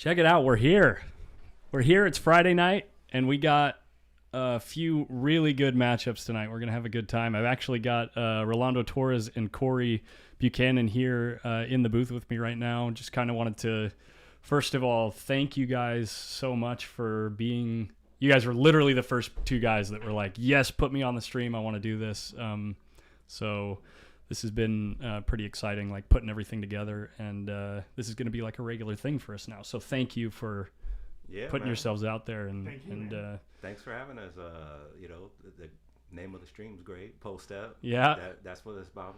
Check it out. We're here. We're here. It's Friday night, and we got a few really good matchups tonight. We're going to have a good time. I've actually got Rolando Torres and Cory Buchanan here in the booth with me right now. Just kind of wanted to, first of all, thank you guys so much for being... You guys were literally the first two guys that were like, yes, put me on the stream. I want to do this. So this has been pretty exciting, like putting everything together. And this is going to be like a regular thing for us now. So thank you for putting yourselves out there. And thanks for having us. The name of the stream is great. Post up. Yeah. That's what it's about.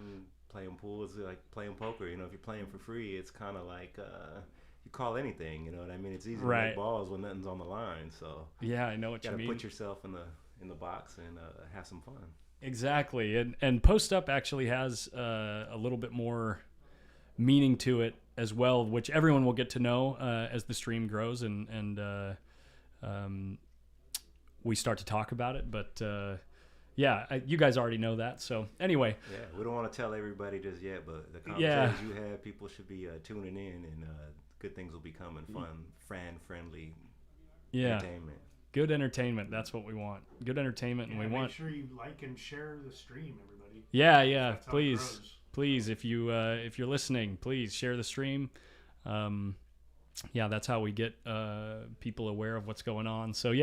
Playing pool is like playing poker. You know, if you're playing for free, it's kind of like... you call anything, you know what I mean? It's easy to make balls when nothing's on the line. So yeah, I know what you mean. You gotta put yourself in the box and have some fun. Exactly, and post up actually has a little bit more meaning to it as well, which everyone will get to know as the stream grows and we start to talk about it. But you guys already know that. So anyway, we don't want to tell everybody just yet, but the conversations you have, people should be tuning in and. Good things will be coming. Fun, friendly entertainment. Good entertainment. That's what we want. Good entertainment, and we want. Make sure you like and share the stream, everybody. Yeah. Please. If you're listening, please share the stream. That's how we get people aware of what's going on. So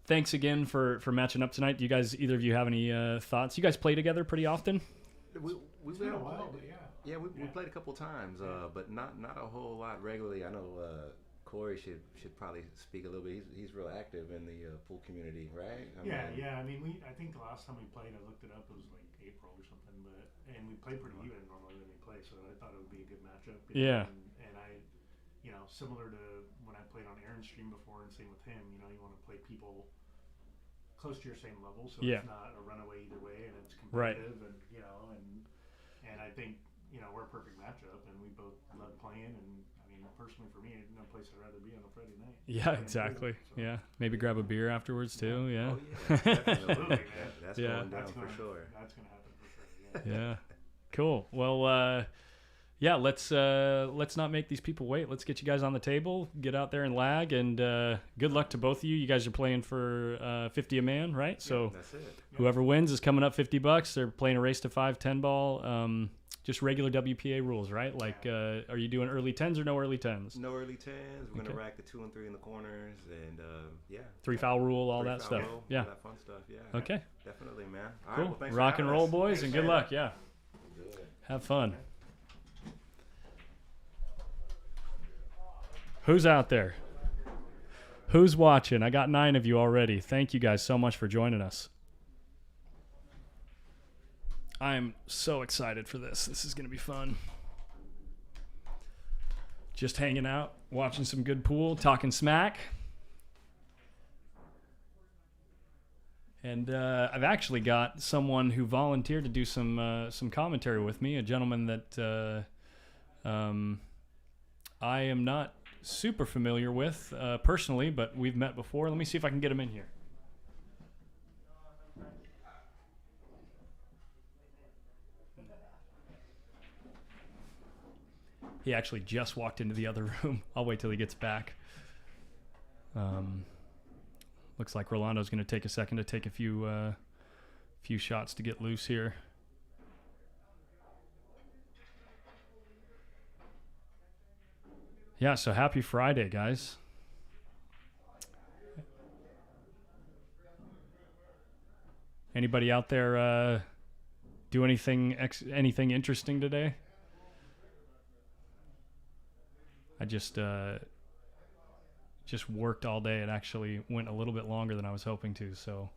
thanks again for matching up tonight. Do you guys, either of you, have any thoughts? You guys play together pretty often? We've been a while, but yeah, we played a couple times, but not a whole lot regularly. I know Cory should probably speak a little bit. He's real active in the pool community, right? I mean, I think the last time we played, I looked it up, it was like April or something, and we played pretty even normally when we play, so I thought it would be a good matchup. And I, similar to when I played on Aaron's stream before, and same with him, you want to play people close to your same level, so it's not a runaway either way, and it's competitive, and I think we're a perfect matchup, and we both love playing. And I mean, personally for me, no place I'd rather be on a Friday night. Yeah, exactly. Pool, so. Yeah, maybe grab a beer afterwards too. Yeah. Oh, yeah. Absolutely, man. That's going down for sure. That's gonna happen for sure. Yeah. Cool. Well, let's not make these people wait. Let's get you guys on the table. Get out there and lag, and good luck to both of you. You guys are playing for 50 a man, right? So that's it. Whoever wins is coming up $50. They're playing a race to 5 10 ball. Just regular WPA rules, right? Like, are you doing early 10s or no early 10s? No early 10s. We're gonna rack the 2 and 3 in the corners, and 3-foul rule, all that stuff. All that fun stuff. Yeah. Okay. Definitely, man. All cool. Right, well, thanks Rock and roll, us. boys, Thanks, and good luck. Yeah. Good. Have fun. Who's out there? Who's watching? I got 9 of you already. Thank you guys so much for joining us. I'm so excited for this. This is going to be fun. Just hanging out, watching some good pool, talking smack. And I've actually got someone who volunteered to do some commentary with me, a gentleman that I am not super familiar with personally, but we've met before. Let me see if I can get him in here. He actually just walked into the other room. I'll wait till he gets back. Looks like Rolando's going to take a second to take a few shots to get loose here. Yeah, so happy Friday, guys. Anybody out there do anything interesting today? I just worked all day. It actually went a little bit longer than I was hoping to. So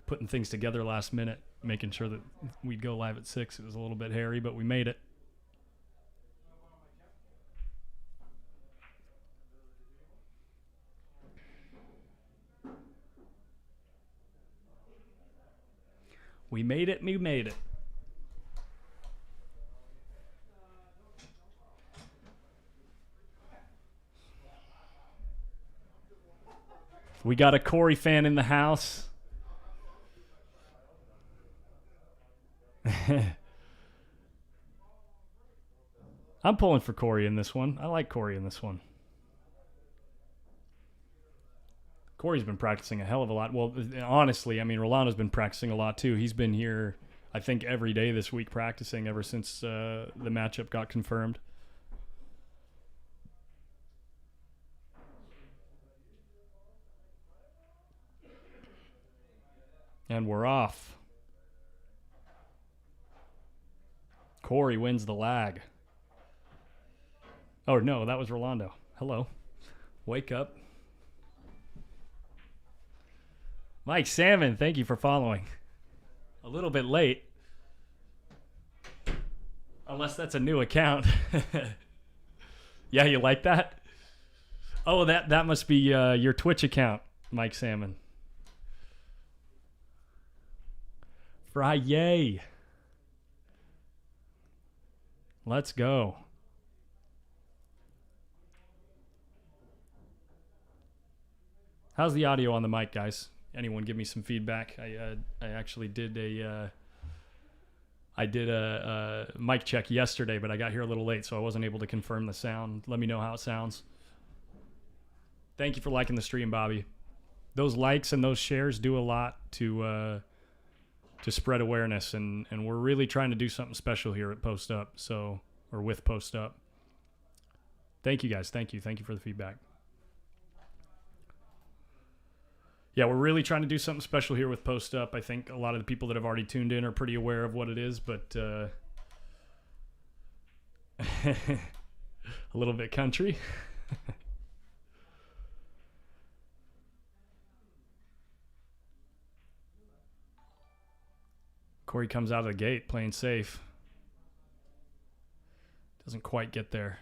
putting things together last minute, making sure that we'd go live at 6. It was a little bit hairy, but we made it. We made it. We got a Cory fan in the house. I'm pulling for Cory in this one. I like Cory in this one. Cory's been practicing a hell of a lot. Well, honestly, I mean, Rolando's been practicing a lot too. He's been here, I think, every day this week practicing ever since the matchup got confirmed. And we're off. Cory wins the lag. Oh, no, that was Rolando. Hello. Wake up. Mike Salmon, thank you for following. A little bit late. Unless that's a new account. Yeah, you like that? Oh, that must be your Twitch account, Mike Salmon. Friday. Let's go. How's the audio on the mic, guys? Anyone give me some feedback? I actually did a mic check yesterday, but I got here a little late, so I wasn't able to confirm the sound. Let me know how it sounds. Thank you for liking the stream, Bobby. Those likes and those shares do a lot to spread awareness, and we're really trying to do something special here at Post Up, or with Post Up. Thank you, guys. Thank you for the feedback. Yeah, we're really trying to do something special here with Post Up. I think a lot of the people that have already tuned in are pretty aware of what it is, but a little bit country. Cory comes out of the gate playing safe. Doesn't quite get there.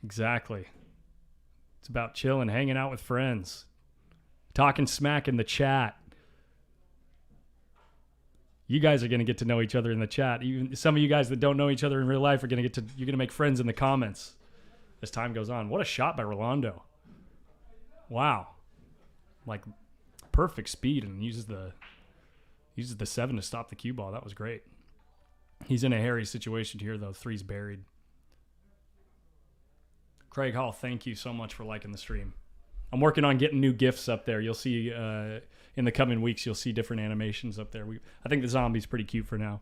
Exactly. It's about chilling, hanging out with friends, talking smack in the chat. You guys are going to get to know each other in the chat. Even some of you guys that don't know each other in real life are going to you're going to make friends in the comments as time goes on. What a shot by Rolando. Wow. Like perfect speed, and uses the 7 to stop the cue ball. That was great. He's in a hairy situation here though. 3's buried. Craig Hall, thank you so much for liking the stream. I'm working on getting new GIFs up there. You'll see in the coming weeks, you'll see different animations up there. I think the zombie's pretty cute for now.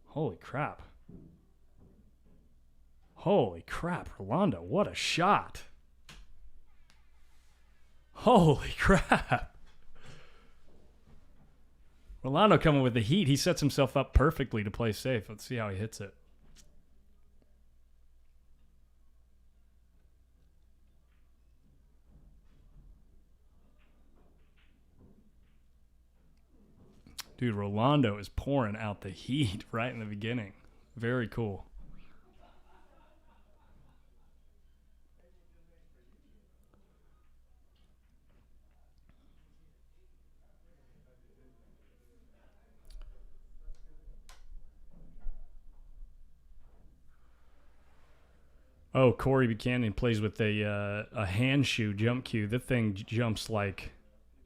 Holy crap. Holy crap, Rolando, what a shot. Holy crap. Rolando coming with the heat. He sets himself up perfectly to play safe. Let's see how he hits it. Dude, Rolando is pouring out the heat right in the beginning. Very cool. Oh, Cory Buchanan plays with a hand shoe jump cue. The thing jumps like,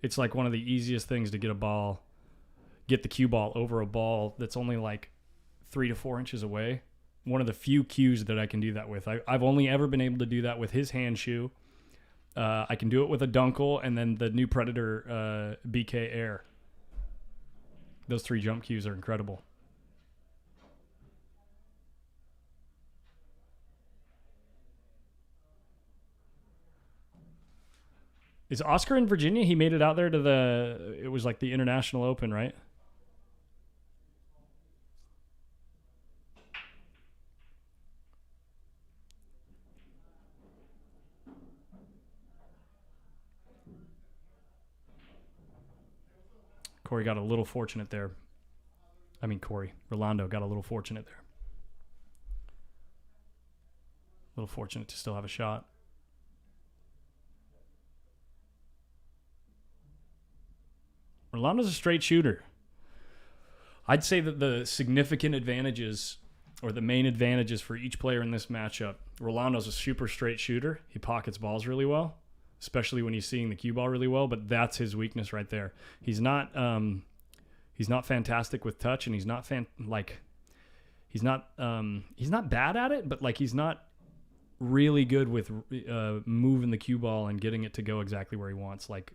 it's like one of the easiest things to get the cue ball over a ball that's only like 3 to 4 inches away. One of the few cues that I can do that with. I've only ever been able to do that with his hand shoe. I can do it with a Dunkel and then the new Predator BK Air. Those 3 jump cues are incredible. Is Oscar in Virginia? He made it out there to it was like the International Open, right? Cory got a little fortunate there. Rolando got a little fortunate there. A little fortunate to still have a shot. Rolando's a straight shooter. I'd say that the significant advantages or the main advantages for each player in this matchup, Rolando's a super straight shooter. He pockets balls really well, especially when he's seeing the cue ball really well, but that's his weakness right there. He's not fantastic with touch, and he's not bad at it, but like he's not really good with moving the cue ball and getting it to go exactly where he wants, like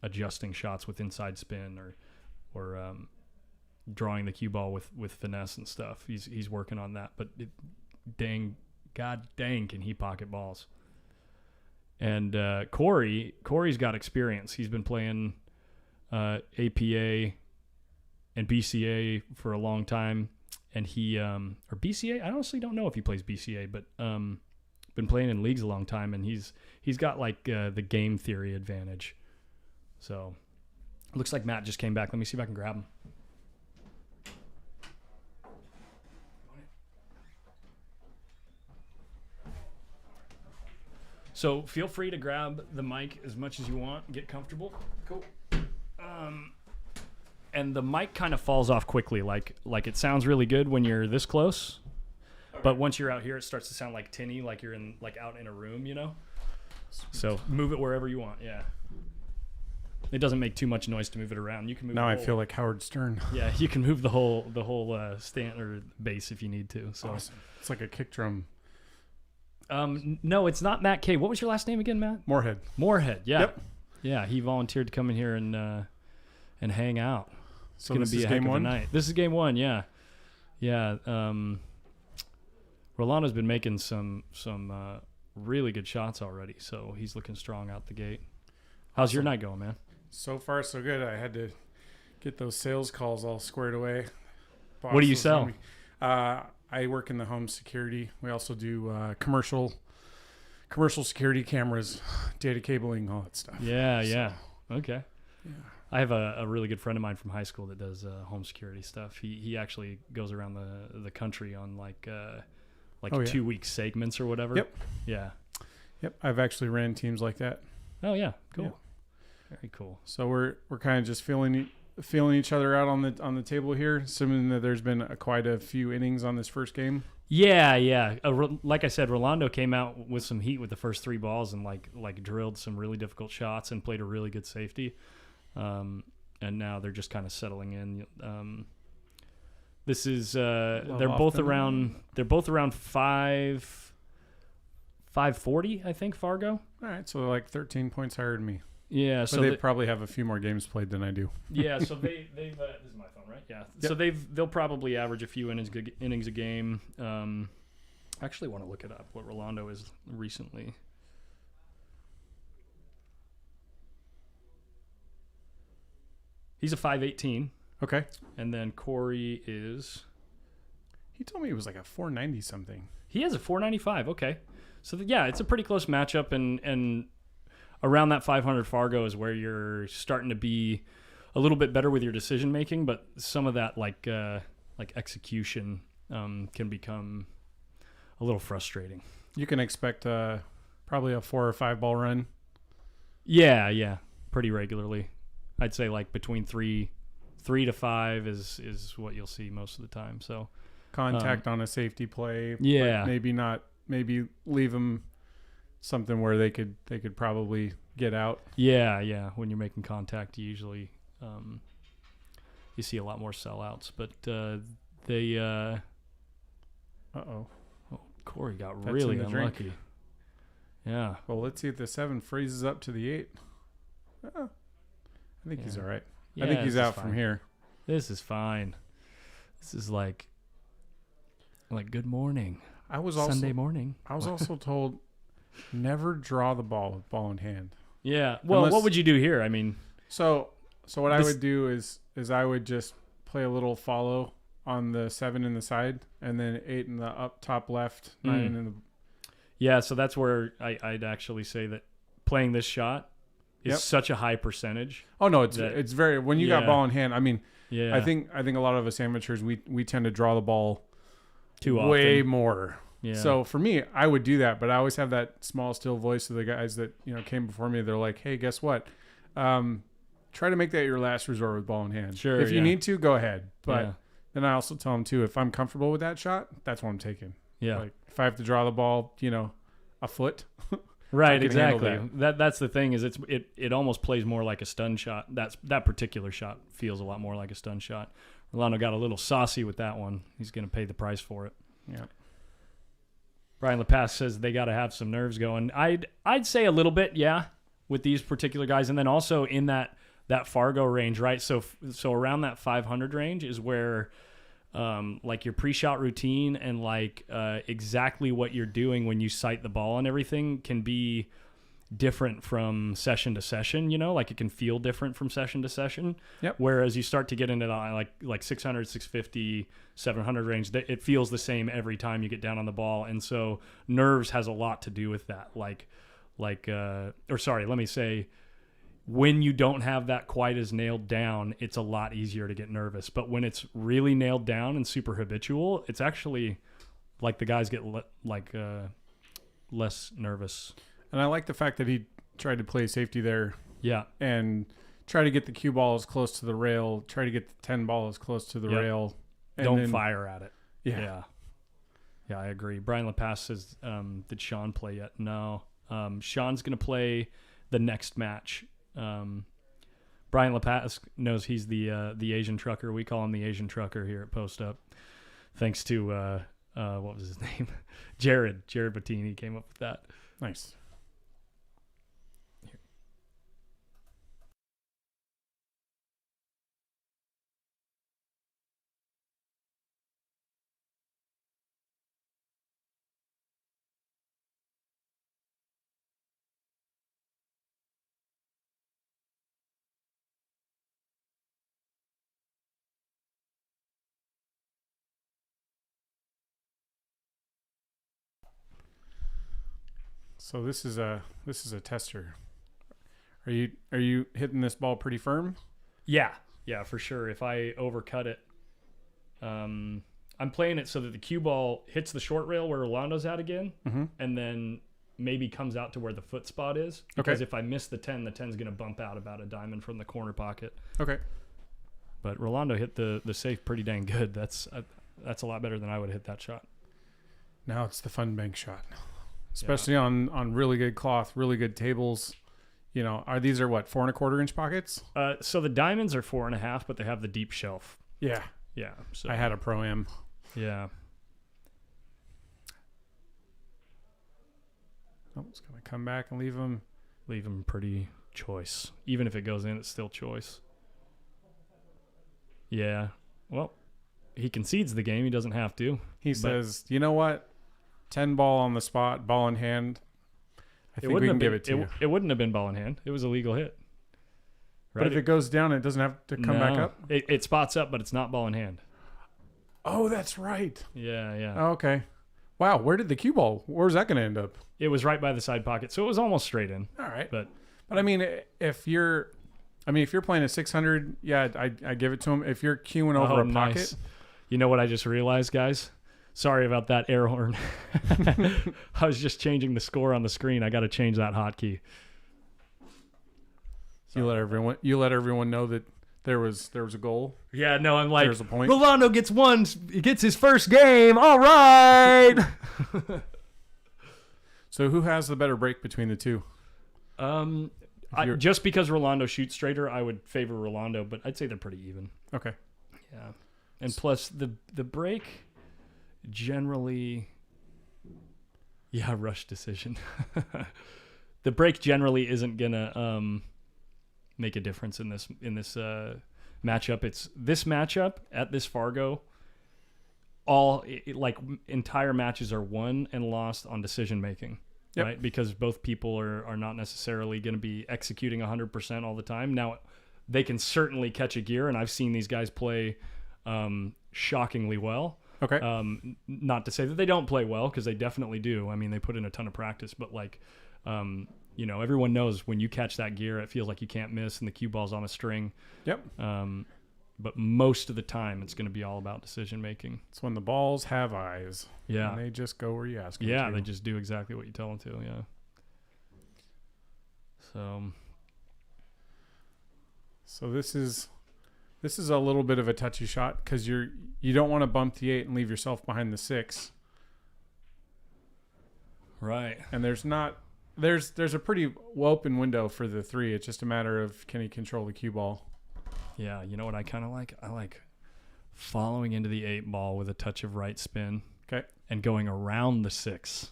adjusting shots with inside spin or drawing the cue ball with finesse and stuff. He's working on that, but God dang, can he pocket balls. And Cory's got experience. He's been playing APA and BCA for a long time, and he or BCA. I honestly don't know if he plays BCA, but been playing in leagues a long time, and he's got like the game theory advantage. So looks like Matt just came back. Let me see if I can grab him. So feel free to grab the mic as much as you want. Get comfortable. Cool. And the mic kind of falls off quickly. Like it sounds really good when you're this close, okay. But once you're out here, it starts to sound like tinny, like you're out in a room, you know. So move it wherever you want. Yeah. It doesn't make too much noise to move it around. You can move. Now I feel like Howard Stern. Yeah, you can move the whole stand or bass if you need to. So awesome. It's like a kick drum. No, it's not Matt K. What was your last name again, Matt? Moorhead. Yeah. Yep. Yeah, he volunteered to come in here and hang out. It's so going to be a heck of a night. This is game one, yeah. Yeah. Rolando's been making some really good shots already, so he's looking strong out the gate. How's your night going, man? So far, so good. I had to get those sales calls all squared away. What do you sell? I work in the home security. We also do commercial security cameras, data cabling, all that stuff. Yeah. Okay. Yeah. I have a really good friend of mine from high school that does home security stuff. He actually goes around the country on like 2 week segments or whatever. Yep. Yeah. Yep. I've actually ran teams like that. Oh yeah. Cool. Yeah. Very cool. So we're kind of just feeling each other out on the table here, assuming that there's been quite a few innings on this first game. Yeah. Like I said, Rolando came out with some heat with the first 3 balls and like drilled some really difficult shots and played a really good safety. And now they're just kind of settling in. This is they're both around 540, I think, Fargo. All right, so they're like 13 points higher than me. Yeah, but so they probably have a few more games played than I do. Yeah, so they've this is my phone, right? Yeah. Yep. So they'll probably average a few innings a game. I actually want to look it up what Rolando is recently. He's a 518. Okay. And then Cory is... He told me it was like a 490 something. He has a 495. Okay. So, yeah, it's a pretty close matchup. And around that 500 Fargo is where you're starting to be a little bit better with your decision making. But some of that, like execution can become a little frustrating. You can expect probably a 4 or 5 ball run. Yeah. Pretty regularly. I'd say like between 3 to 5 is what you'll see most of the time. So contact on a safety play. Yeah. Maybe leave them something where they could probably get out. Yeah. When you're making contact, you usually you see a lot more sellouts. But they. Oh, Cory got really unlucky. Drink. Yeah. Well, let's see if the 7 freezes up to the 8. I think he's all right. Yeah, I think he's out from here. This is fine. This is like good morning. Sunday morning. I was also told never draw the ball with ball in hand. Yeah. Well, what would you do here? I mean, so what I would do is I would just play a little follow on the 7 in the side and then 8 in the up top left, 9 in the. Yeah. So that's where I'd actually say that playing this shot is such a high percentage. Oh no, it's very when you got ball in hand. I mean, yeah. I think a lot of us amateurs we tend to draw the ball too often. Way more. Yeah. So for me, I would do that, but I always have that small still voice of the guys that came before me. They're like, "Hey, guess what? Can try to make that your last resort with ball in hand. Sure. If you need to, go ahead. But Yeah. then I also tell them too, if I'm comfortable with that shot, that's what I'm taking. Yeah. Like if I have to draw the ball, a foot. Right, can handle exactly. That's the thing is it almost plays more like a stun shot. That particular shot feels a lot more like a stun shot. Rolando got a little saucy with that one. He's going to pay the price for it. Yeah. Brian LePass says they got to have some nerves going. I'd say a little bit, yeah, with these particular guys, and then also in that Fargo range, right? So around that 500 range is where like your pre-shot routine and like exactly what you're doing when you sight the ball and everything can be different from session to session, like it can feel different from session to session. Yep. Whereas you start to get into the like 600, 650, 700 range, it feels the same every time you get down on the ball. And so nerves has a lot to do with that. Let me say, when you don't have that quite as nailed down, it's a lot easier to get nervous. But when it's really nailed down and super habitual, it's actually like the guys get less nervous. And I like the fact that he tried to play safety there. Yeah. And try to get the cue ball as close to the rail. Try to get the 10 ball as close to the rail. And don't fire at it. Yeah. Yeah, I agree. Brian LePass says, did Sean play yet? No. Sean's going to play the next match. Brian LePass knows he's the Asian trucker. We call him the Asian trucker here at Post Up. Thanks to, what was his name? Jared Bettini came up with that. Nice. So this is a tester. Are you hitting this ball pretty firm? Yeah, for sure. If I overcut it, I'm playing it so that the cue ball hits the short rail where Rolando's at again, and then maybe comes out to where the foot spot is. Because if I miss the 10's going to bump out about a diamond from the corner pocket. Okay. But Rolando hit the safe pretty dang good. That's a lot better than I would have hit that shot. Now it's the fun bank shot. Especially on really good cloth, really good tables. These are what, 4 1/4 inch pockets? So the diamonds are 4.5, but they have the deep shelf. Yeah. So I had a Pro-Am. Yeah. Oh, it's gonna come back and leave him pretty choice. Even if it goes in, it's still choice. Yeah. Well, he concedes the game. He doesn't have to. He says, you know what? 10 ball on the spot, ball in hand. I think we can give it to you. It wouldn't have been ball in hand. It was a legal hit. Right? But if it goes down, it doesn't have to come back up? It spots up, but it's not ball in hand. Oh, that's right. Yeah. Oh, okay. Wow, where did the cue ball? Where's that going to end up? It was right by the side pocket, so it was almost straight in. All right. But I mean, if you're playing a 600, yeah, I give it to him. If you're queuing over a pocket. You know what I just realized, guys? Sorry about that air horn. I was just changing the score on the screen. I got to change that hotkey. You let everyone know that there was a goal. Yeah, no, I'm like, there's a point. Rolando gets his first game. All right. So who has the better break between the two? Just because Rolando shoots straighter, I would favor Rolando, but I'd say they're pretty even. Okay. Yeah. And plus the break generally, rush decision. The break generally isn't gonna make a difference in this matchup. It's this matchup at this Fargo. Entire matches are won and lost on decision making, right? Because both people are not necessarily going to be executing 100% all the time. Now, they can certainly catch a gear, and I've seen these guys play shockingly well. Okay. Not to say that they don't play well, because they definitely do. I mean, they put in a ton of practice, but everyone knows when you catch that gear, it feels like you can't miss, and the cue ball's on a string. Yep. But most of the time, it's going to be all about decision making. It's when the balls have eyes. Yeah. And they just go where you ask them Yeah, to. they just do exactly what you tell them to. Yeah. So. So this is a little bit of a touchy shot because you don't want to bump the 8 and leave yourself behind the 6. Right. And there's a pretty open window for the 3. It's just a matter of can he control the cue ball. Yeah, you know what I kind of like? I like following into the 8 ball with a touch of right spin. Okay. And going around the 6.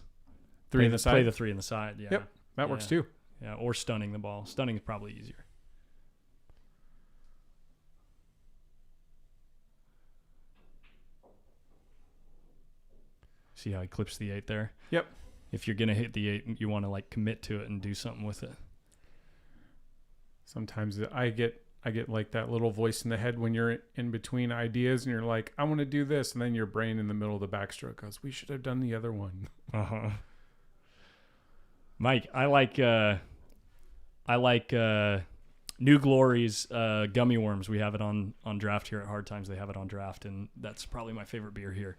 3 in the side. Play the 3 in the side. Yeah. Yep. That works too. Yeah, or stunning the ball. Stunning is probably easier. See how he clips the 8 there? Yep. If you're going to hit the 8, you want to like commit to it and do something with it. Sometimes I get like that little voice in the head when you're in between ideas and you're like, I want to do this. And then your brain in the middle of the backstroke goes, we should have done the other one. Uh-huh. Mike, I like New Glory's gummy worms. We have it on draft here at Hard Times. They have it on draft, and that's probably my favorite beer here.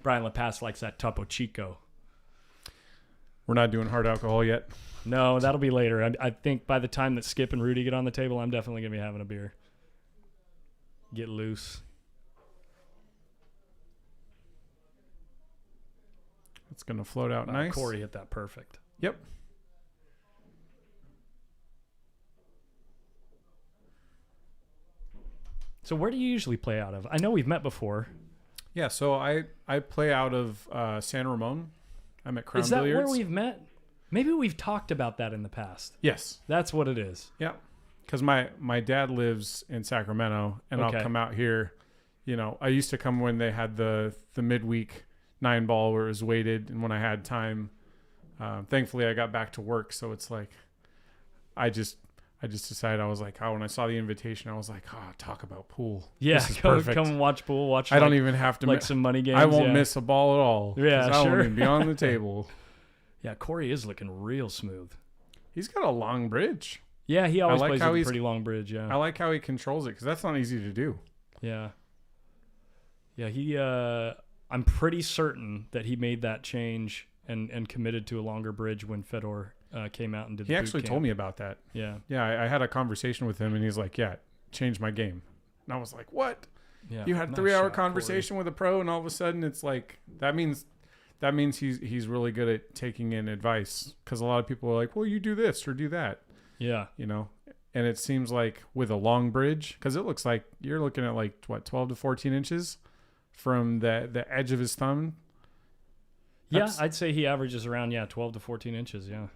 Brian LePass likes that Topo Chico. We're not doing hard alcohol yet. No, that'll be later. I think by the time that Skip and Rudy get on the table, I'm definitely going to be having a beer. Get loose. It's going to float out nice. Cory hit that perfect. Yep. So where do you usually play out of? I know we've met before. Yeah, so I play out of San Ramon. I'm at Crown Is that Billiards. where we've met? Maybe we've talked about that in the past. Yes. That's what it is. Yeah. Because my dad lives in Sacramento, and Okay. I'll come out here. You know, I used to come when they had the midweek 9 ball where it was weighted, and when I had time. Thankfully, I got back to work, so it's like I just decided, I was like, when I saw the invitation, I was like, talk about pool. Yeah, this is come perfect. and watch pool. Watch. I don't even have to like some money games. I won't miss a ball at all. Yeah, 'cause I sure. won't even be on the table. Yeah, Cory is looking real smooth. He's got a long bridge. Yeah, he always like plays how with a he's- pretty long bridge. Yeah, I like how he controls it because that's not easy to do. yeah. He. I'm pretty certain that he made that change and committed to a longer bridge when Fedor came out and did. He actually told me about that. Yeah. Yeah, I had a conversation with him, and he's like, "Yeah, changed my game." And I was like, "What? Yeah. You had a Nice 3-hour shot, conversation with a pro, and all of a sudden it's like that means he's really good at taking in advice because a lot of people are like, well, you do this or do that, Cory. Yeah. you know." And it seems like with a long bridge, because it looks like you're looking at like 12 to 14 inches from the edge of his thumb. Yeah, I'd say he averages around 12 to 14 inches. Yeah.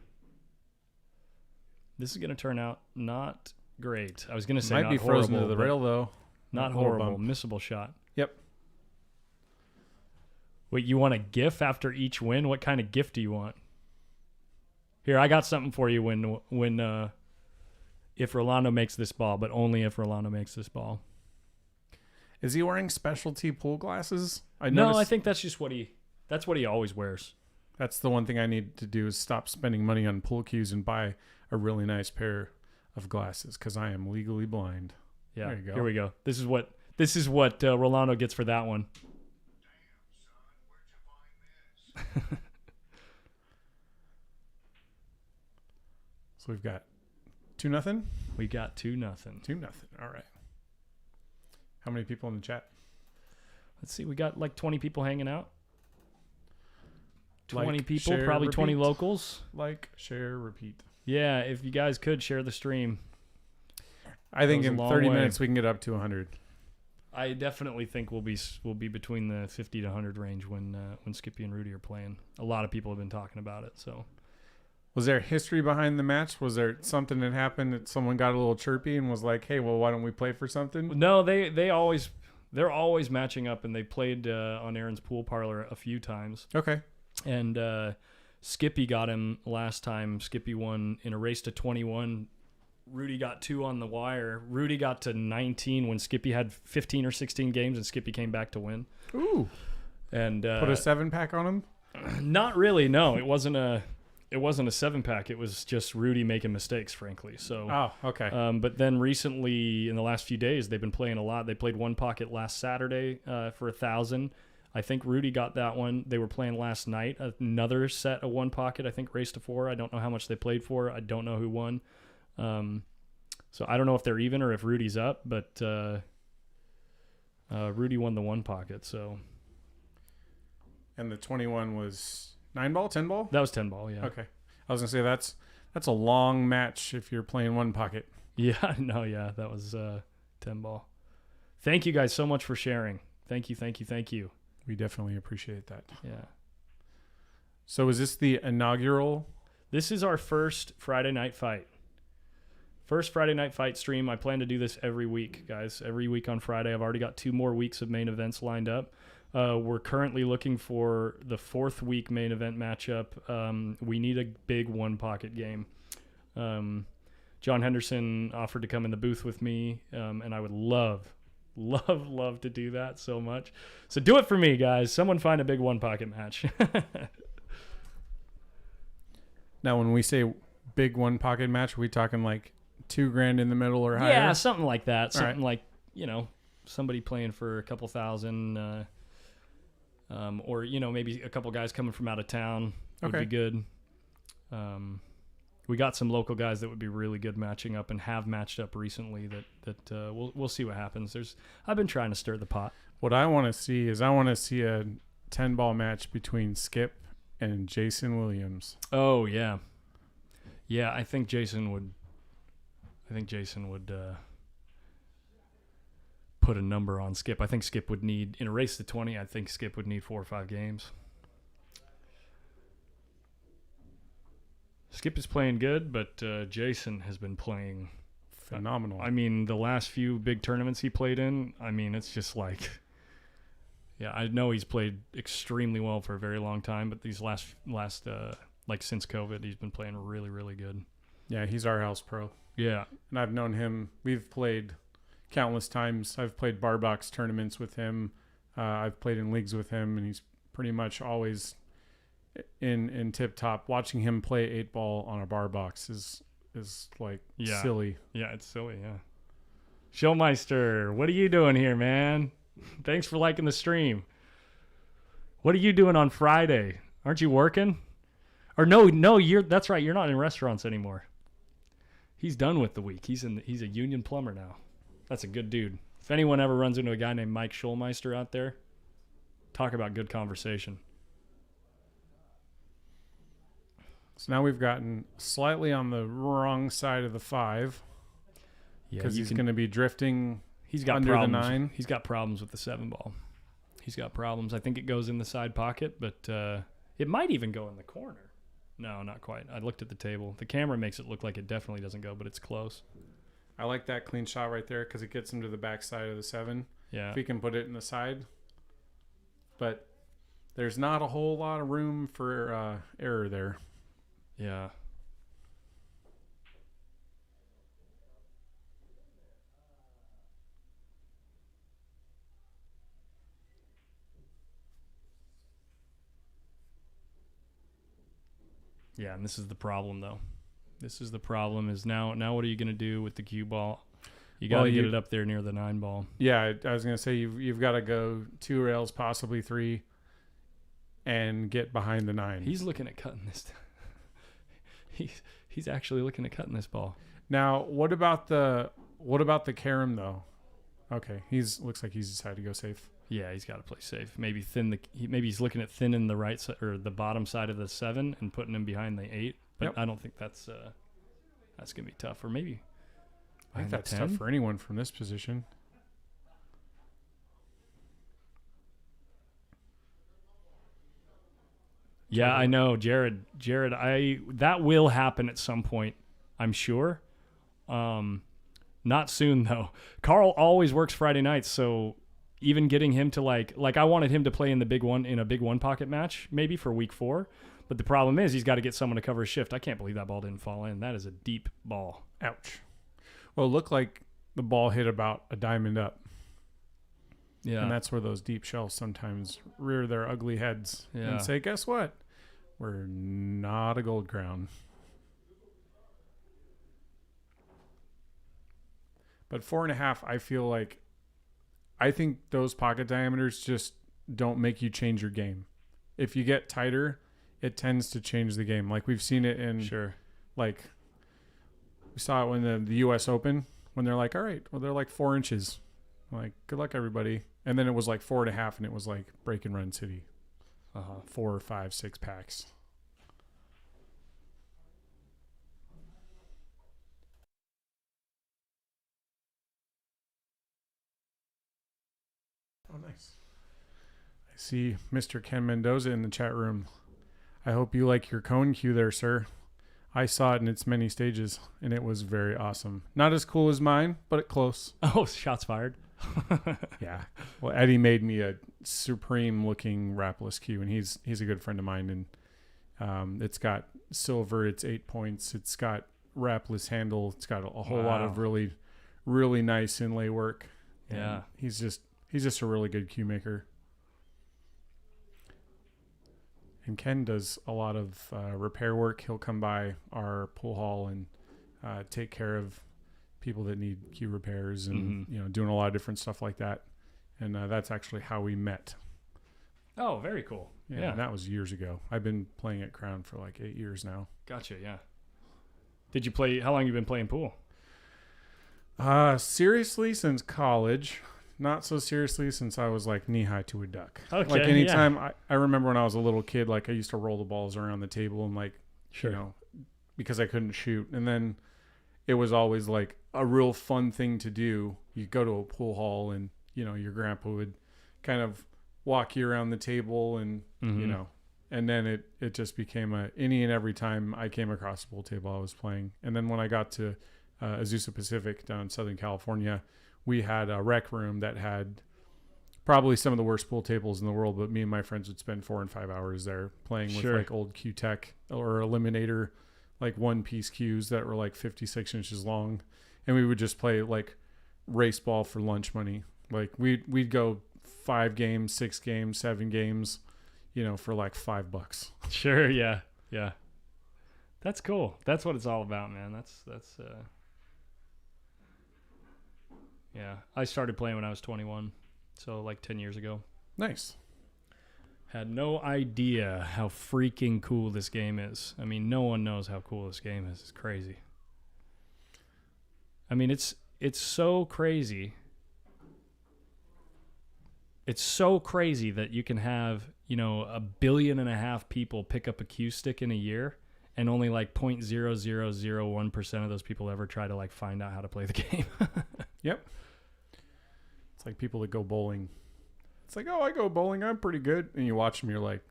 This is going to turn out not great. I was going to say Might not be frozen horrible, to the but rail though. Not A little horrible. bump. Missable shot. Yep. Wait, you want a GIF after each win? What kind of GIF do you want? Here, I got something for you when if Rolando makes this ball, but only if Rolando makes this ball. Is he wearing specialty pool glasses? No, I think that's just what he always wears. That's the one thing I need to do is stop spending money on pool cues and buy a really nice pair of glasses because I am legally blind. Yeah, There you go. Here we go. This is what Rolando gets for that one. So we've got 2-0. We got 2-0. 2-0. All right. How many people in the chat? Let's see. We got like 20 people hanging out. 20 Like, people, share, probably 20 repeat. locals. Like, share, repeat. Yeah, if you guys could share the stream. I think Goes a in long 30 way. minutes we can get up to 100. I definitely think we'll be between the 50 to 100 range when Skippy and Rudy are playing. A lot of people have been talking about it. So Was there history behind the match? Was there something that happened that someone got a little chirpy and was like, "Hey, well, why don't we play for something?" no, they're always matching up, and they played on Aaron's pool parlor a few times. Okay. And Skippy got him last time. Skippy won in a race to 21. Rudy got 2 on the wire. Rudy got to 19 when Skippy had 15 or 16 games, and Skippy came back to win. Ooh. And Put a 7-pack on him? not really. No, it wasn't a 7-pack. It was just Rudy making mistakes, frankly. So. Oh, okay. But then recently, in the last few days, they've been playing a lot. They played one pocket last Saturday for 1,000. I think Rudy got that one. They were playing last night. Another set of one pocket, I think, race to 4. I don't know how much they played for. I don't know who won. So I don't know if they're even or if Rudy's up, but Rudy won the 1 pocket. So. And the 21 was 9-ball, 10-ball? That was 10-ball, yeah. Okay. I was going to say that's a long match if you're playing 1 pocket. Yeah, no, yeah, that was 10-ball. Thank you guys so much for sharing. Thank you. We definitely appreciate that. Yeah. So is this the inaugural? This is our first Friday night fight. First Friday night fight stream. I plan to do this every week, guys. Every week on Friday. I've already got 2 more weeks of main events lined up. We're currently looking for the 4th week main event matchup. We need a big 1 pocket game. John Henderson offered to come in the booth with me, and I would love to do that so much. So do it for me, guys. Someone find a big 1 pocket match. Now, when we say big 1 pocket match, are we talking like $2,000 in the middle or higher? Yeah, something like that. Something right. like, somebody playing for a couple thousand, or, maybe a couple guys coming from out of town would be good. We got some local guys that would be really good matching up and have matched up recently that we'll see what happens. I've been trying to stir the pot. What I want to see is a 10-ball match between Skip and Jason Williams. Oh, yeah. Yeah, I think Jason would put a number on Skip. I think Skip would need, in a race to 20, I think Skip would need 4 or 5 games. Skip is playing good, but Jason has been playing phenomenal. I mean, the last few big tournaments he played in, it's just like, yeah, I know he's played extremely well for a very long time, but these last like since COVID, he's been playing really, really good. Yeah, he's our house pro. Yeah. And I've known him. We've played countless times. I've played bar box tournaments with him. I've played in leagues with him, and he's pretty much always in tip top. Watching him play 8-ball on a bar box is like silly. Yeah, it's silly, yeah. Showmeister, what are you doing here, man? Thanks for liking the stream. What are you doing on Friday? Aren't you working? Or no, that's right, you're not in restaurants anymore. He's done with the week. He's a union plumber now. That's a good dude. If anyone ever runs into a guy named Mike Schulmeister out there, talk about good conversation. So now we've gotten slightly on the wrong side of the 5. Yeah, because he's going to be drifting. He's got under problems. the 9. He's got problems with the 7-ball. He's got problems. I think it goes in the side pocket, but it might even go in the corner. No, not quite. I looked at the table. The camera makes it look like it definitely doesn't go, but it's close. I like that clean shot right there because it gets him to the back side of the 7. Yeah. If he can put it in the side. But there's not a whole lot of room for error there. Yeah. Yeah, and this is the problem, though. This is the problem is now what are you going to do with the cue ball? You got to get it up there near the 9-ball. Yeah, I was going to say you've got to go 2 rails, possibly 3, and get behind the 9. He's looking at cutting this. He's actually looking at cutting this ball. Now, what about the carom though? Okay, looks like he's decided to go safe. Yeah, he's got to play safe. Maybe maybe he's looking at thinning the right side or the bottom side of the 7 and putting him behind the 8. But Yep. I don't think that's gonna be tough. Or maybe I think that's 10? tough for anyone from this position. Yeah, I know, Jared. That will happen at some point, I'm sure. Not soon though. Carl always works Friday nights, so even getting him to like I wanted him to play in a big 1 pocket match maybe for week 4, but the problem is he's got to get someone to cover his shift. I can't believe that ball didn't fall in. That is a deep ball. Ouch. Well, it looked like the ball hit about a diamond up. Yeah. And that's where those deep shells sometimes rear their ugly heads Yeah. and say, guess what? We're not a gold crown. But 4.5, I think those pocket diameters just don't make you change your game. If you get tighter, it tends to change the game. Like we've seen it in Sure. like We saw it when the U.S. Open, when they're like, all right, well, they're like 4 inches. I'm like, good luck, everybody. And then it was like 4.5, and it was like break and run city. 4, 5, 6 packs. Oh, nice. I see Mr. Ken Mendoza in the chat room. I hope you like your cone cue there, sir. I saw it in its many stages, and it was very awesome. Not as cool as mine, but close. Oh, shots fired. Yeah. Well, Eddie made me a supreme-looking wrapless cue, and he's a good friend of mine. And it's got silver. It's 8 points. It's got wrapless handle. It's got a whole lot of really, really nice inlay work. And yeah. He's just a really good cue maker. And Ken does a lot of repair work. He'll come by our pool hall and take care of people that need cue repairs and doing a lot of different stuff like that. And that's actually how we met. Oh, very cool. Yeah. And that was years ago. I've been playing at Crown for like 8 years now. Gotcha. Yeah. Did you play? How long you been playing pool? Seriously, since college. Not so seriously since I was like knee high to a duck. Okay, like anytime I remember when I was a little kid, like I used to roll the balls around the table and like, sure. Because I couldn't shoot. And then it was always like a real fun thing to do. You go to a pool hall and, your grandpa would kind of walk you around the table and, and then it just became any and every time I came across a pool table I was playing. And then when I got to Azusa Pacific down in Southern California, we had a rec room that had probably some of the worst pool tables in the world, but me and my friends would spend 4 and 5 hours there playing with like old Q-Tech or Eliminator, like one-piece cues that were like 56 inches long. And we would just play like race ball for lunch money. Like we'd go 5 games, 6 games, 7 games, for like $5. Sure. Yeah. Yeah. That's cool. That's what it's all about, man. That's yeah, I started playing when I was 21, so like 10 years ago. Nice. Had no idea how freaking cool this game is. I mean, no one knows how cool this game is. It's crazy. I mean, it's so crazy. It's so crazy that you can have, 1.5 billion people pick up a cue stick in a year, and only like 0.0001% of those people ever try to like find out how to play the game. Yep. It's like people that go bowling. It's like, oh, I go bowling. I'm pretty good. And you watch them, you're like,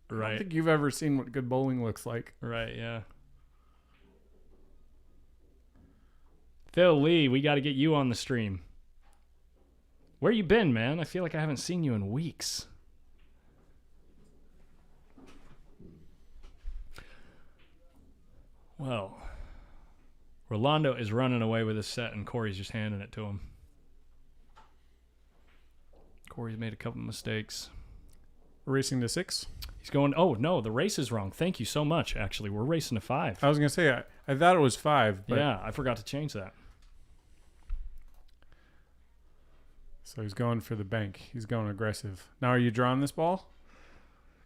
I don't think you've ever seen what good bowling looks like. Right, yeah. Phil Lee, we got to get you on the stream. Where you been, man? I feel like I haven't seen you in weeks. Well, Rolando is running away with his set, and Cory's just handing it to him. Cory's made a couple mistakes. Racing to 6? He's going, oh, no, the race is wrong. Thank you so much, actually. We're racing to 5. I was going to say, I thought it was 5. But yeah, I forgot to change that. So he's going for the bank. He's going aggressive. Now, are you drawing this ball?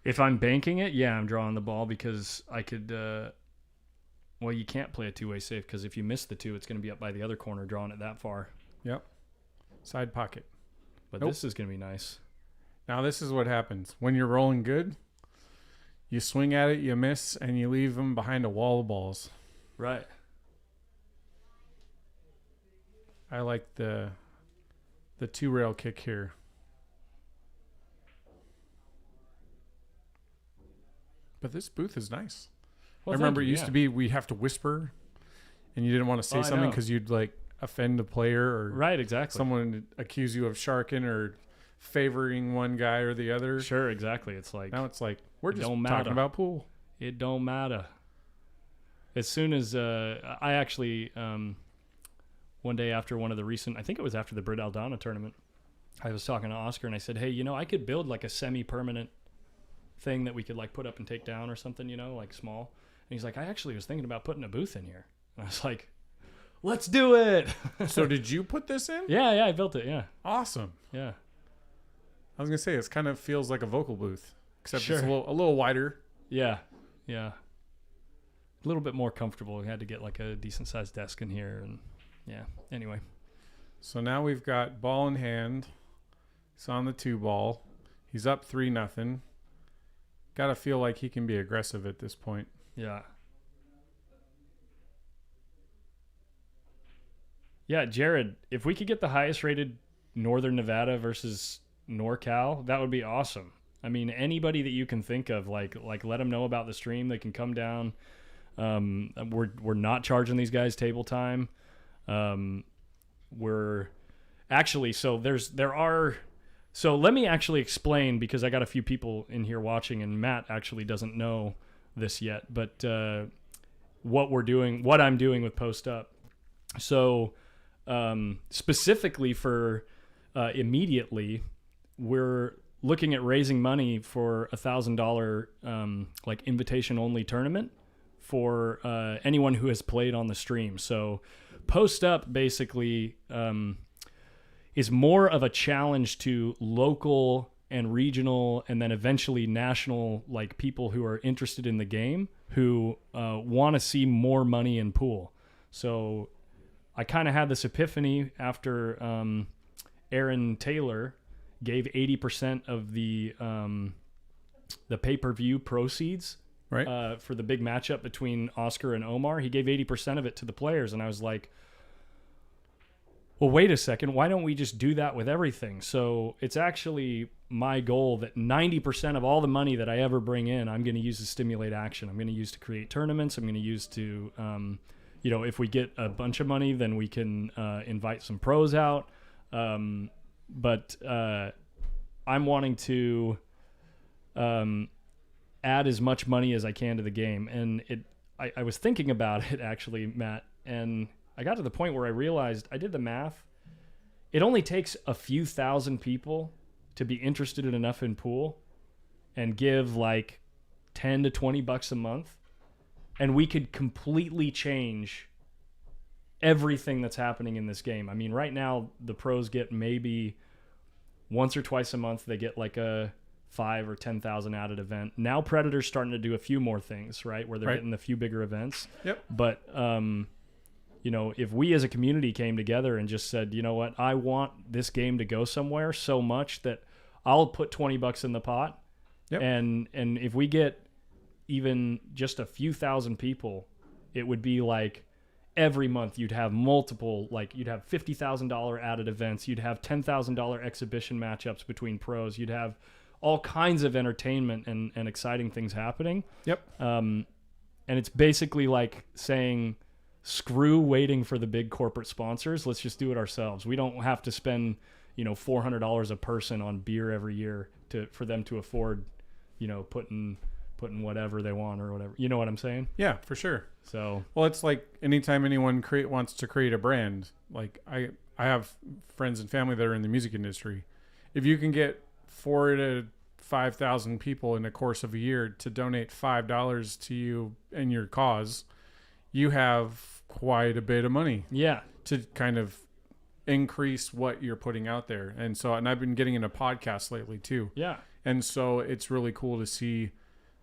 If I'm banking it, yeah, I'm drawing the ball because I could... well, you can't play a two-way safe because if you miss the 2, it's going to be up by the other corner drawing it that far. Yep. Side pocket. But this is going to be nice. Now, this is what happens. When you're rolling good, you swing at it, you miss, and you leave them behind a wall of balls. Right. I like the 2-rail kick here. But this booth is nice. Well, I remember it used to be we have to whisper, and you didn't want to say something because you'd like offend a player or right, exactly. Someone would accuse you of sharking or favoring one guy or the other. Sure, exactly. It's like now it's like we're just talking about pool. It don't matter. As soon as I actually one day after one of the recent, I think it was after the Brit Aldana tournament, I was talking to Oscar and I said, hey, I could build like a semi-permanent thing that we could like put up and take down or something, like small. And he's like, I actually was thinking about putting a booth in here. And I was like, let's do it. So did you put this in? Yeah, I built it. Yeah. Awesome. Yeah. I was gonna say it kind of feels like a vocal booth, except it's a little wider. Yeah. little bit more comfortable. We had to get like a decent sized desk in here, and yeah. Anyway, So now we've got ball in hand. He's on the 2-ball. He's up 3-0. Got to feel like he can be aggressive at this point. yeah. Yeah, Jared, if we could get the highest rated Northern Nevada versus NorCal, that would be awesome. I mean, anybody that you can think of, like let them know about the stream. They can come down. We're not charging these guys table time. We're actually, so let me actually explain, because I got a few people in here watching, and Matt actually doesn't know this yet, but what I'm doing with Post Up. So specifically for immediately, we're looking at raising money for $1,000 like invitation only tournament for anyone who has played on the stream. So Post Up basically is more of a challenge to local and regional and then eventually national, like people who are interested in the game, who want to see more money in pool. So I kind of had this epiphany after Aaron Taylor gave 80% of the pay-per-view proceeds Right. for the big matchup between Oscar and Omar. He gave 80% of it to the players, and I was like, well, wait a second. Why don't we just do that with everything? So it's actually my goal that 90% of all the money that I ever bring in, I'm going to use to stimulate action. I'm going to use to create tournaments. I'm going to use to, if we get a bunch of money, then we can invite some pros out. But I'm wanting to add as much money as I can to the game. And I was thinking about it, actually, Matt, and I got to the point where I realized, I did the math. It only takes a few thousand people to be interested enough in pool and give like $10 to $20 a month, and we could completely change everything that's happening in this game. I mean, right now the pros get maybe once or twice a month, they get like a 5,000 or 10,000 added event. Now Predator's starting to do a few more things, right? Where they're getting a few bigger events. Yep. But if we as a community came together and just said, you know what, I want this game to go somewhere so much that I'll put $20 in the pot. Yep. And if we get even just a few thousand people, it would be like every month you'd have multiple, like you'd have $50,000 added events. You'd have $10,000 exhibition matchups between pros. You'd have all kinds of entertainment and exciting things happening. Yep. And it's basically like saying, screw waiting for the big corporate sponsors. Let's just do it ourselves. We don't have to spend, $400 a person on beer every year for them to afford, putting whatever they want or whatever. You know what I'm saying? Yeah, for sure. So, well, it's like anytime anyone wants to create a brand, like I have friends and family that are in the music industry. If you can get 4,000 to 5,000 people in the course of a year to donate $5 to you and your cause, you have quite a bit of money. Yeah. To kind of increase what you're putting out there. And I've been getting into podcasts lately too. Yeah. And so it's really cool to see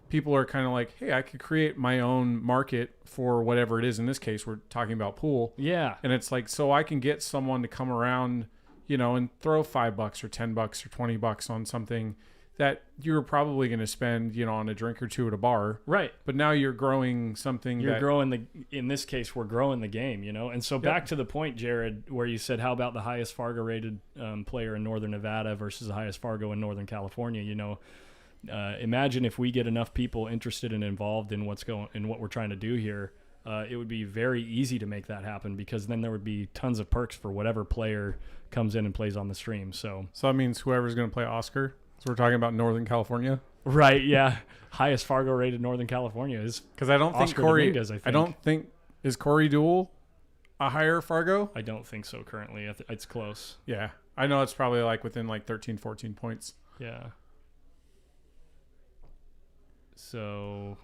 people are kind of like, hey, I could create my own market for whatever it is. In this case, we're talking about pool. Yeah. And it's like, so I can get someone to come around, and throw $5 or $10 or $20 on something that you're probably going to spend, on a drink or two at a bar. Right. But now you're growing something. In this case, we're growing the game, And so back to the point, Jared, where you said, how about the highest Fargo rated player in Northern Nevada versus the highest Fargo in Northern California? Imagine if we get enough people interested and involved in what we're trying to do here. It would be very easy to make that happen, because then there would be tons of perks for whatever player comes in and plays on the stream. So that means whoever's going to play Oscar. So we're talking about Northern California, right? Yeah, highest Fargo rated Northern California is, because I don't think Cory. Is Cory Duel a higher Fargo? I don't think so currently. It's close. Yeah, I know it's probably like within like 13, 14 points. Yeah. So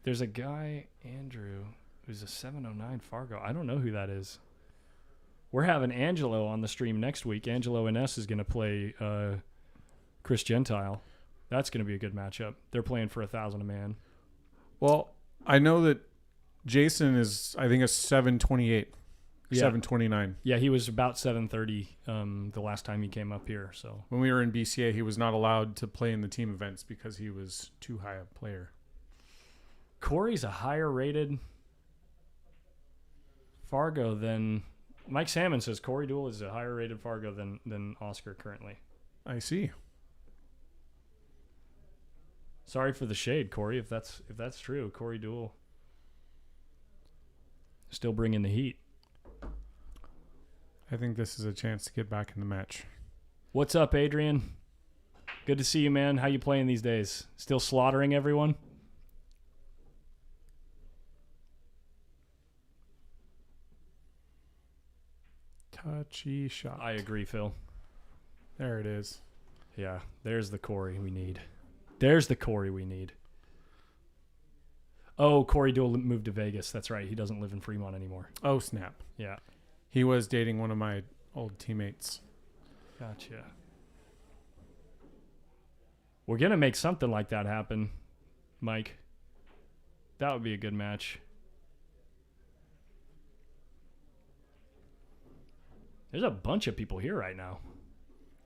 there's a guy, Andrew, who's a 709 Fargo. I don't know who that is. We're having Angelo on the stream next week. Angelo Ines is going to play Chris Gentile. That's going to be a good matchup. They're playing for 1,000 a man. Well, I know that Jason is, I think, a 728, Yeah. 729. Yeah, he was about 730 the last time he came up here. So When we were in BCA, he was not allowed to play in the team events because he was too high a player. Cory's a higher rated Fargo than Mike Salmon says. Cory Duel is a higher rated Fargo than Oscar currently. I see. Sorry for the shade, Cory. If that's true, Cory Duel still bringing the heat. I think this is a chance to get back in the match. What's up, Adrian? Good to see you, man. How you playing these days? Still slaughtering everyone? Touchy shot. I agree, Phil. There it is. Yeah, there's the Cory we need. There's the Cory we need. Oh, Cory Duel moved to Vegas. That's right. He doesn't live in Fremont anymore. Oh, snap. Yeah. He was dating one of my old teammates. Gotcha. We're going to make something like that happen, Mike. That would be a good match. There's a bunch of people here right now.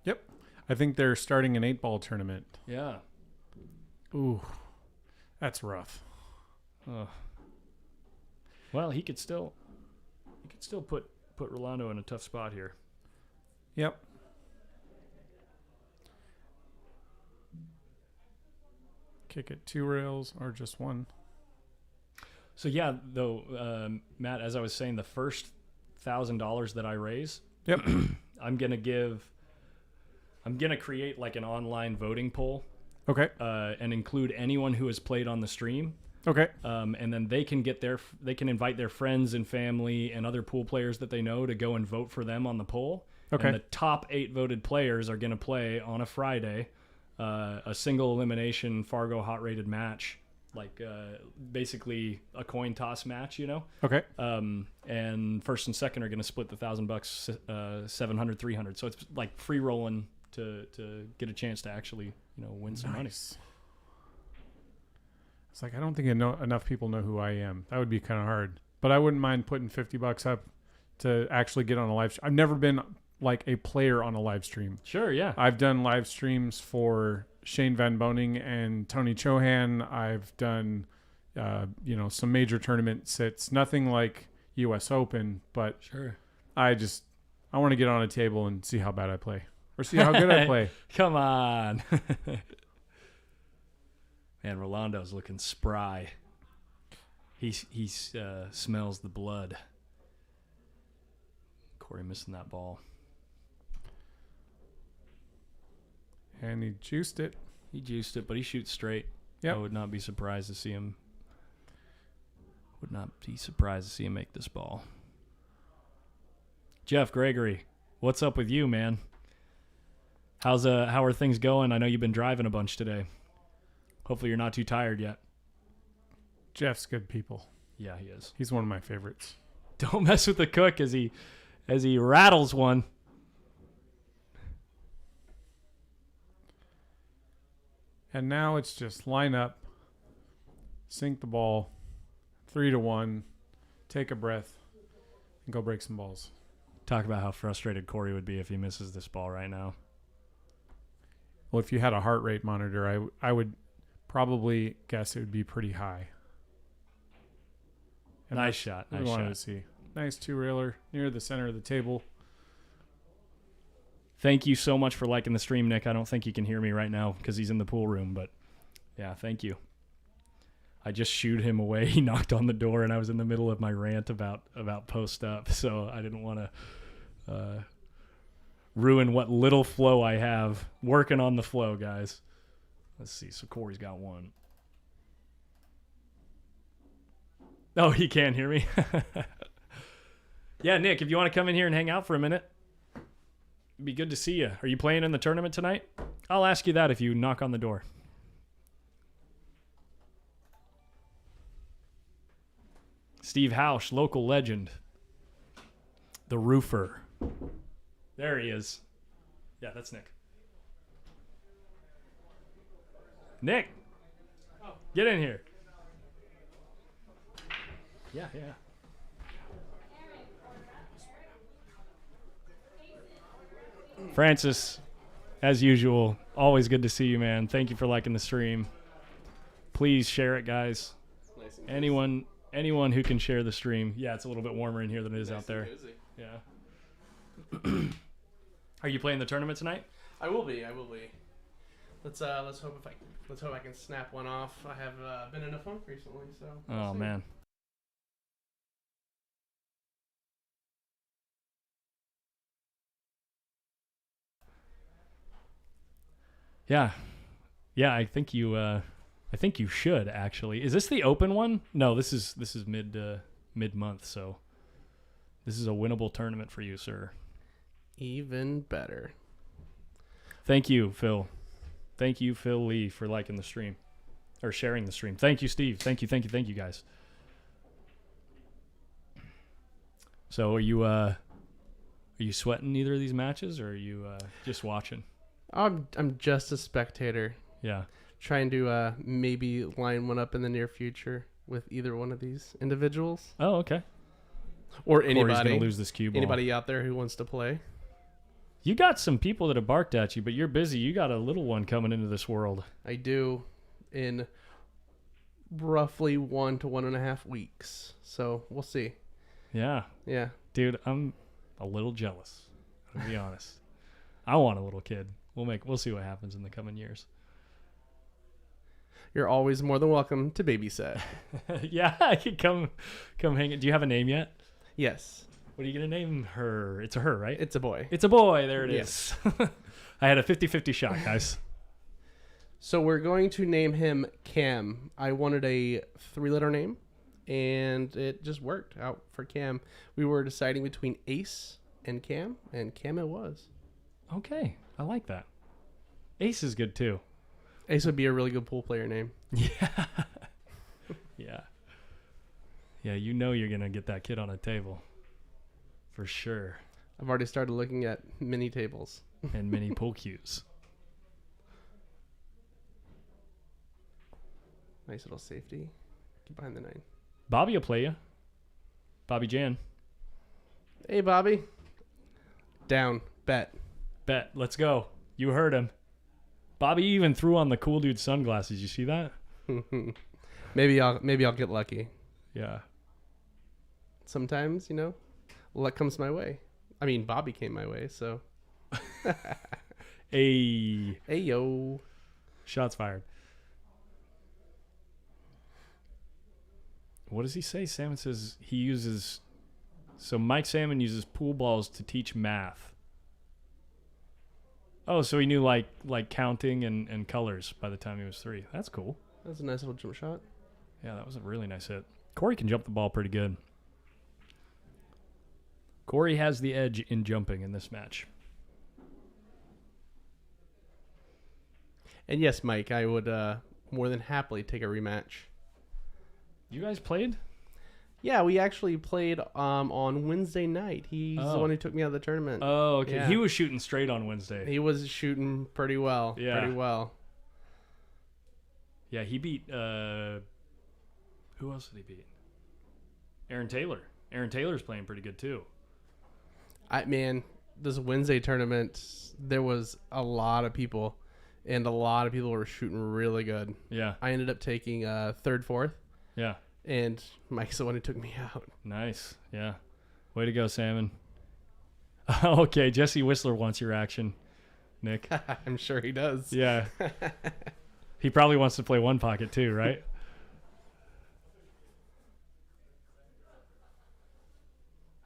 Yep. I think they're starting an 8-ball tournament. Yeah. Ooh, that's rough. Well, he could still put Rolando in a tough spot here. Yep. Kick it 2 rails or just 1. So yeah, though, Matt, as I was saying, the first $1,000 that I raise, yep, I'm gonna create like an online voting poll. Okay. And include anyone who has played on the stream. Okay. And then they can invite their friends and family and other pool players that they know to go and vote for them on the poll. Okay. And the top 8 voted players are going to play on a Friday, a single elimination Fargo hot rated match, like basically a coin toss match, you know? Okay. And first and second are going to split the $1,000, 700, 300. So it's like free rolling to get a chance to actually, win some money. It's like, I don't think enough people know who I am. That would be kind of hard. But I wouldn't mind putting $50 up to actually get on a live stream. I've never been like a player on a live stream. Sure, yeah. I've done live streams for Shane Van Boning and Tony Chohan. I've done, some major tournament sits. Nothing like U.S. Open, but sure. I want to get on a table and see how bad I play. Or see how good I play. Come on. Man, Rolando's looking spry. He smells the blood. Cory missing that ball. And he juiced it. He juiced it, but he shoots straight. Yep. I would not be surprised to see him. Make this ball. Jeff Gregory, what's up with you, man? How are things going? I know you've been driving a bunch today. Hopefully you're not too tired yet. Jeff's good people. Yeah, he is. He's one of my favorites. Don't mess with the cook as he rattles one. And now it's just line up, sink the ball, 3-1, take a breath, and go break some balls. Talk about how frustrated Cory would be if he misses this ball right now. Well, if you had a heart rate monitor, I would probably guess it would be pretty high. And nice shot. Nice wanted to see. Nice 2-railer near the center of the table. Thank you so much for liking the stream, Nick. I don't think you can hear me right now because he's in the pool room, but yeah, thank you. I just shooed him away. He knocked on the door, and I was in the middle of my rant about post up, so I didn't want to ruin what little flow I have. Working on the flow, guys. Let's see. So Cory's got one. Oh, he can't hear me. Yeah, Nick, if you want to come in here and hang out for a minute, it'd be good to see you. Are you playing in the tournament tonight? I'll ask you that if you knock on the door. Steve Hausch, local legend. The roofer. There he is. Yeah, that's Nick. Nick, get in here. Yeah. Francis, as usual, always good to see you, man. Thank you for liking the stream. Please share it, guys. Nice and Anyone who can share the stream. Yeah, it's a little bit warmer in here than it is nice out there. Cozy. Yeah. Are you playing the tournament tonight? I will be. Let's hope I can snap one off. I have been in a funk recently, so. Oh man. Yeah. I think you should actually. Is this the open one? No, this is mid month, so this is a winnable tournament for you, sir. Even better. Thank you, Phil. Thank you, Phil Lee, for liking the stream or sharing the stream. Thank you, Steve. Thank you, guys. So, are you sweating either of these matches, or are you just watching? I'm just a spectator. Yeah. Trying to maybe line one up in the near future with either one of these individuals. Oh, okay. Or Cory's anybody. gonna lose this cue ball. Anybody out there who wants to play? You got some people that have barked at you, but you're busy. You got a little one coming into this world. I do, in roughly 1 to 1.5 weeks. So we'll see. Yeah. Yeah. Dude, I'm a little jealous, to be honest. I want a little kid. We'll see what happens in the coming years. You're always more than welcome to babysit. Yeah, I could come hang it. Do you have a name yet? Yes. What are you going to name her? It's a her, right? It's a boy. It's a boy. There it Yes. is. I had a 50-50 shot, guys. So we're going to name him Cam. I wanted a 3-letter name, and it just worked out for Cam. We were deciding between Ace and Cam it was. Okay, I like that. Ace is good, too. Ace would be a really good pool player name. Yeah. Yeah, you know you're going to get that kid on a table. For sure. I've already started looking at mini tables. And mini pool cues. Nice little safety. Get behind the 9. Bobby will play you. Bobby Jan. Hey, Bobby. Down. Bet. Let's go. You heard him. Bobby even threw on the cool dude sunglasses. You see that? Maybe I'll get lucky. Yeah. Sometimes, luck comes my way. I mean, Bobby came my way, so. Hey, yo. Shots fired. What does he say? Salmon says he uses... So Mike Salmon uses pool balls to teach math. Oh, so he knew like counting and colors by the time he was 3. That's cool. That was a nice little jump shot. Yeah, that was a really nice hit. Cory can jump the ball pretty good. Cory has the edge in jumping in this match. And yes, Mike, I would more than happily take a rematch. You guys played? Yeah, we actually played on Wednesday night. He's the one who took me out of the tournament. Oh, okay. Yeah. He was shooting straight on Wednesday. He was shooting pretty well. Yeah. Pretty well. Yeah, he beat... who else did he beat? Aaron Taylor. Aaron Taylor's playing pretty good, too. This Wednesday tournament, there was a lot of people, and a lot of people were shooting really good. Yeah. I ended up taking 3rd, 4th. Yeah. And Mike's the one who took me out. Nice. Yeah. Way to go, Salmon. Okay, Jesse Whistler wants your action, Nick. I'm sure he does. Yeah. He probably wants to play one pocket too, right?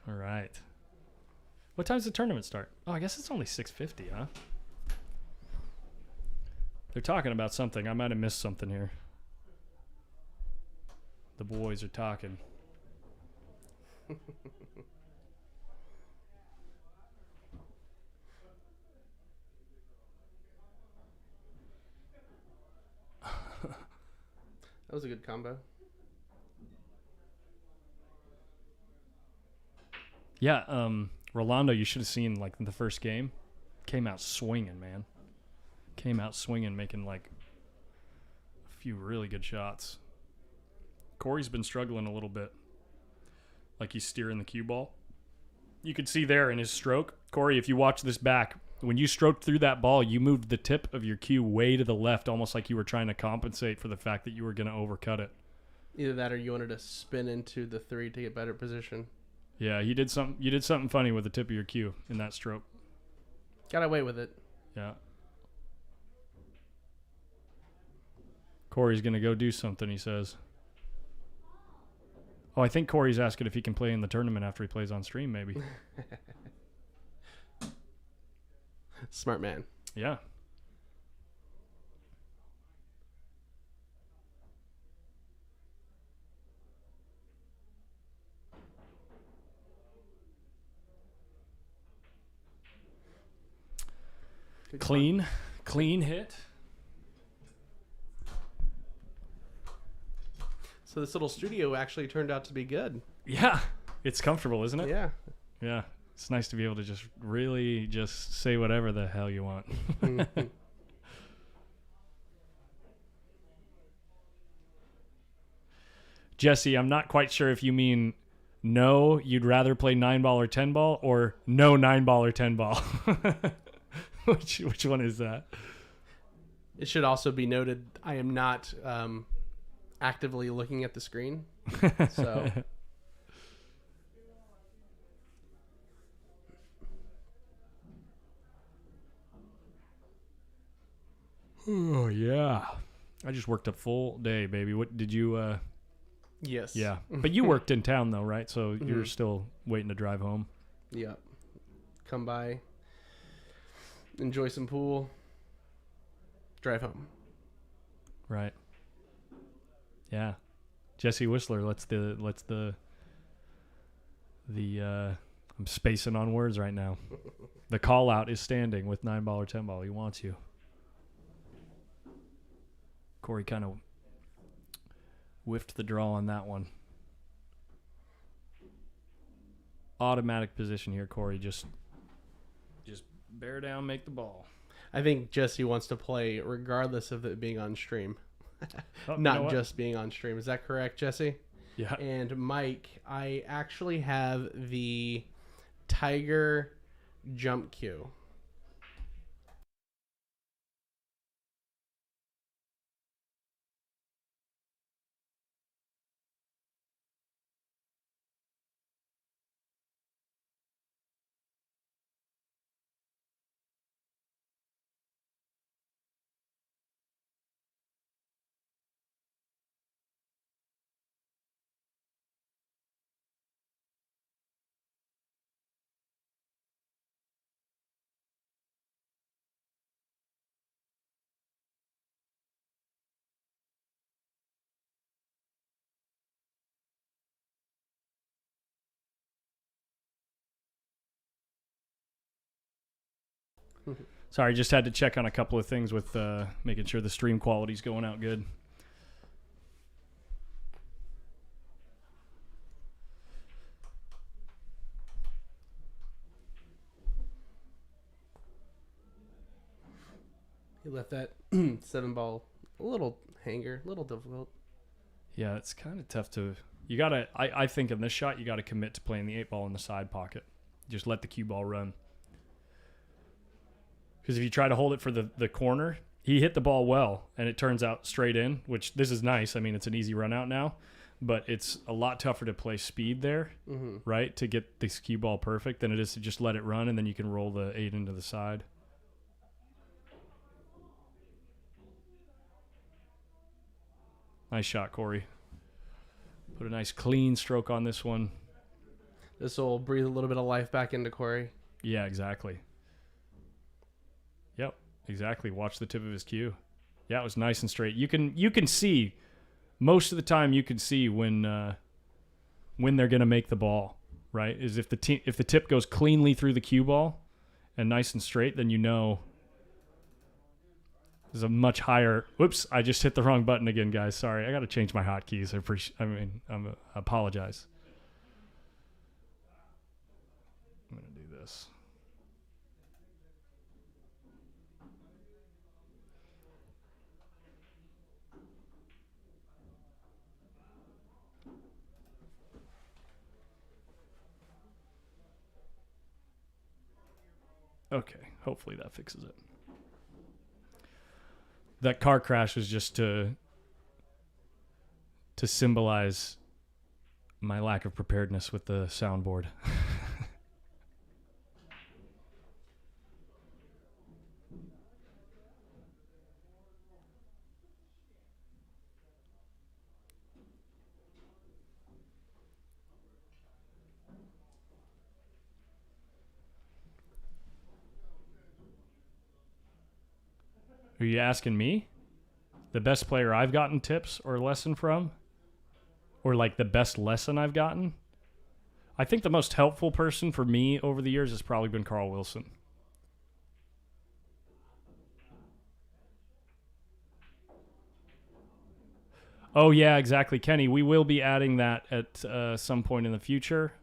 All right. What time does the tournament start? Oh, I guess it's only 6:50, huh? They're talking about something. I might have missed something here. The boys are talking. That was a good combo. Yeah, Rolando, you should have seen like in the first game. Came out swinging, man. Came out swinging, making like a few really good shots. Cory's been struggling a little bit. like he's steering the cue ball. You could see there in his stroke, Cory, if you watch this back, when you stroked through that ball, you moved the tip of your cue way to the left, almost like you were trying to compensate for the fact that you were going to overcut it. Either that or you wanted to spin into the 3 to get better position. Yeah, you did something funny with the tip of your cue in that stroke. Got away with it. Yeah. Cory's going to go do something, he says. Oh, I think Cory's asking if he can play in the tournament after he plays on stream, maybe. Smart man. Yeah. Clean hit. So this little studio actually turned out to be good. Yeah. It's comfortable, isn't it? Yeah. Yeah. It's nice to be able to just really just say whatever the hell you want. Jesse, I'm not quite sure if you mean no, you'd rather play 9-ball or 10-ball, or no 9-ball or 10-ball. Which one is that? It should also be noted I am not actively looking at the screen. So oh yeah. I just worked a full day, baby. What did you yes. Yeah. But you worked in town though, right? So you're still waiting to drive home. Yeah. Come by. Enjoy some pool. Drive home. Right. Yeah. Jesse Whistler, let's the I'm spacing on words right now. The call out is standing with 9-ball or 10-ball. He wants you. Cory kind of whiffed the draw on that one. Automatic position here, Cory. Just bear down, make the ball. I think Jesse wants to play regardless of it being on stream. Oh, Not just being on stream. Is that correct, Jesse? Yeah. And Mike, I actually have the Tiger jump cue. Sorry, just had to check on a couple of things with making sure the stream quality's going out good. He left that 7-ball a little hanger, a little difficult. Yeah, it's kind of tough to... You got to... I think in this shot, you got to commit to playing the 8-ball in the side pocket. Just let the cue ball run. Because if you try to hold it for the corner, he hit the ball well, and it turns out straight in, which this is nice. I mean, it's an easy run out now, but it's a lot tougher to play speed there, right, to get this cue ball perfect than it is to just let it run, and then you can roll the 8 into the side. Nice shot, Cory. Put a nice clean stroke on this one. This will breathe a little bit of life back into Cory. Yeah, exactly. Yep, exactly. Watch the tip of his cue. Yeah, it was nice and straight. You can see most of the time. You can see when they're gonna make the ball, right? Is if the tip goes cleanly through the cue ball and nice and straight, then you know there's a much higher. Whoops! I just hit the wrong button again, guys. Sorry, I got to change my hotkeys. I apologize. I'm gonna do this. Okay, hopefully that fixes it. That car crash was just to symbolize my lack of preparedness with the soundboard. Are you asking me? The best player I've gotten tips or lesson from? Or like the best lesson I've gotten? I think the most helpful person for me over the years has probably been Carl Wilson. Oh, yeah, exactly. Kenny, we will be adding that at some point in the future.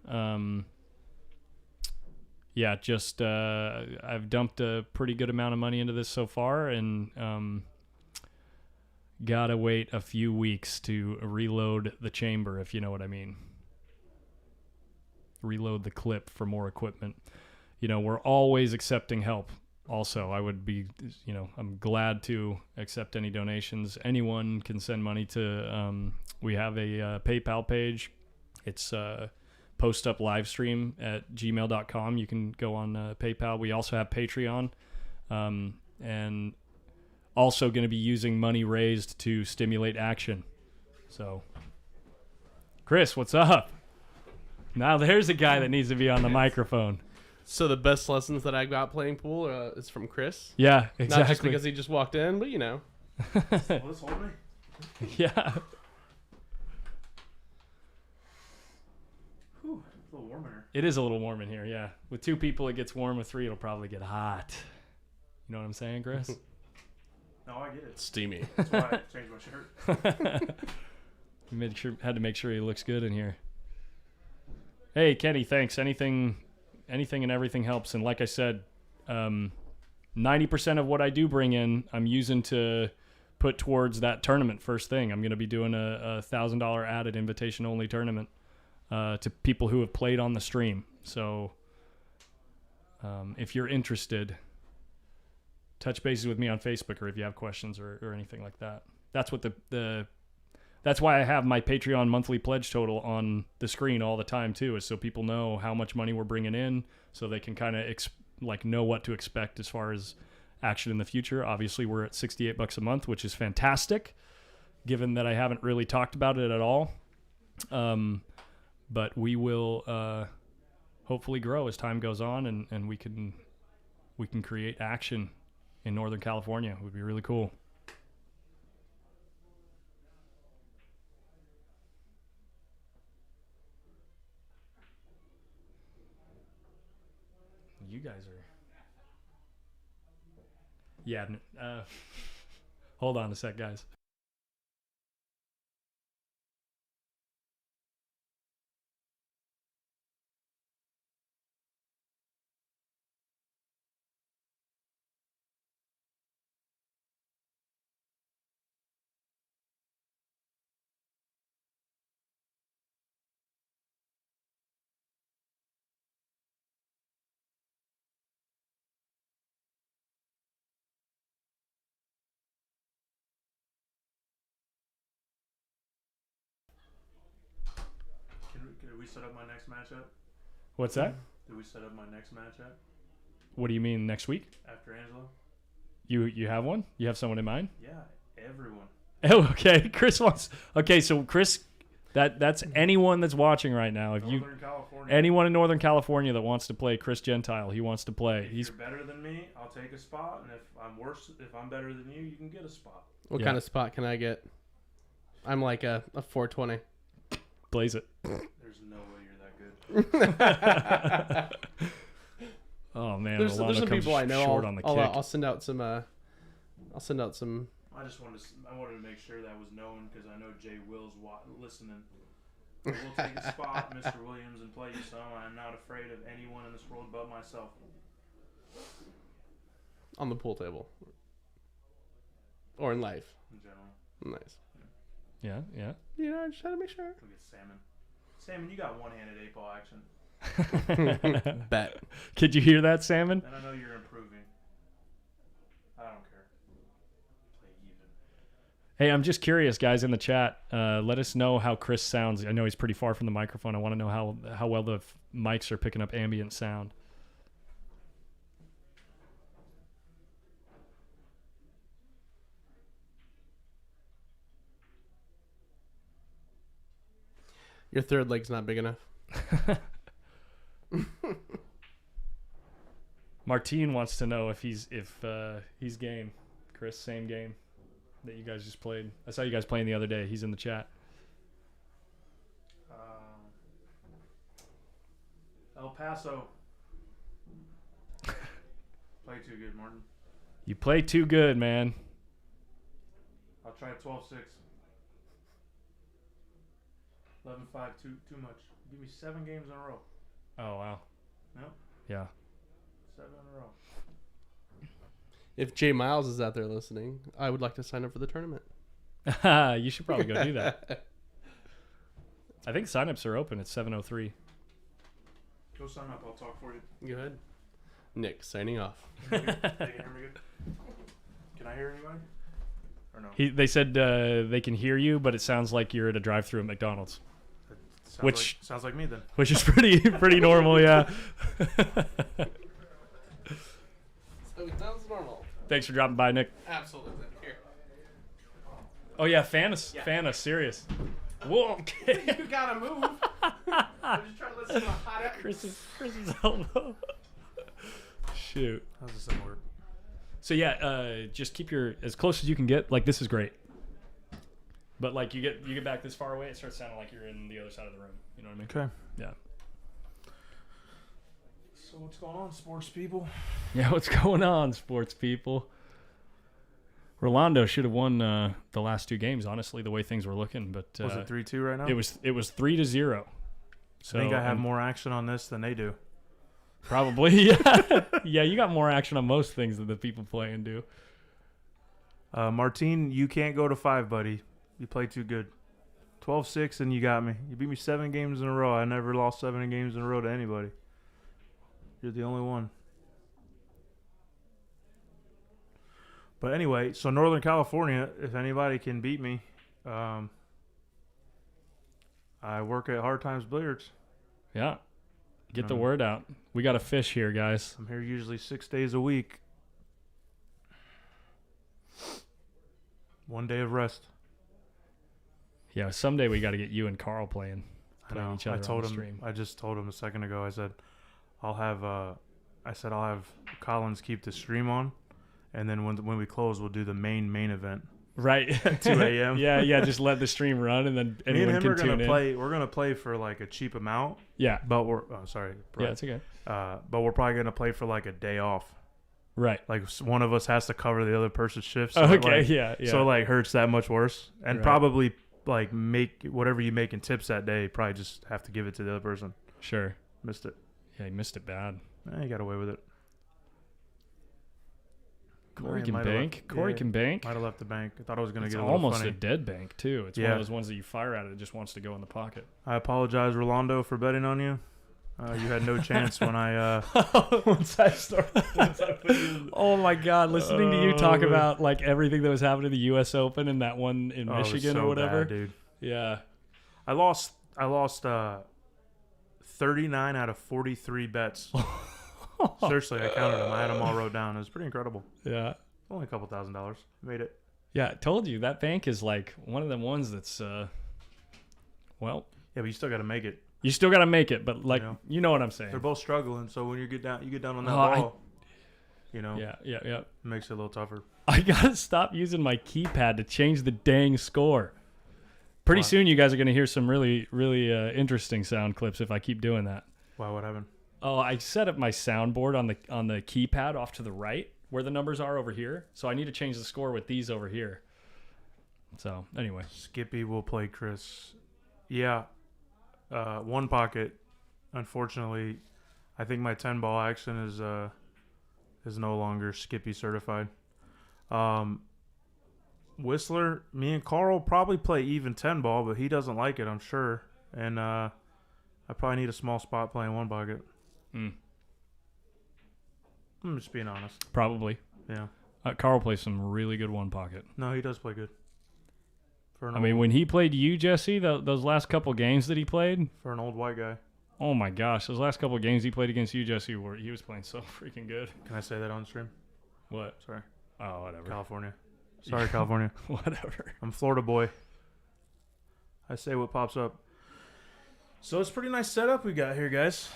Yeah, just I've dumped a pretty good amount of money into this so far, and gotta wait a few weeks to reload the chamber, if you know what I mean. Reload the clip for more equipment. We're always accepting help. Also, I would be, I'm glad to accept any donations. Anyone can send money to, we have a PayPal page. It's post up live stream at gmail.com. You can go on PayPal. We also have Patreon, and also going to be using money raised to stimulate action. So, Chris, what's up? Now there's a guy that needs to be on the microphone. So the best lessons that I got playing pool is from Chris. Yeah, exactly. Not just because he just walked in, but Will this hold me? Yeah. Whew, it's a little warm in here. It is a little warm in here, yeah. With 2 people, it gets warm. With 3, it'll probably get hot. You know what I'm saying, Chris? No, I get it. Steamy. That's why I changed my shirt. Had to make sure he looks good in here. Hey, Kenny, thanks. Anything and everything helps. And like I said, 90% of what I do bring in, I'm using to put towards that tournament first thing. I'm going to be doing a $1,000 added invitation-only tournament to people who have played on the stream. So if you're interested, touch bases with me on Facebook, or if you have questions or anything like that. That's what that's why I have my Patreon monthly pledge total on the screen all the time too, is so people know how much money we're bringing in, so they can kind of know what to expect as far as action in the future. Obviously, we're at $68 a month, which is fantastic, given that I haven't really talked about it at all. But we will hopefully grow as time goes on, and we can create action in Northern California. It would be really cool. You guys are... Yeah. Hold on a sec, guys. Did we set up my next matchup? What's that? Did we set up my next matchup What do you mean, next week? after Angelo? You have one? You have someone in mind? Yeah, everyone. Oh, okay. Chris wants... Okay, so Chris... That's anyone that's watching right now. If Northern California. anyone in Northern California that wants to play Chris Gentile, he wants to play. If you're better than me, I'll take a spot, and if I'm better than you, you can get a spot. What kind of spot can I get? I'm like a 420. Blaze it. There's no way you're that good. Oh man, There's some people I know. Short on the kick. I'll send out some. I'll send out some. I wanted to make sure that was known, because I know Jay Will's listening. We'll take a spot, Mr. Williams, and play you some. I'm not afraid of anyone in this world but myself. On the pool table. Or in life. In general. Nice. Yeah. You know, I just had to make sure. We'll get Salmon. Salmon, you got one-handed 8-ball action. Bet. Could you hear that, Salmon? And I know you're improving. I don't care. Play even. Hey, I'm just curious, guys, in the chat. Let us know how Chris sounds. I know he's pretty far from the microphone. I want to know how well the mics are picking up ambient sound. Your third leg's not big enough. Martine wants to know if he's game. Chris, same game that you guys just played. I saw you guys playing the other day. He's in the chat. El Paso. Play too good, Martin. You play too good, man. I'll try 12-6. 11-5, too much. Give me 7 games in a row. Oh, wow. Yep. Yeah. 7 in a row. If Jay Miles is out there listening, I would like to sign up for the tournament. You should probably go do that. I think signups are open. It's 7:03. Go sign up. I'll talk for you. Go ahead. Nick, signing off. Can you hear me good? Can I hear anybody? Or no? They said they can hear you, but it sounds like you're at a drive-thru at McDonald's. Sounds like me then. Which is pretty normal, yeah. So it sounds normal. Thanks for dropping by, Nick. Absolutely. Here. Oh yeah, fan us, serious. Whoa. You gotta move. I'm just trying to listen to a hot Chris's elbow. Shoot. How's the same word? So yeah, just keep your as close as you can get. Like this is great. But like you get back this far away, it starts sounding like you're in the other side of the room. You know what I mean? Okay. Yeah. So what's going on, sports people? Yeah, what's going on, sports people? Rolando should have won the last 2 games. Honestly, the way things were looking, but Was it 3-2 right now? It was 3-0. So I think I have more action on this than they do. Probably, yeah. Yeah, you got more action on most things than the people playing do. Martine, you can't go to 5, buddy. You play too good. 12-6 and you got me. You beat me 7 games in a row. I never lost 7 games in a row to anybody. You're the only one. But anyway, so Northern California, if anybody can beat me, I work at Hard Times Billiards. Yeah. Get the word out. We got a fish here, guys. I'm here usually 6 days a week. 1 day of rest. Yeah, someday we got to get you and Carl playing each other on the stream. I just told him a second ago. I said, I'll have Collins keep the stream on, and then when we close, we'll do the main event. Right. 2 a.m. Yeah. Just let the stream run, and then me and anyone him can are gonna tune play. We're gonna play for like a cheap amount. Yeah. But we're sorry. Yeah, it's okay. But we're probably gonna play for like a day off. Right. Like one of us has to cover the other person's shift. So Okay. Like, yeah. So it like hurts that much worse, and Right. probably like make whatever you make in tips that day. Probably just have to give it to the other person. Sure. Missed it. Yeah, he missed it bad. You got away with it. Cory can bank. Cory can bank. Might have left the bank. I thought I was going to It's get a little almost funny. a dead bank, too. It's one of those ones that you fire at it just wants to go in the pocket. I apologize, Rolando, for betting on you. You had no chance when I once I put you oh my God! Listening to you talk about like everything that was happening in the U.S. Open and that one in Michigan so or whatever, bad, dude. Yeah, I lost 39 out of 43 bets. Seriously, I counted them. I had them all wrote down. It was pretty incredible. Yeah, only a couple $1,000. Made it. Yeah, I told you that bank is like one of the ones that's well. Yeah, but you still got to make it. You still got to make it, but like you know what I'm saying. They're both struggling, so when you get down on that ball, Yeah. it makes it a little tougher. I gotta stop using my keypad to change the dang score. Pretty soon, you guys are gonna hear some really, really interesting sound clips if I keep doing that. Wow, what happened? Oh, I set up my soundboard on the keypad off to the right where the numbers are over here, so I need to change the score with these over here. So anyway, Skippy will play Chris. Yeah. One pocket, unfortunately, I think my 10 ball action is no longer Skippy certified. Whistler, me and Carl probably play even 10 ball, but he doesn't like it, I'm sure. And I I probably need a small spot playing one pocket. Mm. I'm just being honest. Probably. Yeah. Carl plays some really good one pocket. No, he does play good. I mean, when he played you, Jesse, those last couple games that he played. For an old white guy. Oh, my gosh. Those last couple of games he played against you, Jesse, he was playing so freaking good. Can I say that on stream? What? Sorry. Oh, whatever. California. Sorry, California. Whatever. I'm Florida boy. I say what pops up. So it's a pretty nice setup we got here, guys.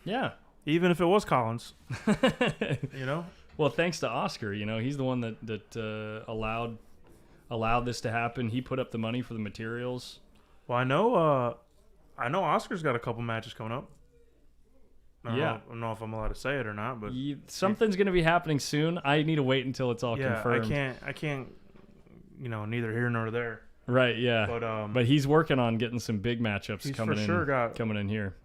Yeah. Even if it was Collins. You know? Well, thanks to Oscar. You know, he's the one that allowed this to happen. He put up the money for the materials. Well, I know Oscar's got a couple matches coming up. I don't know if I'm allowed to say it or not, but something's going to be happening soon. I need to wait until it's all confirmed. I can't, neither here nor there. Right, yeah. But he's working on getting some big matchups coming in here.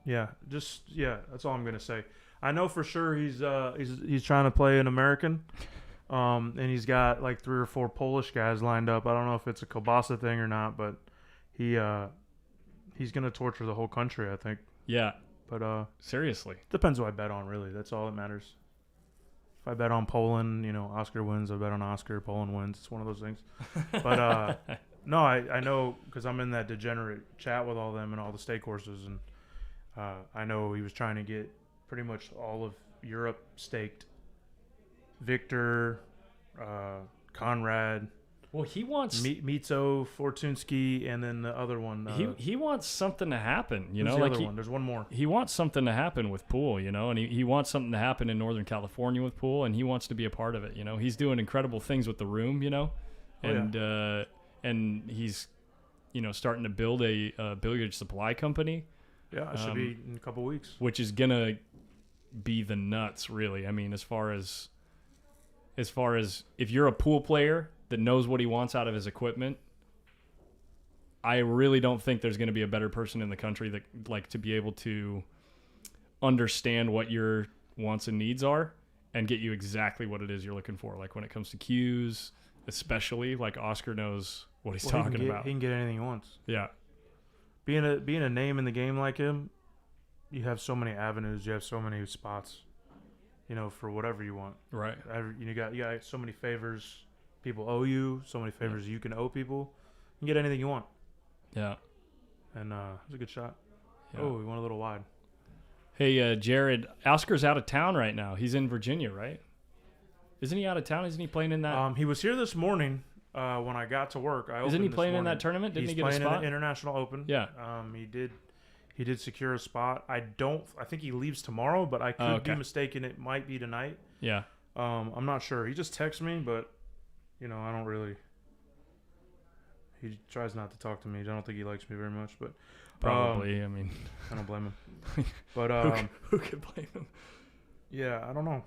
Yeah, that's all I'm going to say. I know for sure he's trying to play an American. And he's got like 3 or 4 Polish guys lined up. I don't know if it's a kielbasa thing or not, but he's gonna torture the whole country, I think. Yeah. But seriously, depends who I bet on. Really, that's all that matters. If I bet on Poland, Oscar wins. I bet on Oscar, Poland wins. It's one of those things. But no, I know because I'm in that degenerate chat with all them and all the stake horses, and I know he was trying to get pretty much all of Europe staked. Victor, Conrad. Well, he wants Mitso, Fortunski, and then the other one. He wants something to happen. The other one? There's one more. He wants something to happen with Pool, and he wants something to happen in Northern California with Pool, and he wants to be a part of it. He's doing incredible things with the room, and he's starting to build a billiard supply company. Yeah, it should be in a couple weeks. Which is gonna be the nuts, really. I mean, as far as if you're a pool player that knows what he wants out of his equipment, I really don't think there's going to be a better person in the country that to be able to understand what your wants and needs are and get you exactly what it is you're looking for. Like when it comes to cues, especially, like Oscar knows what he's talking about. He can get anything he wants. Yeah. Being a name in the game like him, you have so many avenues. You have so many spots. For whatever you want. Right. You got so many favors people owe you, so many favors you can owe people. You can get anything you want. Yeah. And it was a good shot. Yeah. Oh, we went a little wide. Hey, Jared, Oscar's out of town right now. He's in Virginia, right? Isn't he out of town? Isn't he playing in that? He was here this morning when I got to work. Isn't he playing in that tournament? Didn't he get a spot? He's playing in the International Open. Yeah. He did secure a spot. I think he leaves tomorrow, but I could be mistaken. It might be tonight. Yeah. I'm not sure. He just texts me, but I don't really. He tries not to talk to me. I don't think he likes me very much, but probably. I mean, I don't blame him. But who could blame him? Yeah, I don't know.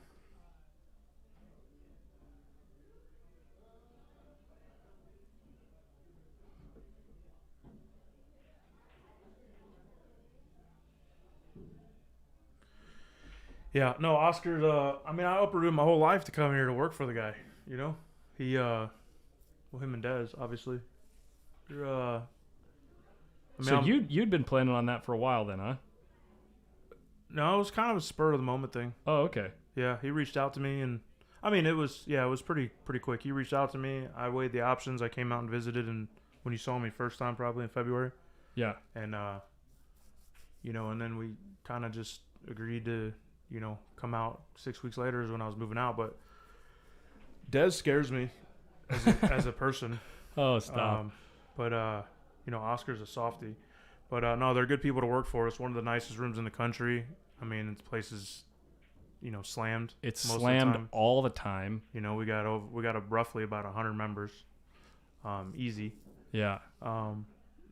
Yeah, no, Oscar's, I uprooted my whole life to come here to work for the guy, He, him and Dez, obviously. You'd been planning on that for a while then, huh? No, it was kind of a spur of the moment thing. Oh, okay. Yeah, he reached out to me, and, it was pretty quick. He reached out to me, I weighed the options, I came out and visited, and when you saw me first time, probably in February. Yeah. And, and then we kind of just agreed to, come out 6 weeks later is when I was moving out. But Dez scares me as a person. Oh, stop. But Oscar's a softie. But no, they're good people to work for. It's one of the nicest rooms in the country. I mean, the place is, slammed. It's slammed all the time. We got roughly about 100 members. Easy. Yeah.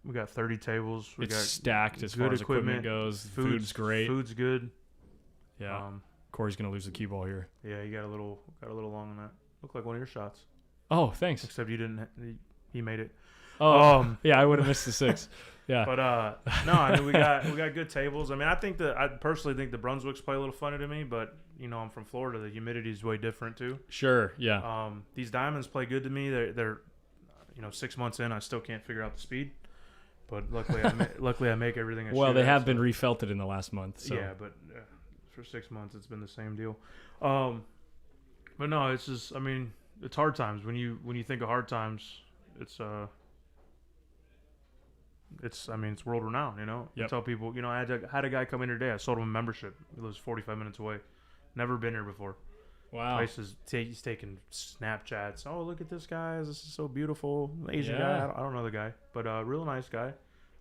We got 30 tables. We got stacked as far as equipment goes. Food's great. Food's good. Yeah. Corey's gonna lose the cue ball here. Yeah, you got a little long on that. Looked like one of your shots. Oh, thanks. Except you didn't. He made it. Oh, yeah, I would have missed the 6. Yeah. But no, I mean we got good tables. I mean, I personally think the Brunswicks play a little funny to me, but I'm from Florida. The humidity is way different too. Sure. Yeah. These diamonds play good to me. They're 6 months in, I still can't figure out the speed. But luckily I make everything. Well, they have been refelted in the last month. So. Yeah, but for 6 months it's been the same deal. But no, it's just, I mean, it's hard times. When you think of hard times, it's world renowned, you know. Yep. I tell people, you know, I had a guy come in today. I sold him a membership. He lives 45 minutes away. Never been here before. Wow. He's taking Snapchats. Oh, look at this guy. This is so beautiful. Asian guy. I don't know the guy, but real nice guy.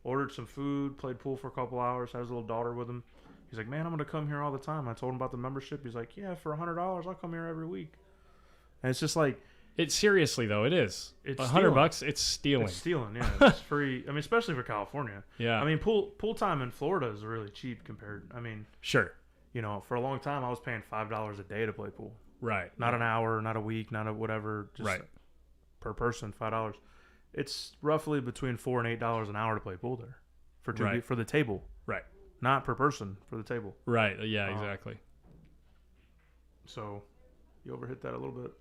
Ordered some food, played pool for a couple hours, had his little daughter with him. He's like, man, I'm going to come here all the time. I told him about the membership. He's like, yeah, for $100, I'll come here every week. And it's just like, it's seriously though, it is. It's $100, it's stealing. It's stealing, yeah. It's free. I mean, especially for California. Yeah. I mean, pool time in Florida is really cheap compared. I mean, sure. You know, for a long time, I was paying $5 a day to play pool. Right. Not an hour, not a week, not a whatever. Just right. Per person, $5. It's roughly between $4 and $8 an hour to play pool there for the table. Right. Not per person, for the table. Right. Yeah. Exactly. So, you overhit that a little bit.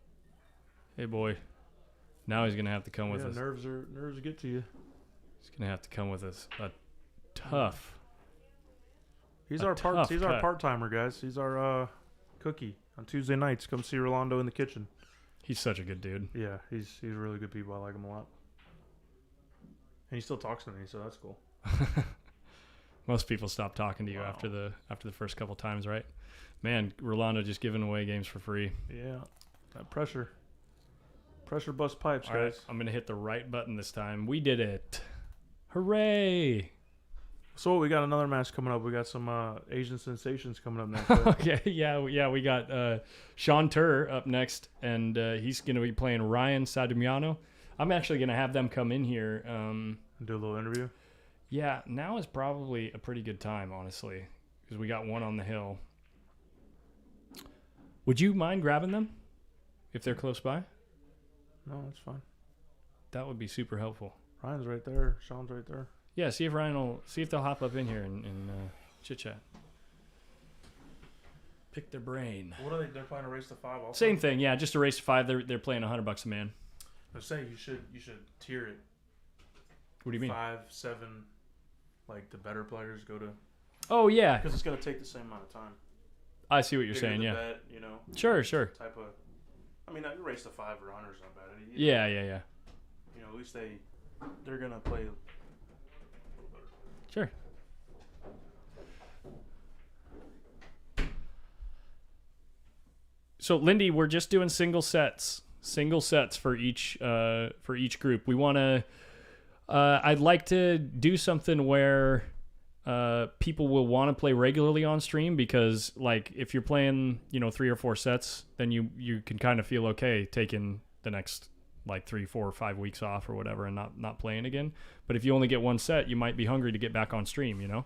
Hey boy, now he's gonna have to come with us. Nerves get to you. He's gonna have to come with us. A tough. He's our part timer, guys. He's our cookie on Tuesday nights. Come see Rolando in the kitchen. He's such a good dude. Yeah, he's really good people. I like him a lot. And he still talks to me, so that's cool. Most people stop talking to you after the first couple times, right? Man, Rolando just giving away games for free. Yeah, that pressure bust pipes, guys. Right, I'm gonna hit the right button this time. We did it! Hooray! So we got another match coming up. We got some Asian sensations coming up next. Right? Okay, yeah. We got Sean Turr up next, and he's gonna be playing Ryan Sadumiano. I'm actually gonna have them come in here. Do a little interview. Yeah, now is probably a pretty good time, honestly, because we got one on the hill. Would you mind grabbing them if they're close by? No, that's fine. That would be super helpful. Ryan's right there. Sean's right there. Yeah, see if they'll hop up in here and chit chat. Pick their brain. What are they? They're playing a race to 5. Also? Same thing, yeah. Just a race to 5. They're playing $100 a man. I say you should tier it. What do you mean? 5, 7, like the better players go to. Oh yeah. Because it's gonna take the same amount of time. I see what you're saying. Yeah. Bet, you know. Sure. Type of. I mean, a race to 5 or 100 is not bad. Yeah. You know, at least they're gonna play. Sure. So, Lindy, we're just doing single sets for each group. We want to. I'd like to do something where people will want to play regularly on stream, because, like, if you're playing, 3 or 4 sets, then you can kind of feel okay taking the next, like, 3, 4, or 5 weeks off or whatever and not playing again. But if you only get one set, you might be hungry to get back on stream,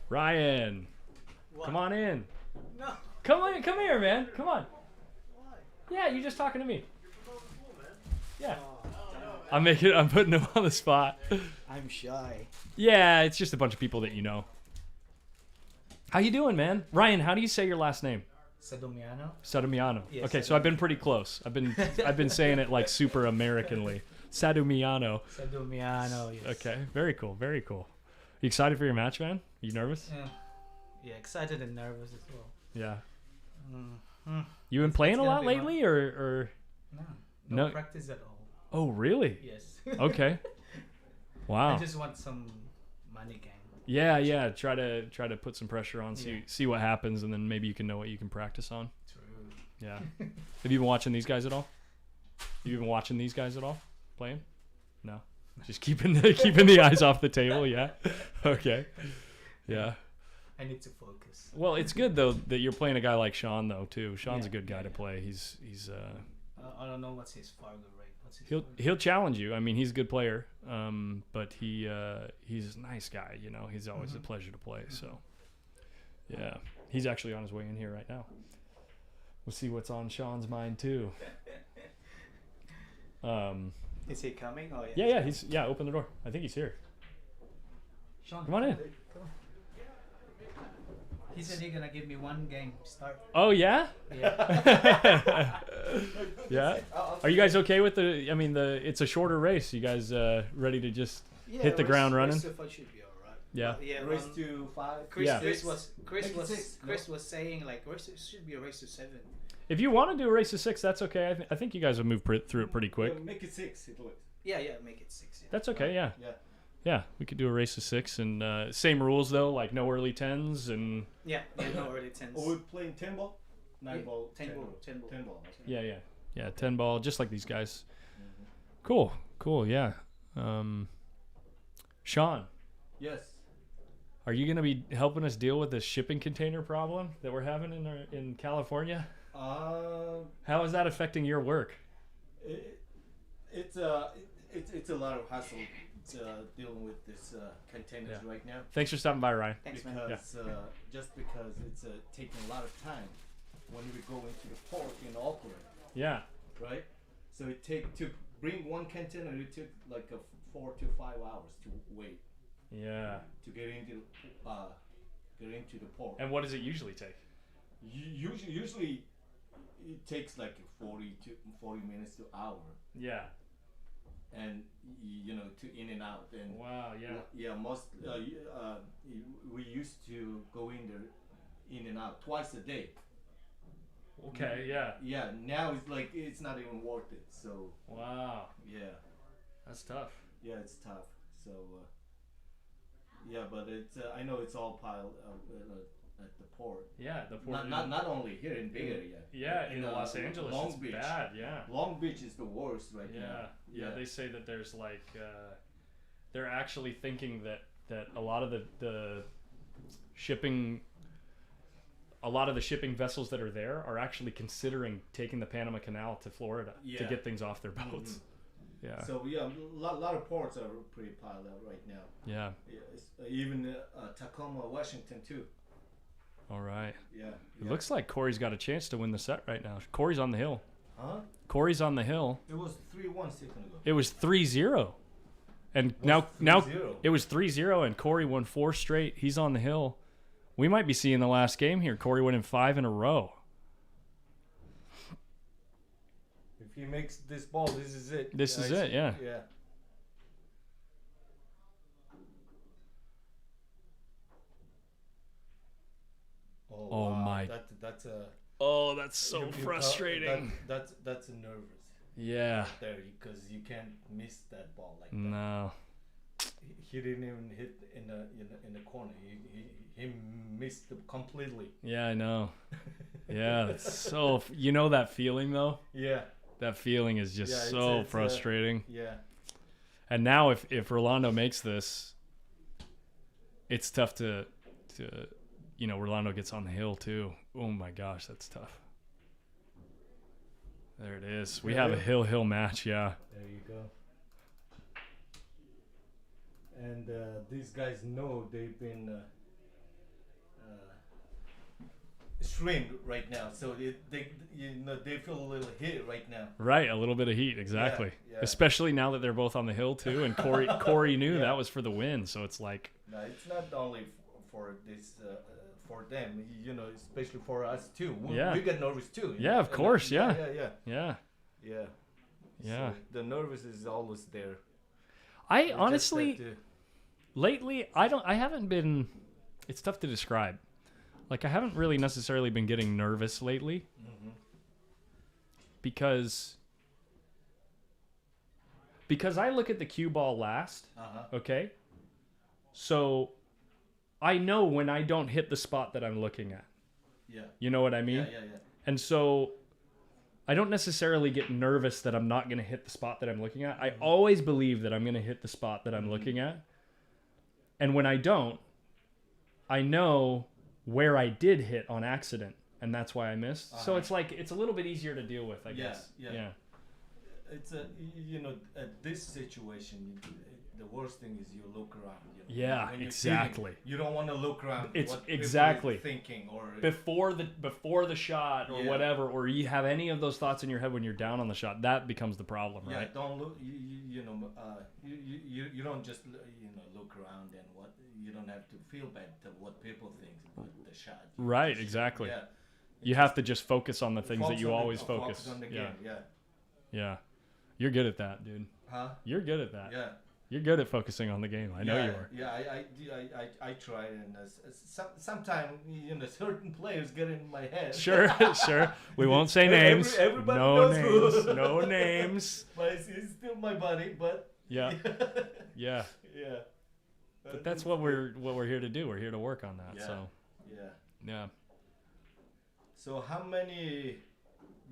Ryan, what? Come on in. No. Come here, man. Come on. Why? Yeah, you're just talking to me. You're promoting pool, man. Yeah. Oh, no. I'm putting him on the spot. I'm shy. Yeah, it's just a bunch of people that you know. How you doing, man? Ryan, how do you say your last name? Sadumiano. Yes, okay, so I've been pretty close. I've been saying it like super Americanly. Sadumiano. Yes. Okay, very cool. Very cool. You excited for your match, man? You nervous? Yeah, excited and nervous as well. Yeah. Mm-hmm. You been playing a lot be lately, or? No practice at all. Oh, really? Yes. Okay. Wow. I just want some money game. Yeah. Try to put some pressure on, see what happens, and then maybe you can know what you can practice on. True. Yeah. Have you been watching these guys at all? Playing? No. Just keeping the eyes off the table. Yeah. Okay. Yeah. I need to focus. Well, it's good though that you're playing a guy like Sean though too. Sean's a good guy to play. He's I don't know what's his Fargo rate. He'll challenge you. I mean, he's a good player. But he's a nice guy. He's always a pleasure to play. So, yeah, he's actually on his way in here right now. We'll see what's on Sean's mind too. Is he coming? Oh Yeah. Open the door. I think he's here. Sean, come on in. He said he's gonna give me one game start. Oh yeah. Yeah. Yeah. Are you guys okay with the? I mean, it's a shorter race. You guys ready to just hit the ground running? Race to 5 should be alright. Yeah. Yeah. Race to 5. Chris was saying like race should be a race to 7. If you want to do a race to 6, that's okay. I think you guys will move through it pretty quick. Yeah, make it 6. It looks. Yeah, make it 6. Yeah. That's okay. Yeah. Yeah. Yeah, we could do a race to 6 and same rules though, like no early 10s and. Yeah, no early 10s. Or we're playing 10 ball, 9 ball, 10 ball. 10 ball. Yeah. 10 ball, just like these guys. Cool. Yeah. Sean. Yes. Are you gonna be helping us deal with this shipping container problem that we're having in California? How is that affecting your work? It's a lot of hassle dealing with this containers right now. Thanks for stopping by, Ryan. Thanks, man. Because just because it's taking a lot of time when we go into the port in Auckland. Yeah. Right. So to bring one container, it took like 4 to 5 hours to wait. Yeah. To get into the port. And what does it usually take? Usually it takes like 40 minutes to hour. Yeah. And to in and out. And wow. Yeah. Most we used to go in and out twice a day. Okay. Yeah. Yeah. Now it's like it's not even worth it. So. Wow. Yeah. That's tough. Yeah, it's tough. So. Yeah, but it's I know it's all piled at the port. Yeah, the port. Not only here in Bay Area. Yeah, in Los Angeles, Long it's Beach. bad. Yeah. Long Beach is the worst right now. Yeah, they say that there's like they're actually thinking that a lot of the shipping vessels that are there are actually considering taking the Panama Canal to Florida to get things off their boats. Mm-hmm. Yeah. So a lot of ports are pretty piled up right now. Yeah. Even Tacoma, Washington too. All right. Yeah. It looks like Cory's got a chance to win the set right now. Cory's on the hill. Huh? Cory's on the hill. It was 3-1 second ago. It was 3-0. And now it was 3-0 and Cory won 4 straight. He's on the hill. We might be seeing the last game here. Cory winning 5 in a row. If he makes this ball, this is it. This is it, yeah. Yeah. Oh wow. My. That's a. Oh, that's so frustrating. That's a nervous. Yeah. There, because you can't miss that ball like that. No. He didn't even hit in the corner. He missed it completely. Yeah, I know. Yeah, that's so. You know that feeling though. Yeah. That feeling is just it's frustrating. Yeah. And now if Rolando makes this, it's tough to Rolando gets on the hill too. Oh my gosh, that's tough. There it is. We have a hill match, yeah. There you go. And these guys know they've been streamed right now, so they feel a little heat right now. Right, a little bit of heat, exactly. Yeah. Especially now that they're both on the hill too, and Cory knew that was for the win, so it's like. No, it's not only for this for them, especially for us too. We get nervous too. Yeah, of course. Yeah. So the nervous is always there. I honestly, lately, I haven't been. It's tough to describe. Like I haven't really necessarily been getting nervous lately, because I look at the cue ball last. Okay, so I know when I don't hit the spot that I'm looking at. Yeah. You know what I mean? Yeah. And so I don't necessarily get nervous that I'm not going to hit the spot that I'm looking at. I always believe that I'm going to hit the spot that I'm looking at. And when I don't, I know where I did hit on accident, and that's why I missed. So it's like it's a little bit easier to deal with, I guess. Yeah. It's at this situation, the worst thing is you look around. You know? Yeah, When you're exactly. shooting, you don't want to look around. It's what people exactly are thinking or before the shot or Yeah. whatever, or you have any of those thoughts in your head when you're down on the shot. That becomes the problem, yeah. right? Don't look. You know. You don't just look around and what you don't have to feel bad to what people think about the shot. You Right, just- exactly. Yeah. You have to just focus on the things that Focus you on the- always focus. Focus on the Yeah, game. Yeah. yeah. You're good at that, dude. Huh? You're good at that. Yeah. You're good at focusing on the game. I know you are. Yeah, I try, and sometimes certain players get in my head. Sure, sure. We won't say names. Everybody No knows names. who. No names. But it's still my buddy. But Yeah, yeah. yeah. But that's what we're here to do. We're here to work on that. Yeah. So Yeah. yeah. So how many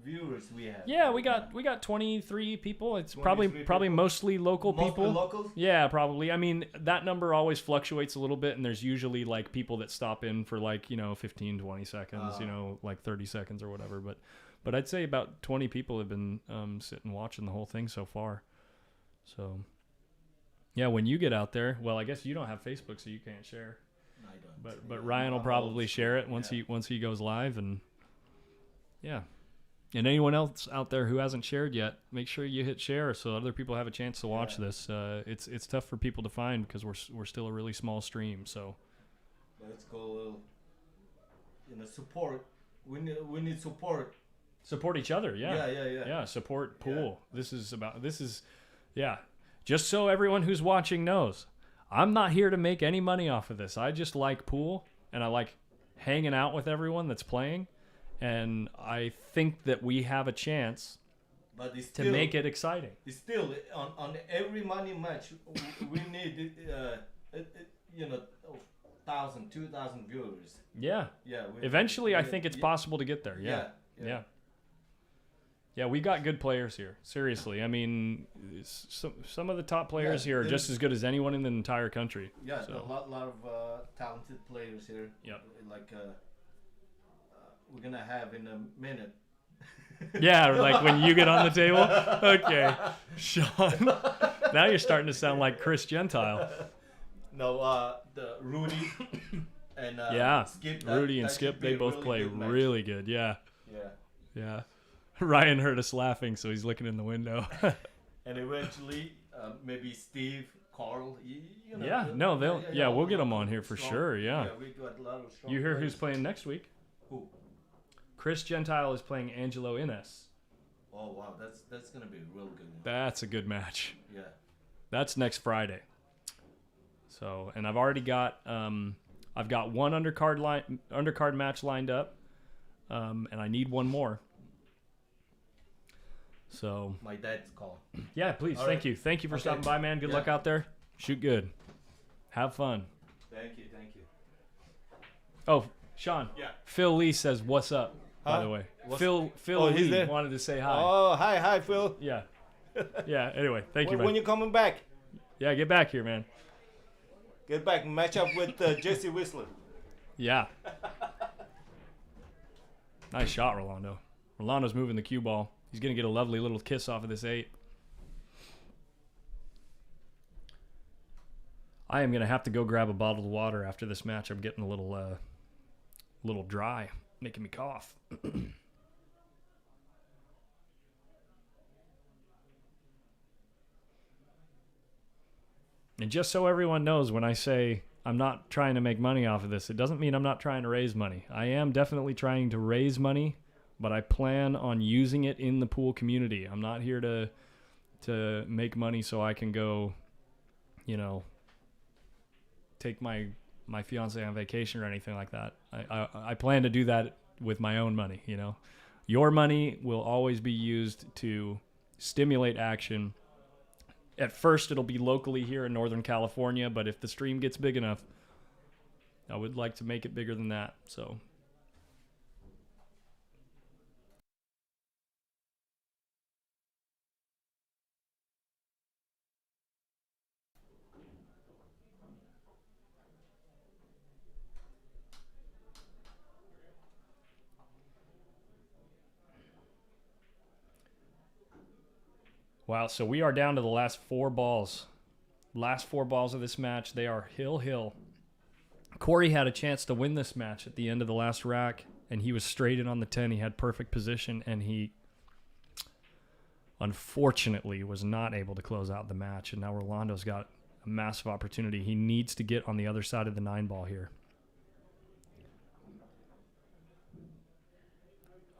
viewers we have? Yeah, we got 23 people. It's 23 probably people? mostly local Mostly people. locals? Yeah, probably. I mean, that number always fluctuates a little bit, and there's usually like people that stop in for like 15, 20 seconds, like 30 seconds or whatever. But I'd say about 20 people have been sitting watching the whole thing so far. So yeah, when you get out there, well, I guess you don't have Facebook, so you can't share. I don't. But Ryan will probably share it once he goes live, and yeah. And anyone else out there who hasn't shared yet, make sure you hit share so other people have a chance to watch this. It's tough for people to find because we're still a really small stream. So Let's go. Support. We need support. support each other. Yeah. Yeah. Support pool. Yeah. Just so everyone who's watching knows, I'm not here to make any money off of this. I just like pool and I like hanging out with everyone that's playing. And I think that we have a chance But it's to still, make it exciting. It's still on every money match we need 1,000, 2,000 viewers. Yeah. Yeah. Eventually, I think it's possible to get there. Yeah. Yeah. Yeah, we got good players here. Seriously. I mean, some of the top players here are just as good as anyone in the entire country. Yeah, So. a lot of talented players here. Yep. Like we're gonna have in a minute. Yeah, like when you get on the table. Okay, Sean. Now you're starting to sound like Chris Gentile. No, the Rudy and Skip. Rudy and that Skip, should be they a both really play good match. really good. Yeah. Yeah. Ryan heard us laughing, so he's looking in the window. And eventually, maybe Steve, Carl. We'll get them on here for strong- sure. Yeah. we got a lot of strong. You hear players. who's playing next week? Who? Chris Gentile is playing Angelo Innes. Oh wow, that's gonna be a real good one. That's a good match. Yeah. That's next Friday. So, and I've already got I've got one undercard match lined up, and I need one more. So My dad's call. yeah, please, All thank right. you for Okay. stopping by, man. Good luck out there. Shoot good. Have fun. Thank you. Oh, Sean. Yeah. Phil Lee says, "What's up?" By Huh? the way, What's- Phil Oh, he's Lee there? wanted to say hi. Oh, hi, Phil. Yeah. Yeah. Anyway, thank you, man. When you coming back? Yeah, get back here, man. Get back, match up with Jesse Whistler. Yeah. Nice shot, Rolando. Rolando's moving the cue ball. He's going to get a lovely little kiss off of this 8. I am going to have to go grab a bottle of water after this match. I'm getting a little dry, making me cough. And just so everyone knows, when I say I'm not trying to make money off of this, it doesn't mean I'm not trying to raise money. I am definitely trying to raise money, but I plan on using it in the pool community. I'm not here to make money so I can go, take my fiance on vacation or anything like that. I plan to do that with my own money, Your money will always be used to stimulate action. At first, it'll be locally here in Northern California, but if the stream gets big enough, I would like to make it bigger than that. So, wow, so we are down to the last 4 balls. Last 4 balls of this match, they are hill. Cory had a chance to win this match at the end of the last rack, and he was straight in on the 10. He had perfect position, and he unfortunately was not able to close out the match. And now Rolando's got a massive opportunity. He needs to get on the other side of the 9 ball here.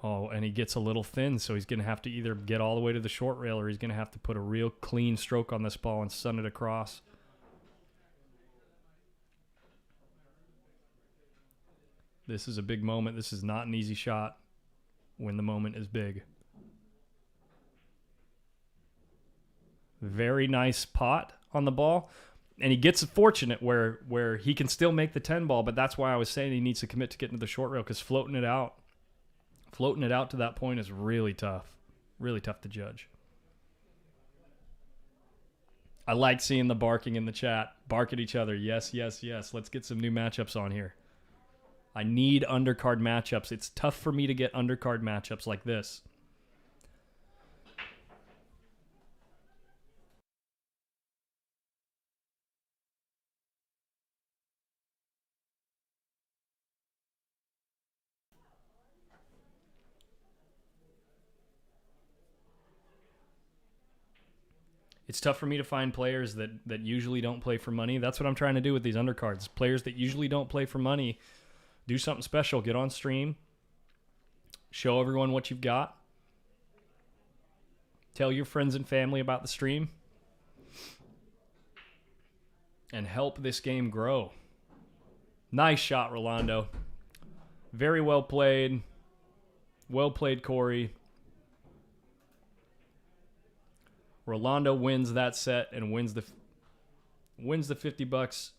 Oh, and he gets a little thin, so he's going to have to either get all the way to the short rail or he's going to have to put a real clean stroke on this ball and sun it across. This is a big moment. This is not an easy shot when the moment is big. Very nice pot on the ball. And he gets fortunate where he can still make the 10 ball, but that's why I was saying he needs to commit to getting to the short rail, because floating it out to that point is really tough. Really tough to judge. I like seeing the barking in the chat. Bark at each other. Yes, yes, yes. Let's get some new matchups on here. I need undercard matchups. It's tough for me to get undercard matchups like this. It's tough for me to find players that usually don't play for money. That's what I'm trying to do with these undercards. Players that usually don't play for money, do something special. Get on stream. Show everyone what you've got. Tell your friends and family about the stream. And help this game grow. Nice shot, Rolando. Very well played. Well played, Cory. Rolando wins that set and wins the $50.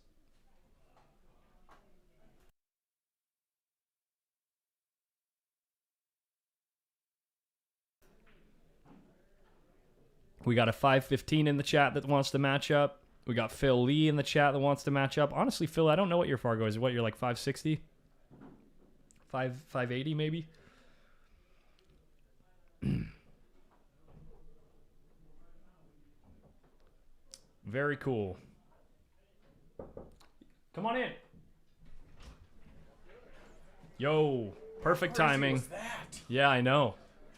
We got a 515 in the chat that wants to match up. We got Phil Lee in the chat that wants to match up. Honestly, Phil, I don't know what your Fargo is. What, you're like 560? 580 maybe? Very cool. Come on in. Yo, perfect timing. Was that? Yeah, I know.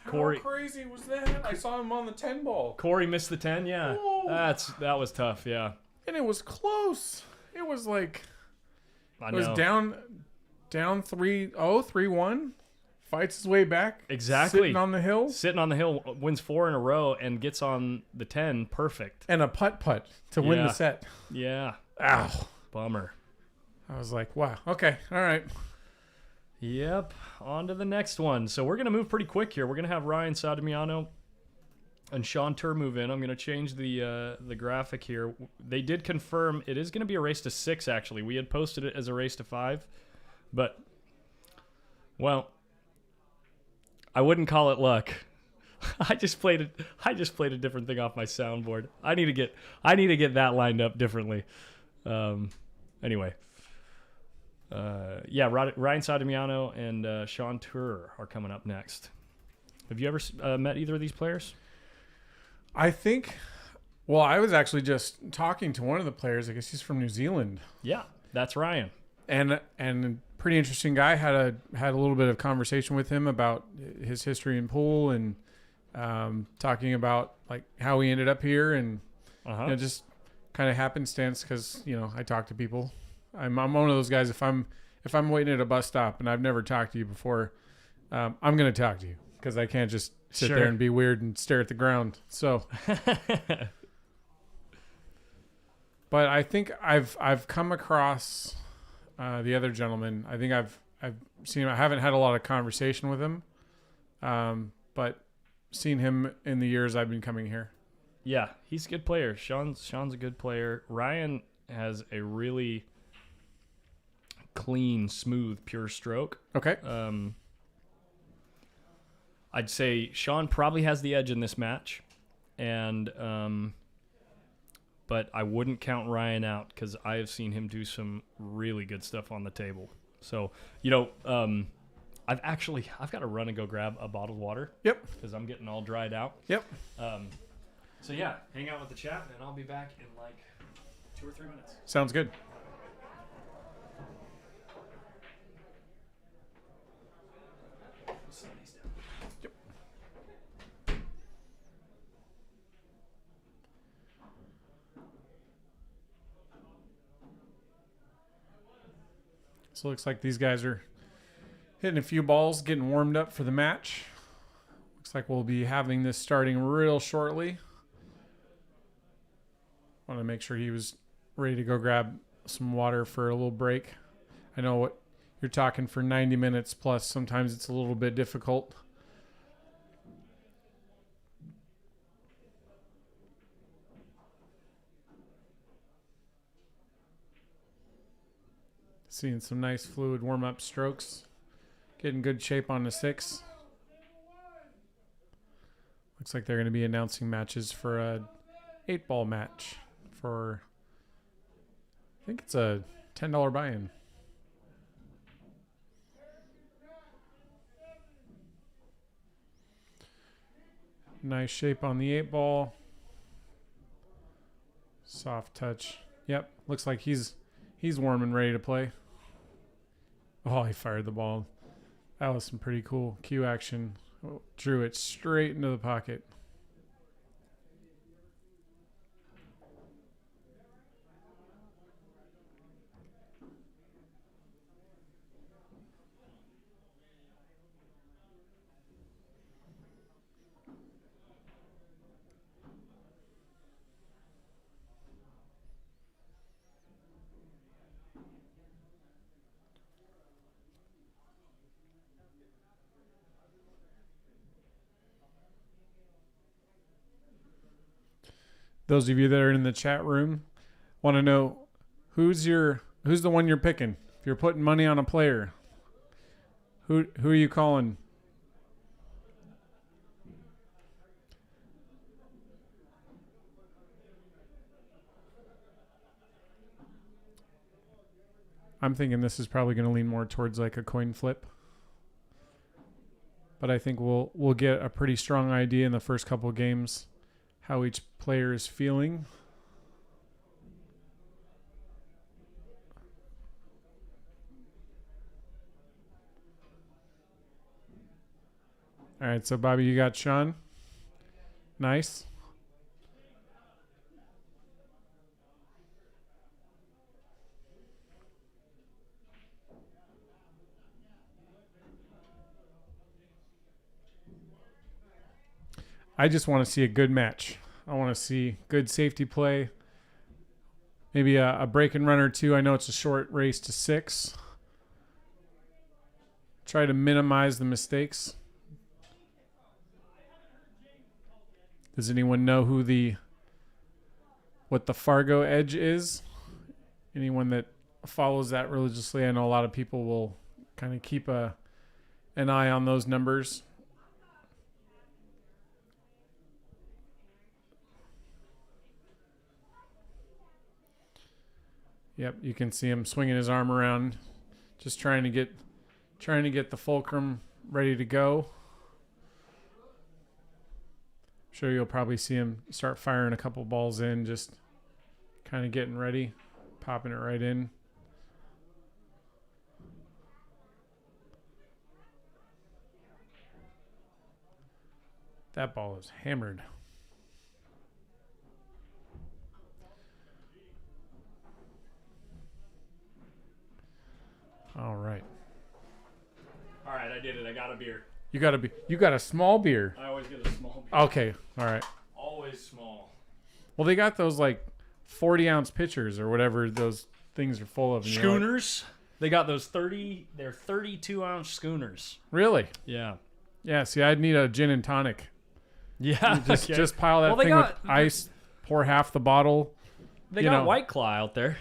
Cory, how crazy was that? I saw him on the 10 ball. Cory missed the 10, yeah. Whoa. That was tough, yeah. And it was close. It was like I it know. was down 3-0, 3-1. Fights his way back. Exactly. Sitting on the hill. Sitting on the hill, wins 4 in a row and gets on the 10 perfect. And a putt to win the set. Yeah. Ow. Bummer. I was like, wow. Okay. All right. Yep. On to the next one. So we're going to move pretty quick here. We're going to have Ryan Sadumiano and Sean Tur move in. I'm going to change the graphic here. They did confirm it is going to be a race to 6, actually. We had posted it as a race to 5. But, well, I wouldn't call it luck. I just played a different thing off my soundboard. I need to get that lined up differently. Anyway. Ryan Sadumiano and Sean Tur are coming up next. Have you ever met either of these players? I think, well, I was actually just talking to one of the players. I guess he's from New Zealand. Yeah, that's Ryan. And pretty interesting guy. Had a little bit of conversation with him about his history in pool and talking about like how he ended up here and just kind of happenstance because I talk to people. I'm one of those guys. If I'm waiting at a bus stop and I've never talked to you before, I'm going to talk to you because I can't just sit there and be weird and stare at the ground. So, but I think I've come across the other gentleman. I think I've seen him. I haven't had a lot of conversation with him, but seen him in the years I've been coming here. Yeah, he's a good player. Sean's a good player. Ryan has a really clean, smooth, pure stroke. Okay. I'd say Sean probably has the edge in this match, and but I wouldn't count Ryan out because I have seen him do some really good stuff on the table. So I've got to run and go grab a bottled water. Yep. Because I'm getting all dried out. Yep. So yeah, hang out with the chat, and I'll be back in like 2 or 3 minutes. Sounds good. So it looks like these guys are hitting a few balls, getting warmed up for the match. Looks like we'll be having this starting real shortly. Want to make sure he was ready to go grab some water for a little break. I know what you're talking for 90 minutes plus. Sometimes it's a little bit difficult. Seeing some nice fluid warm-up strokes. Getting good shape on the 6. Looks like they're going to be announcing matches for a 8-ball match for, I think it's a $10 buy-in. Nice shape on the 8-ball. Soft touch. Yep, looks like he's warm and ready to play. Oh, he fired the ball. That was some pretty cool cue action. Oh, drew it straight into the pocket. Those of you that are in the chat room want to know who's the one you're picking. If you're putting money on a player, who are you calling? I'm thinking this is probably going to lean more towards like a coin flip. But I think we'll get a pretty strong idea in the first couple of games how each player is feeling. All right, so Bobby, you got Sean. Nice. I just want to see a good match. I want to see good safety play. Maybe a break and run or two. I know it's a short race to 6. Try to minimize the mistakes. Does anyone know what the Fargo edge is? Anyone that follows that religiously? I know a lot of people will kind of keep an eye on those numbers. Yep, you can see him swinging his arm around, just trying to get the fulcrum ready to go. I'm sure you'll probably see him start firing a couple balls in, just kind of getting ready, popping it right in. That ball is hammered. All right. All right, I did it. I got a beer. You got a small beer. I always get a small beer. Okay. All right. Always small. Well, they got those like 40-ounce pitchers or whatever those things are full of. Schooners. They got those 32-ounce schooners. Really? Yeah. Yeah. See, I'd need a gin and tonic. Yeah. Just pile that thing with ice. Pour half the bottle. They got White Claw out there.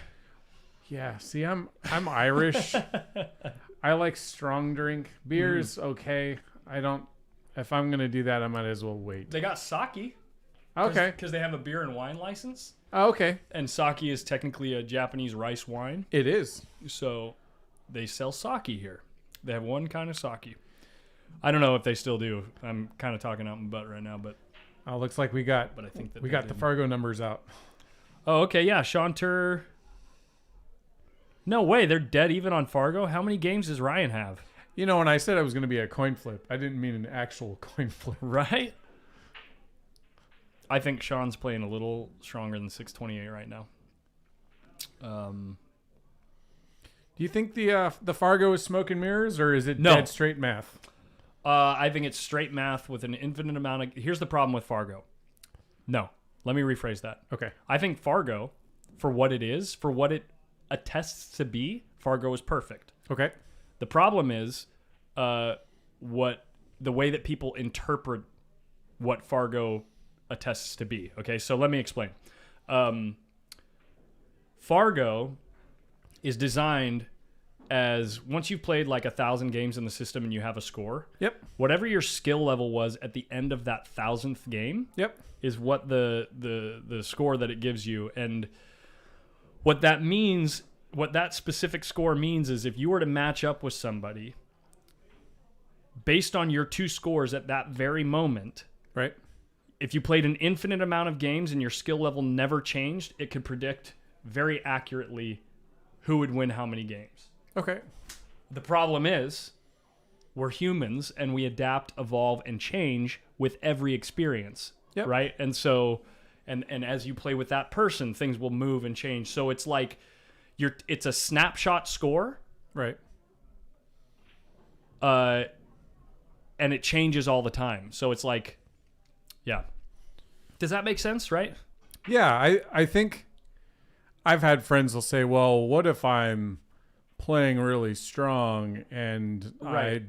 Yeah. See, I'm Irish. I like strong drink. Beer's okay. If I'm gonna do that, I might as well wait. They got sake. Okay. Because they have a beer and wine license. Oh, okay. And sake is technically a Japanese rice wine. It is. So they sell sake here. They have one kind of sake. I don't know if they still do. I'm kind of talking out my butt right now, but looks like we got. But I think that we got the Fargo numbers out. Oh, okay, yeah. Shaunter. No way, they're dead even on Fargo. How many games does Ryan have? You know, when I said I was going to be a coin flip, I didn't mean an actual coin flip. Right? I think Sean's playing a little stronger than 628 right now. Do you think the Fargo is smoke and mirrors, or is it No. dead straight math? I think it's straight math with an infinite amount of... Here's the problem with Fargo. No. Let me rephrase that. Okay. I think Fargo, for what it is, for what it attests to be, Fargo is perfect. Okay. The problem is the way that people interpret what Fargo attests to be. Okay, so let me explain. Fargo is designed as once you've played like 1,000 games in the system and you have a score. Yep. Whatever your skill level was at the end of that 1,000th game. Yep. Is what the score that it gives you. And what that means, what that specific score means is if you were to match up with somebody based on your two scores at that very moment, right? If you played an infinite amount of games and your skill level never changed, it could predict very accurately who would win how many games. Okay. The problem is we're humans and we adapt, evolve, and change with every experience. Yep. Right. And so, and as you play with that person, things will move and change. So it's like it's a snapshot score. Right. And it changes all the time. So it's like, yeah. Does that make sense? Right. Yeah. I think I've had friends will say, well, what if I'm playing really strong and Right.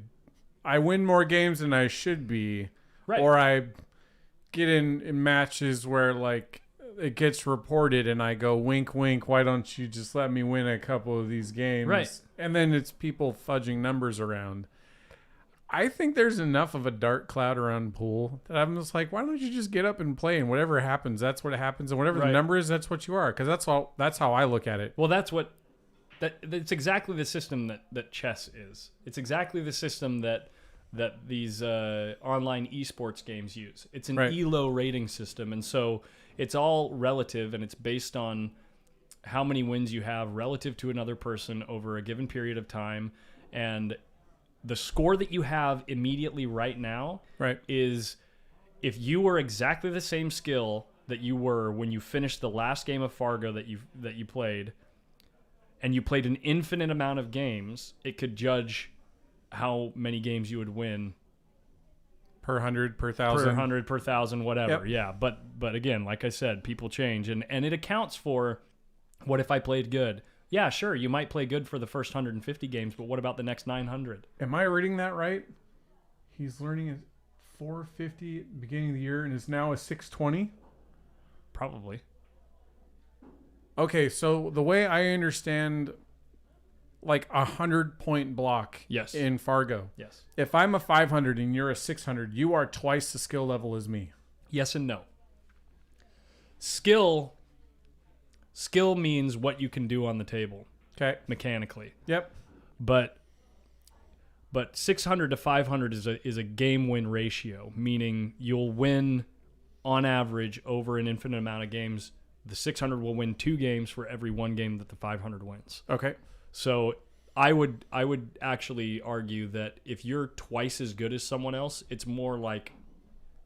I win more games than I should be, Right. or I get in matches where like it gets reported and I go wink wink, why don't you just let me win a couple of these games, Right. And then it's people fudging numbers around. I think there's enough of a dark cloud around pool that I'm just like, why don't you just get up and play, and whatever happens, that's what happens, and whatever Right. the number is, that's what you are, because that's how I look at it. Well, that's exactly the system that chess is. It's exactly the system that these online esports games use. It's an Right. ELO rating system, and so it's all relative, and it's based on how many wins you have relative to another person over a given period of time, and the score that you have immediately right now Right. is if you were exactly the same skill that you were when you finished the last game of Fargo that you played, and you played an infinite amount of games, it could judge how many games you would win Per 100, per 1,000. per 100, per 1,000, whatever. Yep. Yeah, but again, like I said, people change, and it accounts for what if I played good. Yeah, sure, you might play good for the first 150 games, but what about the next 900? Am I reading that right? He's learning at 450 at the beginning of the year and is now a 620? Probably. Okay, so the way I understand like 100-point block Yes. in Fargo. Yes. If I'm a 500 and you're a 600, you are twice the skill level as me. Yes and no. Skill means what you can do on the table Okay. mechanically. Yep. But 600 to 500 is a game win ratio, meaning you'll win on average over an infinite amount of games. The 600 will win 2 games for every 1 game that the 500 wins. Okay. So I would actually argue that if you're twice as good as someone else, it's more like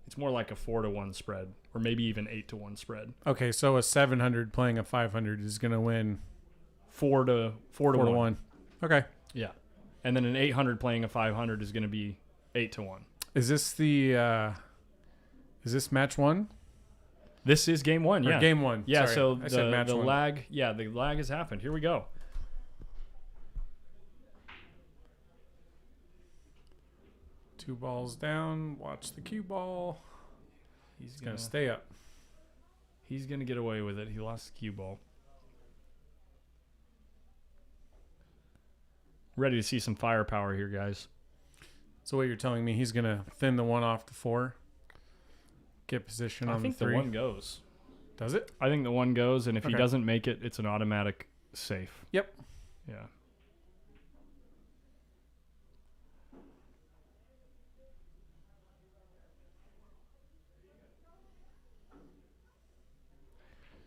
a 4-to-1 spread, or maybe even 8-to-1 spread. Okay, so a 700 playing a 500 is going to win 4 to 1. Okay. Yeah. And then an 800 playing a 500 is going to be 8-to-1. Is this is this match 1? This is game 1, Or yeah. game 1. Yeah, Sorry, so I said match the 1. lag, the lag has happened. Here we go. Two balls down. Watch the cue ball. He's It's going to stay up. He's going to get away with it. He lost the cue ball. Ready to see some firepower here, guys. So what you're telling me, he's going to thin the 1 off the 4? Get position I on the think 3? the 1 goes. Does it? I think the 1 goes, and if he Okay. doesn't make it, it's an automatic safe. Yep. Yeah.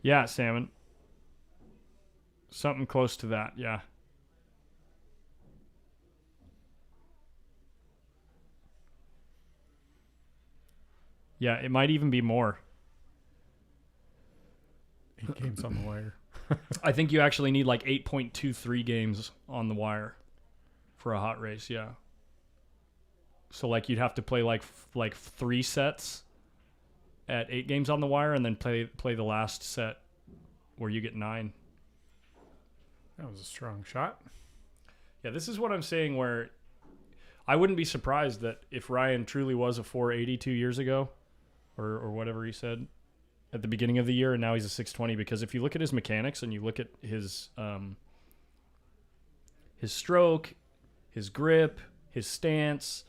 Yeah, salmon. Something close to that, yeah. Yeah, it might even be more. 8 games on the wire. I think you actually need like 8.23 games on the wire for a hot race, yeah. So like you'd have to play like 3 sets at 8 games on the wire and then play the last set where you get 9. That was a strong shot. Yeah, this is what I'm saying where I wouldn't be surprised that if Ryan truly was a 480 2 years ago or whatever he said at the beginning of the year, and now he's a 620, because if you look at his mechanics and you look at his stroke, his grip, his stance,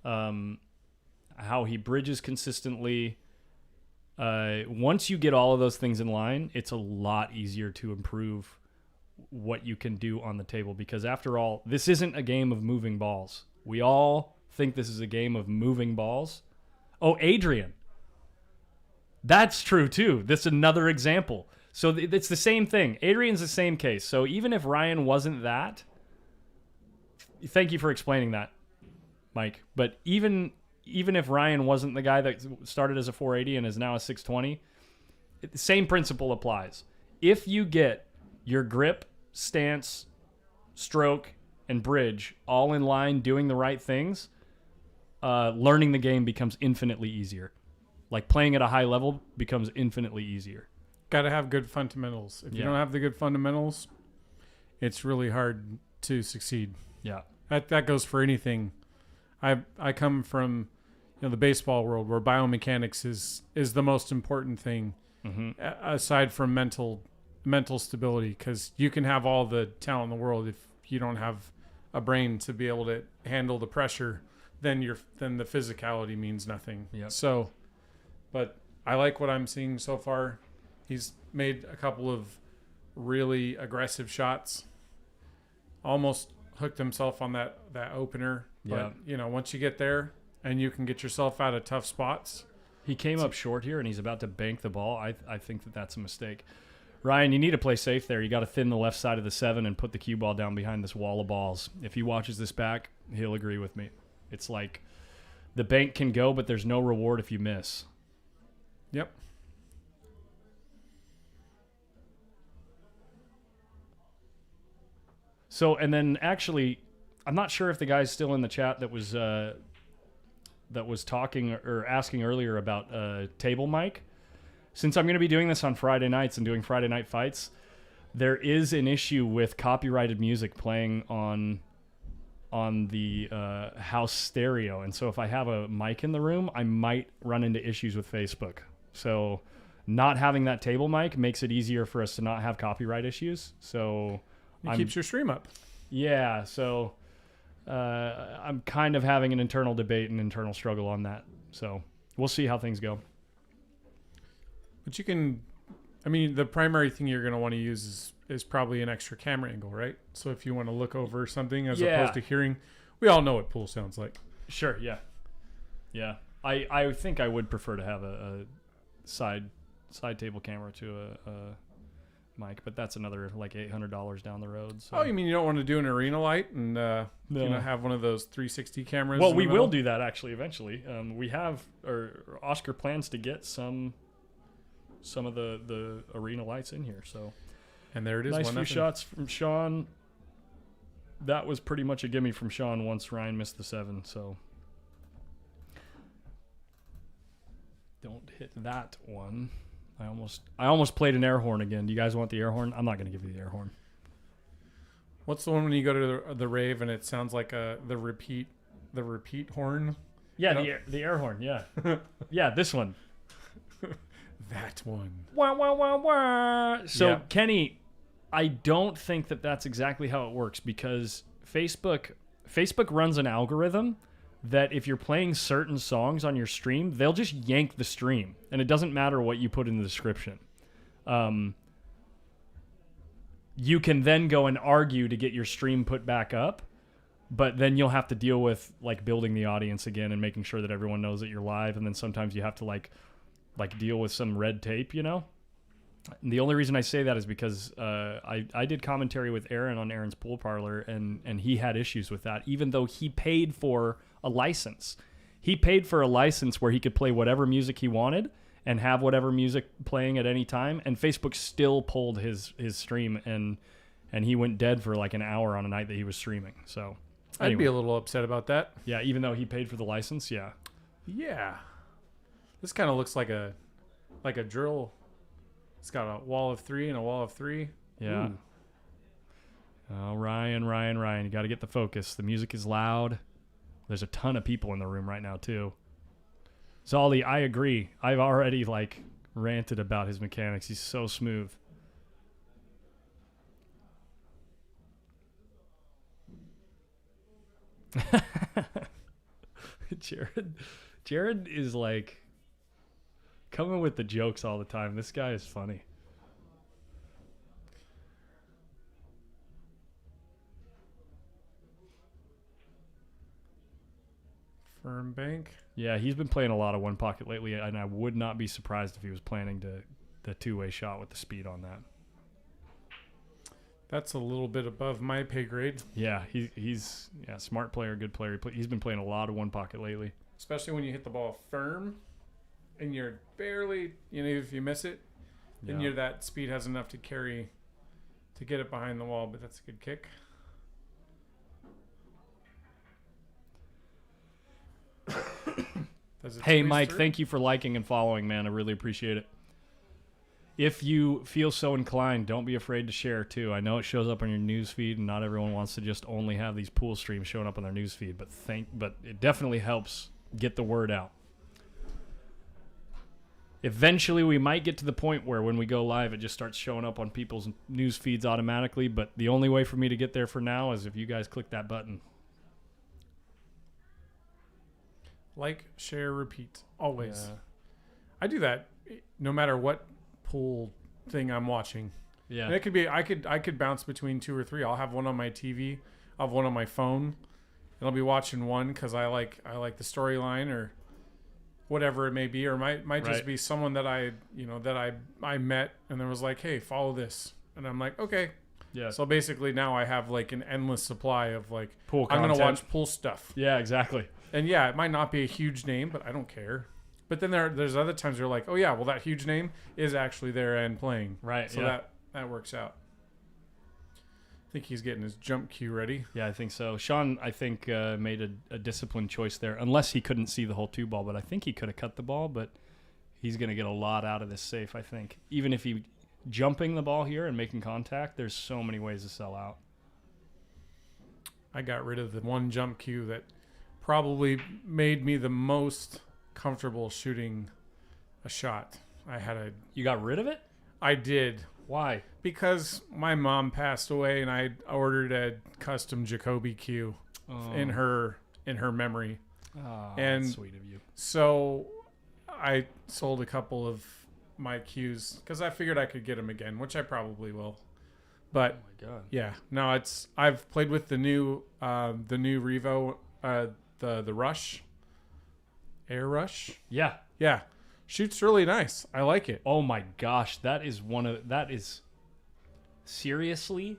how he bridges consistently, once you get all of those things in line, it's a lot easier to improve what you can do on the table, because after all, this isn't a game of moving balls. We all think this is a game of moving balls. Oh, Adrian. That's true too. That's another example. So it's the same thing. Adrian's the same case. So even if Ryan wasn't that, thank you for explaining that, Mike. But even if Ryan wasn't the guy that started as a 480 and is now a 620, the same principle applies. If you get your grip, stance, stroke, and bridge all in line doing the right things, learning the game becomes infinitely easier. Like playing at a high level becomes infinitely easier. Got to have good fundamentals. If you don't have the good fundamentals, it's really hard to succeed. Yeah. That goes for anything. I come from the baseball world where biomechanics is the most important thing, aside from mental stability, because you can have all the talent in the world if you don't have a brain to be able to handle the pressure, then the physicality means nothing. Yep. So, but I like what I'm seeing so far. He's made a couple of really aggressive shots. Almost hooked himself on that opener. But, once you get there and you can get yourself out of tough spots. He came up short here and he's about to bank the ball. I think that's a mistake. Ryan, you need to play safe there. You got to thin the left side of the 7 and put the cue ball down behind this wall of balls. If he watches this back, he'll agree with me. It's like the bank can go, but there's no reward if you miss. Yep. So, and then actually, I'm not sure if the guy's still in the chat that was talking or asking earlier about table mic. Since I'm going to be doing this on Friday nights and doing Friday night fights, there is an issue with copyrighted music playing on the house stereo. And so if I have a mic in the room, I might run into issues with Facebook. So not having that table mic makes it easier for us to not have copyright issues. So it keeps your stream up. Yeah. So I'm kind of having an internal debate and internal struggle on that. So we'll see how things go. But the primary thing you're going to want to use is probably an extra camera angle, right? So if you want to look over something as opposed to hearing, we all know what pool sounds like. Sure, yeah. Yeah. I think I would prefer to have a side table camera to a mic, but that's another like $800 down the road. So. Oh, you mean you don't want to do an arena light and have one of those 360 cameras? Well, we will do that actually eventually. We have, or Oscar plans to get some of the arena lights in here. So, and there it is. Nice few shots from Sean. That was pretty much a gimme from Sean once Ryan missed the 7. So don't hit that one. I almost played an air horn again. Do you guys want the air horn? I'm not going to give you the air horn. What's the one when you go to the rave and it sounds like the repeat horn? Yeah, the air horn. Yeah, yeah, this one. That one. Wah, wah, wah, wah. So, Kenny, I don't think that that's exactly how it works, because Facebook runs an algorithm that if you're playing certain songs on your stream, they'll just yank the stream, and it doesn't matter what you put in the description. You can then go and argue to get your stream put back up, but then you'll have to deal with like building the audience again and making sure that everyone knows that you're live, and then sometimes you have to like deal with some red tape, And the only reason I say that is because I did commentary with Aaron on Aaron's Pool Parlor, and he had issues with that, even though he paid for a license. He paid for a license where he could play whatever music he wanted and have whatever music playing at any time, and Facebook still pulled his stream, and he went dead for like an hour on a night that he was streaming. So I'd be a little upset about that. Yeah, even though he paid for the license, yeah. Yeah. This kind of looks like a drill. It's got a wall of 3 and a wall of 3. Yeah. Ooh. Oh, Ryan, you got to get the focus. The music is loud. There's a ton of people in the room right now too. Zolly, I agree. I've already like ranted about his mechanics. He's so smooth. Jared is like coming with the jokes all the time. This guy is funny. Firm bank. Yeah, he's been playing a lot of one pocket lately, and I would not be surprised if he was planning the two-way shot with the speed on that. That's a little bit above my pay grade. Yeah, he's smart player, good player. He's been playing a lot of one pocket lately. Especially when you hit the ball firm and you're barely, if you miss it, then that speed has enough to carry to get it behind the wall, but that's a good kick. Hey, Mike, thank you for liking and following, man. I really appreciate it. If you feel so inclined, don't be afraid to share, too. I know it shows up on your news feed, and not everyone wants to just only have these pool streams showing up on their news feed, but it definitely helps get the word out. Eventually, we might get to the point where when we go live, it just starts showing up on people's news feeds automatically, but the only way for me to get there for now is if you guys click that button. Like, share, repeat. Always. Yeah. I do that no matter what pool thing I'm watching. Yeah. And it could be I could bounce between 2 or 3. I'll have one on my TV, I'll have one on my phone, and I'll be watching one because I like the storyline or whatever it may be, or might just be someone that I met and there was like, hey, follow this, and I'm like, okay. Yeah. So basically now I have like an endless supply of like pool I'm content. gonna watch pool stuff. Yeah, exactly. And yeah, it might not be a huge name, but I don't care. But then there's other times you're like, oh yeah, well that huge name is actually there and playing. Right. So yeah. that works out. I think he's getting his jump cue ready. Yeah, I think so. Sean, I think, made a disciplined choice there, unless he couldn't see the whole 2 ball. But I think he could have cut the ball, but he's going to get a lot out of this safe, I think. Even if he jumping the ball here and making contact, there's so many ways to sell out. I got rid of the one jump cue that probably made me the most comfortable shooting a shot. You got rid of it? I did. Why? Because my mom passed away and I ordered a custom Jacoby cue in her memory. Oh, and that's sweet of you. So I sold a couple of my cues because I figured I could get them again, which I probably will. But oh my God. Yeah, no, I've played with the new Revo, the Rush, Air Rush. Yeah. Shoots really nice. I like it. Oh my gosh, that is seriously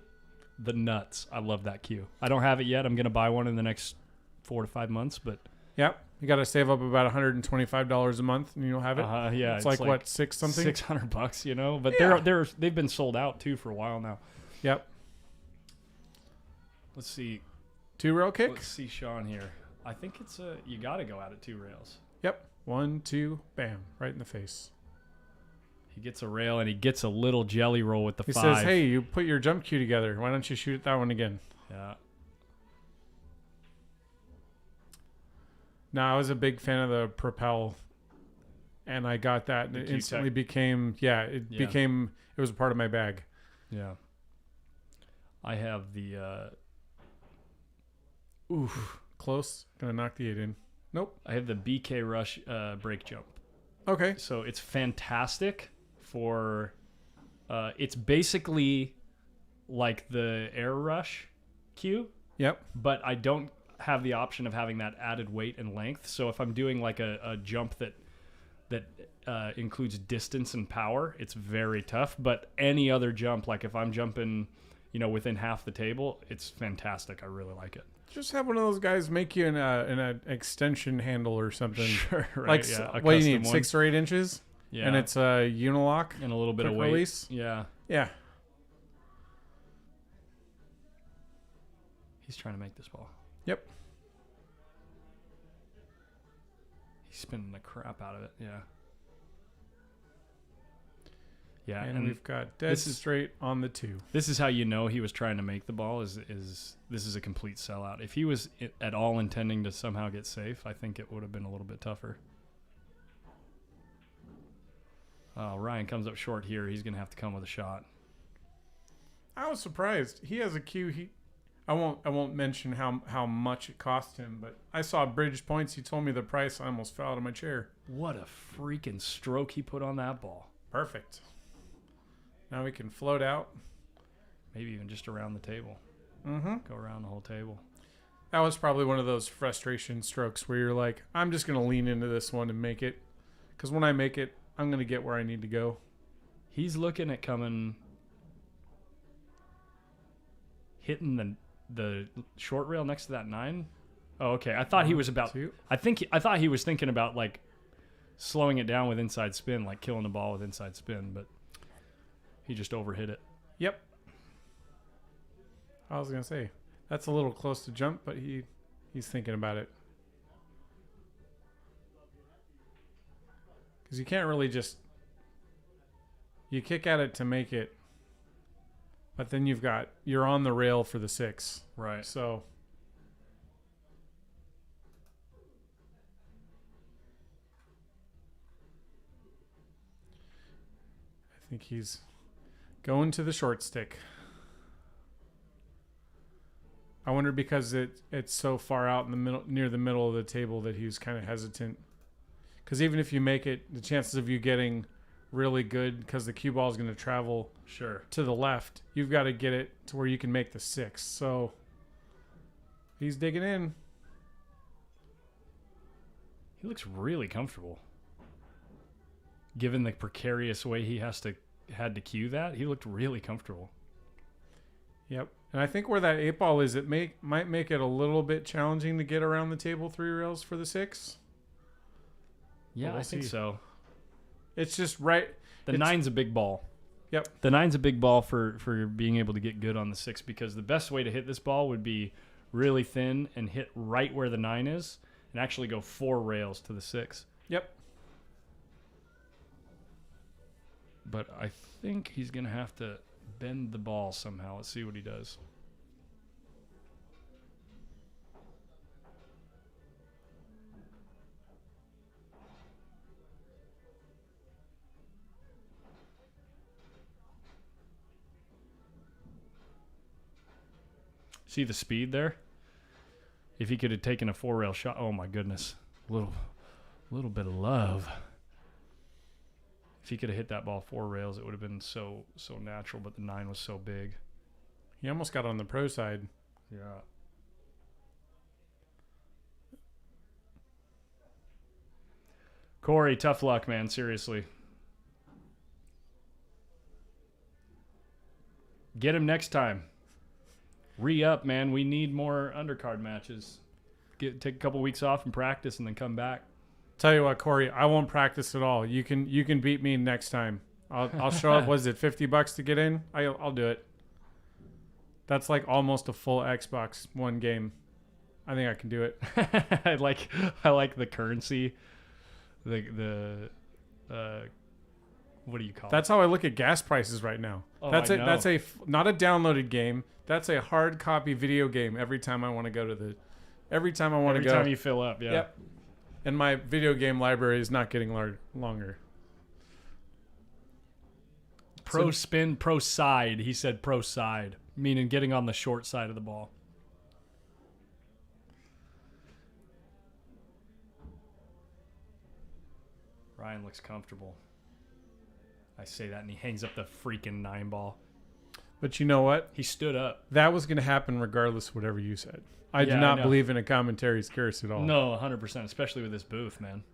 the nuts. I love that cue. I don't have it yet. I'm gonna buy one in the next 4 to 5 months, but yep, you got to save up about $125 a month, and you'll have it. Yeah, it's like what, $6 something? $600, But yeah. they've been sold out too for a while now. Yep. Let's see. 2-rail kick. Let's see Sean here. I think it's you got to go out at 2 rails. Yep. 1, 2, bam, right in the face. He gets a rail and he gets a little jelly roll with the 5. He says, "Hey, you put your jump cue together. Why don't you shoot that one again?" Yeah. No, I was a big fan of the Propel, and I got that, and it instantly became, it was a part of my bag. Yeah. I have the close. Gonna knock the 8 in. Nope. I have the BK Rush brake jump. Okay. So it's fantastic for it's basically like the Air Rush cue. Yep. But I don't have the option of having that added weight and length. So if I'm doing like a jump that includes distance and power, it's very tough. But any other jump, like if I'm jumping, within half the table, it's fantastic. I really like it. Just have one of those guys make you an extension handle or something. Sure, right. Like, yeah, what do you need, one. 6 or 8 inches? Yeah. And it's a unilock? And a little bit of weight. Release? Yeah. Yeah. He's trying to make this ball. Yep. He's spinning the crap out of it. Yeah. Yeah, and we've got dead straight on the 2. This is how you know he was trying to make the ball. Is this is a complete sellout. If he was at all intending to somehow get safe, I think it would have been a little bit tougher. Oh, Ryan comes up short here. He's gonna have to come with a shot. I was surprised. He has a cue. I won't mention how much it cost him, but I saw Bridge Points. He told me the price. I almost fell out of my chair. What a freaking stroke he put on that ball. Perfect. Now we can float out. Maybe even just around the table. Mm-hmm. Go around the whole table. That was probably one of those frustration strokes where you're like, I'm just going to lean into this one and make it. Because when I make it, I'm going to get where I need to go. He's looking at hitting the short rail next to that 9. Oh, okay. I thought he was about. I thought he was thinking about like slowing it down with inside spin, like killing the ball with inside spin, but he just overhit it. Yep. I was gonna say that's a little close to jump, but he's thinking about it because you can't really just you kick at it to make it. But then you're on the rail for the 6. Right. So I think he's going to the short stick. I wonder because it's so far out in the middle, near the middle of the table, that he was kind of hesitant. Because even if you make it, the chances of you getting really good, because the cue ball is going to travel to the left, you've got to get it to where you can make the 6. So he's digging in. He looks really comfortable. Given the precarious way he had to cue that, he looked really comfortable. Yep. And I think where that 8 ball is, it might make it a little bit challenging to get around the table 3 rails for the 6. Yeah, I think so. It's just right. The 9's a big ball. Yep. The 9's a big ball for being able to get good on the 6, because the best way to hit this ball would be really thin and hit right where the 9 is and actually go 4 rails to the 6. Yep. But I think he's going to have to bend the ball somehow. Let's see what he does. See the speed there? If he could have taken a 4-rail shot, oh my goodness. A little bit of love. If he could have hit that ball 4 rails, it would have been so natural, but the 9 was so big. He almost got on the pro side. Yeah. Cory, tough luck, man. Seriously. Get him next time. Re-up, man. We need more undercard matches. Take a couple weeks off and practice and then come back. Tell you what, Cory, I won't practice at all. You can beat me next time. I'll show up. Was it $50 to get in? I'll do it. That's like almost a full Xbox One game. I think I can do it. I like the currency. The what do you call it? That's how I look at gas prices right now. Oh, That's I know. That's not a downloaded game. That's a hard copy video game. Every time I want to go to the, every time you fill up, yeah. Yep. And my video game library is not getting longer. Pro spin, pro side. He said pro side, meaning getting on the short side of the ball. Ryan looks comfortable. I say that, and he hangs up the freaking 9 ball. But you know what? He stood up. That was going to happen regardless of whatever you said. I do not believe in a commentary's curse at all. No, 100%, especially with this booth, man.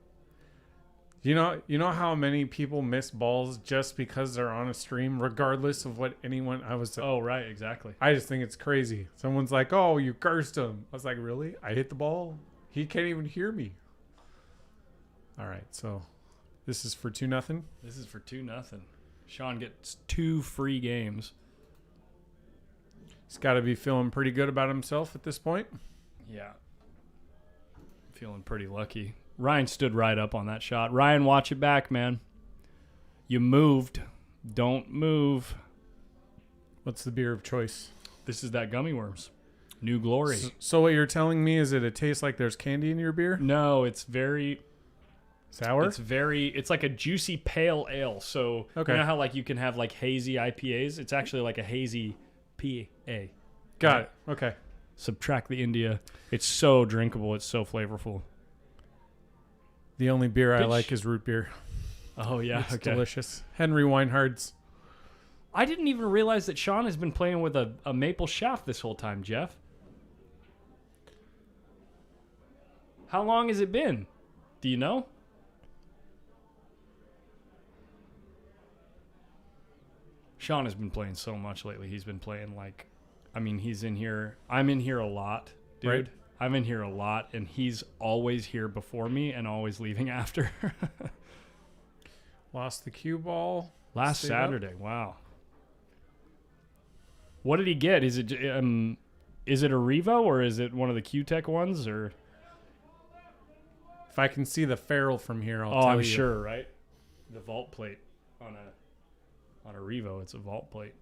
You know how many people miss balls just because they're on a stream, regardless of what anyone. Oh, right, exactly. I just think it's crazy. Someone's like, "Oh, you cursed him." I was like, "Really? I hit the ball. He can't even hear me." All right, so this is for 2-0. This is for 2-0. Sean gets 2 free games. He's got to be feeling pretty good about himself at this point. Yeah. Feeling pretty lucky. Ryan stood right up on that shot. Ryan, watch it back, man. You moved. Don't move. What's the beer of choice? This is that Gummy Worms. New Glory. So what you're telling me is that it tastes like there's candy in your beer? No, it's very... Sour? It's like a juicy pale ale. So okay. You know how like you can have like hazy IPAs? It's actually like a hazy PA. Got it. Okay. Subtract the India. It's so drinkable. It's so flavorful. The only beer I like is root beer. Oh, yeah. It's delicious. Henry Weinhard's. I didn't even realize that Sean has been playing with a maple shaft this whole time, Jeff. How long has it been? Do you know? Sean has been playing so much lately. He's been playing like, I mean, he's in here. I'm in here a lot, dude. Right. I'm in here a lot, and he's always here before me and always leaving after. Lost the cue ball. Last Saturday. Wow. What did he get? Is it a Revo or is it one of the Q-Tech ones? Or if I can see the ferrule from here, I'll tell you. I'm sure, right? The vault plate on a Revo, it's a vault plate.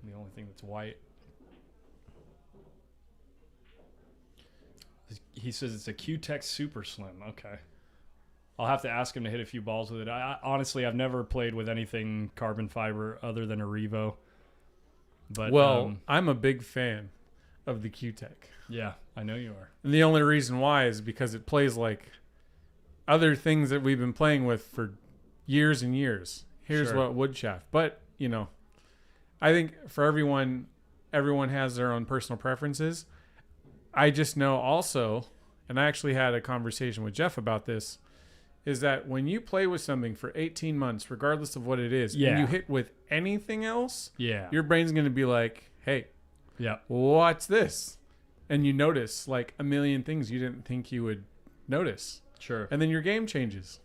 The only thing that's white. He says it's a Q-Tech Super Slim. Okay. I'll have to ask him to hit a few balls with it. Honestly, I've never played with anything carbon fiber other than a Revo. But I'm a big fan of the Q-Tech. Yeah, I know you are. And the only reason why is because it plays like other things that we've been playing with for years and years. Here's what wood shaft. But, you know, I think for everyone has their own personal preferences. I just know also, and I actually had a conversation with Jeff about this, is that when you play with something for 18 months, regardless of what it is, and you hit with anything else, your brain's going to be like, hey, what's this? And you notice like a million things you didn't think you would notice. Sure. And then your game changes.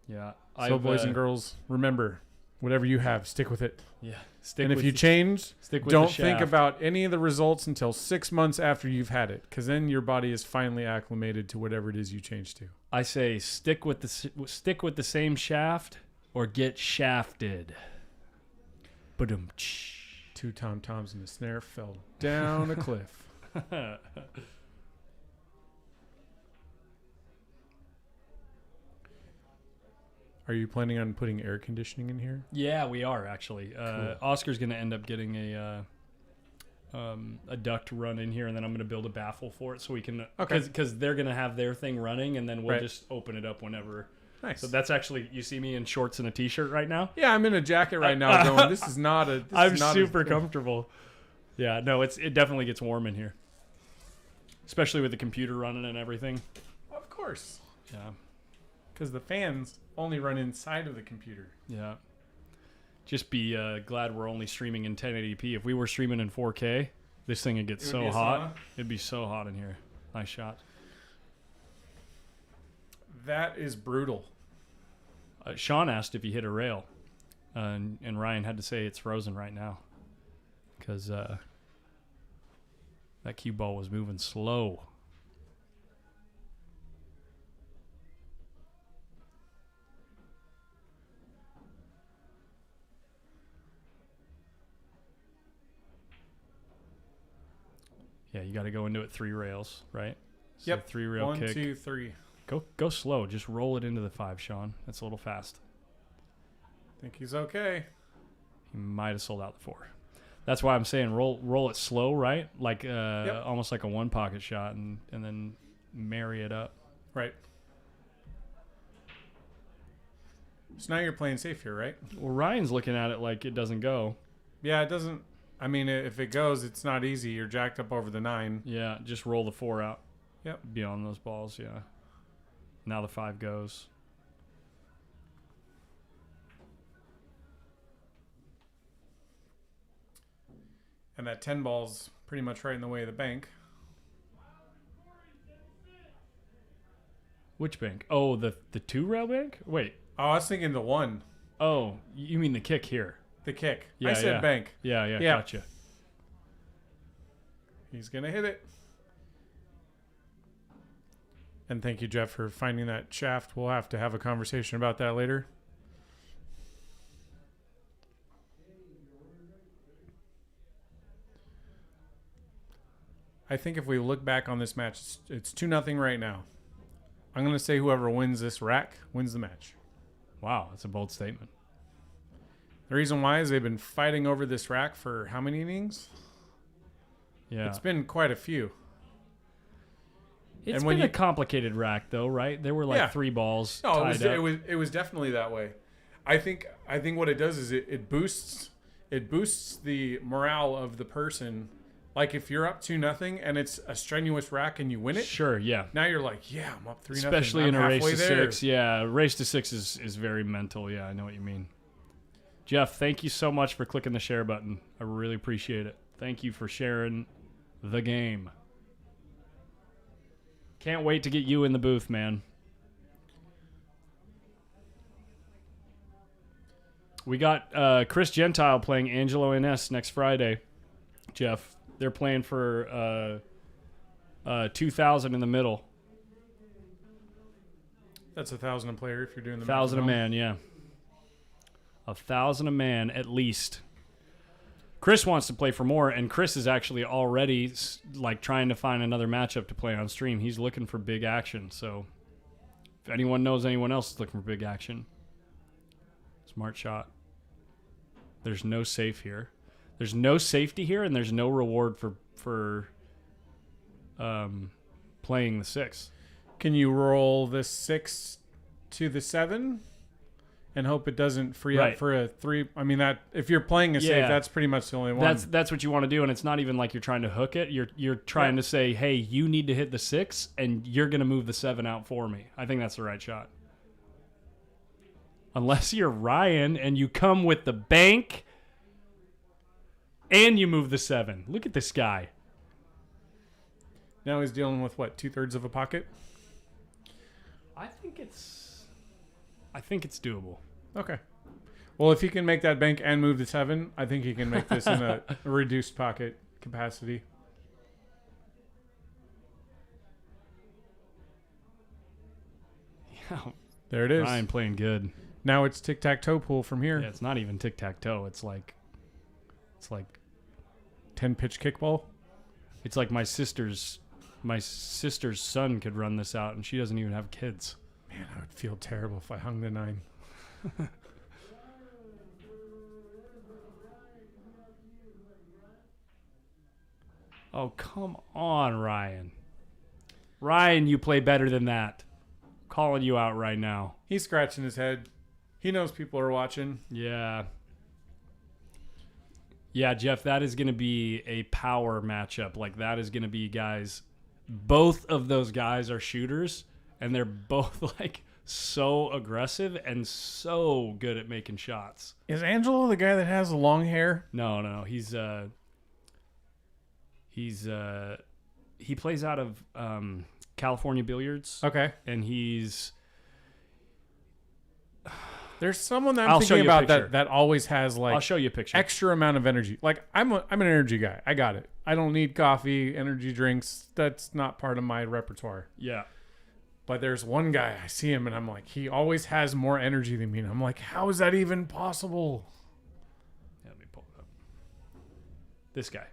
Yeah. So boys and girls, remember, whatever you have, stick with it. Yeah. And if you change, don't think about any of the results until 6 months after you've had it, because then your body is finally acclimated to whatever it is you changed to. I say stick with the same shaft or get shafted. Ba-dum. 2 tom-toms and the snare fell down a cliff. Are you planning on putting air conditioning in here? Yeah, we are actually. Cool. Oscar's going to end up getting a duct run in here, and then I'm going to build a baffle for it so we can. Because they're going to have their thing running, and then we'll just open it up whenever. Nice. So that's actually, you see me in shorts and a t-shirt right now? Yeah, I'm in a jacket right now going, this is not a... I'm super comfortable. Yeah, no, it definitely gets warm in here. Especially with the computer running and everything. Of course. Yeah. Because the fans only run inside of the computer. Yeah. Just be glad we're only streaming in 1080p. If we were streaming in 4K, this thing would get so hot. It'd be so hot in here. Nice shot. That is brutal. Sean asked if he hit a rail, and Ryan had to say it's frozen right now because that cue ball was moving slow. Yeah, you got to go into it 3 rails, right? So yep. 3 rail 1, kick. 2, 3. Go slow. Just roll it into the 5, Sean. That's a little fast. Think he's okay. He might have sold out the 4. That's why I'm saying roll it slow, right? Like almost like a 1-pocket shot, and then marry it up. Right. So now you're playing safe here, right? Well, Ryan's looking at it like it doesn't go. Yeah, it doesn't. I mean, if it goes, it's not easy. You're jacked up over the 9. Yeah, just roll the 4 out. Yep. Beyond those balls, yeah. Now the 5 goes. And that 10 ball's pretty much right in the way of the bank. Which bank? Oh, the 2-rail bank? Wait. Oh, I was thinking the 1. Oh, you mean the kick here? The kick. Yeah, I said yeah. bank. Yeah, Yeah. gotcha. He's going to hit it. And thank you, Jeff, for finding that shaft. We'll have to have a conversation about that later. I think if we look back on this match, it's 2-0 right now. I'm going to say whoever wins this rack wins the match. Wow, that's a bold statement. The reason why is they've been fighting over this rack for how many innings? Yeah. It's been quite a few. It's and when been a you- complicated rack, though, right? There were like Yeah. 3 balls No, tied up. it was definitely that way. I think what it does is it boosts the morale of the person. Like if you're up 2-0 and it's a strenuous rack and you win it, Sure, yeah. now you're like, yeah, I'm up 3-0. Especially I'm in a race halfway to there. 6. Yeah, race to 6 is very mental. Yeah, I know what you mean. Jeff, thank you so much for clicking the share button. I really appreciate it. Thank you for sharing the game. Can't wait to get you in the booth, man. We got Chris Gentile playing Angelo Ines next Friday. Jeff, they're playing for 2,000 in the middle. That's 1,000 a player if you're doing the 1,000 a match at man, yeah. 1,000 a man at least. Chris wants to play for more, and Chris is actually already like trying to find another matchup to play on stream. He's looking for big action. So if anyone knows anyone else is looking for big action, smart shot. There's no safe here. There's no safety here, and there's no reward for playing the 6. Can you roll the 6 to the 7 and hope it doesn't free Right. up for a 3? I mean, that if you're playing a Yeah. safe, that's pretty much the only one. That's what you want to do, and it's not even like you're trying to hook it. You're trying to say, hey, you need to hit the 6, and you're going to move the 7 out for me. I think that's the right shot. Unless you're Ryan and you come with the bank and you move the 7. Look at this guy. Now he's dealing with what, 2/3 of a pocket? I think it's doable. Okay. Well, if he can make that bank and move the 7, I think he can make this in a reduced pocket capacity. Yeah, There it is. Ryan playing good. Now it's tic-tac-toe pool from here. Yeah, it's not even tic-tac-toe. It's like 10-pitch kickball. It's like my sister's son could run this out, and she doesn't even have kids. Man, I would feel terrible if I hung the 9. Oh, come on, Ryan. Ryan, you play better than that. I'm calling you out right now. He's scratching his head. He knows people are watching. Yeah. Yeah, Jeff, that is going to be a power matchup. Like, that is going to be guys. Both of those guys are shooters, and they're both, like, so aggressive and so good at making shots. Is Angelo the guy that has the long hair? No. He plays out of California Billiards. Okay. And he's... There's someone that I'll I'm show thinking you a about picture. that always has I'll like show you a picture. extra amount of energy. Like I'm an energy guy. I got it. I don't need coffee, energy drinks. That's not part of my repertoire. Yeah. But there's one guy, I see him and I'm like, he always has more energy than me. And I'm like, how is that even possible? Yeah, let me pull it up. This guy.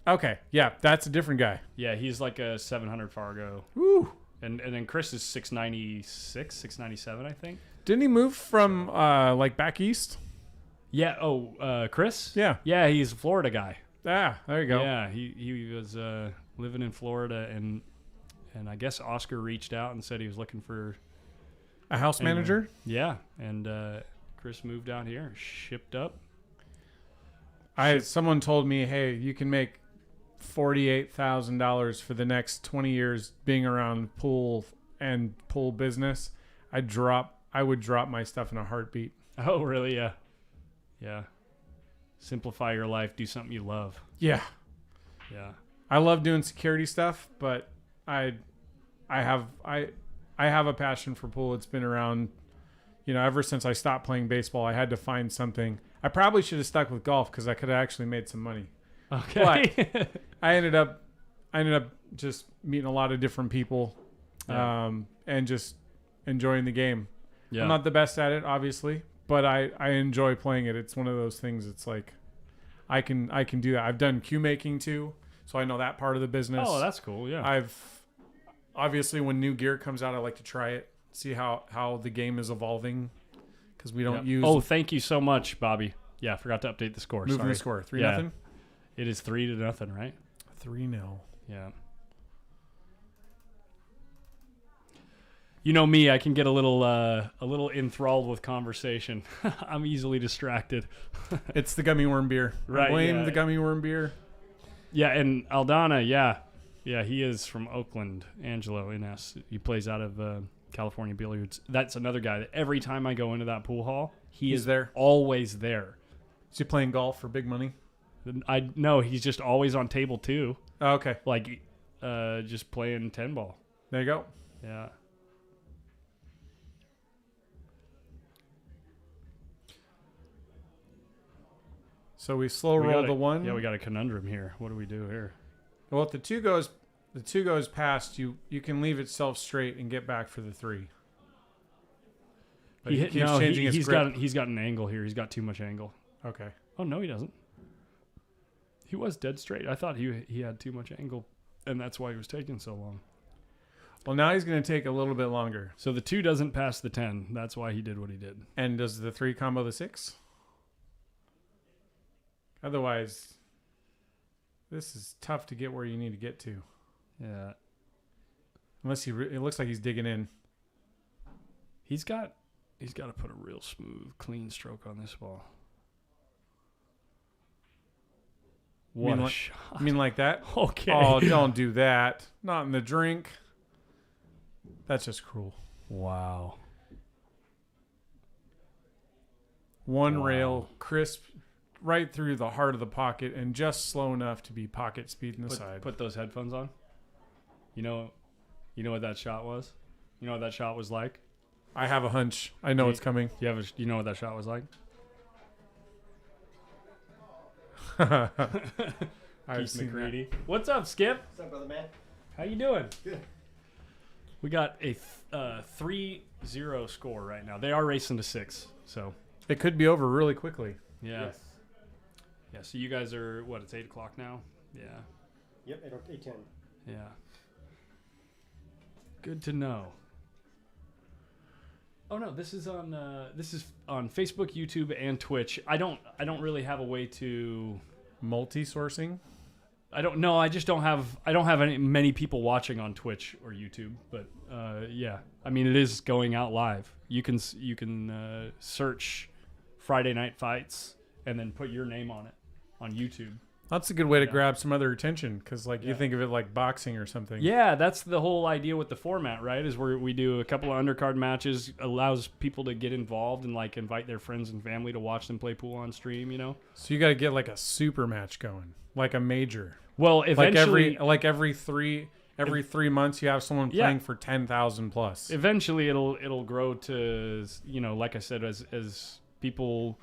Okay. Yeah, that's a different guy. Yeah, he's like a 700 Fargo. Woo. And then Chris is 696, 697, I think. Didn't he move from like back east? Yeah. Oh, Chris? Yeah. Yeah, he's a Florida guy. Ah, there you go. Yeah, he was living in Florida, and I guess Oscar reached out and said he was looking for A house manager? Yeah, and Chris moved out here, shipped up. Someone told me, hey, you can make $48,000 for the next 20 years being around pool and pool business, I would drop my stuff in a heartbeat. Oh, really? Yeah. Yeah. Simplify your life. Do something you love. Yeah. Yeah. I love doing security stuff, but I have a passion for pool. It's been around, ever since I stopped playing baseball. I had to find something. I probably should have stuck with golf because I could have actually made some money. Okay. But I ended up just meeting a lot of different people, and just enjoying the game. Yeah. I'm not the best at it, obviously, but I enjoy playing it. It's one of those things. It's like I can do that. I've done cue making too, so I know that part of the business. Oh, that's cool. Yeah. I've obviously, when new gear comes out, I like to try it, see how the game is evolving, because we don't use. Oh, thank you so much, Bobby. Yeah, I forgot to update the score. Moving Sorry. the score 3-0. It is 3-0, right? 3-0. Yeah. You know me, I can get a little enthralled with conversation. I'm easily distracted. It's the gummy worm beer. Right, I blame yeah. the gummy worm beer. Yeah, and Aldana, yeah, he is from Oakland. Angelo Ines, he plays out of California Billiards. That's another guy that every time I go into that pool hall, He's is there. always there. Is he playing golf for big money? No, he's just always on table 2, Oh, okay. like just playing 10 ball. There you go. Yeah. So we slow roll the 1. Yeah, we got a conundrum here. What do we do here? Well, if the 2 goes past, you can leave itself straight and get back for the 3. But he keeps changing his grip. He's got an angle here. He's got too much angle. Okay. Oh no, he doesn't. He was dead straight. I thought he had too much angle, and that's why he was taking so long. Well, now he's going to take a little bit longer. So the 2 doesn't pass the 10. That's why he did what he did. And does the 3 combo the 6? Otherwise, this is tough to get where you need to get to. Yeah. Unless it looks like he's digging in. He's got to put a real smooth, clean stroke on this ball. What a shot. You mean like that? Okay. Oh, don't do that. Not in the drink. That's just cruel. Wow. One rail, crisp, right through the heart of the pocket, and just slow enough to be pocket speed in the side. Put those headphones on. You know what that shot was? You know what that shot was like? I have a hunch. I know it's coming. You know what that shot was like? I've seen that. What's up, Skip? What's up, brother man? How you doing? Good. We got a 3-0 score right now. They are racing to 6, so It could be over really quickly. yeah. Yes. Yeah, so you guys are, what, it's 8 o'clock now? Yeah. Yep, 8:10. Yeah. Good to know. Oh no, this is on Facebook, YouTube, and Twitch. I don't really have a way to Multi-sourcing? I don't have many people watching on Twitch or YouTube, but yeah. I mean, it is going out live. You can search Friday Night Fights and then put your name on it on YouTube. That's a good way to grab some other attention, because you think of it like boxing or something. Yeah, that's the whole idea with the format, right? Is where we do a couple of undercard matches, allows people to get involved and like invite their friends and family to watch them play pool on stream, you know? So you got to get like a super match going, like a major. Well, eventually, every 3 months you have someone playing for 10,000 plus. Eventually it'll grow to, you know, like I said, as people,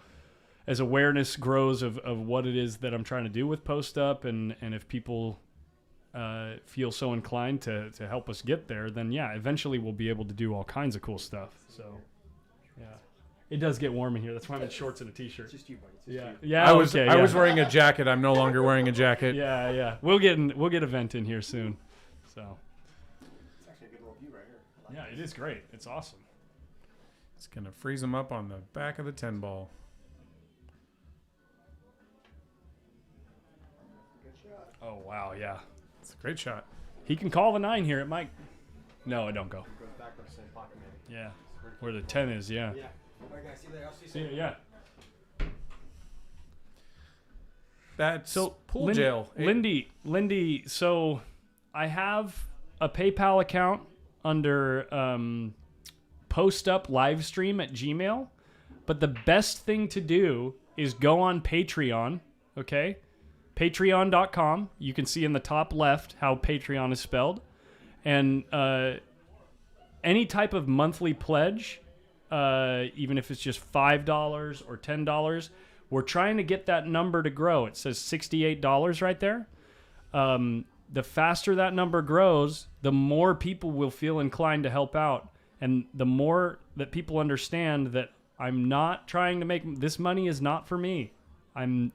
as awareness grows of what it is that I'm trying to do with Post Up, and if people feel so inclined to help us get there, then yeah, eventually we'll be able to do all kinds of cool stuff. So yeah, it does get warm in here. That's why I'm in shorts and a t-shirt. It's just you, buddy. It's Yeah, just you. yeah. I was wearing a jacket. I'm no longer wearing a jacket. Yeah. We'll get a vent in here soon. So It's actually a good little view right here. I like yeah, it is great. It's awesome. It's gonna freeze them up on the back of the 10 ball. Good shot. Oh wow, yeah. It's a great shot. He can call the 9 here. It might. No, it don't go. It goes backwards, same pocket maybe. Yeah, where the 10 is. Yeah. Yeah. All right, guys. See you later. I'll see you See, soon. yeah. That's So pool jail. Lindy. So I have a PayPal account under post up live stream at Gmail. But the best thing to do is go on Patreon, okay? Patreon.com. You can see in the top left how Patreon is spelled. And any type of monthly pledge, even if it's just $5 or $10, we're trying to get that number to grow. It says $68 right there. The faster that number grows, the more people will feel inclined to help out. And the more that people understand that I'm not trying to make this money is not for me. I'm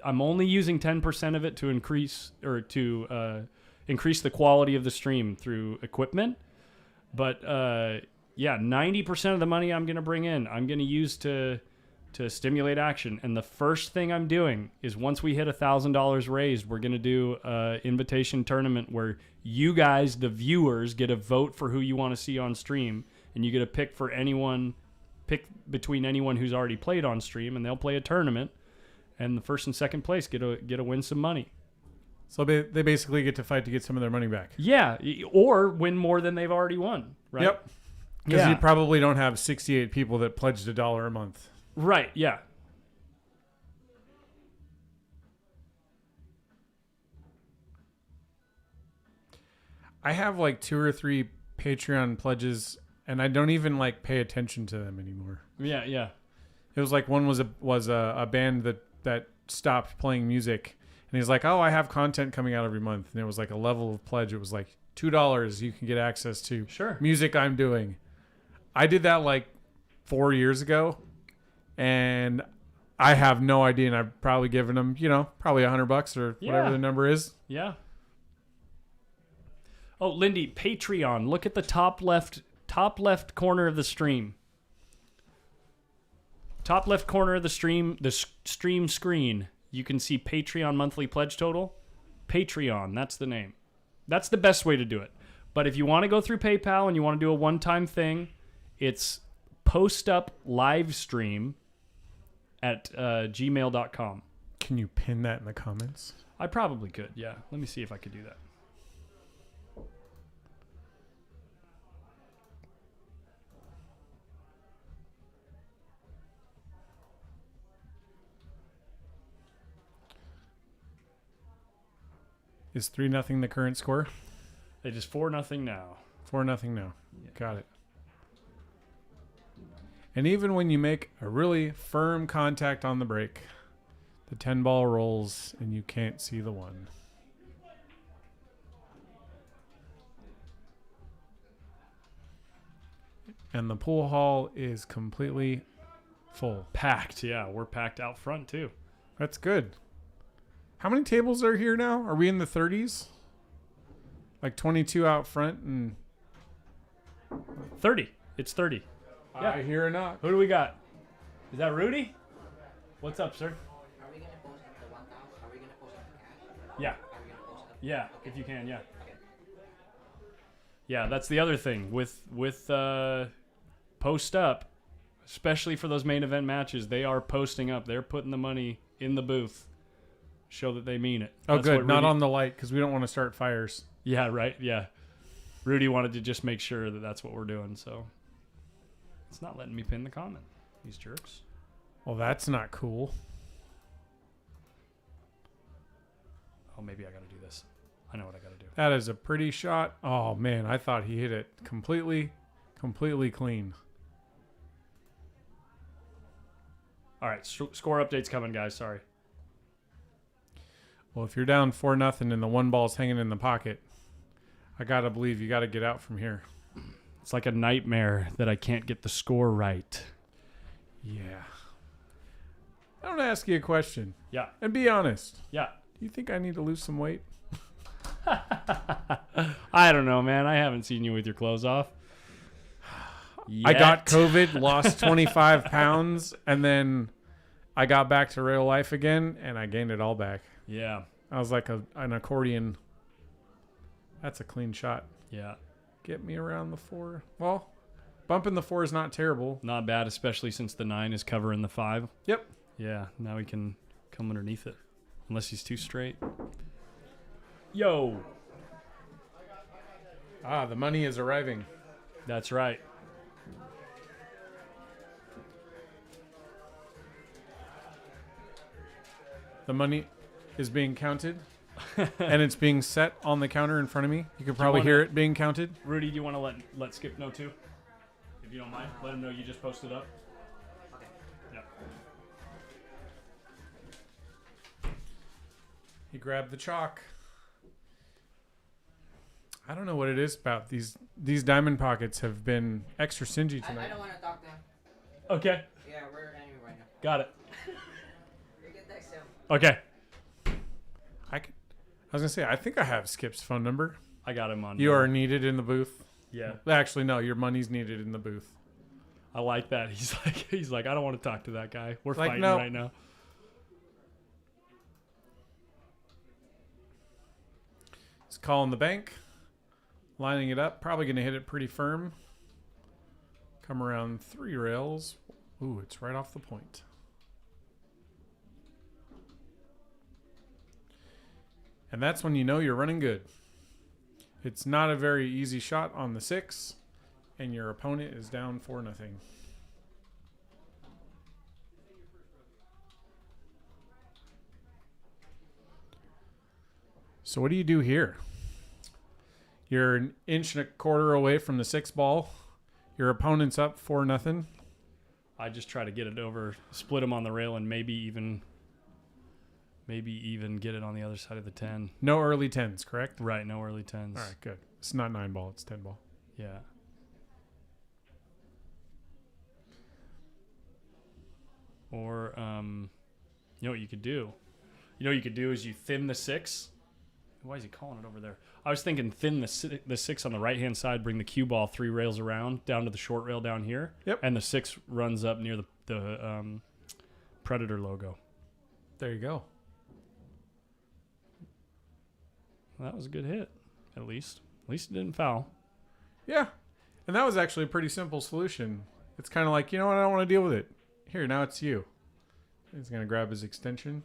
only using 10% of it to increase the quality of the stream through equipment. But 90% of the money I'm going to bring in, I'm going to use to stimulate action. And the first thing I'm doing is once we hit $1,000 raised, we're going to do an invitation tournament where you guys, the viewers, get a vote for who you want to see on stream, and you get to pick between anyone who's already played on stream, and they'll play a tournament, and the first and second place get to win some money. So they basically get to fight to get some of their money back. Yeah, or win more than they've already won, right? Yep. Because you probably don't have 68 people that pledged $1 a month. Right, yeah. I have like 2 or 3 Patreon pledges, and I don't even like pay attention to them anymore. Yeah, yeah. It was like one was a band that stopped playing music, and he's like, "Oh, I have content coming out every month," and it was like a level of pledge. It was like $2. You can get access to music I'm doing. I did that like 4 years ago, and I have no idea. And I've probably given them, probably $100 or whatever the number is. Yeah. Oh, Lindy, Patreon. Look at the top left corner of the stream. Top left corner of the stream screen. You can see Patreon monthly pledge total. Patreon, that's the name. That's the best way to do it. But if you want to go through PayPal and you want to do a one-time thing, it's post up live stream at gmail.com. Can you pin that in the comments? I probably could, yeah. Let me see if I could do that. Is 3-0 the current score? It is 4-0 now. 4-0 now. Yeah. Got it. And even when you make a really firm contact on the break, the 10 ball rolls and you can't see the 1. And the pool hall is completely full. Packed, yeah. We're packed out front, too. That's good. How many tables are here now? Are we in the 30s? Like 22 out front and 30. It's 30. Yeah. I hear a knock. Who do we got? Is that Rudy? What's up, sir? Are we going to post up the 1,000? Are we going to post up the cash? Yeah. Are we going to post up? Yeah, Okay. if you can, yeah. Okay. Yeah, that's the other thing. With post up, especially for those main event matches, they are posting up. They're putting the money in the booth. Show that they mean it. Oh, That's good. what Not Rudy- on the light because we don't want to start fires. Yeah, right. Yeah. Rudy wanted to just make sure that that's what we're doing, so it's not letting me pin the comment. These jerks. Well, that's not cool. Oh, maybe I got to do this. I know what I got to do. That is a pretty shot. Oh, man. I thought he hit it completely clean. All right. Score update's coming, guys. Sorry. Well, if you're down 4-0 and the 1 ball's hanging in the pocket, I got to believe you got to get out from here. It's like a nightmare that I can't get the score right. Yeah. I want to ask you a question. Yeah. And be honest. Yeah. Do you think I need to lose some weight? I don't know, man. I haven't seen you with your clothes off. I got COVID, lost 25 pounds, and then I got back to real life again, and I gained it all back. Yeah. I was like an accordion. That's a clean shot. Yeah. Get me around the 4. Well, bumping the 4 is not terrible. Not bad, especially since the 9 is covering the 5. Yep. Yeah, now we can come underneath it. Unless he's too straight. Yo. The money is arriving. That's right. The money is being counted, and it's being set on the counter in front of me. You can probably hear it being counted. Rudy, do you want to let Skip know too? If you don't mind, let him know you just posted up. Okay. Yep. He grabbed the chalk. I don't know what it is about these diamond pockets have been extra stingy tonight. I don't want to talk to him. Okay. Yeah, we're enemy right now. Got it. You can text him. Okay. I was gonna say I think I have Skip's phone number. I got him on. You are needed in the booth. Yeah. Actually, no. Your money's needed in the booth. I like that. He's like, I don't want to talk to that guy. We're Like, fighting no. right now. He's calling the bank, lining it up. Probably gonna hit it pretty firm. Come around 3 rails. Ooh, it's right off the point. And that's when you know you're running good. It's not a very easy shot on the 6, and your opponent is down 4-0. So what do you do here? You're an inch and a quarter away from the 6 ball. Your opponent's up 4-0. I just try to get it over, split him on the rail, and maybe even get it on the other side of the 10. No early 10s, correct? Right, no early 10s. All right, good. It's not 9 ball, it's 10 ball. Yeah. Or, you know what you could do? You know what you could do is you thin the 6. Why is he calling it over there? I was thinking thin the 6 on the right-hand side, bring the cue ball 3 rails around, down to the short rail down here. Yep. And the 6 runs up near the Predator logo. There you go. Well, that was a good hit, at least. At least it didn't foul. Yeah. And that was actually a pretty simple solution. It's kind of like, you know what, I don't want to deal with it. Here, now it's you. He's going to grab his extension.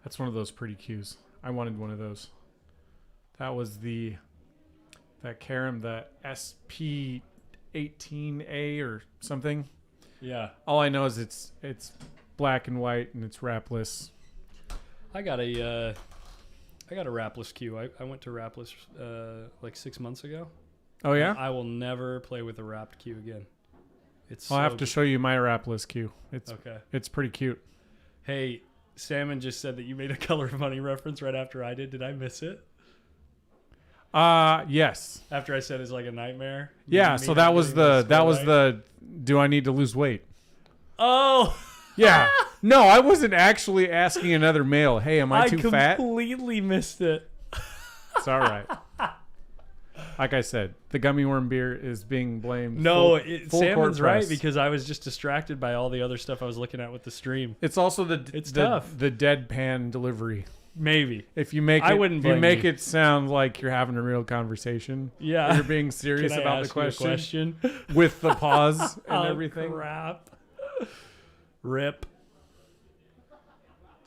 That's one of those pretty cues. I wanted one of those. That was that Karam, the SP18A or something. Yeah. All I know is it's black and white and it's wrapless. I got a wrapless cue. I went to wrapless like 6 months ago. Oh, yeah? I will never play with a wrapped cue again. I'll have to show you my wrapless cue. Okay. It's pretty cute. Hey, Salmon just said that you made a Color of Money reference right after I did. Did I miss it? Yes. After I said it's like a nightmare. Yeah. So that was the. Do I need to lose weight? Oh. Yeah. No, I wasn't actually asking another male. Hey, am I too fat? I completely missed it. It's all right. Like I said, the gummy worm beer is being blamed. No, full Salmon's court press. right because I was just distracted by all the other stuff I was looking at with the stream. It's also the tough. The deadpan delivery. Maybe if you make I wouldn't you make you. it sound like you're having a real conversation. Yeah, you're being serious Can I about ask the question, you a question? with the pause and Oh, everything. Crap. Rip.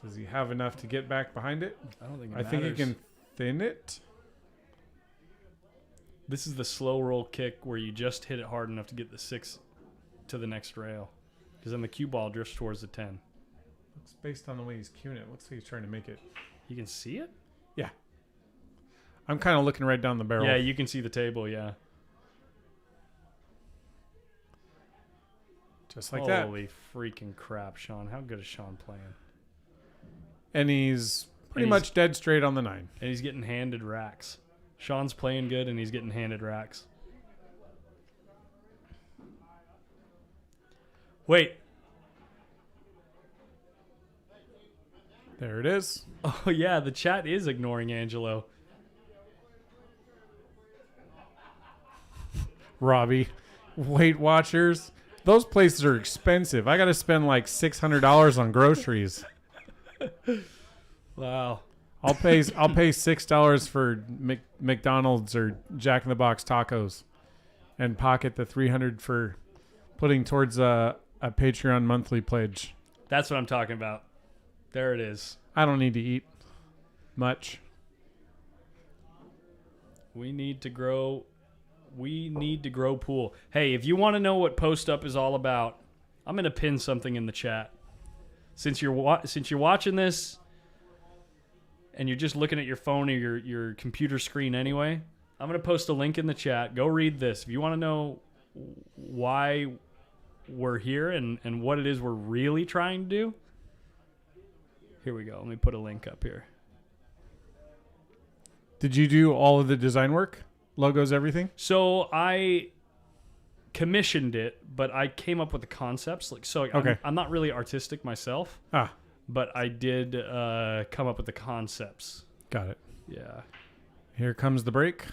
Does he have enough to get back behind it? I don't think. I think he can thin it. This is the slow roll kick where you just hit it hard enough to get the 6 to the next rail, because then the cue ball drifts towards the 10. Looks based on the way he's cueing it. Looks like he's trying to make it. You can see it? Yeah. I'm kind of looking right down the barrel. Yeah, you can see the table, yeah. Just like that. Holy freaking crap, Sean. How good is Sean playing? And he's pretty much dead straight on the 9. And he's getting handed racks. Sean's playing good, and he's getting handed racks. Wait. There it is. Oh, yeah, the chat is ignoring Angelo. Robbie, Weight Watchers. Those places are expensive. I got to spend like $600 on groceries. Wow. I'll pay $6 for McDonald's or Jack in the Box tacos, and pocket the $300 for putting towards a Patreon monthly pledge. That's what I'm talking about. There it is. I don't need to eat much. We need to grow. We need to grow pool. Hey, if you want to know what Post Up is all about, I'm gonna pin something in the chat. Since you're watching this, and you're just looking at your phone or your computer screen anyway, I'm gonna post a link in the chat. Go read this if you want to know why we're here and what it is we're really trying to do. Here we go. Let me put a link up here. Did you do all of the design work? Logos, everything? So I commissioned it, but I came up with the concepts. Okay. I'm not really artistic myself. But I did come up with the concepts. Got it. Yeah. Here comes the break.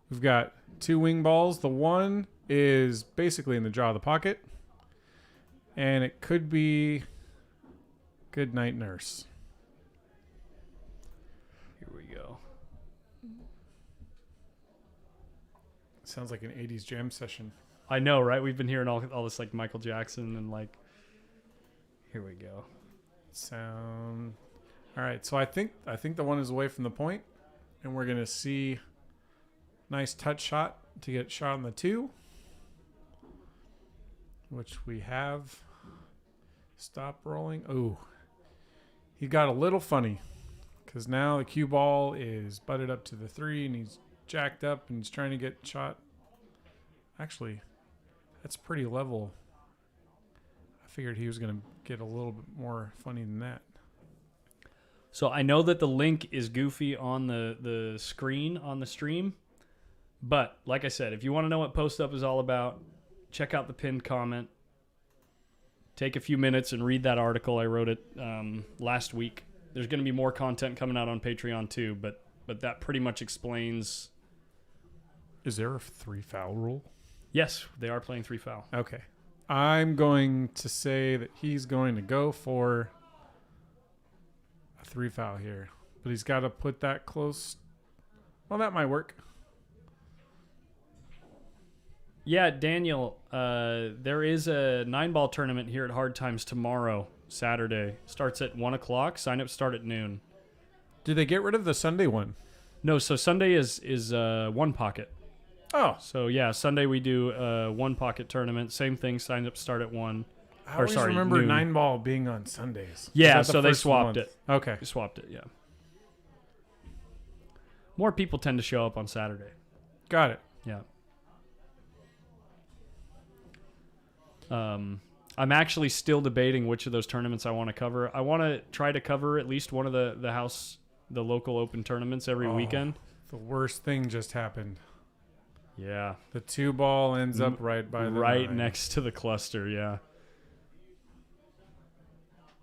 We've got 2 wing balls. The one is basically in the jaw of the pocket. And it could be Good Night Nurse. Here we go. Sounds like an 80s jam session. I know, right? We've been hearing all this like Michael Jackson and like. Here we go. Sound. All right, so I think the one is away from the point, and we're gonna see nice touch shot to get shot on the 2, which we have. Stop rolling. Oh, he got a little funny because now the cue ball is butted up to the 3, and he's jacked up and he's trying to get shot. Actually, that's pretty level. I figured he was gonna get a little bit more funny than that. So I know that the link is goofy on the screen on the stream, but like I said, if you want to know what Post Up is all about, check out the pinned comment. Take a few minutes and read that article. I wrote it last week. There's going to be more content coming out on Patreon too, but that pretty much explains. Is there a 3 foul rule? Yes, they are playing 3 foul. Okay. I'm going to say that he's going to go for a 3 foul here, but he's got to put that close. Well, that might work. Yeah, Daniel, there is a 9-ball tournament here at Hard Times tomorrow, Saturday. Starts at 1 o'clock. Sign-ups start at noon. Did they get rid of the Sunday one? No, so Sunday is 1 pocket. Oh. So, yeah, Sunday we do a 1 pocket tournament. Same thing, sign-ups start at 1. I always remember noon. 9-ball being on Sundays. Yeah, so they swapped it. Okay. They swapped it, yeah. More people tend to show up on Saturday. Got it. Yeah. I'm actually still debating which of those tournaments I want to cover. I want to try to cover at least one of the local open tournaments every weekend. The worst thing just happened. Yeah. The 2 ball ends up right by the right 9. next to the cluster, yeah.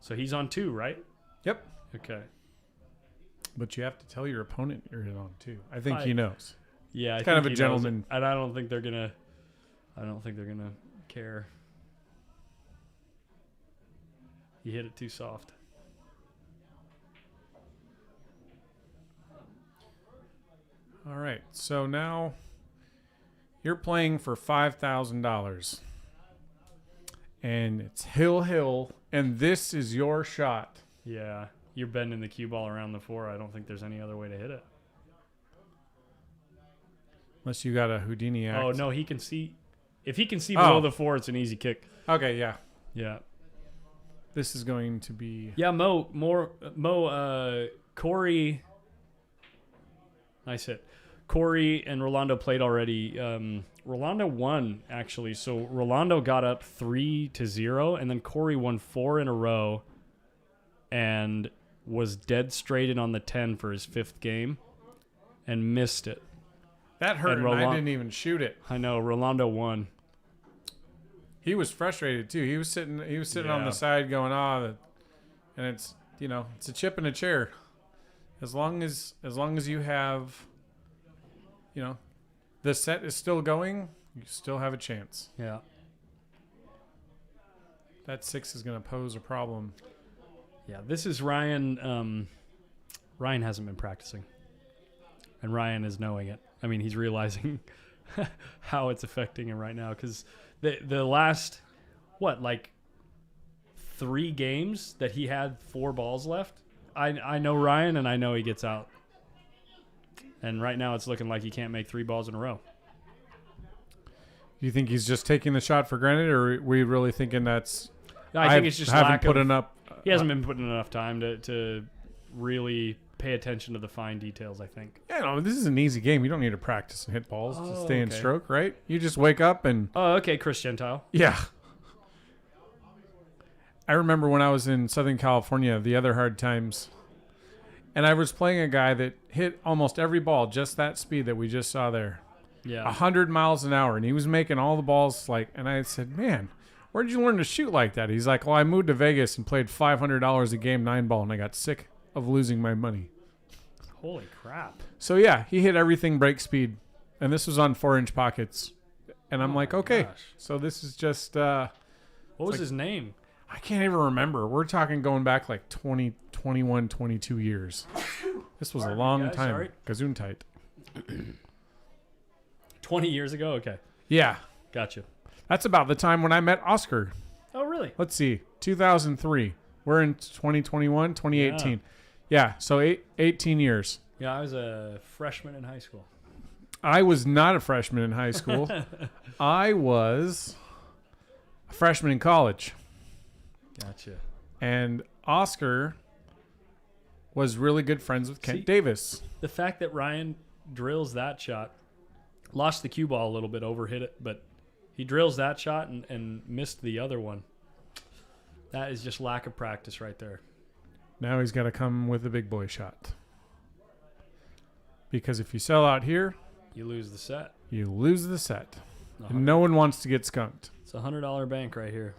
So he's on 2, right? Yep. Okay. But you have to tell your opponent you're on 2. I think he knows. Yeah, it's kind of a gentleman. And I don't think they're gonna care. He hit it too soft. All right. So now you're playing for $5,000. And it's hill, and this is your shot. Yeah. You're bending the cue ball around the 4. I don't think there's any other way to hit it. Unless you got a Houdini act. Oh, no, he can see. If he can see below the 4, it's an easy kick. Okay, yeah. Yeah. This is going to be... Yeah, Cory... Nice hit. Cory and Rolando played already. Rolando won, actually. So Rolando got up 3-0, and then Cory won 4 in a row and was dead straight in on the 10 for his 5th game and missed it. That hurt, and I didn't even shoot it. I know. Rolando won. He was frustrated, too. He was sitting on the side going, and it's, it's a chip in a chair. As long as you have... the set is still going, you still have a chance. Yeah. That 6 is going to pose a problem. Yeah, this is Ryan. Ryan hasn't been practicing. And Ryan is knowing it. I mean, he's realizing how it's affecting him right now. Because the last, 3 games that he had 4 balls left, I know Ryan, and I know he gets out. And right now it's looking like he can't make 3 balls in a row. You think he's just taking the shot for granted, or are we really thinking that's... I think it's just lack of... He hasn't been putting enough time to really pay attention to the fine details, I think. Yeah, no, this is an easy game. You don't need to practice and hit balls to stay in stroke, right? You just wake up and... Oh, okay, Chris Gentile. Yeah. I remember when I was in Southern California, the other hard times, and I was playing a guy that hit almost every ball just that speed that we just saw there. Yeah. 100 miles an hour, and he was making all the balls like, and I said, man, where did you learn to shoot like that? He's like, well, I moved to Vegas and played $500 a game 9-ball, and I got sick of losing my money. Holy crap. So, yeah, he hit everything break speed, and this was on 4-inch pockets. And I'm like, okay, gosh. So this is just... what was his name? I can't even remember. We're talking going back like 20, 21, 22 years. This was a long time. Sorry. Gesundheit. 20 years ago? Okay. Yeah. Gotcha. That's about the time when I met Oscar. Oh, really? Let's see. 2003. We're in 2021, 2018. Yeah, so 18 years. Yeah, I was a freshman in high school. I was not a freshman in high school. I was a freshman in college. Gotcha. And Oscar was really good friends with Kent Davis. The fact that Ryan drills that shot, lost the cue ball a little bit, overhit it, but he drills that shot and missed the other one. That is just lack of practice right there. Now he's got to come with a big boy shot. Because if you sell out here, you lose the set. You lose the set. And no one wants to get skunked. It's a $100 bank right here.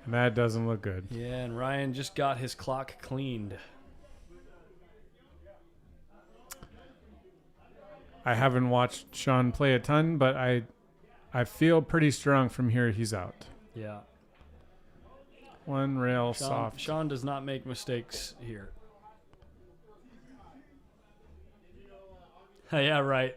And that doesn't look good. Yeah, and Ryan just got his clock cleaned. I haven't watched Sean play a ton, but I feel pretty strong from here he's out. Yeah. One rail soft. Sean does not make mistakes here. Yeah, right.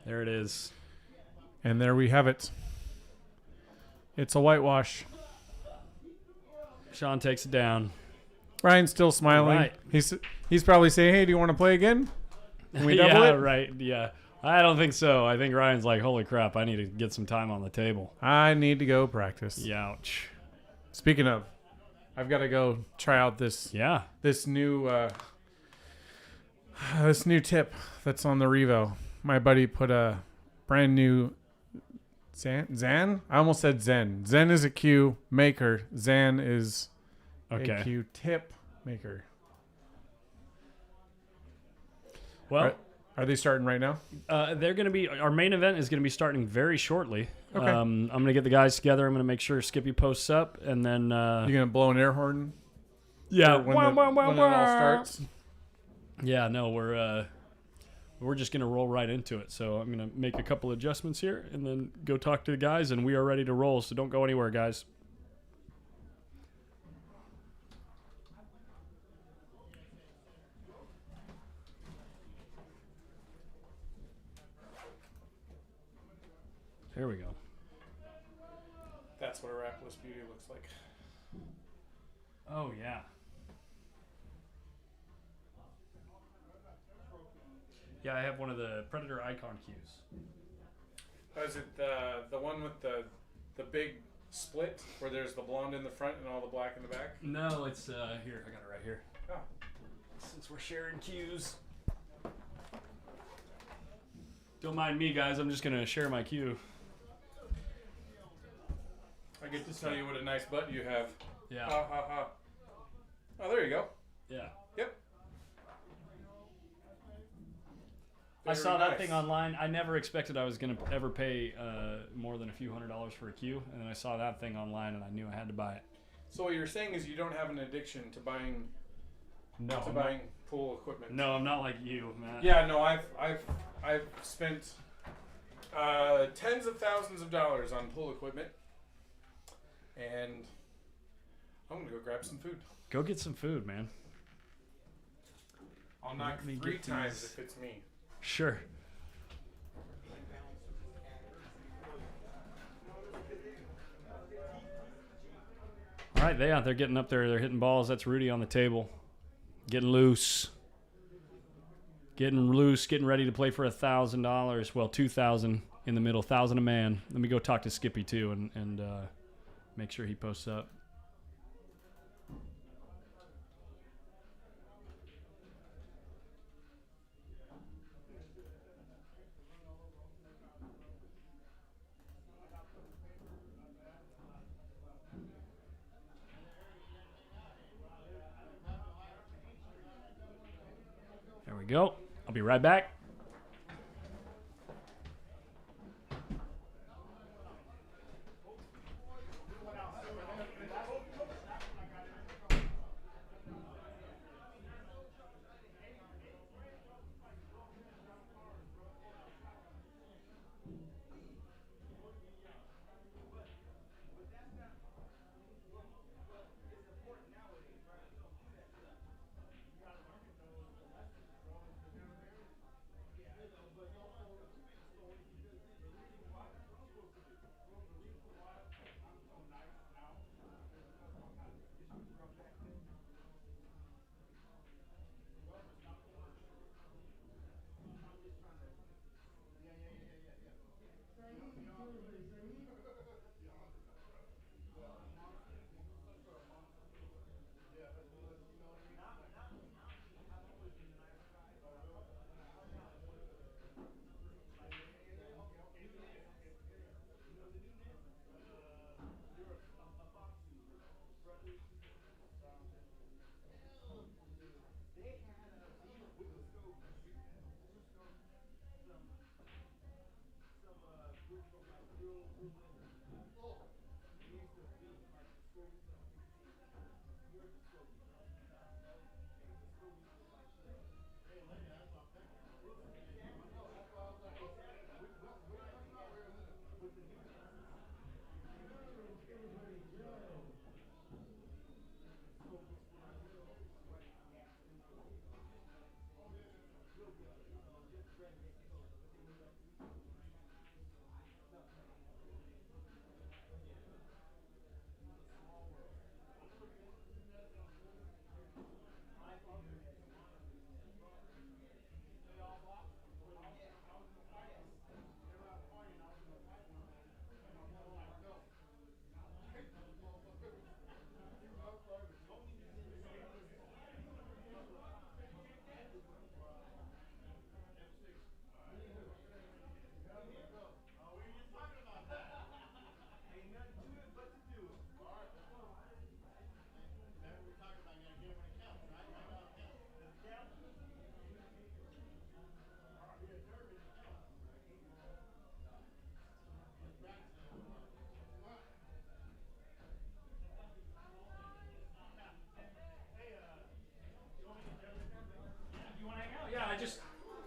There it is. And there we have it. It's a whitewash. Sean takes it down. Ryan's still smiling. Right. He's probably saying, hey, do you want to play again? Can we double yeah, it? right. Yeah. I don't think so. I think Ryan's like, holy crap, I need to get some time on the table. I need to go practice. Youch. Speaking of, I've got to go try out this new tip that's on the Revo. My buddy put a brand new Zan? I almost said Zen. Zen is a cue maker. Zan is a cue tip maker. Well, are they starting right now? They're going to be. Our main event is going to be starting very shortly. Okay. I'm going to get the guys together. I'm going to make sure Skippy posts up, and then you're going to blow an air horn. Yeah, when it all starts. Yeah, no, we're just going to roll right into it. So I'm going to make a couple adjustments here, and then go talk to the guys, and we are ready to roll. So don't go anywhere, guys. There we go. That's what a wrapless beauty looks like. Oh, yeah. Yeah, I have one of the Predator Icon cues. Oh, is it the one with the big split where there's the blonde in the front and all the black in the back? No, it's here. I got it right here. Oh. Since we're sharing cues. Don't mind me, guys. I'm just going to share my cue. I get to tell you what a nice butt you have. Yeah. Ha, ha, ha. Oh, there you go. Yeah. Yep. I saw that thing online. I never expected I was going to ever pay more than a few $100s for a cue. And then I saw that thing online, and I knew I had to buy it. So what you're saying is you don't have an addiction to buying pool equipment. No, I'm not like you, Matt. Yeah, no, I've spent tens of thousands of dollars on pool equipment, and I'm gonna go grab some food. Go get some food, man. I'll knock 3 times if it's me. Sure. All right, they're getting up there. They're hitting balls. That's Rudy on the table. Getting loose. Getting ready to play for $1,000. Well, $2,000 in the middle, $1,000 a man. Let me go talk to Skippy too and make sure he posts up. There we go. I'll be right back.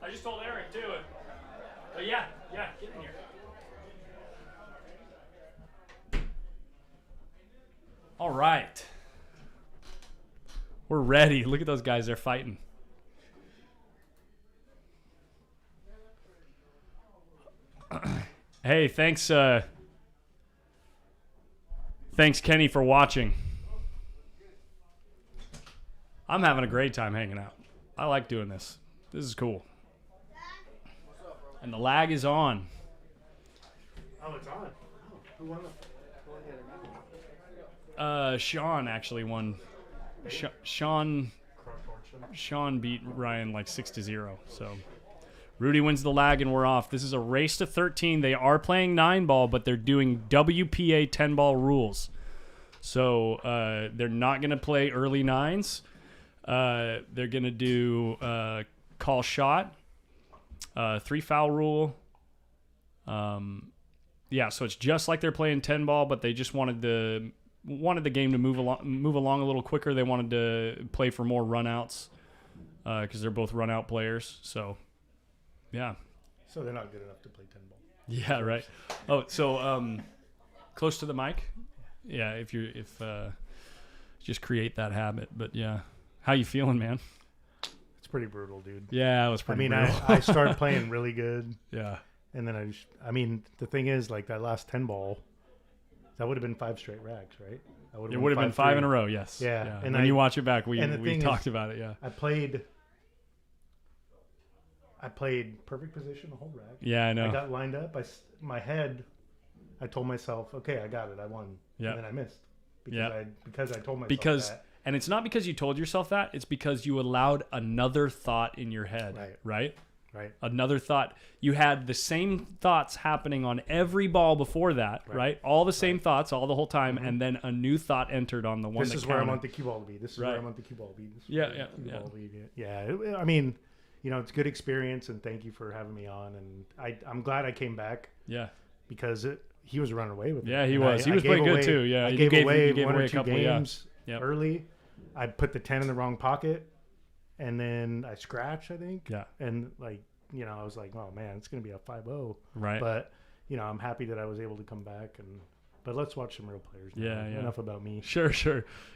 I just told Eric too. But yeah, get in here. All right. We're ready. Look at those guys. They're fighting. Hey, thanks Kenny for watching. I'm having a great time hanging out. I like doing this. This is cool. And the lag is on. Oh, it's on. Oh, who won Sean actually won. Sean beat Ryan like 6-0. So Rudy wins the lag and we're off. This is a race to 13. They are playing 9-ball, but they're doing WPA 10-ball rules. So they're not going to play early 9s. They're going to do call shot, 3-foul rule. Yeah, so it's just like they're playing 10-ball, but they just wanted the game to move along a little quicker. They wanted to play for more runouts because they're both run-out players. So, yeah. So they're not good enough to play 10-ball. Yeah, right. Oh, so close to the mic. Yeah, if just create that habit. But yeah, how you feeling, man? It's pretty brutal, dude. Yeah, it was I pretty mean, brutal. I started playing really good. Yeah. And then I mean, the thing is, like, that last 10 ball, that would have been 5 straight racks, right? It would have been 5 in a row, yes. Yeah. And when you watch it back, we thing talked is, about it, yeah. I played perfect position the whole rack. Yeah, I know. I got lined up. My head, I told myself, okay, I got it. I won. Yeah. And then I missed. Because I told myself that. And it's not because you told yourself that. It's because you allowed another thought in your head, right? Right. Another thought. You had the same thoughts happening on every ball before that, right? All the same thoughts all the whole time, and then a new thought entered on the one. This is where I want the cue ball to be. This is where I want the cue ball to be. Yeah. I mean, it's a good experience, and thank you for having me on. And I'm glad I came back. Yeah. Because he was running away with it. Yeah, he was. He was playing good too. Yeah. I gave away one or a two couple games early. I put the 10 in the wrong pocket. And then I scratched, I think. Yeah. And I was like, oh man, it's gonna be a 5-0. Right. But I'm happy that I was able to come back. But let's watch some real players now. Yeah. Enough about me. Sure.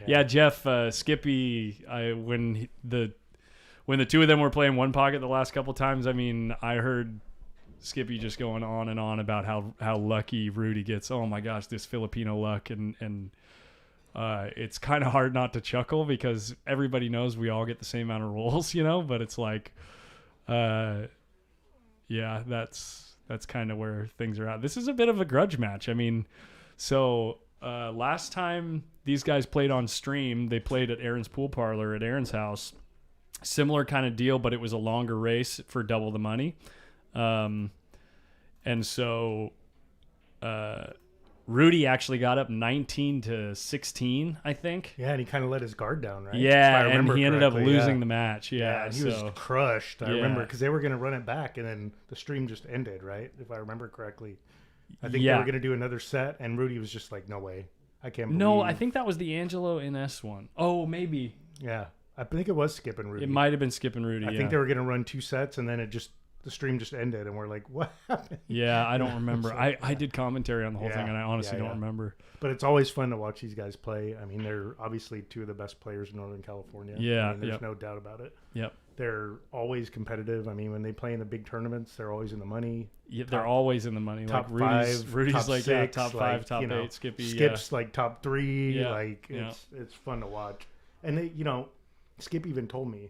Yeah, Jeff, Skippy. When the two of them were playing one pocket the last couple times, I mean, I heard Skippy just going on and on about how lucky Rudy gets. Oh my gosh, this Filipino luck, and it's kind of hard not to chuckle because everybody knows we all get the same amount of rolls, but it's like, yeah, that's kind of where things are at. This is a bit of a grudge match. I mean, so last time these guys played on stream, they played at Aaron's pool parlor at Aaron's house. Similar kind of deal, but it was a longer race for double the money. And so Rudy actually got up 19-16, I think. Yeah, and he kind of let his guard down, right? Yeah, and he ended up losing the match. Yeah, and he was crushed. I remember because they were going to run it back, and then the stream just ended, right? If I remember correctly. I think they were going to do another set, and Rudy was just like, no way. I can't believe. No, I think that was the Angelo NS one. Oh, maybe. Yeah, I think it was Skip and Rudy. It might have been Skip and Rudy, I think they were going to run 2 sets, and then the stream just ended, and we're like, what happened? Yeah, I don't remember. I did commentary on the whole thing, and I honestly don't remember. But it's always fun to watch these guys play. I mean, they're obviously 2 of the best players in Northern California. Yeah. I mean, there's no doubt about it. Yep. They're always competitive. I mean, when they play in the big tournaments, they're always in the money. Yeah, they're always in the money. Top like 5, Rudy's top like 6, top 5, top 8. Skip's like top 3. Yeah. Like it's fun to watch. And they, Skip even told me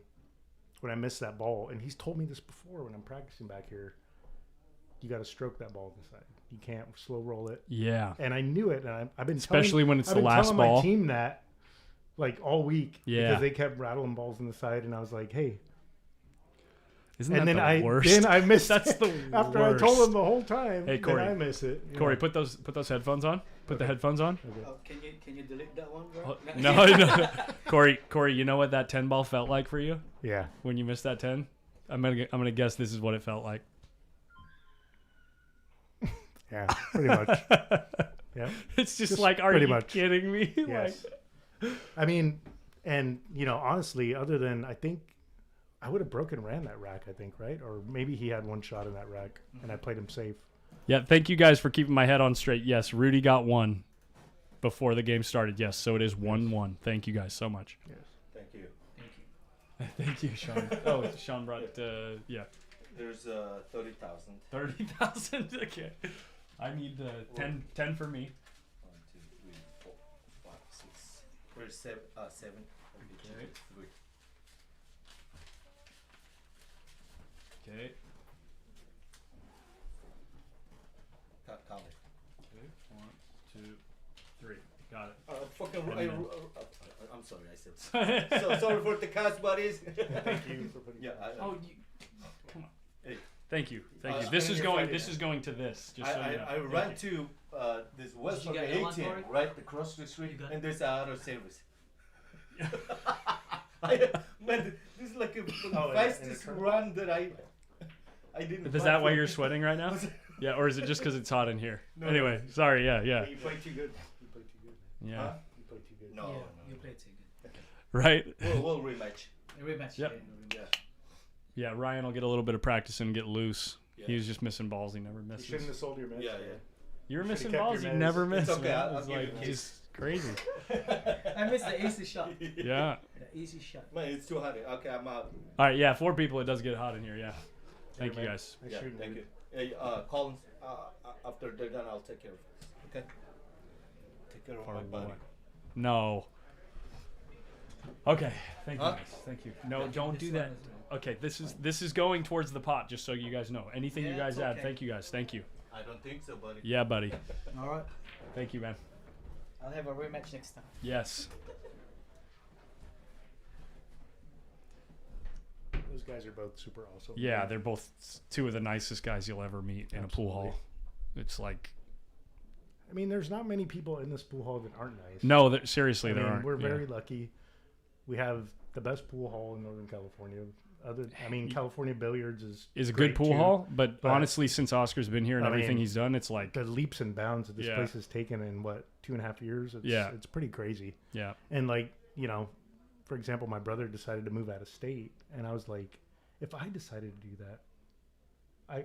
when I missed that ball, and he's told me this before when I'm practicing back here. You got to stroke that ball inside. You can't slow roll it. Yeah. And I knew it, and I've been especially when it's the last telling ball. My team that like all week because they kept rattling balls in the side, and I was like, hey. Isn't that the worst? Then I missed. That's the after worst. I told him the whole time. Hey, Cory, then I miss it. Cory, put those headphones on. Put the headphones on. Okay. Can you delete that one, bro? No. Cory, you know what that 10 ball felt like for you? Yeah. When you missed that 10, I'm gonna guess this is what it felt like. Yeah, pretty much. Yeah. It's just like, are you kidding me? Yes. I mean, and honestly, other than I think I would have ran that rack, I think, right? Or maybe he had one shot in that rack, and I played him safe. Yeah, thank you guys for keeping my head on straight. Yes, Rudy got 1 before the game started. Yes, so it is 1-1. Thank you guys so much. Yes. Thank you. Thank you, Sean. Oh, Sean brought, yeah. There's 30,000. 30,000? Okay. I need 10 for me. 1, 2, 3, 4, 5, 6. Where's 7? 7. Okay. 3. Okay. Count it. Okay. 1, 2, 3. Got it. I'm sorry, I said. So sorry for the cast, buddies. Thank you for putting. Yeah. Come on. Hey. Thank you. This is going to this. Just so you know. I ran to this West 18 right across the street, and there's an auto service. Man, this is like the fastest run that I didn't. Is that why you're sweating right now? Yeah, or is it just because it's hot in here? No, anyway, sorry. Yeah. You played too good. Yeah. Huh? You played too good. No, you played too good. Right. We'll rematch. Rematch. Yep. Yeah. Yeah, Ryan will get a little bit of practice and get loose. Yeah. He was just missing balls. He never You misses. shouldn't have sold your miss. Yeah. You were missing kept balls. your You miss. never missed. It's okay. Man. I'll It's give like you just Crazy. I missed the easy shot. Yeah. The easy shot. Man, it's too hot. Okay, I'm out. All right. Yeah. 4 people. It does get hot in here. Yeah. Thank you guys. Yeah, thank you. Hey, Collins, after they're done, I'll take care of it. Okay? Take care of my body. No. Okay. Thank you Huh? guys. Thank you. No, don't do that. Okay. This is going towards the pot. Just so you guys know. Anything you guys add. Thank you guys. Thank you. I don't think so, buddy. Yeah, buddy. All right. Thank you, man. I'll have a rematch next time. Yes. Those guys are both super awesome. Yeah, they're both 2 of the nicest guys you'll ever meet in a pool hall. It's like, I mean, there's not many people in this pool hall that aren't nice. no, seriously, I there mean, aren't. we're Yeah. very lucky. We have the best pool hall in Northern California. California Billiards is a great good pool too, hall, but honestly, since Oscar's been here and I everything mean, he's done, it's like, the leaps and bounds that this Yeah. place has taken in 2.5 years. It's pretty crazy. yeah, And for example, my brother decided to move out of state, and I was like, if I decided to do that,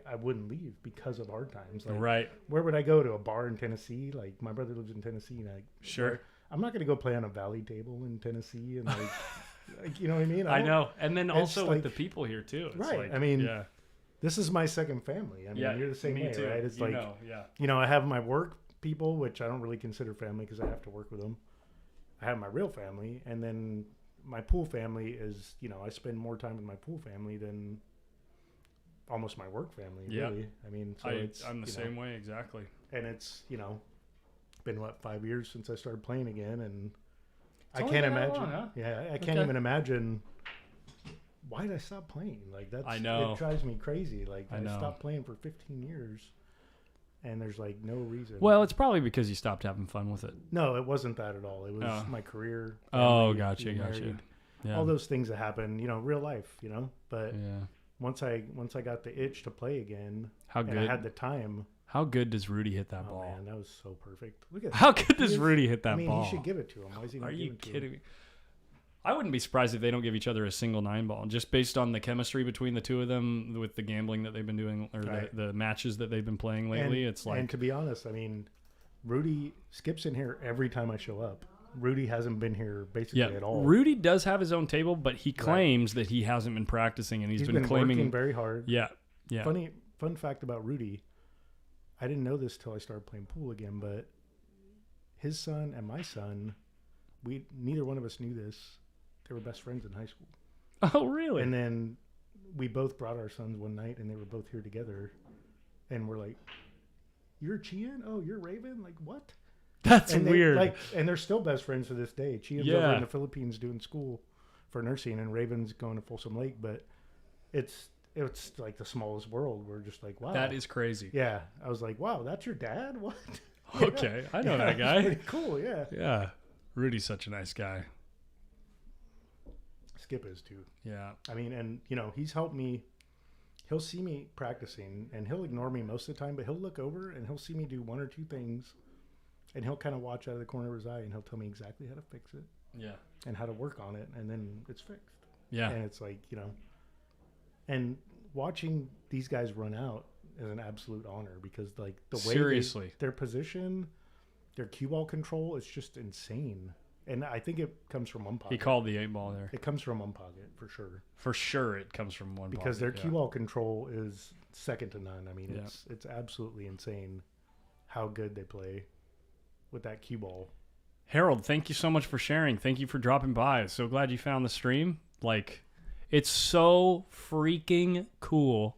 I wouldn't leave because of our times. Like, right. where would I go to a bar in Tennessee? Like, my brother lives in Tennessee, and Sure. I'm not going to go play on a valley table in Tennessee, and you know what I mean? I know. And then also with like- the people here too. It's Right. Like, I mean, yeah. this is my second family. I mean, Yeah, you're the same me way, too. right? It's yeah. I have my work people, which I don't really consider family because I have to work with them. I have my real family, and then my pool family is, I spend more time with my pool family than almost my work family, Yeah. really. I mean, so I'm the same way, exactly. And it's, been 5 years since I started playing again, and I only can't been that imagine. long, huh? Yeah, I can't Okay. even imagine. Why did I stop playing? Like, that's, I know. it drives me crazy. Like, I I know. stopped playing for 15 years, and there's no reason. Well, it's probably because you stopped having fun with it. No, it wasn't that at all. It was Oh. my career. Oh, family, gotcha, being gotcha. married, Yeah. all those things that happen, real life, But Yeah. once I got the itch to play again, How and good? I had the time. How good does Rudy hit that Oh ball? man, that was so perfect. Look at How that. good does He is- Rudy hit that I mean, ball? he should give it to him. Why is he not Are you giving it to him? kidding me? I wouldn't be surprised if they don't give each other a single 9-ball, just based on the chemistry between the 2 of them with the gambling that they've been doing, or Right. the matches that they've been playing lately. It's like, and to be honest, I mean, Rudy skips in here every time I show up. Rudy hasn't been here basically at all. Rudy does have his own table, but he claims that he hasn't been practicing, and he's been claiming working very hard. Yeah. Fun fact about Rudy, I didn't know this till I started playing pool again, but his son and my son, neither one of us knew this. They were best friends in high school. Oh, really? And then we both brought our sons one night, and they were both here together, and we're like, "You're Chian? Oh, you're Raven? Like what?" That's and weird. And they're still best friends to this day. Chian's over in the Philippines doing school for nursing, and Raven's going to Folsom Lake. But it's like the smallest world. We're just like, wow, That is crazy. Yeah, I was like, wow, that's your dad? What? Okay, I know that guy. Pretty cool, yeah. Yeah, Rudy's such a nice guy. Skip is too. Yeah. I mean, and he's helped me. He'll see me practicing, and he'll ignore me most of the time, but he'll look over and he'll see me do 1 or 2 things, and he'll kind of watch out of the corner of his eye, and he'll tell me exactly how to fix it. Yeah. And how to work on it, and then it's fixed. Yeah. And it's like, and watching these guys run out is an absolute honor, because like the way Seriously. their position, their cue ball control is just insane. And I think it comes from one pocket. He called the 8-ball there. It comes from one pocket for sure. For sure, it comes from one Because pocket, their cue ball control is second to none. I mean, Yeah. it's absolutely insane how good they play with that cue ball. Harold, thank you so much for sharing. Thank you for dropping by. So glad you found the stream. Like, it's so freaking cool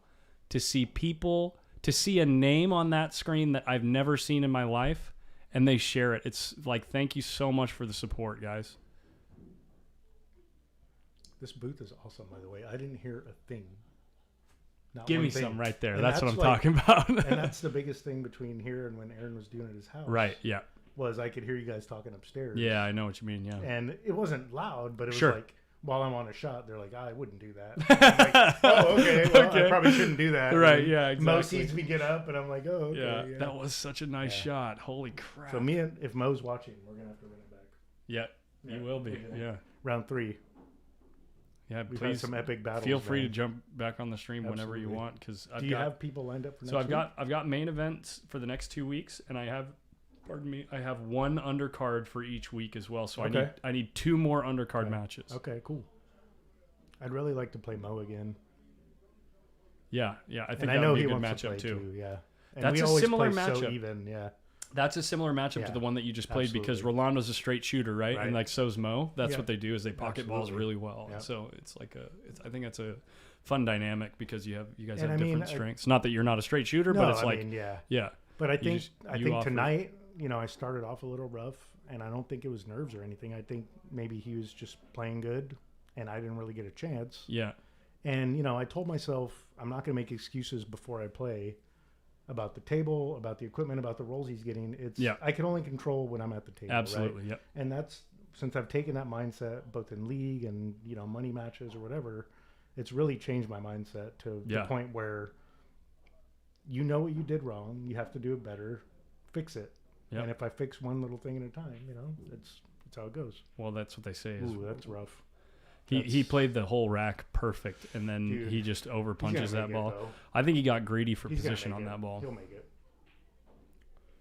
to see people, to see a name on that screen that I've never seen in my life, and they share it. It's like, thank you so much for the support, guys. This booth is awesome, by the way. I didn't hear a thing. Not Give one me thing. some right there. And That's what I'm like- talking about. And that's the biggest thing between here and when Aaron was doing it at his house. Right, yeah. Was I could hear you guys talking upstairs. Yeah, I know what you mean, yeah. And it wasn't loud, but it was Sure. like, while I'm on a shot, they're like, I wouldn't do that. I'm like, oh, okay. Well, I probably shouldn't do that. Right, And yeah, Mo exactly. sees me get up, and I'm like, oh, okay. Yeah, that was such a nice shot. Holy crap. So if Mo's watching, we're going to have to run it back. Yeah, you will be. Yeah. Round 3. Yeah, We've had please. some epic battles, Feel free man. to jump back on the stream whenever you Absolutely. want, because Do you have people lined up for next So week? I've got main events for the next 2 weeks, and I have Pardon me. I have one undercard for each week as well, so Okay. I need 2 more undercard Okay. matches. Okay, cool. I'd really like to play Mo again. Yeah, I think And that I know would be he a good wants to matchup play too. Yeah. And That's we a always similar play so matchup. even, yeah. That's a similar matchup Yeah, to the one that you just played because absolutely. Rolando's a straight shooter, right? And Right. like so's Mo. That's Yeah. what they do is they pocket balls Absolutely. really well. Yeah. So it's like I think that's a fun dynamic because you guys And have I mean, different strengths. Not that you're not a straight shooter, but it's like yeah. But I think you offer- tonight, I started off a little rough, and I don't think it was nerves or anything. I think maybe he was just playing good, and I didn't really get a chance. Yeah. And I told myself I'm not going to make excuses before I play about the table, about the equipment, about the rolls he's getting. I can only control when I'm at the table. Absolutely. Right? Yep. And that's since I've taken that mindset both in league and money matches or whatever. It's really changed my mindset to the point where what you did wrong. You have to do it better. Fix it. Yep. And if I fix one little thing at a time, it's how it goes. Well, that's what they say. Ooh, that's rough. He played the whole rack perfect, and then Dude, he just over punches that ball. Though. I think he got greedy for He's position on that ball. He'll make it.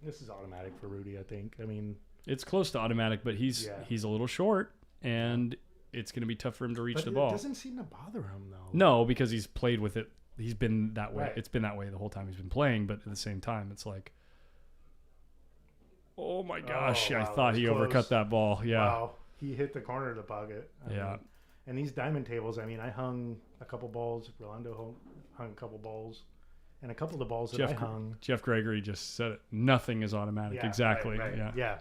This is automatic for Rudy, I think. I mean, it's close to automatic, but he's a little short, and it's going to be tough for him to reach the ball. It doesn't seem to bother him though. No, because he's played with it. He's been that way. Right. It's been that way the whole time he's been playing. But at the same time, it's like, oh my gosh! I thought he overcut that ball. Yeah. Wow. He hit the corner of the pocket. I mean, and these diamond tables, I mean, I hung a couple balls. Rolando hung a couple balls. And a couple of the balls that I hung. Jeff Gregory just said it. Nothing is automatic. Yeah, exactly. Right. Yeah.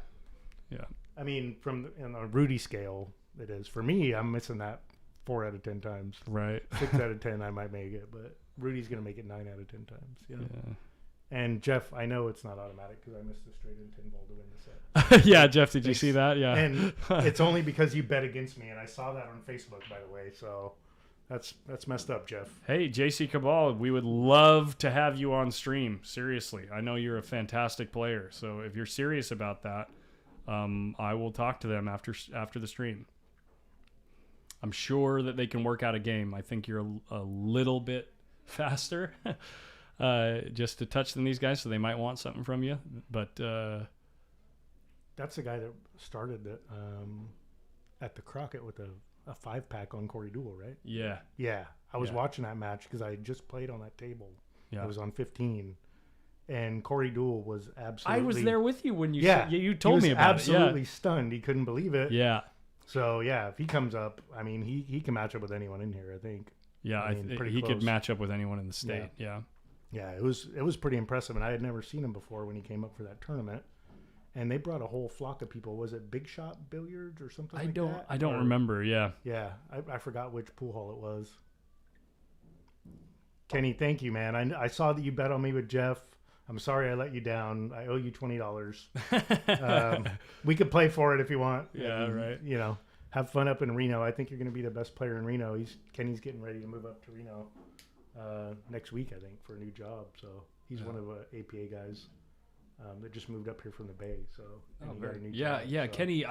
I mean, on a Rudy scale, it is. For me, I'm missing that 4 out of 10 times. Right. 6 out of 10, I might make it. But Rudy's going to make it 9 out of 10 times. Yeah. And Jeff, I know it's not automatic because I missed a straight and 10 ball to win the set. Yeah, Jeff, did you see that? Yeah. And it's only because you bet against me. And I saw that on Facebook, by the way. So that's messed up, Jeff. Hey, JC Cabal, we would love to have you on stream. Seriously. I know you're a fantastic player. So if you're serious about that, I will talk to them after the stream. I'm sure that they can work out a game. I think you're a little bit faster just to touch than these guys, so they might want something from you. But that's the guy that started at the Crockett with a 5-pack on Cory Duel, right? Yeah. Yeah. I was watching that match because I just played on that table. Yeah. I was on 15. And Cory Duel was absolutely... I was there with you when you you told me about it. Yeah. Absolutely stunned. He couldn't believe it. Yeah. So, yeah, if he comes up, I mean, he can match up with anyone in here, I think. Yeah, I mean, he could match up with anyone in the state. Yeah. Yeah, it was pretty impressive. And I had never seen him before when he came up for that tournament. And they brought a whole flock of people. Was it Big Shot Billiards or something like that? I don't remember, yeah. Yeah, I forgot which pool hall it was. Kenny, thank you, man. I saw that you bet on me with Jeff. I'm sorry I let you down. I owe you $20. We could play for it if you want. Yeah, right. Have fun up in Reno. I think you're going to be the best player in Reno. Kenny's getting ready to move up to Reno next week, I think, for a new job. So he's one of the APA guys that just moved up here from the Bay. So got a new job, so. Kenny,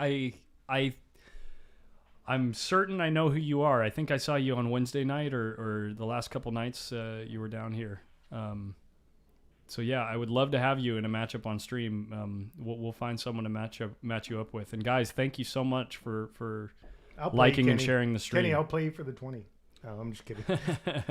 I'm certain I know who you are. I think I saw you on Wednesday night or the last couple nights you were down here. So yeah, I would love to have you in a matchup on stream. We'll find someone to match you up with. And guys, thank you so much for liking and sharing the stream. Kenny, I'll play you for the 20. No, I'm just kidding.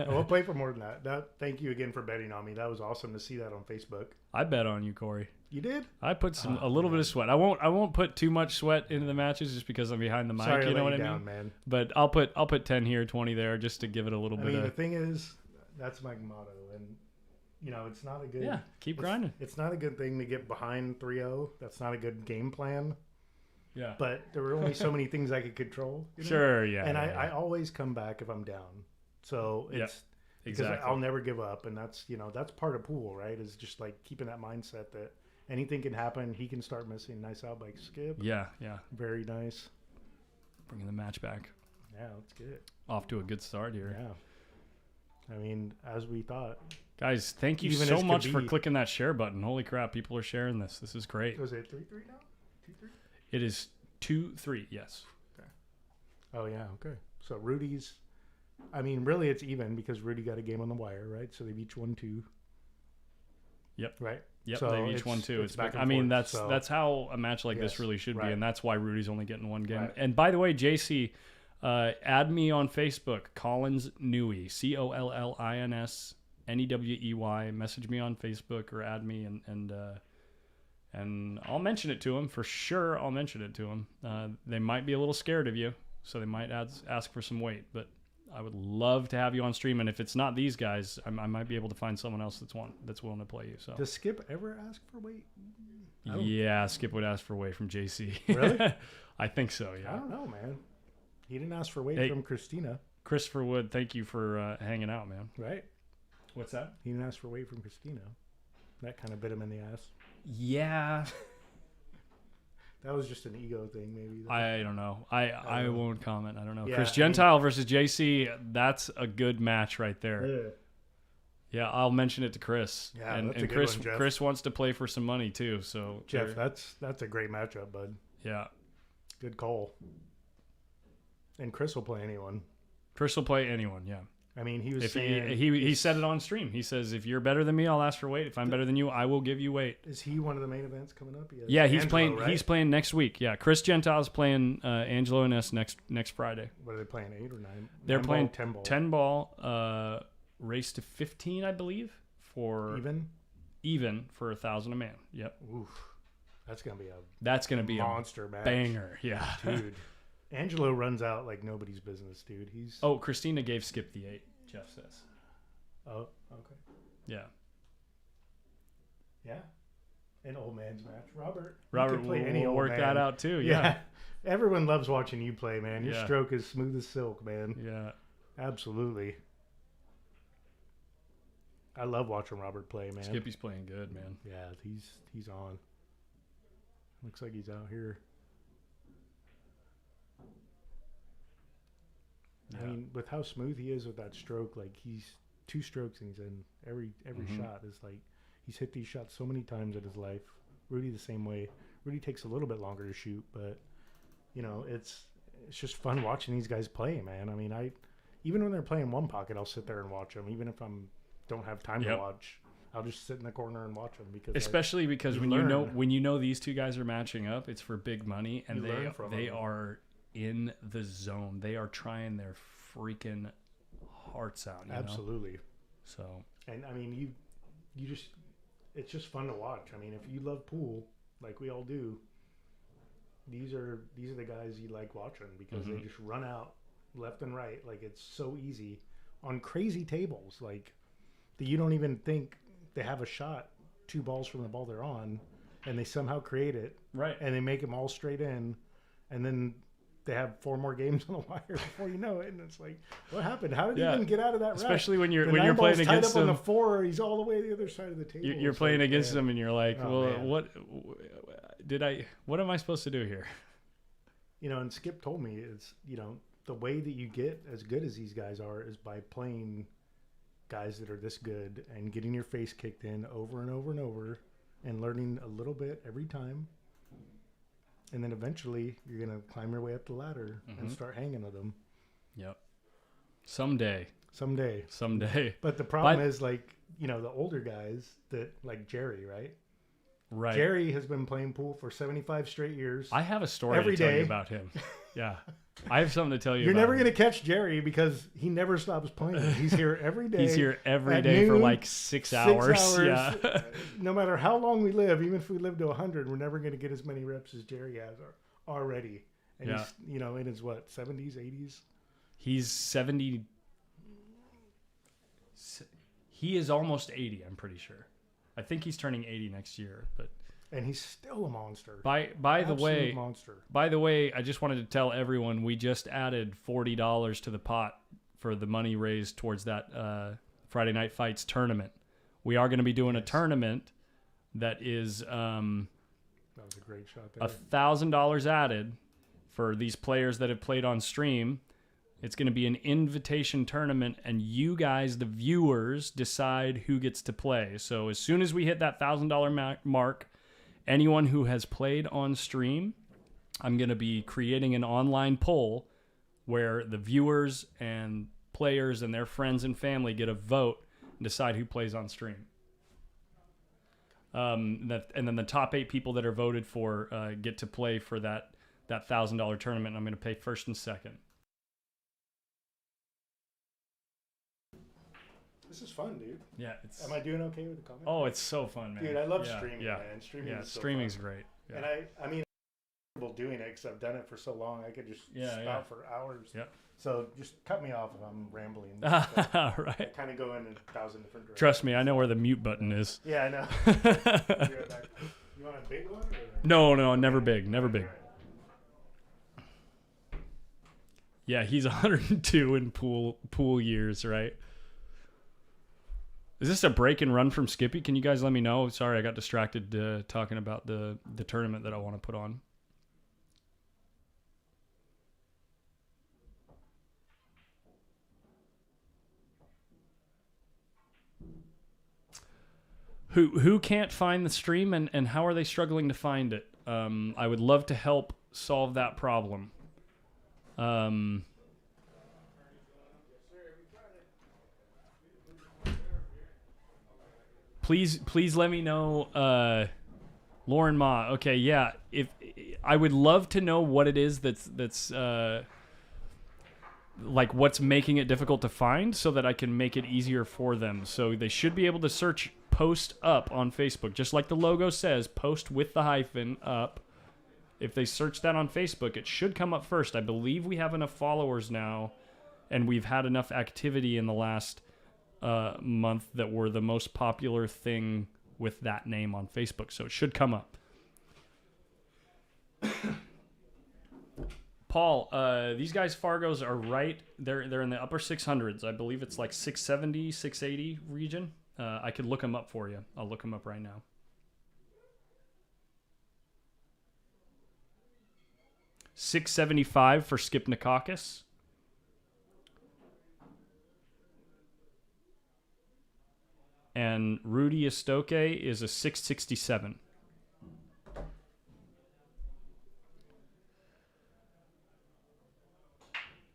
We'll play for more than that. Thank you again for betting on me. That was awesome to see that on Facebook. I bet on you, Cory. You did? I put a little bit of sweat. I won't put too much sweat into the matches just because I'm behind the mic. Sorry, you know what I down, mean? Man. But I'll put 10 here, 20 there, just to give it a little bit. The thing is, that's my motto, and it's not a good. Yeah, keep grinding. It's not a good thing to get behind 3-0. That's not a good game plan. Yeah. But there were only so many things I could control. Sure. Yeah. And I always come back if I'm down. So it's because I'll never give up, and that's part of pool, right? Is just like keeping that mindset that anything can happen. He can start missing. Nice out by Skip. Yeah. Very nice. Bringing the match back. Yeah, let's get it. Off to a good start here. Yeah. I mean, as we thought. Guys, thank you so much for clicking that share button. Holy crap, people are sharing this. This is great. Was it 3-3 now? 2-3? It is 2-3. Yes. Okay. Oh yeah. Okay. So Rudy's. I mean, really, it's even because Rudy got a game on the wire, right? So they've each won 2. Yep. Right. Yep, So they each won 2. it's back and I mean, forth, so- that's how a match like this Yes, really should be, right. and that's why Rudy's only getting 1 game. Right. And by the way, JC, add me on Facebook, Collins Newey, COLLINS NEWEY. Message me on Facebook or add me, and I'll mention it to him for sure. I'll mention it to him. They might be a little scared of you, so they might ask for some weight, but I would love to have you on stream. And if it's not these guys, I might be able to find someone else that's willing to play you. So Does Skip ever ask for weight? yeah, Skip would ask for weight from JC. Really? I think so. Yeah. I don't know, man. He didn't ask for weight Hey. from Christina, Christopher Wood, thank you for hanging out, man. right? What's that? He didn't ask for weight from Christina. That kind of bit him in the ass. Yeah, That was just an ego thing, maybe. I don't know. I won't comment. I don't know. Yeah, Chris I mean- Gentile versus JC. That's a good match right there. Yeah. Yeah, I'll mention it to Chris. Yeah, and that's a good Chris one, Jeff. Chris wants to play for some money too. So Jeff, there- that's a great matchup, bud. yeah, Good call. And Chris will play anyone. Chris will play anyone. Yeah. I mean, he was If saying he said it on stream. He says, if you're better than me, I'll ask for weight. If I'm better than you, I will give you weight. Is he one of the main events coming up? He has Yeah, he's Angelo, playing. right? He's playing next week. Yeah, Chris Gentile's playing Angelo and S next Friday. What are they playing? 8 or 9? They're 9 playing ball, 10 ball. 10 ball. Race to 15, I believe, for Even. for 1,000 a man. Yep. Oof. That's gonna be a That's gonna be monster a match. banger. Yeah, Dude. Angelo runs out like nobody's business, dude. He's Oh, Christina gave Skip the 8. Jeff says. Oh, okay. Yeah. Yeah. An old man's match. Robert Robert, you could play any we'll old work man. that out too. Yeah. Everyone loves watching you play, man. Your Yeah. stroke is smooth as silk, man. Yeah. Absolutely. I love watching Robert play, man. Skippy's playing good, man. Yeah, he's on. Looks like he's out here. Yeah. I mean, with how smooth he is with that stroke, like he's 2 strokes and he's in. Every shot is like he's hit these shots so many times in his life. Rudy the same way. Rudy takes a little bit longer to shoot, but you know, it's just fun watching these guys play, man. I mean, even when they're playing one pocket, I'll sit there and watch them. Even if don't have time to watch, I'll just sit in the corner and watch them because especially because you when you know these two guys are matching up, it's for big money and You learn from they them. are in the zone. They are trying their freaking hearts out. You absolutely. know? So And I mean, it's just fun to watch. I mean, if you love pool like we all do, these are the guys you like watching because they just run out left and right. Like it's so easy on crazy tables, like that you don't even think they have a shot 2 balls from the ball they're on, and they somehow create it. Right. And they make them all straight in, and then they have 4 more games on the wire before you know it, and it's like, what happened? How did he even get out of that? Especially wreck? when you're The when 9 you're playing ball's tied against up them on the 4, he's all the way to the other side of the table. You're It's playing like, against man. them, and you're like, Oh, well, man. what am I supposed to do here? You know, and Skip told me it's, you know, the way that you get as good as these guys are is by playing guys that are this good and getting your face kicked in over and over and over and learning a little bit every time. And then eventually you're going to climb your way up the ladder and start hanging with them. Yep. Someday. But the problem is, like, you know, the older guys that, like Jerry, right? Right. Jerry has been playing pool for 75 straight years. I have a story every to tell day you about him. Yeah. I have something to tell you You're about never him. going to catch Jerry because he never stops playing. He's here every day. He's here every at day for noon, like 6 hours. Yeah. No matter how long we live, even if we live to 100, we're never going to get as many reps as Jerry has already. And he's, you know, in his 70s, 80s? He's 70. He is almost 80, I'm pretty sure. I think he's turning 80 next year, and he's still a monster. By the way, monster. By the way, I just wanted to tell everyone we just added $40 to the pot for the money raised towards that Friday Night Fights tournament. We are going to be doing a tournament that is that was a great shot there. $1,000 added for these players that have played on stream. It's going to be an invitation tournament, and you guys, the viewers, decide who gets to play. So as soon as we hit that $1,000 mark, anyone who has played on stream, I'm going to be creating an online poll where the viewers and players and their friends and family get a vote and decide who plays on stream. And then the top 8 people that are voted for get to play for that $1,000 tournament. I'm going to pay first and second. This is fun, dude. Yeah. Am I doing okay with the comment? Oh, it's so fun, man. Dude, I love streaming, man. Streaming is so streaming's fun. great. Yeah. And I mean, I'm comfortable doing it because I've done it for so long. I could just spout for hours. Yeah. So just cut me off if I'm rambling. Right. I kind of go in 1,000 different directions. Trust me, I know where the mute button is. Yeah, I know. Be right back. You want a big one? Or? No, never big. Never big. Yeah, he's 102 in pool years, right? Is this a break and run from Skippy? Can you guys let me know? Sorry, I got distracted talking about the tournament that I want to put on. Who can't find the stream and how are they struggling to find it? I would love to help solve that problem. Please let me know, Lauren Ma. Okay, yeah. If I would love to know what it is that's like what's making it difficult to find, so that I can make it easier for them. So they should be able to search "post up" on Facebook, just like the logo says, "post" with the hyphen up. If they search that on Facebook, it should come up first. I believe we have enough followers now, and we've had enough activity in the last month that we're the most popular thing with that name on Facebook, so it should come up. Paul, these guys Fargos are right. They're in the upper 600s. I believe it's like 670, 680 region. I could look them up for you. I'll look them up right now. $675 for Skip Nikakis. And Rudy Estoque is a $667.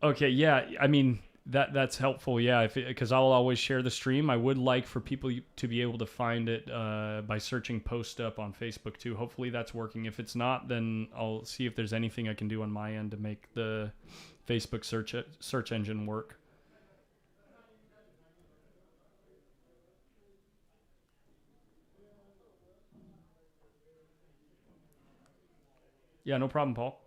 Okay, yeah. I mean, that's helpful. Yeah, because I'll always share the stream. I would like for people to be able to find it by searching "post up" on Facebook too. Hopefully that's working. If it's not, then I'll see if there's anything I can do on my end to make the Facebook search engine work. Yeah, no problem, Paul.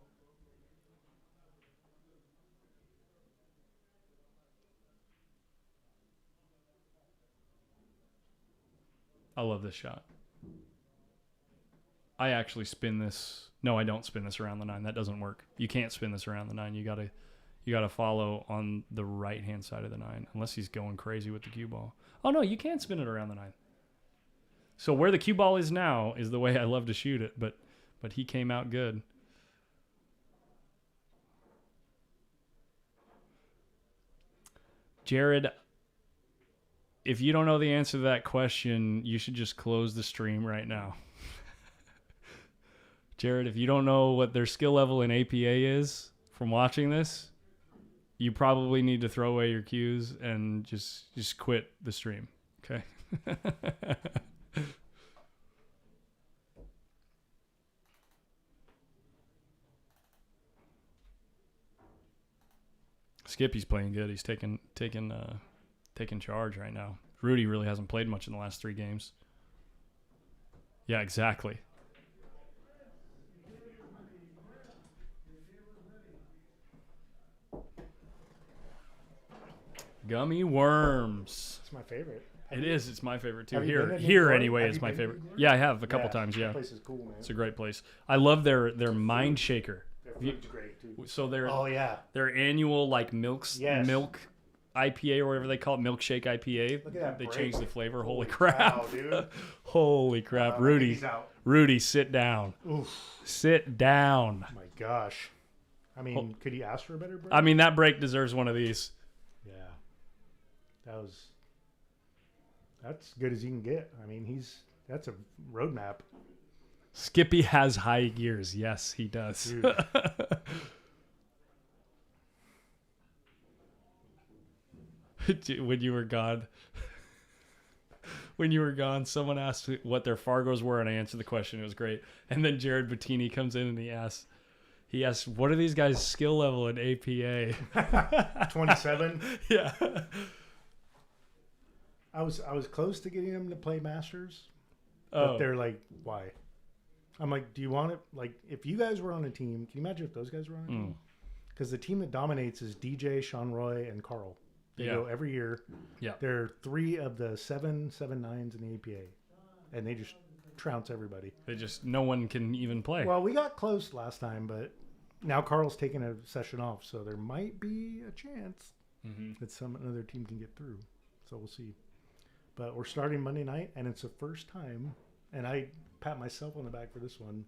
I love this shot. I actually spin this. No, I don't spin this around the 9. That doesn't work. You can't spin this around the 9. You gotta follow on the right hand side of the 9, unless he's going crazy with the cue ball. Oh no, you can spin it around the 9. So where the cue ball is now is the way I love to shoot it, but he came out good. Jared, if you don't know the answer to that question, you should just close the stream right now. Jared, if you don't know what their skill level in APA is from watching this, you probably need to throw away your cues and just quit the stream. Okay? Skippy's playing good. He's taking charge right now. Rudy really hasn't played much in the last 3 games. Yeah, exactly. Gummy worms. It's my favorite. It is. It's my favorite too. Have you been in Here New York? anyway, Have it's you my been favorite. to New York? Yeah, I have a couple times. Yeah, That place is cool, man. it's a great place. I love their mind shaker. Their food's great too. So their their annual like milk IPA or whatever they call it, milkshake IPA. Look at that They break. changed the flavor. Holy Cow, crap, dude. Holy crap, Rudy's out. Rudy, sit down. Oof. Sit down. Oh my gosh. I mean, could you ask for a better break? I mean, that break deserves one of these. Yeah. That's good as you can get. I mean, that's a roadmap. Skippy has high gears. Yes, he does. When you were gone, when you were gone, someone asked what their Fargos were, and I answered the question. It was great. And then Jared Bettini comes in and he asks, what are these guys' skill level in APA? 27. Yeah. I was close to getting them to play Masters, but they're like, why? I'm like, do you want it? Like, if you guys were on a team, can you imagine if those guys were on a team? Because the team that dominates is DJ, Sean Roy, and Carl. They go every year. Yeah. They're 3 of the 7 9s in the APA, and they just trounce everybody. No one can even play. Well, we got close last time, but now Carl's taking a session off, so there might be a chance that another team can get through. So we'll see. But we're starting Monday night, and it's the first time, and I pat myself on the back for this one,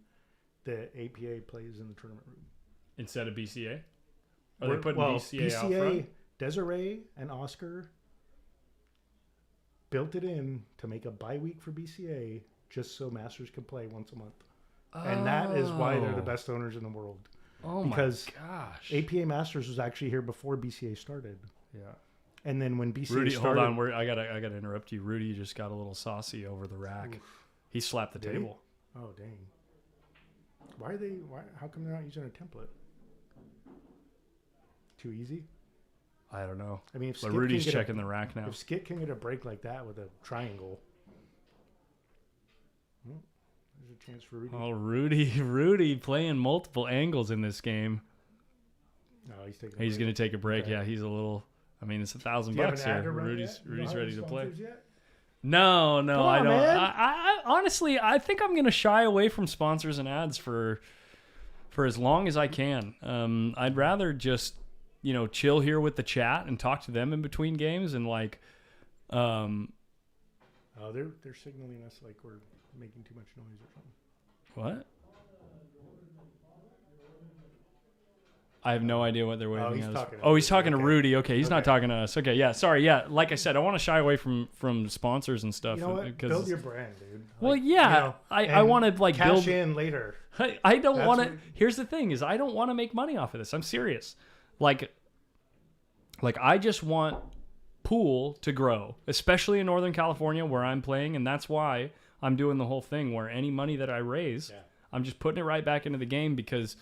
that APA plays in the tournament room. Instead of BCA? Are they putting BCA out front? Desiree and Oscar built it in to make a bye week for BCA just so Masters can play once a month. And that is why they're the best owners in the world. Oh, because my gosh. APA Masters was actually here before BCA started. Yeah. And then when BCA Rudy, started... hold on. I gotta interrupt you. Rudy just got a little saucy over the rack. Oof. He slapped the table. Oh, dang. How come they're not using a template? Too easy? I don't know. I mean, if but Rudy's checking the rack now. If Skit can get a break like that with a triangle... Well, there's a chance for Rudy. Oh, Rudy playing multiple angles in this game. No, he's going to take a break. Okay. Yeah, he's a little... I mean, it's $1,000 here. Rudy's ready to play. Yet? No, I don't. I honestly, I think I'm going to shy away from sponsors and ads for as long as I can. I'd rather just, chill here with the chat and talk to them in between games and like. Oh, they're signaling us like we're making too much noise or something. What? I have no idea what they're waving at us. Oh, he's talking to Rudy. Okay, he's not talking to us. Okay, yeah, sorry. Yeah, like I said, I want to shy away from sponsors and stuff. You know what? Build your brand, dude. Well, yeah, I want to like cash build in later. I don't want to. Here's the thing: is I don't want to make money off of this. I'm serious. Like I just want pool to grow, especially in Northern California where I'm playing, and that's why I'm doing the whole thing where any money that I raise, I'm just putting it right back into the game because.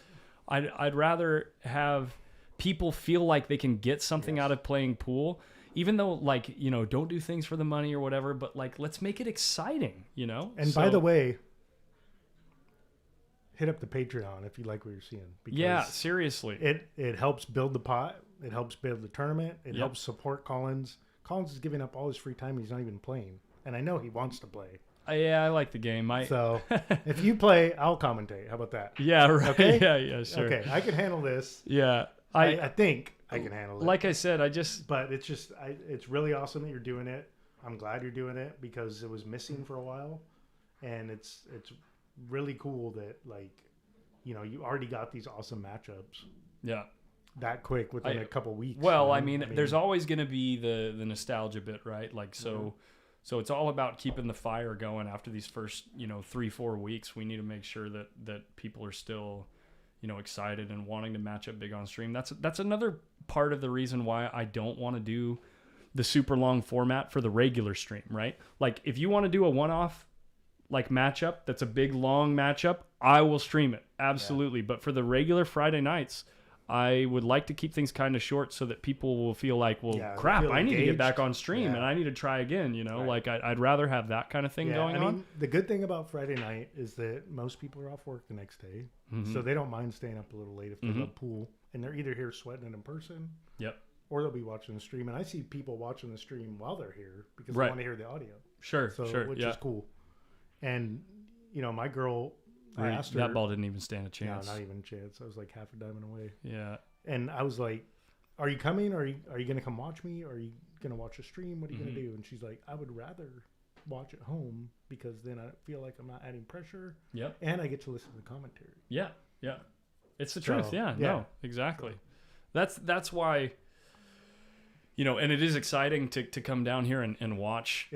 I'd rather have people feel like they can get something out of playing pool, even though don't do things for the money or whatever, but like, let's make it exciting, And by the way, hit up the Patreon if you like what you're seeing. Because yeah, seriously. It helps build the pot. It helps build the tournament. It helps support Collins. Collins is giving up all his free time. He's not even playing. And I know he wants to play. Yeah, I like the game. So if you play, I'll commentate. How about that? Yeah, right. Okay? Yeah, sure. Okay, I can handle this. Yeah. I think I can handle it. Like I said, But it's really awesome that you're doing it. I'm glad you're doing it because it was missing for a while. And it's really cool that, you already got these awesome matchups. Yeah. That quick within a couple weeks. Well, I mean, there's always going to be the nostalgia bit, right? Like, so... So it's all about keeping the fire going after these first, 3-4 weeks. We need to make sure that people are still, excited and wanting to match up big on stream. That's another part of the reason why I don't want to do the super long format for the regular stream, right? Like if you want to do a one-off matchup that's a big long matchup, I will stream it. Absolutely. Yeah. But for the regular Friday nights, I would like to keep things kind of short so that people will feel like, crap, I need to get back on stream and I need to try again, Right. Like I'd rather have that kind of thing going on. The good thing about Friday night is that most people are off work the next day, so they don't mind staying up a little late if they love pool, and they're either here sweating it in person, or they'll be watching the stream. And I see people watching the stream while they're here because they want to hear the audio. Sure, which is cool. And my girl. I asked her, that ball didn't even stand a chance. No, not even a chance. I was like half a diamond away. Yeah. And I was like, are you coming? Are you going to come watch me? Or are you going to watch the stream? What are you going to do? And she's like, I would rather watch at home because then I feel like I'm not adding pressure. Yep. And I get to listen to the commentary. Yeah. Yeah. It's the truth. Yeah. No, exactly. That's why, and it is exciting to come down here and watch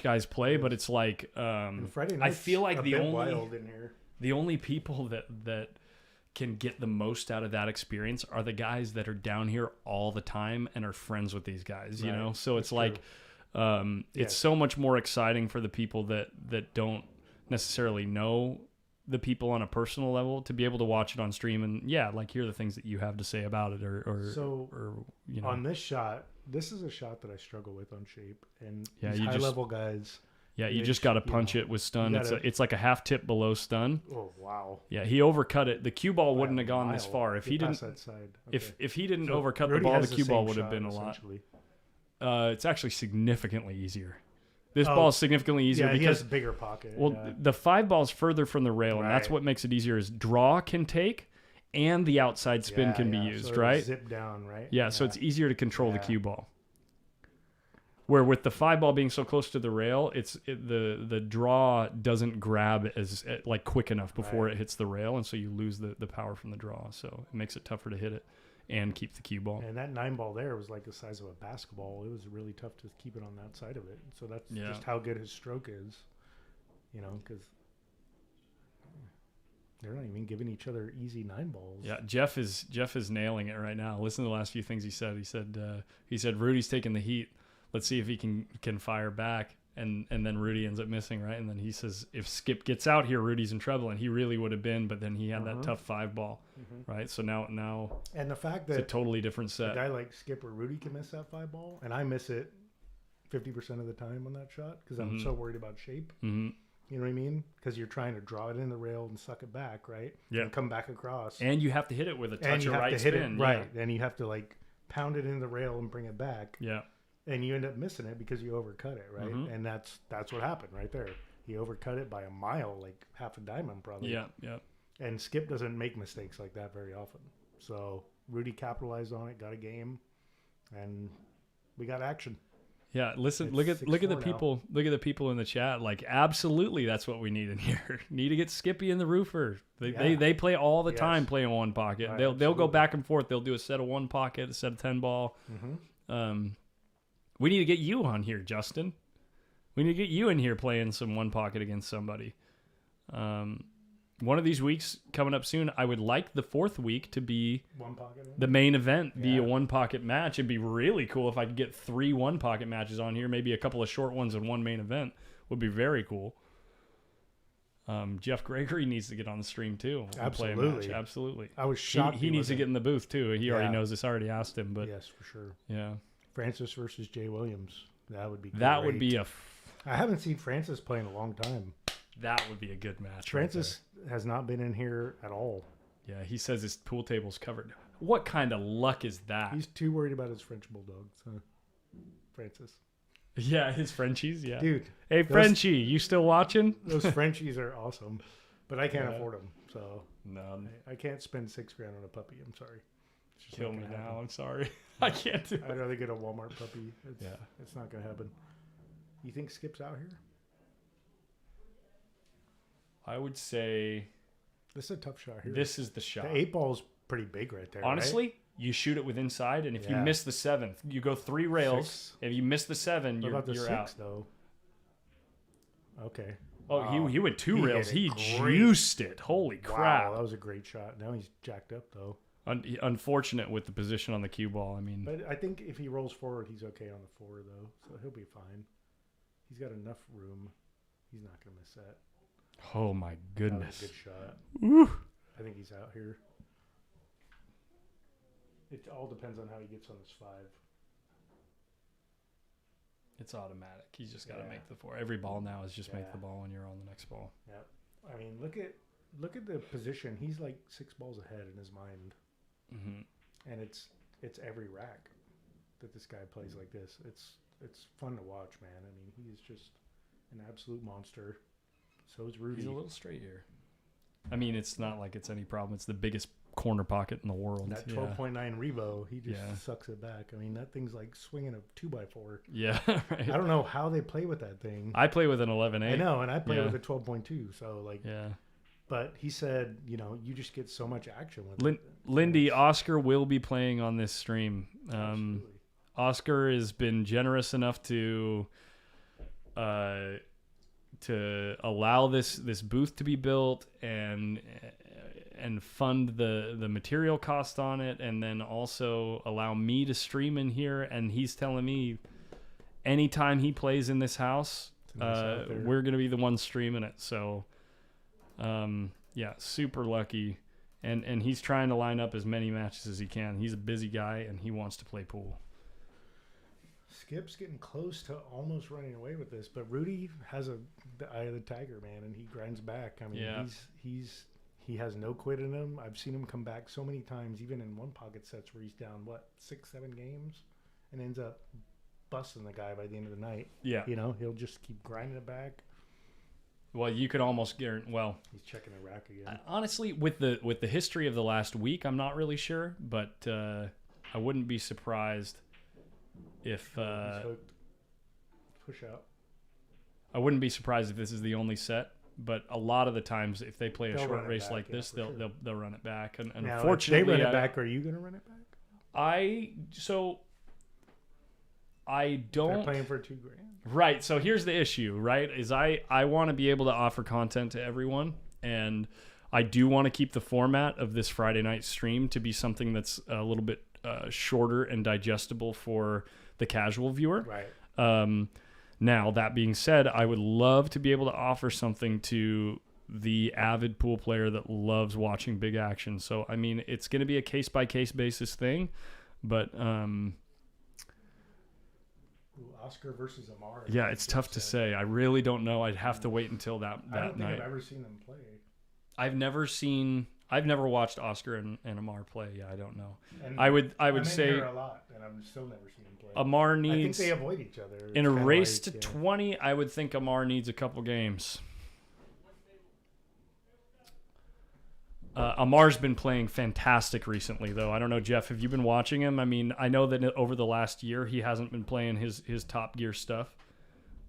guys play, but it's like, Friday I feel like the only people that can get the most out of that experience are the guys that are down here all the time and are friends with these guys, So it's like, It's so much more exciting for the people that don't necessarily know the people on a personal level to be able to watch it on stream and like hear the things that you have to say about it or you know. On this shot, this is a shot that I struggle with on shape, and these you high level guys. Yeah, you just got to punch it with stun. It's like a half tip below stun. Oh wow! Yeah, he overcut it. The cue ball wouldn't have gone this far if he didn't. That side. Okay. If he didn't overcut Rudy the ball, the has cue ball same would have shot, been a lot. essentially. It's actually significantly easier. This ball is significantly easier because he has a bigger pocket. Well, the 5 ball's further from the rail, and that's what makes it easier. Is draw can take, and the outside spin can be used, so right? Zip down, right? Yeah, so it's easier to control the cue ball. Where with the 5 ball being so close to the rail, the draw doesn't grab as like quick enough before it hits the rail, and so you lose the power from the draw. So it makes it tougher to hit it and keep the cue ball. And that 9 ball there was like the size of a basketball. It was really tough to keep it on that side of it. So that's just how good his stroke is, you know, because they're not even giving each other easy 9 balls. Yeah, Jeff is nailing it right now. Listen to the last few things he said. He said Rudy's taking the heat. Let's see if he can fire back. And then Rudy ends up missing, right? And then he says, if Skip gets out here, Rudy's in trouble. And he really would have been, but then he had that tough 5 ball, right? So now and the fact that it's a totally different set. A guy like Skip or Rudy can miss that 5 ball, and I miss it 50% of the time on that shot because I'm so worried about shape. Mm-hmm. You know what I mean? Because you're trying to draw it in the rail and suck it back, right? Yeah. And come back across. And you have to hit it with a touch of right spin. Right. And you have to like pound it in the rail and bring it back. Yeah. And you end up missing it because you overcut it, right? Mm-hmm. And that's what happened right there. He overcut it by a mile, like half a diamond probably. Yeah, yeah. And Skip doesn't make mistakes like that very often. So Rudy capitalized on it, got a game, and we got action. Yeah, listen, look at the people. Now. Look at the people in the chat. Like, absolutely, that's what we need in here. Need to get Skippy and the roofer. They play all the time, playing 1 pocket. Right, they'll go back and forth. They'll do a set of 1 pocket, a set of 10 ball. Mm-hmm. We need to get you on here, Justin. We need to get you in here playing some 1 pocket against somebody. One of these weeks coming up soon, I would like the 4th week to be 1 pocket. The main event be a 1 pocket match. It'd be really cool if I could get 3 1 pocket matches on here. Maybe a couple of short ones and 1 main event would be very cool. Jeff Gregory needs to get on the stream too. Absolutely. Play a match. Absolutely. I was shocked. He needs to get in the booth too. He already knows this. I already asked him, but yes, for sure. Yeah. Francis versus Jay Williams. That would be great. That would be I haven't seen Francis play in a long time. That would be a good match. Francis has not been in here at all. Yeah, he says his pool table's covered. What kind of luck is that? He's too worried about his French bulldogs, huh? Francis. Yeah, his Frenchies, yeah. Dude. Hey, Frenchie, you still watching? Those Frenchies are awesome, but I can't afford them, so no, I can't spend $6,000 on a puppy. I'm sorry. Kill me now. I'm sorry. I can't do it. I'd rather get a Walmart puppy. It's not going to happen. You think Skip's out here? I would say this is a tough shot here. This is the shot. The 8 ball's pretty big right there. Honestly, right? You shoot it with inside, and if you miss the 7th, you go 3 rails. 6. If you miss the 7, what about the 6, out. Though? Okay. Oh, wow. he went 2 rails. He juiced it. Holy crap! Wow, that was a great shot. Now he's jacked up though. Unfortunate with the position on the cue ball. I mean, but I think if he rolls forward, he's okay on the 4 though, so he'll be fine. He's got enough room. He's not gonna miss that. Oh my goodness! That was a good shot. Woo. I think he's out here. It all depends on how he gets on this 5. It's automatic. He's just got to make the 4. Every ball now is just make the ball when you're on the next ball. Yeah. I mean, look at the position. He's like 6 balls ahead in his mind. Mm-hmm. And it's every rack that this guy plays like this. It's fun to watch, man. I mean, he's just an absolute monster. So is Rudy. He's a little straight here. I mean, it's not like it's any problem. It's the biggest corner pocket in the world. That 12.9 Revo, he just sucks it back. I mean, that thing's like swinging a 2x4. Yeah, right. I don't know how they play with that thing. I play with an 11.8. I know, and I play with a 12.2. So like, yeah. But he said, you know, you just get so much action with it. Lindy, Oscar will be playing on this stream. Oscar has been generous enough to allow this booth to be built and fund the material cost on it, and then also allow me to stream in here. And he's telling me anytime he plays in this house, nice out there. we're gonna be the ones streaming it. So, yeah, super lucky. And he's trying to line up as many matches as he can. He's a busy guy, and he wants to play pool. Skip's getting close to almost running away with this, but Rudy has the eye of the tiger, man, and he grinds back. I mean, Yeah. he has no quit in him. I've seen him come back so many times, even in one pocket sets where he's down 6-7 games, and ends up busting the guy by the end of the night. Yeah. You know, he'll just keep grinding it back. Well, you could almost guarantee. Well, he's checking the rack again. Honestly, with the history of the last week, I'm not really sure, but I wouldn't be surprised if He's hooked. Push out. I wouldn't be surprised if this is the only set. But a lot of the times, if they play a They'll short run it race back, like yeah, this, for they'll sure. they'll run it back. And Now, unfortunately, if they run it back, are you going to run it back? I don't. They're playing for $2,000. Right. So here's the issue, right? Is I want to be able to offer content to everyone, and I do want to keep the format of this Friday night stream to be something that's a little bit shorter and digestible for the casual viewer. Right. Now, that being said, I would love to be able to offer something to the avid pool player that loves watching big action. So, I mean, it's going to be a case-by-case basis thing, but Oscar versus Amar. yeah, it's tough to say. I really don't know. I'd have to wait until that I don't think night. I've ever seen them play. I've never watched Oscar and Amar play. Yeah, I don't know. And I would I'm in say here a lot, and I've still never seen them play. Amar I think needs, they avoid each other. in a It's kinda race to like, 20, I would think Amar needs a couple games. Amar's been playing fantastic recently, though. I don't know, Jeff, have you been watching him? I mean, I know that over the last year, he hasn't been playing his Top Gear stuff.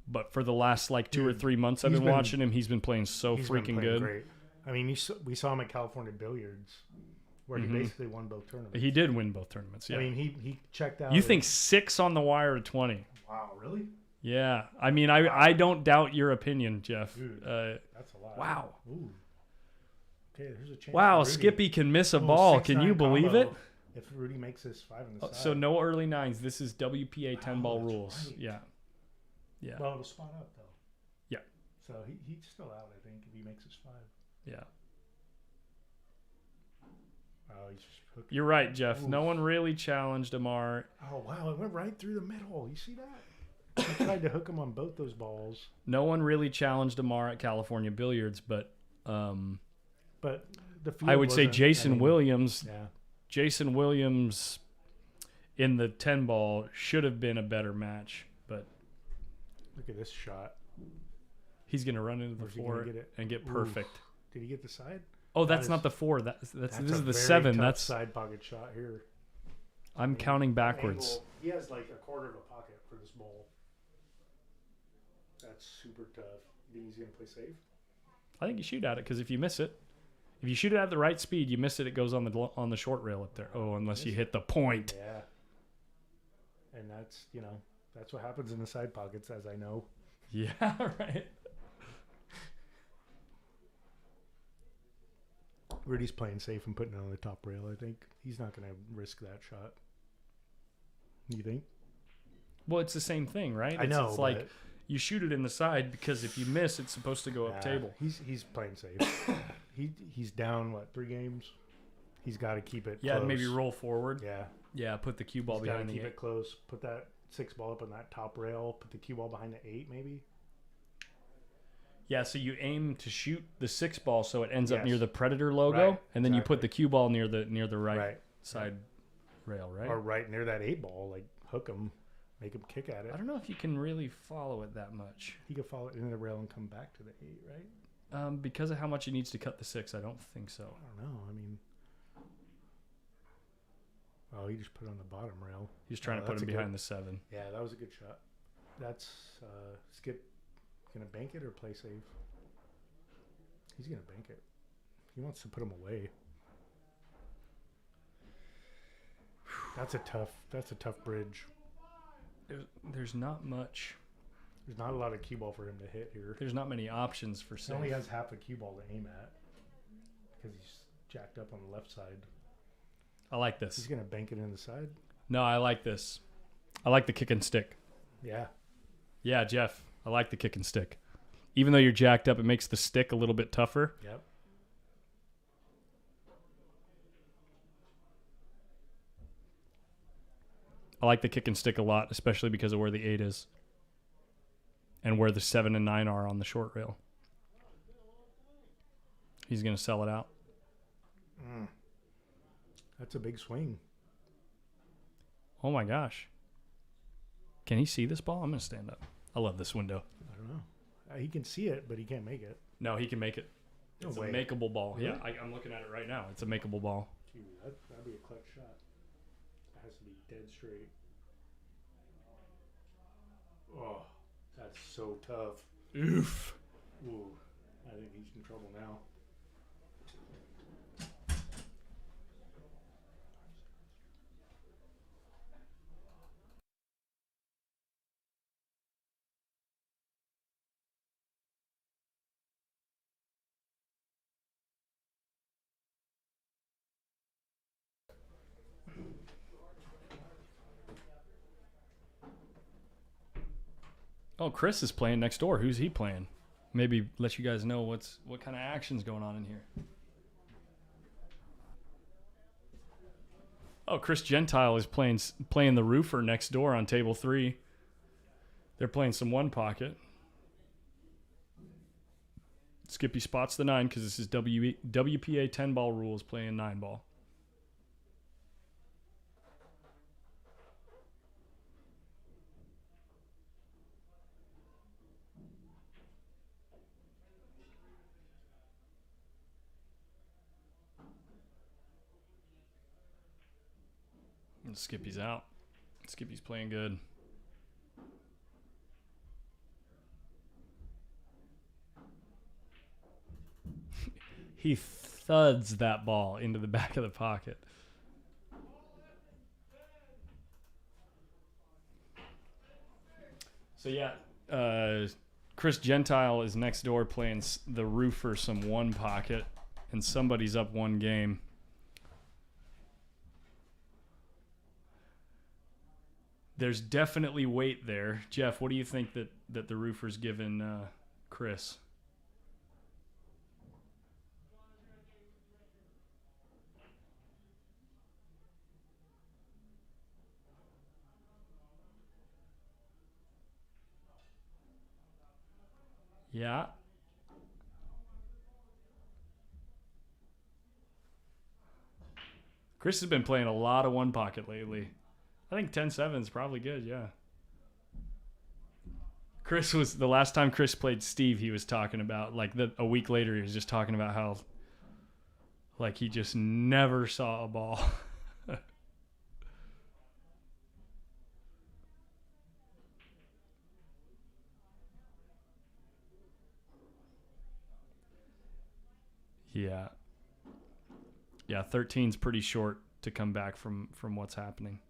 But for the last, 2 or 3 months I've been watching him, he's been playing so he's freaking been playing good. Great. I mean, we saw him at California Billiards, where he basically won both tournaments. He did win both tournaments, yeah. I mean, he checked out. You think 6 on the wire to 20. Wow, really? Yeah. I mean, I don't doubt your opinion, Jeff. Dude, that's a lot. Wow. Ooh. Okay, there's a chance. Wow, for Rudy. Skippy can miss a Little ball. 6-9 Can you believe combo it? If Rudy makes this 5 on the side. So no early nines. This is WPA 10-ball rules. right. Yeah. Yeah. Well, it'll spot up, though. Yeah. So he's still out, I think, if he makes his 5. Yeah. Oh, he's just hooking. You're right, Jeff. Oof. No one really challenged Amar. Oh, wow, it went right through the middle. You see that? He tried to hook him on both those balls. No one really challenged Amar at California Billiards, but the field I would say wasn't- Jason I mean, Williams. Yeah. Jason Williams in the 10-ball should have been a better match, but Look at this shot. he's going to run into the Where's he gonna 4 get it? and get Oof. perfect. Did he get the side? Oh, That that's is- not the 4. This That's is a the very 7. tough That's side pocket shot here. I'm counting backwards. Angle. He has like a quarter of a pocket for this ball. That's super tough. Do you think he's gonna play safe? I think you shoot at it because if you miss it, if you shoot it at the right speed, you miss it. It goes on the short rail up there. Oh, unless you hit the point. Yeah. And that's that's what happens in the side pockets, as I know. Yeah, right. Rudy's playing safe and putting it on the top rail. I think he's not gonna risk that shot. You think? Well, it's the same thing, right? I know. It's like you shoot it in the side because if you miss, it's supposed to go up table. He's playing safe. he's down 3 games. He's got to keep it. Yeah, close. maybe roll forward. Yeah. Yeah, put the cue ball He's gotta behind the keep 8. it close. Put that 6 ball up on that top rail. Put the cue ball behind the 8, maybe. Yeah, so you aim to shoot the 6 ball so it ends up Yes. near the Predator logo, Right, and then you put exactly. the cue ball near the right, Right. side rail, right? Or right near that 8 ball, hook him, make him kick at it. I don't know if you can really follow it that much. He could follow it into the rail and come back to the 8, right? Because of how much he needs to cut the 6, I don't think so. I don't know. I mean, oh, he just put it on the bottom rail. He's trying to put that's him a behind good- the 7. Yeah, that was a good shot. That's Skip gonna bank it or play safe? He's gonna bank it. He wants to put him away. That's a tough bridge. There's not much. There's not a lot of cue ball for him to hit here. There's not many options for He safe. only has half a cue ball to aim at because he's jacked up on the left side. I like He's this. gonna bank it in the side. No, I like this. I like the kick and stick. Yeah, Yeah, Jeff, I like the kick and stick. Even though you're jacked up, it makes the stick a little bit tougher. Yep. I like the kick and stick a lot, especially because of where the 8 is and where the 7 and 9 are on the short rail. He's going to sell it out. That's a big swing. Oh, my gosh. Can he see this ball? I'm going to stand up. I love this window. I don't know. He can see it, but he can't make it. No, he can make it. No It's way. a makeable ball. Really? Yeah, I'm looking at it right now. It's a makeable ball. Dude, that'd be a clutch shot. It has to be dead straight. Oh, that's so tough. Oof. Ooh, I think he's in trouble now. Oh, Chris is playing next door. Who's he playing? Maybe let you guys know what kind of action's going on in here. Oh, Chris Gentile is playing the roofer next door on table 3. They're playing some one pocket. Skippy spots the 9 because this is WPA 10 ball rules playing 9 ball. And Skippy's out. Skippy's playing good. He thuds that ball into the back of the pocket. So yeah, Chris Gentile is next door playing the roofer some one pocket, and somebody's up 1 game. There's definitely weight there. Jeff, what do you think that the roofer's given Chris? Yeah. Chris has been playing a lot of one pocket lately. I think 10-7 is probably good, yeah. Chris was, the last time Chris played Steve, he was talking about, like, a week later, he was just talking about how, like, he just never saw a ball. Yeah. Yeah, 13's pretty short to come back from what's happening.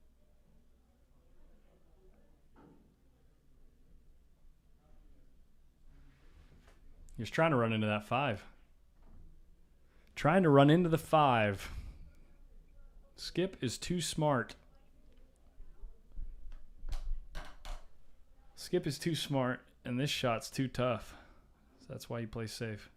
He was trying to run into that 5. Trying to run into the 5. Skip is too smart. Skip is too smart, and this shot's too tough. So that's why he plays safe.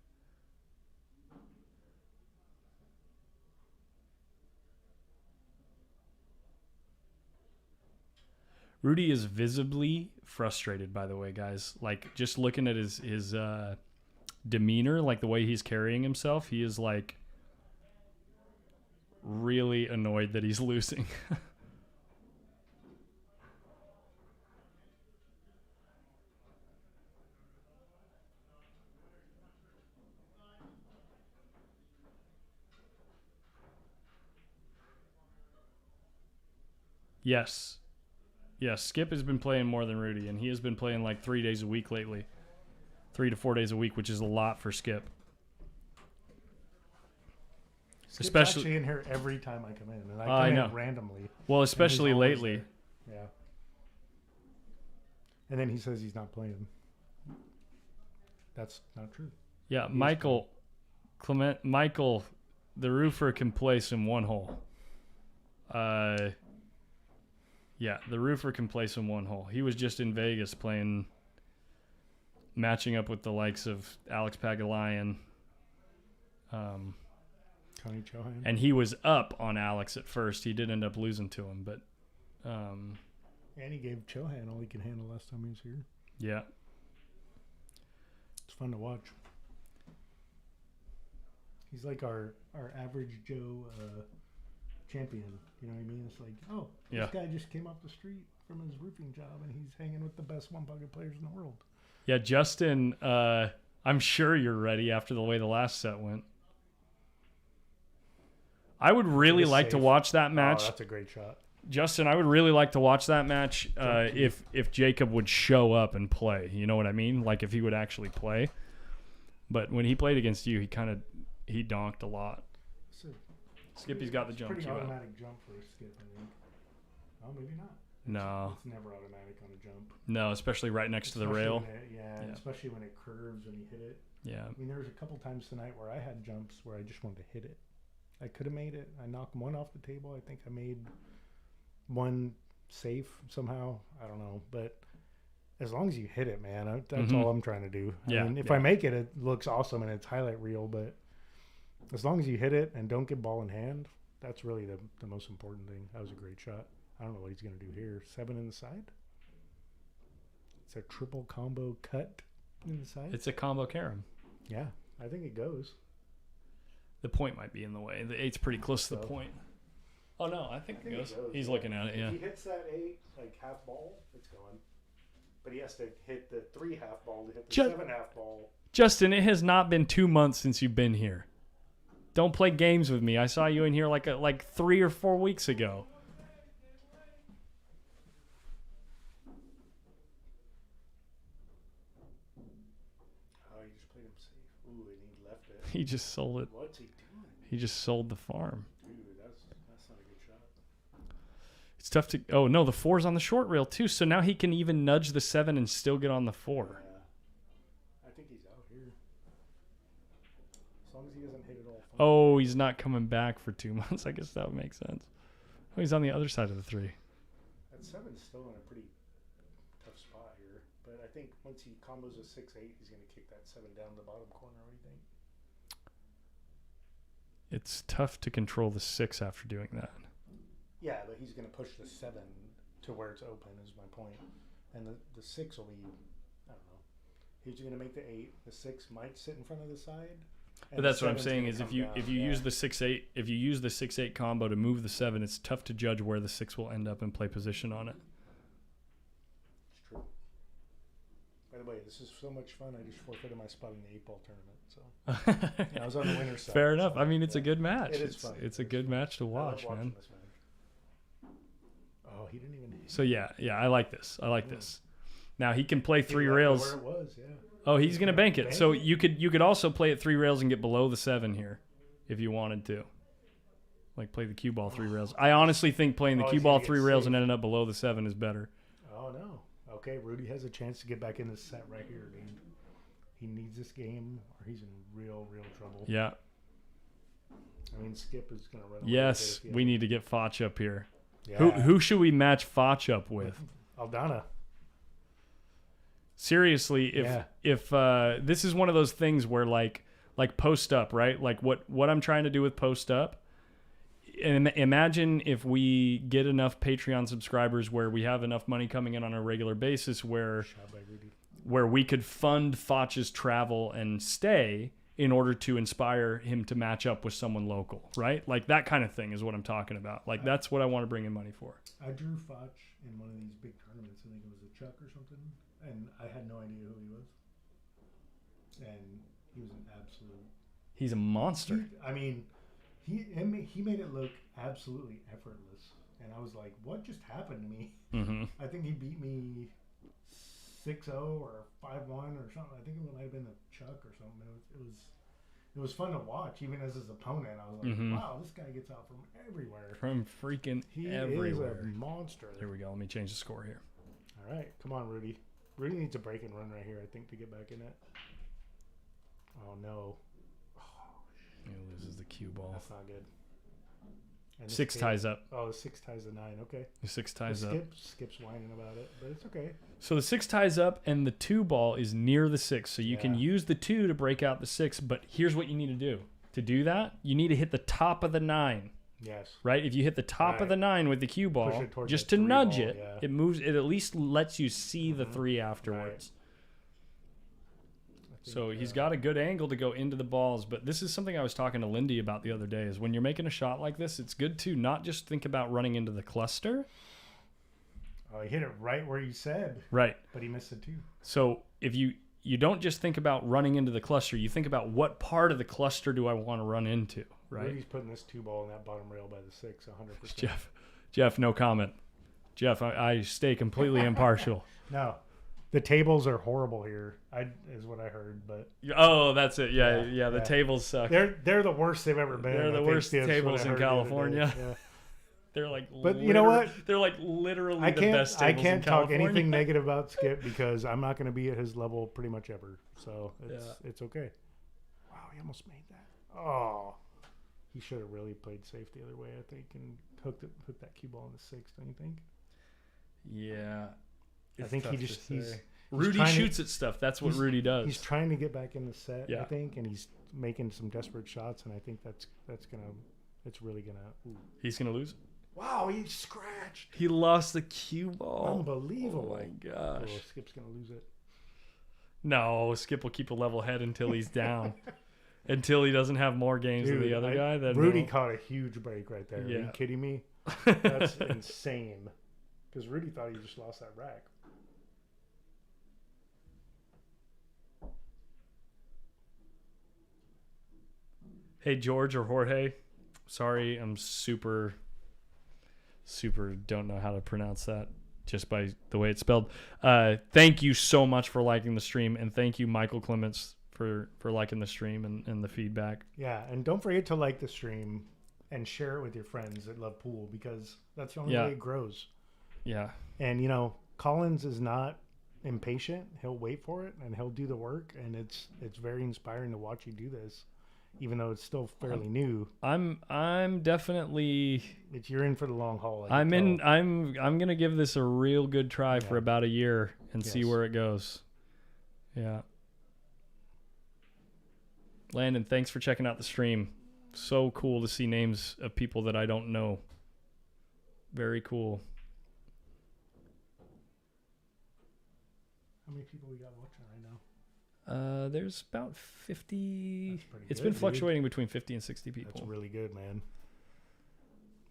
Rudy is visibly frustrated, by the way, guys. Like, just looking at his demeanor, like the way he's carrying himself, he is like really annoyed that he's losing. Yes. Yes, Skip has been playing more than Rudy, and he has been playing like 3 days a week lately. 3 to 4 days a week, which is a lot for Skip. Skip's Especially actually in here every time I come in, and I come in randomly. Well, especially lately. There. Yeah. And then he says he's not playing. That's not true. Yeah, Michael, the roofer can play some one hole. Yeah, the roofer can play some one hole. He was just in Vegas playing matching up with the likes of Alex Pagulayan. Connie Chohan. And he was up on Alex at first. He did end up losing to him, but and he gave Chohan all he could handle last time he was here. Yeah. It's fun to watch. He's like our average Joe champion. You know what I mean? It's like, oh, this guy just came off the street from his roofing job, and he's hanging with the best one-pocket players in the world. Yeah, Justin, I'm sure you're ready after the way the last set went. I would really like to watch that match. Oh, that's a great shot. Justin, I would really like to watch that match if Jacob would show up and play. You know what I mean? Like if he would actually play. But when he played against you, he donked a lot. Skippy's got the jump pretty cue out. automatic jump for a skip, I think. Oh, maybe not. No. It's never automatic on a jump. No, especially right next to the rail. Especially when it curves and you hit it. Yeah. I mean, there was a couple times tonight where I had jumps where I just wanted to hit it. I could have made it. I knocked one off the table. I think I made one safe somehow. I don't know. But as long as you hit it, man, that's all I'm trying to do. I mean, if I make it, it looks awesome and it's highlight reel. But as long as you hit it and don't get ball in hand, that's really the most important thing. That was a great shot. I don't know what he's going to do here. 7 in the side. It's a triple combo cut in the side. It's a combo carom. Yeah, I think it goes. The point might be in the way. The 8's pretty close to the point. Oh, no, I think it goes. He's looking at it, If he hits that 8, like half ball, it's going. But he has to hit the 3 half ball to hit the 7 half ball. Justin, it has not been 2 months since you've been here. Don't play games with me. I saw you in here like 3 or 4 weeks ago. Oh, he just played him safe. Ooh, and he left it. He just sold it. What's he doing? He just sold the farm. Dude, that's not a good shot. It's tough to... Oh, no, the 4's on the short rail, too. So now he can even nudge the 7 and still get on the 4. Yeah. I think he's out here. As long as he doesn't hit it all. Oh, he's not coming back for 2 months. I guess that would make sense. Oh, he's on the other side of the 3. That 7's still in a pretty tough spot here. But I think once he combos a 6-8, he's going to kick that 7 down the bottom corner. What do you think? It's tough to control the 6 after doing that. Yeah, but he's going to push the 7 to where it's open is my point. And the 6 will be, I don't know. He's going to make the 8. The 6 might sit in front of the side. But that's what I'm saying is if you use the 6-8, if you use the 6-8 combo to move the 7, it's tough to judge where the 6 will end up and play position on it. It's true. By the way, this is so much fun. I just forfeited my spot in the 8-ball tournament. So I was on the winner's side. Fair enough. So, I mean, it's a good match. It is fun. It's a good match to watch, man. This match. Oh, he didn't even. So yeah, I like this. I like this. Now he can play 3 rails. Where it was, yeah. Oh, he's gonna bank it. So you could also play it 3 rails and get below the 7 here, if you wanted to. Like play the cue ball 3 rails. I honestly think playing the cue ball 3 rails and ending up below the 7 is better. Oh no. Okay, Rudy has a chance to get back in this set right here, dude. He needs this game, or he's in real trouble. Yeah. I mean, Skip is gonna run away. Yes, we need to get Foch up here. Yeah. Who should we match Foch up with? Aldana. Seriously, if this is one of those things where like post up, right? Like what I'm trying to do with post up. And imagine if we get enough Patreon subscribers where we have enough money coming in on a regular basis where we could fund Foch's travel and stay in order to inspire him to match up with someone local, right? Like that kind of thing is what I'm talking about. Like that's what I want to bring in money for. I drew Foch in one of these big tournaments. I think it was a Chuck or something. And I had no idea who he was. And he was an absolute... He's a monster. He made it look absolutely effortless. And I was like, what just happened to me? Mm-hmm. I think he beat me 6-0 or 5-1 or something. I think it might have been a Chuck or something. It was fun to watch, even as his opponent. I was like, wow, this guy gets out from everywhere. From freaking everywhere. He is a monster. Here we go. Let me change the score here. All right. Come on, Rudy. Rudy needs a break and run right here, I think, to get back in it. Oh, no. He loses the cue ball. That's not good. And Six ties up. Oh, the 6 ties the 9. Okay. The 6 ties up. Skip's whining about it, but it's okay. So the 6 ties up, and the 2 ball is near the 6. So you can use the 2 to break out the 6. But here's what you need to do. To do that, you need to hit the top of the 9. Yes. Right? If you hit the top of the 9 with the cue ball, just to nudge it, it moves. It at least lets you see the 3 afterwards. Right. So he's got a good angle to go into the balls. But this is something I was talking to Lindy about the other day, is when you're making a shot like this, it's good to not just think about running into the cluster. Oh, he hit it right where you said. Right. But he missed it too. So if you don't just think about running into the cluster, you think about what part of the cluster do I want to run into, right? Rudy's putting this 2 ball in that bottom rail by the 6, 100%. Jeff, no comment. Jeff, I stay completely impartial. No. The tables are horrible here, is what I heard. But oh, that's it. Yeah. The tables suck. They're the worst they've ever been. They're the worst tables in California. Yeah. They're like, but you know what? They're like literally the best tables I can't in California. talk anything negative about Skip because I'm not going to be at his level pretty much ever. So it's okay. Wow, he almost made that. Oh, he should have really played safe the other way, I think, and hooked that cue ball in the 6. Don't you think? Yeah. I think he's Rudy shoots at stuff. That's what Rudy does. He's trying to get back in the set, I think, and he's making some desperate shots, and I think it's really gonna. Ooh. He's gonna lose. Wow, he scratched. He lost the cue ball. Unbelievable! Oh my gosh. Oh, Skip's gonna lose it. No, Skip will keep a level head until he's down. Until he doesn't have more games than the other guy. Then Rudy caught a huge break right there. Yeah. Are you kidding me? That's insane. Because Rudy thought he just lost that rack. Hey, George or Jorge. Sorry, I'm super don't know how to pronounce that just by the way it's spelled. Thank you so much for liking the stream, and thank you, Michael Clements, for liking the stream and the feedback. Yeah, and don't forget to like the stream and share it with your friends that love pool, because that's the only way it grows. Yeah. And, Collins is not impatient. He'll wait for it, and he'll do the work, and it's very inspiring to watch you do this, even though it's still fairly new. I'm definitely... You're in for the long haul. I'm going to give this a real good try for about a year and see where it goes. Yeah. Landon, thanks for checking out the stream. So cool to see names of people that I don't know. Very cool. How many people we got watching right now? There's about 50. It's good, been fluctuating between 50 and 60 people. That's really good, man.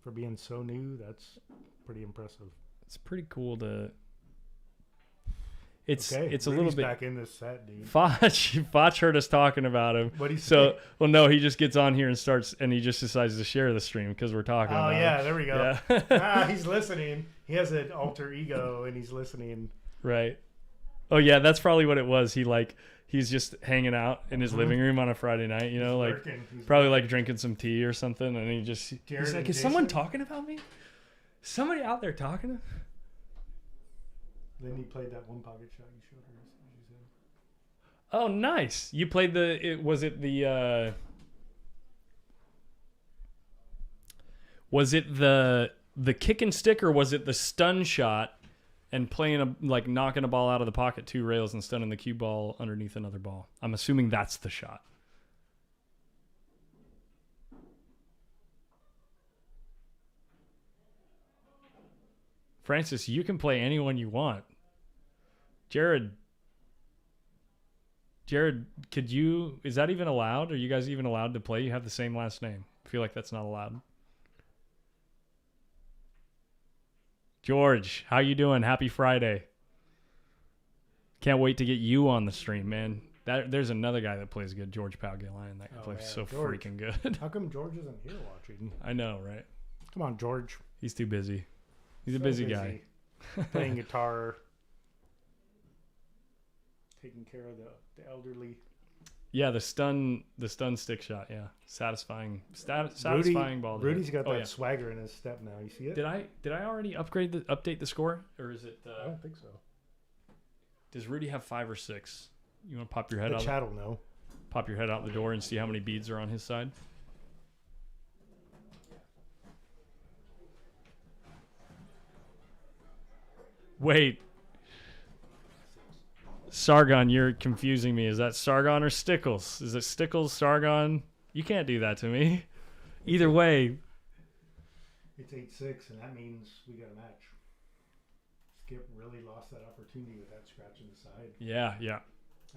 For being so new, that's pretty impressive. It's pretty cool to... It's a Rudy's little bit back in this set, dude. Foch heard us talking about him. What'd he say? Well, no, he just gets on here and starts, and he just decides to share the stream because we're talking about him. There we go. Yeah. He's listening. He has an alter ego, and he's listening. Right. Oh yeah, that's probably what it was. He's just hanging out in his living room on a Friday night, he's probably like drinking some tea or something, and he's like, "Is someone talking about me? Somebody out there talking?" Then he played that one pocket shot you showed her. She said. Oh, nice! You played was it the kick and stick, or was it the stun shot? And playing knocking a ball out of the pocket 2 rails and stunning the cue ball underneath another ball. I'm assuming that's the shot. Francis, you can play anyone you want. Jared, is that even allowed? Are you guys even allowed to play? You have the same last name. I feel like that's not allowed. George, how you doing? Happy Friday. Can't wait to get you on the stream, man. There's another guy that plays good, George Palgalian. That guy plays so George. Freaking good. How come George isn't here watching? I know, right? Come on, George. He's too busy. He's a busy guy. Playing guitar. Taking care of the elderly. Yeah, the stun stick shot. Yeah, satisfying ball. Rudy's got that swagger in his step now. You see it? Did I already update the score, or is it? I don't think so. Does Rudy have 5 or 6? You want to pop your head out? The chat will know. Pop your head out the door and see how many beads are on his side. Wait. Sargon, you're confusing me. Is that Sargon or Stickles? Is it Stickles, Sargon? You can't do that to me. Either way. It's 8-6, and that means we got a match. Skip really lost that opportunity with that scratch in the side. Yeah.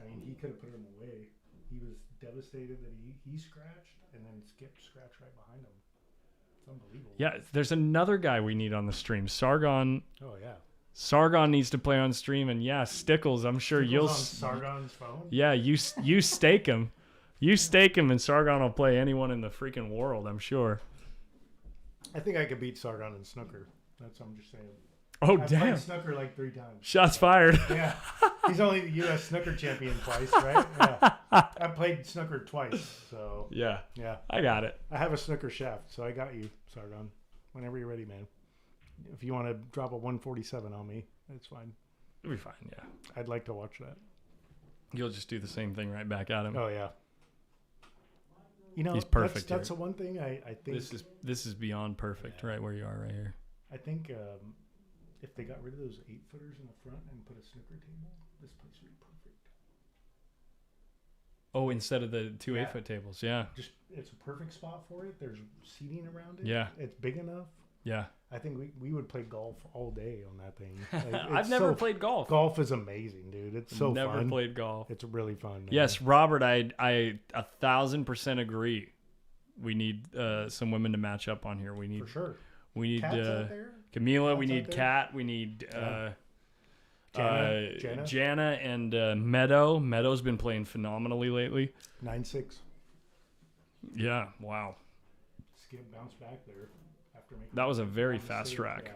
I mean, he could have put him away. He was devastated that he scratched, and then Skip scratched right behind him. It's unbelievable. Yeah, there's another guy we need on the stream. Sargon. Oh, yeah. Sargon needs to play on stream, and yeah, Stickles, I'm sure Stickles you'll... on Sargon's phone? Yeah, you stake him. You stake him, and Sargon will play anyone in the freaking world, I'm sure. I think I could beat Sargon in snooker. That's what I'm just saying. Oh, I've damn. played snooker like 3 times. Shots fired. Yeah. He's only the U.S. snooker champion twice, right? Yeah. I played snooker twice, so... Yeah. Yeah. I got it. I have a snooker shaft, so I got you, Sargon. Whenever you're ready, man. If you want to drop a 147 on me, that's fine. It'll be fine, yeah. I'd like to watch that. You'll just do the same thing right back at him. Oh, yeah. You know, he's perfect. That's the one thing I think... This is beyond perfect, right where you are right here. I think if they got rid of those 8-footers in the front and put a snooker table, this place would be perfect. Oh, instead of the 2 8-foot tables, yeah. Just it's a perfect spot for it. There's seating around it. Yeah. It's big enough. Yeah. I think we would play golf all day on that thing. Like, I've never played golf. Golf is amazing, dude. It's so fun. Never played golf. It's really fun. Man. Yes, Robert, I 1,000% agree. We need some women to match up on here. We need for sure. We need Cat's out there. Camila. Cat's we need out there. Kat. We need Jana and Meadow. Meadow's been playing phenomenally lately. 9-6. Yeah. Wow. Skip bounced back there after making. That was a very fast rack. Yeah.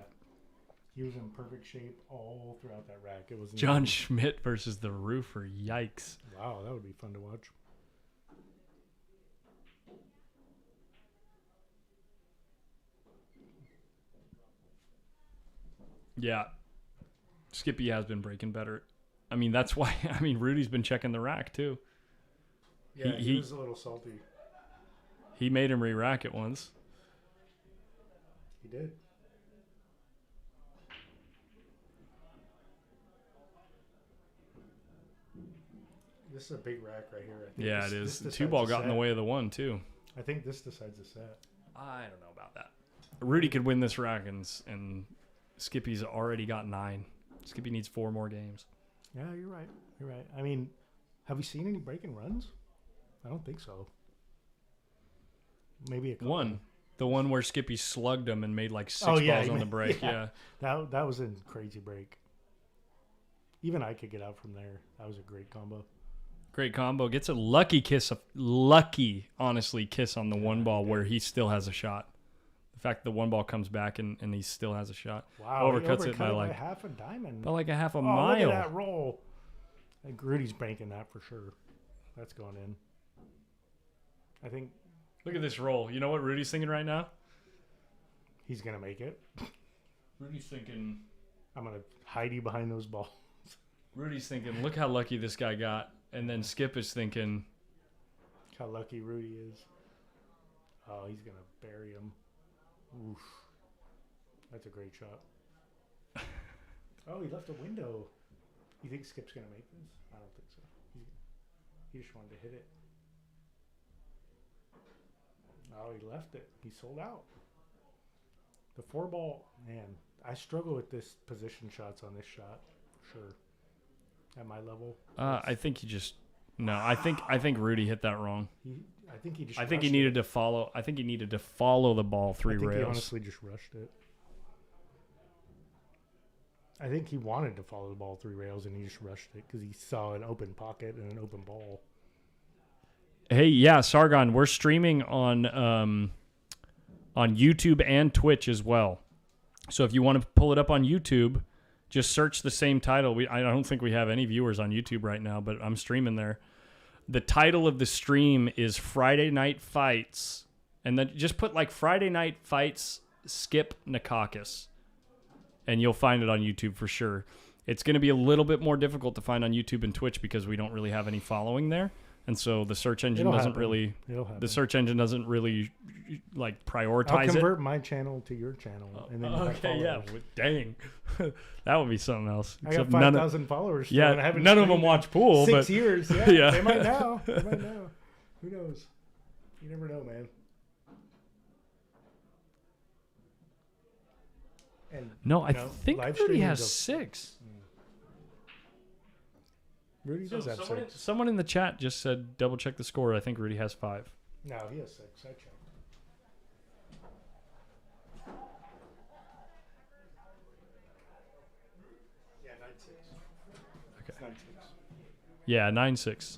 He was in perfect shape all throughout that rack. It was John Schmidt versus the Roofer. Yikes. Wow, that would be fun to watch. Yeah. Skippy has been breaking better. I mean, that's why. I mean, Rudy's been checking the rack too. Yeah, he was a little salty. He made him re-rack it once. He did. This is a big rack right here. I think Yeah, this, it is. This The 2-ball decides got in the set. way of the 1 too. I think this decides the set. I don't know about that. Rudy could win this rack, and Skippy's already got 9. Skippy needs 4 more games. Yeah, you're right. You're right. I mean, have we seen any break and runs? I don't think so. Maybe a couple. One. The one where Skippy slugged him and made like 6 Oh, yeah, balls on the break. Yeah. That was a crazy break. Even I could get out from there. That was a great combo. Great combo. Gets a honestly, kiss on the 1 ball where he still has a shot. The fact that the 1 ball comes back and he still has a shot. Wow. Overcuts it by like half a diamond. by like a half a Look mile. at that roll. I think Rudy's banking that for sure. That's going in. I think. Look at this roll. You know what Rudy's thinking right now? He's going to make it. Rudy's thinking... I'm going to hide you behind those balls. Rudy's thinking, look how lucky this guy got. And then Skip is thinking... How lucky Rudy is. Oh, he's going to bury him. Oof. That's a great shot. Oh, he left a window. You think Skip's going to make this? I don't think so. He just wanted to hit it. Oh, he left it. He sold out. The 4 ball, man, I struggle with this position shots on this shot. Sure. At my level. I think he just... No, I think Rudy hit that wrong. I think he just I think he needed to follow... I think he needed to follow the ball 3 I think rails. he honestly just rushed it. I think he wanted to follow the ball 3 rails and he just rushed it because he saw an open pocket and an open ball. Hey, yeah, Sargon, we're streaming on YouTube and Twitch as well. So if you want to pull it up on YouTube, just search the same title. I don't think we have any viewers on YouTube right now, but I'm streaming there. The title of the stream is Friday Night Fights, and then just put like Friday Night Fights Skip Nikakis, and you'll find it on YouTube for sure. It's going to be a little bit more difficult to find on YouTube and Twitch because we don't really have any following there. and so the search engine It'll doesn't happen. really. It'll happen. The search engine doesn't really like I'll prioritize convert my channel to your channel, and then you have Okay, yeah. followers. Dang, that would be something else. I got Except none of- 5,000 followers. Still, Yeah, and I haven't none of them streamed watch in pool, 6 but years. Yeah, Yeah. They might now. They might now. Who knows? You never know, man. And no, I you know, think live Rudy streaming has goes- 6. Rudy does have someone, 6. someone in the chat just said double check the score. I think Rudy has 5. No, he has 6. I checked. Yeah, 9-6. Okay. It's 9-6. Yeah, 9-6.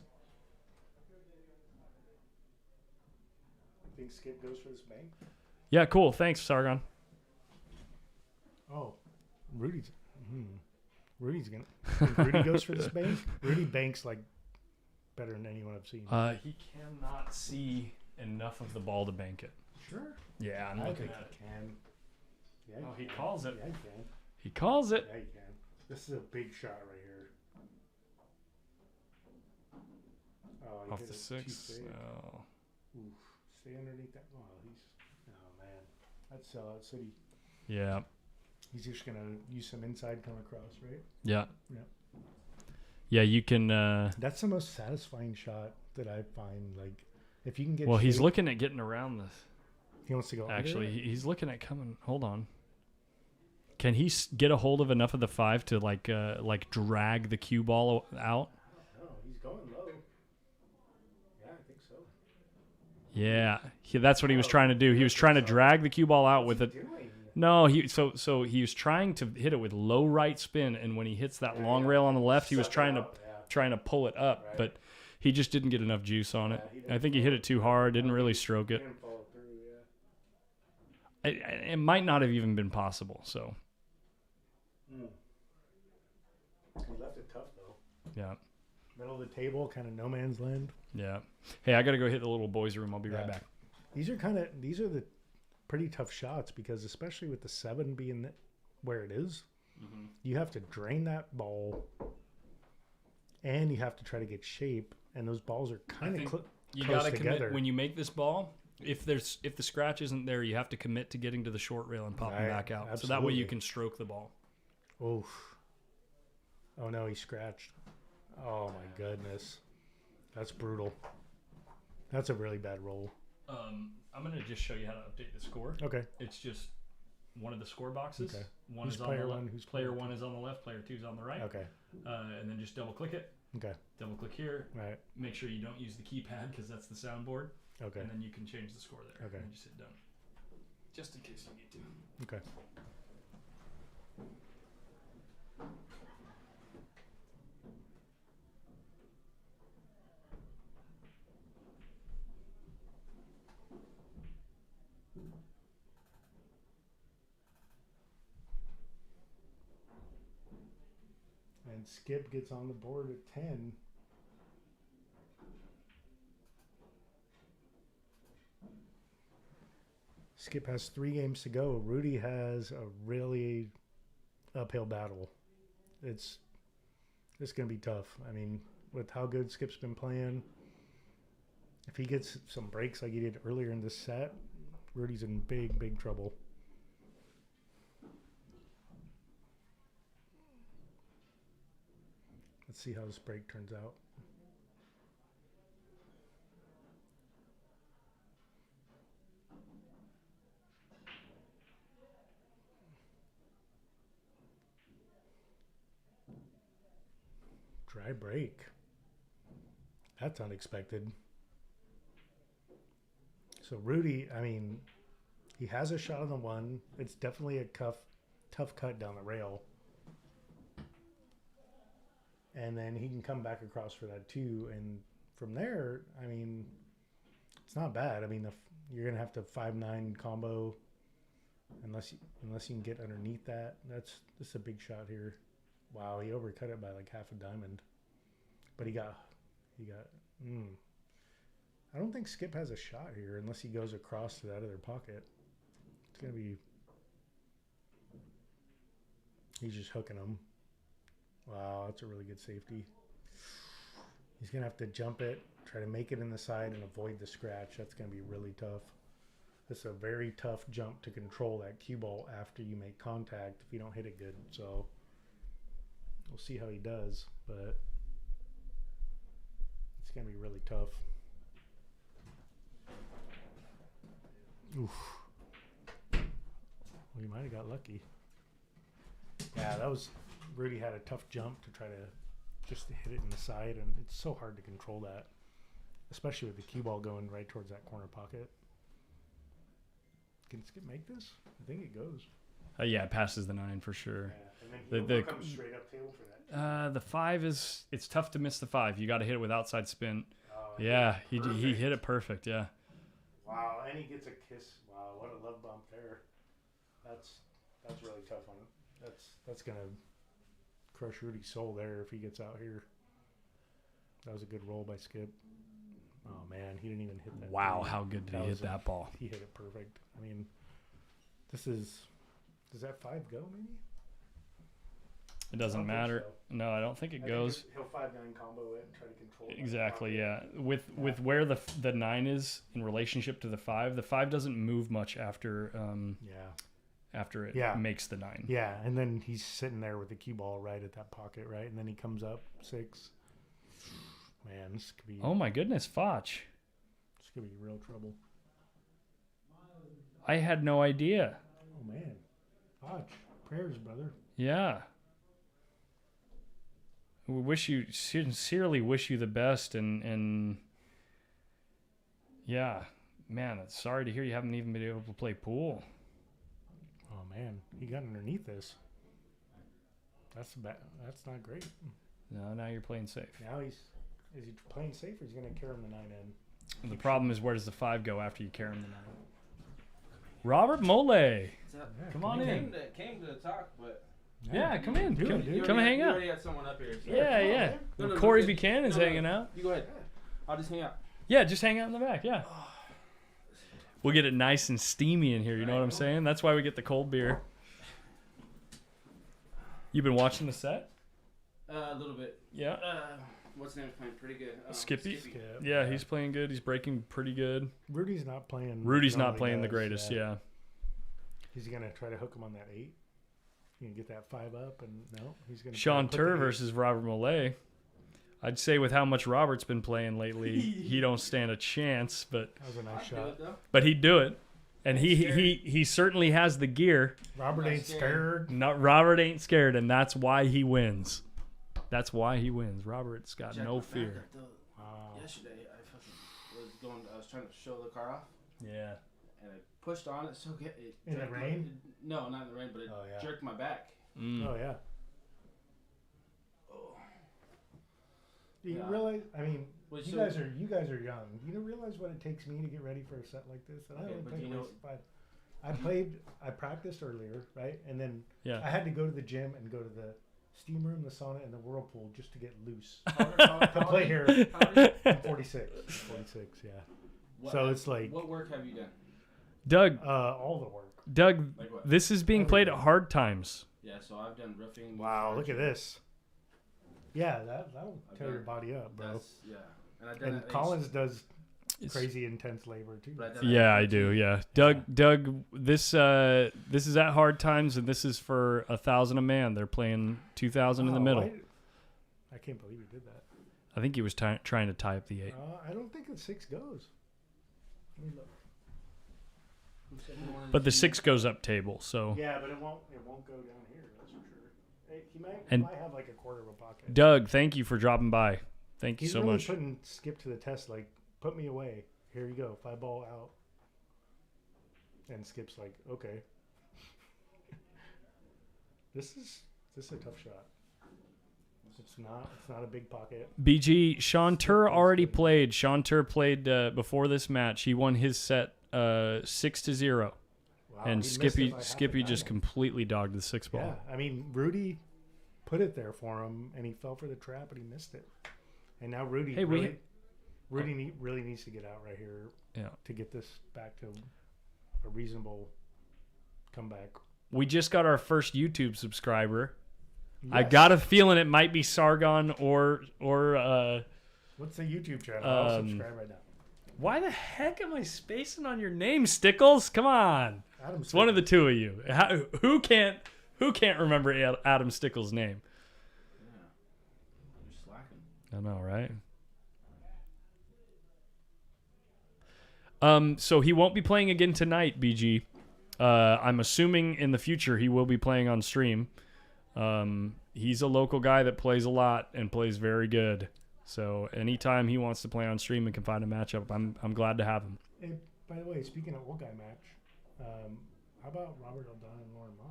Think Skip goes for this bank? Yeah, cool. Thanks, Sargon. Oh, Rudy's. Rudy's gonna. Think Rudy goes for this bank. Rudy banks like better than anyone I've seen. He cannot see enough of the ball to bank it. Sure. Yeah, I'm I looking think at it. he can. Yeah, Oh, he can. calls it. Yeah, he can. He calls it. Yeah, he can. This is a big shot right here. Oh, he Off hit the it too 6. thick. Oh. Oof. Stay underneath that. Oh, he's. Oh man, that's sellout city. Yeah. He's just gonna use some inside come across, right? Yeah. Yeah. Yeah, you can. That's the most satisfying shot that I find. Like, if you can get. Well, he's shape- looking at getting around this. He wants to go. Actually, under it? he's looking at coming. Hold on. Can he get a hold of enough of the 5 to like drag the cue ball out? No, he's going low. Yeah, I think so. Yeah, that's what he was trying to do. He was trying to drag the cue ball out with it. No, so he was trying to hit it with low right spin, and when he hits that long rail on the left, he was trying to pull it up, but he just didn't get enough juice on it. I think he hit it too hard, didn't really stroke it. Didn't follow through, yeah. It might not have even been possible. So He left it tough though. yeah, Middle of the table, kind of no man's land. yeah. Hey, I gotta go hit the little boys' room. I'll be right back. These are the pretty tough shots because especially with the 7 being where it is, you have to drain that ball, and you have to try to get shape, and those balls are kind of You close gotta together. commit when you make this ball. If the scratch isn't there, you have to commit to getting to the short rail and popping Right, back out. So that way you absolutely. can stroke the ball. Oof. Oh no, he scratched. Oh my goodness. That's brutal. That's a really bad roll. I'm gonna just show you how to update the score. Okay. It's just one of the score boxes. Okay. One Who's is on player the one, left. who's Player player 1 is on the left. Player 2 is on the right. Okay. And then just double click it. Okay. Double click here. Right. Make sure you don't use the keypad because that's the soundboard. Okay. And then you can change the score there. Okay. And just hit done. Just in case you need to. Okay. And Skip gets on the board at 10. Skip has 3 games to go. Rudy has a really uphill battle. It's going to be tough. I mean, with how good Skip's been playing, if he gets some breaks like he did earlier in this set, Rudy's in big, big trouble. Let's see how this break turns out. Dry break. That's unexpected. So Rudy, I mean, he has a shot on the 1. It's definitely a tough cut down the rail. And then he can come back across for that 2. And from there, I mean, it's not bad. I mean, you're going to have to 5-9 combo unless you can get underneath that. This is a big shot here. Wow, he overcut it by like half a diamond. But he got I don't think Skip has a shot here unless he goes across to that other pocket. It's going to be... He's just hooking him. Wow, that's a really good safety. He's going to have to jump it. Try to make it in the side and avoid the scratch. That's going to be really tough. It's a very tough jump to control that cue ball after you make contact if you don't hit it good. So we'll see how he does, but it's going to be really tough. Oof. Well, you might have got lucky. Yeah, that was... Rudy had a tough jump to try to just hit it in the side, and it's so hard to control that, especially with the cue ball going right towards that corner pocket. Can Skip make this? I think it goes. Yeah, it passes the 9 for sure. Yeah, and then he'll come straight up table for that. The 5 is... It's tough to miss the 5. You got to hit it with outside spin. Oh, yeah, he hit it perfect, yeah. Wow, and he gets a kiss. Wow, what a love bump there. That's really tough one. That's going to crush Rudy's soul there if he gets out here. That was a good roll by Skip. Oh, man, he didn't even hit that. Wow, how good did he hit that ball? He hit it perfect. I mean, this is... Does that 5 go, maybe? It doesn't matter. So. No, I don't think it goes. He'll 5-9 combo it and try to control it. Exactly, yeah. With where the 9 is in relationship to the 5 doesn't move much after after it makes the 9. Yeah, and then he's sitting there with the cue ball right at that pocket, right? And then he comes up 6. Man, this could be... Oh, my goodness, Foch. This could be real trouble. I had no idea. Oh, man. Foch, prayers, brother. Yeah. We sincerely wish you the best, and yeah, man, it's sorry to hear you haven't even been able to play pool. Oh, man, he got underneath this. That's not great. No, now you're playing safe. Now is he playing safe, or he's going to carry him the 9 in? And the problem is, where does the 5 go after you carry him the 9? Robert Mole. Come on in. Came to talk, but... Yeah, come in. Come and hang out. You already had someone up here. So. Yeah. No, Cory Buchanan's hanging out. You go ahead. I'll just hang out. Yeah, just hang out in the back, yeah. We'll get it nice and steamy in here, you know what I'm saying? That's why we get the cold beer. You been watching the set? A little bit. Yeah. What's his name is playing pretty good. Skippy? Yeah, he's playing good. He's breaking pretty good. Rudy's not playing. Rudy's not playing the greatest, yeah. He's going to try to hook him on that 8. You can get that 5 up, and no, he's going to... Chanteur versus Robert Mole. I'd say with how much Robert's been playing lately, he don't stand a chance, but... That was a nice shot. But he'd do it. And he certainly has the gear. Robert ain't scared. Robert ain't scared, and that's why he wins. That's why he wins. Robert's got no fear. Wow. Yesterday, I was trying to show the car off. Yeah. And I pushed on it so it in the rain? No, not in the rain, but it jerked my back. Oh, yeah. Do you realize? I mean, you guys are young. You don't realize what it takes me to get ready for a set like this. And I only played 5. I practiced earlier, right? And then I had to go to the gym and go to the steam room, the sauna, and the whirlpool just to get loose to play here. I'm 46. 46, yeah. So it's like... What work have you done? Doug. All the work. Doug, this is being played at hard times. Yeah, so I've done roofing. Wow, look at this. Yeah, that'll tear your body up, bro. Yeah. And Collins does crazy intense labor too. Yeah, I do. Yeah, Doug. This is at hard times, and this is for 1,000 a man. They're playing 2,000 in the middle. I can't believe he did that. I think he was trying to tie up the 8. I don't think the 6 goes. Let me look. But the 6 goes up table, so. Yeah, but it won't go down here. That's for sure. He might have like a quarter of a pocket. Doug, thank you for dropping by. Thank you so much. He's really putting Skip to the test. Like, put me away. Here you go. 5 ball out. And Skip's like, okay. This is a tough shot. It's not a big pocket. BG, Chanteur already played. Chanteur played before this match. He won his set 6-0. Wow, and Skippy just completely dogged the 6 ball. Yeah, I mean, Rudy put it there for him, and he fell for the trap, and he missed it. And now Rudy really needs to get out right here to get this back to a reasonable comeback. We just got our first YouTube subscriber. Yes. I got a feeling it might be Sargon or What's the YouTube channel? I'll subscribe right now. Why the heck am I spacing on your name, Stickles? Come on. Adam It's one of the two of you. Who can't remember Adam Stickles' name? Yeah. You're slacking. I know, right? So he won't be playing again tonight, BG. I'm assuming in the future he will be playing on stream. He's a local guy that plays a lot and plays very good. So anytime he wants to play on stream and can find a matchup, I'm glad to have him. Hey, by the way, speaking of old guy match, how about Robert Aldana and Lauren Ma?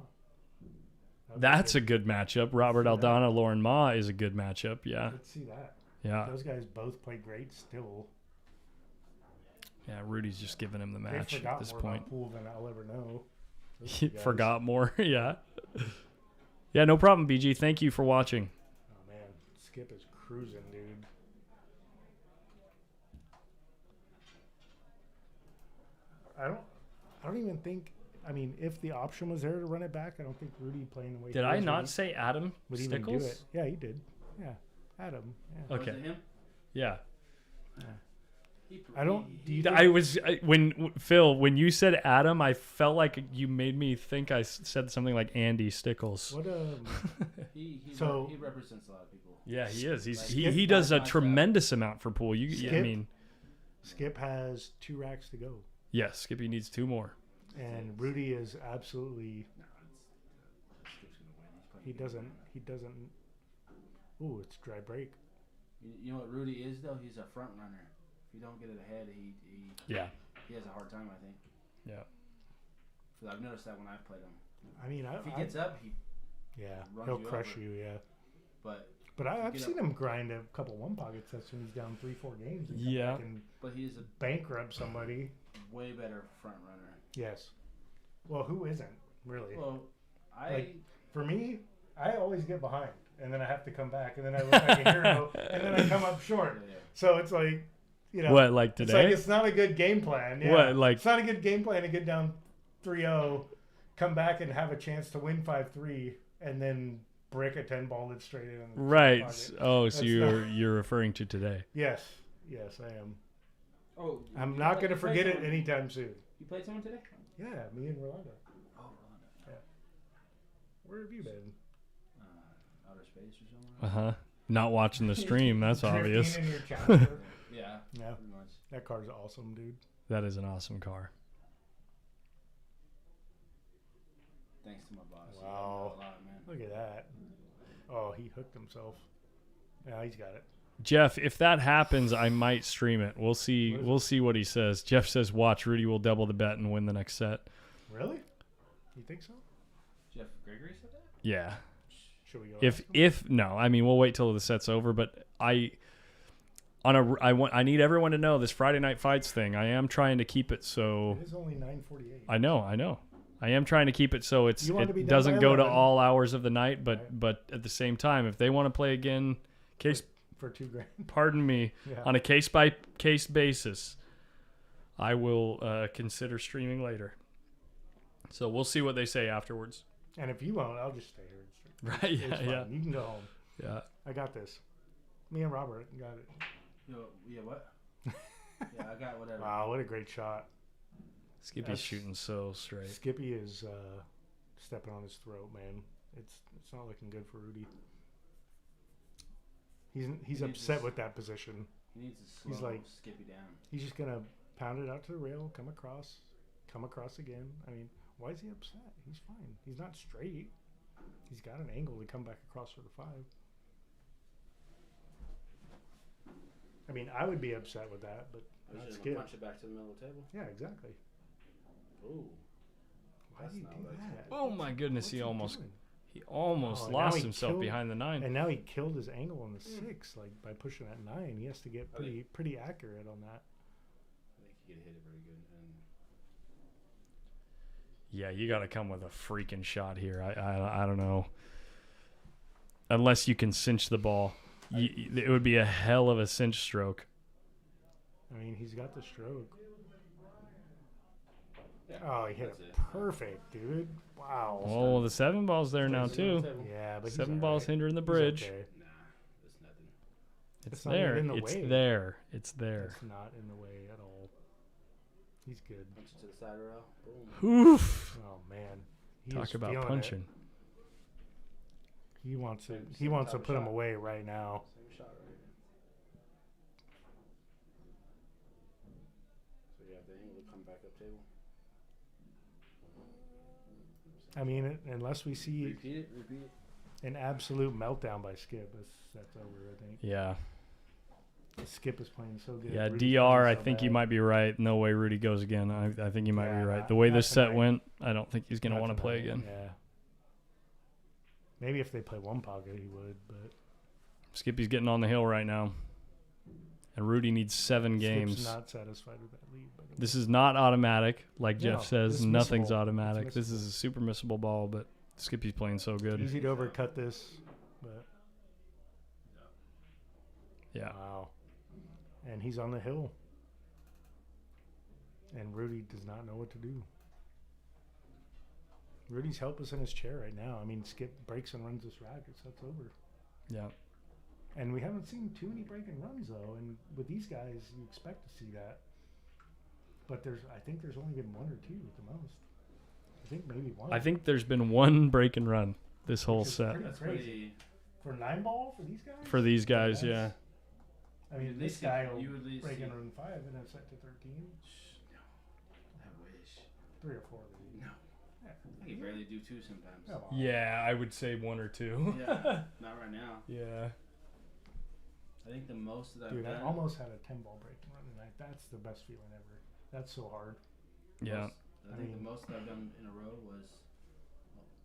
That's a good matchup. Robert Aldana, Lauren Ma is a good matchup. Yeah. Let's see that. Yeah. Those guys both play great still. Yeah, Rudy's just giving him the match at this more point. About pool than I'll ever know. He forgot more. Yeah. Yeah, no problem, BG. Thank you for watching. Oh man, Skip is cruising, dude. I don't even think. I mean, if the option was there to run it back, I don't think Rudy playing the way. Did I not say Adam would even Stickles? do it? Yeah, he did. Yeah, Adam. Yeah. Okay. Was it him? Yeah. I don't. Do you? When you said Adam, I felt like you made me think I said something like Andy Stickles. What he represents a lot of people. Yeah, he is. Like, He does a tremendous amount for pool. Skip has 2 racks to go. Yes, Skippy needs 2 more. And Rudy is absolutely. He doesn't. Ooh, it's dry break. You know what Rudy is though? He's a front runner. If you don't get it ahead, he has a hard time. I think. Yeah. So I've noticed that when I've played him. I mean, if he gets up, he'll crush you. Yeah. But I've seen him grind a couple 1-pocket sets when he's down 3-4 games. Yeah. But he's a bankrupt somebody. Way better front runner. Yes. Well, who isn't really? Well, for me, I always get behind, and then I have to come back, and then I look like a hero, and then I come up short. Yeah. So it's like, what, like today? It's not a good game plan. Yeah. What, like? It's not a good game plan to get down 3-0, come back and have a chance to win 5-3, and then brick a 10-ball that's straight in. Right. Oh, so you're referring to today? Yes, I am. Oh, I'm not going to forget it anytime soon. You played someone today? Yeah, me and Rolando. Oh, Rolando. Yeah. Where have you been? Outer space or somewhere. Not watching the stream. That's obvious. In your Challenger. Yeah. Pretty much. That car's awesome, dude. That is an awesome car. Thanks to my boss. Wow. A lot, man. Look at that. Oh, he hooked himself. Yeah, he's got it. Jeff, if that happens, I might stream it. We'll see. We'll see what he says. Jeff says, "Watch, Rudy will double the bet and win the next set." Really? You think so? Jeff Gregory said that? Yeah. Should we go? If no, I mean we'll wait till the set's over. But I need everyone to know this Friday Night Fights thing. I am trying to keep it so. It is only 9:48. I know. I am trying to keep it so it doesn't go to all hours of the night. But at the same time, if they want to play again, for $2,000. Pardon me. Yeah. On a case-by-case basis, I will consider streaming later. So we'll see what they say afterwards. And if you won't, I'll just stay here. Right? Yeah. You can go home. Yeah. I got this. Me and Robert got it. Yeah, what? Yeah, I got whatever. Wow, what a great shot. Skippy's shooting so straight. Skippy is stepping on his throat, man. It's not looking good for Rudy. He's upset with that position. He needs to slow Skippy down. He's just gonna pound it out to the rail, come across again. I mean, why is he upset? He's fine. He's not straight. He's got an angle to come back across for the 5. I mean, I would be upset with that, but not Skip. Punch it back to the middle of the table. Yeah, exactly. Ooh. Why do you do that? Oh my goodness, he almost lost himself behind the 9. And now he killed his angle on the 6, like by pushing that 9. He has to get pretty accurate on that. I think he could hit it very good. Yeah, you got to come with a freaking shot here. I don't know. Unless you can cinch the ball. It would be a hell of a cinch stroke. I mean, he's got the stroke. Yeah, oh, he hit it perfect, dude. Wow. Well, the 7 ball's there now, too. Yeah, but 7 balls hindering the bridge. Okay. Nah, that's nothing. It's not there. even in the It's way. there. It's there. It's not in the way at all. He's good. Punch it to the side rail. Boom. Oof. Oh man. He Talk is about feeling punching. it. He wants it. He Same wants to type of put him shot. away right now. Same shot, right? So you have the angle to come back up table. I mean, unless we see Repeat it. an absolute meltdown by Skip, that's over. I think. Yeah. Skip is playing so good. Yeah, Rudy's DR, playing I so think you bad. might be right. No way Rudy goes again. I think you might be Yeah, right. The way not this set tonight. went, I don't think he's going to Not want to play tonight, again. Yeah. Maybe if they play one pocket, he would, but Skippy's getting on the hill right now. And Rudy needs 7 games. Skip's not satisfied with that lead. By the way. This is not automatic, like No, Jeff says. it's Nothing's missable. automatic. It's This is a super missable ball, but Skippy's playing so good. Easy to overcut this, but Yeah. wow. And he's on the hill. And Rudy does not know what to do. Rudy's helpless in his chair right now. I mean, Skip breaks and runs this racket, so that's over. Yeah. And we haven't seen too many break and runs, though. And with these guys, you expect to see that. But I think there's only been 1 or 2 at the most. I think maybe 1. I think there's been 1 break and run this whole Which is set. pretty That's crazy. pretty. For 9-ball for these guys? For these guys, That's- yeah. I mean, At this least guy you will at least break see- and run 5 and then set to 13. I wish. 3 or 4 maybe. No. Yeah. I can barely do 2 sometimes. Come on. Yeah, I would say 1 or 2. Yeah, not right now. Yeah. I think the most that I've Dude, I done. almost had a 10-ball break and run tonight. That's the best feeling ever. That's so hard. Yeah. I think the most that I've done in a row was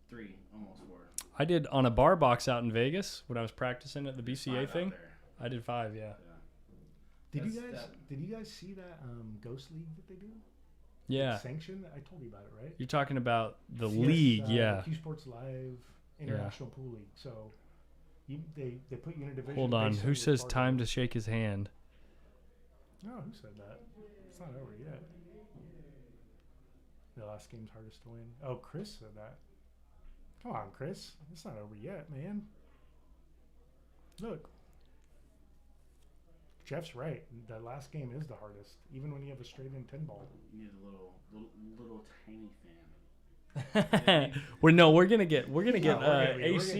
3, almost 4. I did on a bar box out in Vegas when I was practicing at the BCA 5 out thing. there. I did 5, yeah. Did you That's guys see that Ghost League that they do? Yeah. Sanction? I told you about it, right? You're talking about the CS, league, yeah. Q Sports Live International Pool League. So they put you in a division. Hold on. based Who your says partner. time to shake his hand? No, who said that? It's not over yet. The last game's hardest to win. Oh, Chris said that. Come on, Chris. It's not over yet, man. Look. Jeff's right. The last game is the hardest, even when you have a straight in 10-ball. You need a little tiny fan. We're gonna get we're gonna AC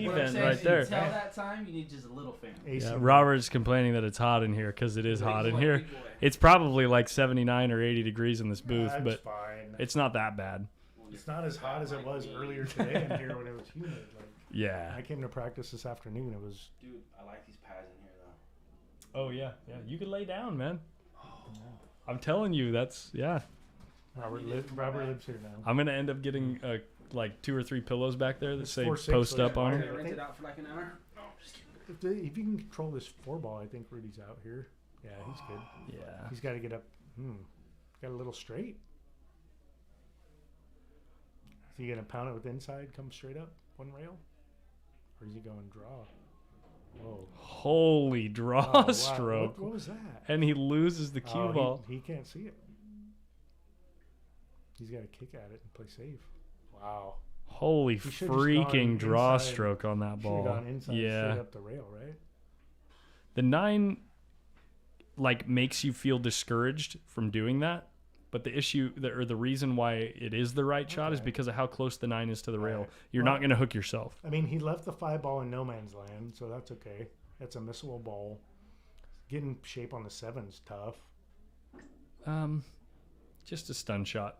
get- vent Saying right is there. You tell that time you need just a little fan. AC Yeah, vent. Robert's complaining that it's hot in here because it is Big hot in boy, here. big boy. It's probably like 79 or 80 degrees in this booth, That's but fine. it's not that bad. It's not as hot as it was earlier today in here when it was humid. Like, Yeah. I came to practice this afternoon. It was. Dude, I like these pads in here though. Oh yeah, yeah. You could lay down, man. I'm telling you, that's Robert lives here now. I'm gonna end up getting like 2 or 3 pillows back there that It's say 4-6, post so up on yeah. them. Rent it out for like an hour. No, just kidding. If you can control this 4-ball, I think Rudy's out here. Yeah, he's good. Yeah. He's got to get up. Got a little straight. Is he gonna pound it with inside? Come straight up one rail, or is he going draw? Whoa! Holy draw Oh, wow. stroke. What was that? And he loses the cue Oh, ball. He can't see it. He's got to kick at it and play safe. Wow. Holy He should've just gone freaking draw inside. stroke on that Should've ball. gone inside Yeah. straight up the rail, right? The 9 like makes you feel discouraged from doing that, but the issue or the reason why it is the right shot is Okay. because of how close the 9 is to the rail. Right. You're Well, not going to hook yourself. I mean, he left the 5-ball in no man's land, so that's okay. That's a missable ball. Getting shape on the 7's tough. Just a stun shot.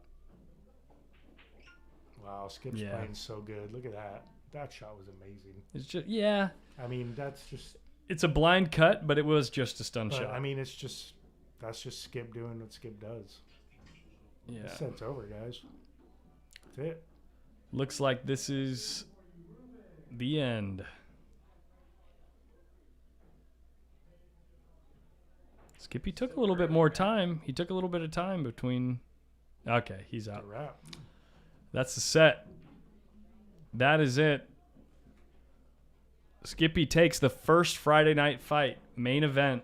Wow, Skip's Yeah. playing so good. Look at that. That shot was amazing. It's just I mean, that's just. it's a blind cut, but it was just a stun But, shot. I mean, that's just Skip doing what Skip does. Yeah. This set's over, guys. That's it. Looks like this is the end. Skippy took a little bit more time. He took a little bit of time between. Okay, he's It's a out. wrap. That's the set. That is it. Skippy takes the first Friday night fight, main event.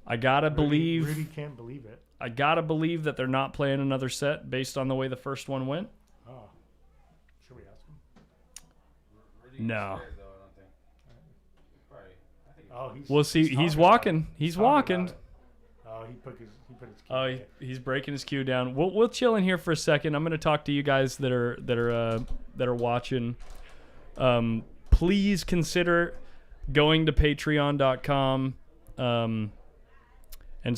I gotta believe. Rudy can't believe it. I gotta believe that they're not playing another set based on the way the first one went. Oh. Should we ask him? No. Oh, we'll see. He's walking. He's walking. Oh, he put his cue. Oh, he's breaking his cue down. We'll chill in here for a second. I'm going to talk to you guys that are watching. Please consider going to patreon.com and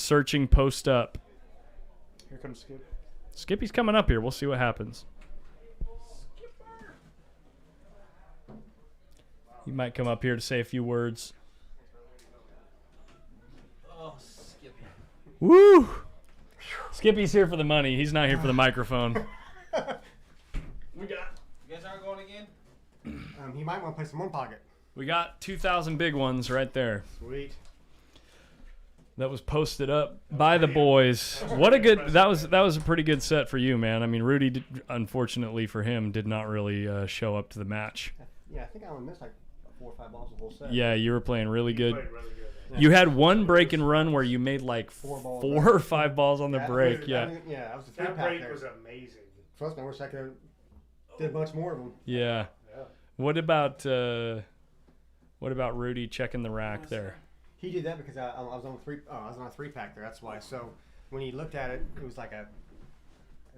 searching Post Up. Here comes Skip. Skippy's coming up here. We'll see what happens. He might come up here to say a few words. Oh, Skippy. Woo! Skippy's here for the money. He's not here for the microphone. You guys aren't going again? He might want to play some one pocket. We got 2,000 big ones right there. Sweet. That was posted up by the boys. What a good that was a pretty good set for you, man. I mean, Rudy, unfortunately for him, did not really show up to the match. Yeah, I think I only missed like 4 or 5 balls the whole set. Yeah, you were playing really good. Played really good. Yeah. You had one break and run where you made like 4 balls, 4 or 5 balls on the break. Yeah, Yeah. that was the That 3-pack break there. was amazing. Trust me, I wish I could have did much more of them. Yeah. Yeah. What about Rudy checking the rack there? He did that because I was on a 3-pack there. That's why. So when he looked at it, it was like an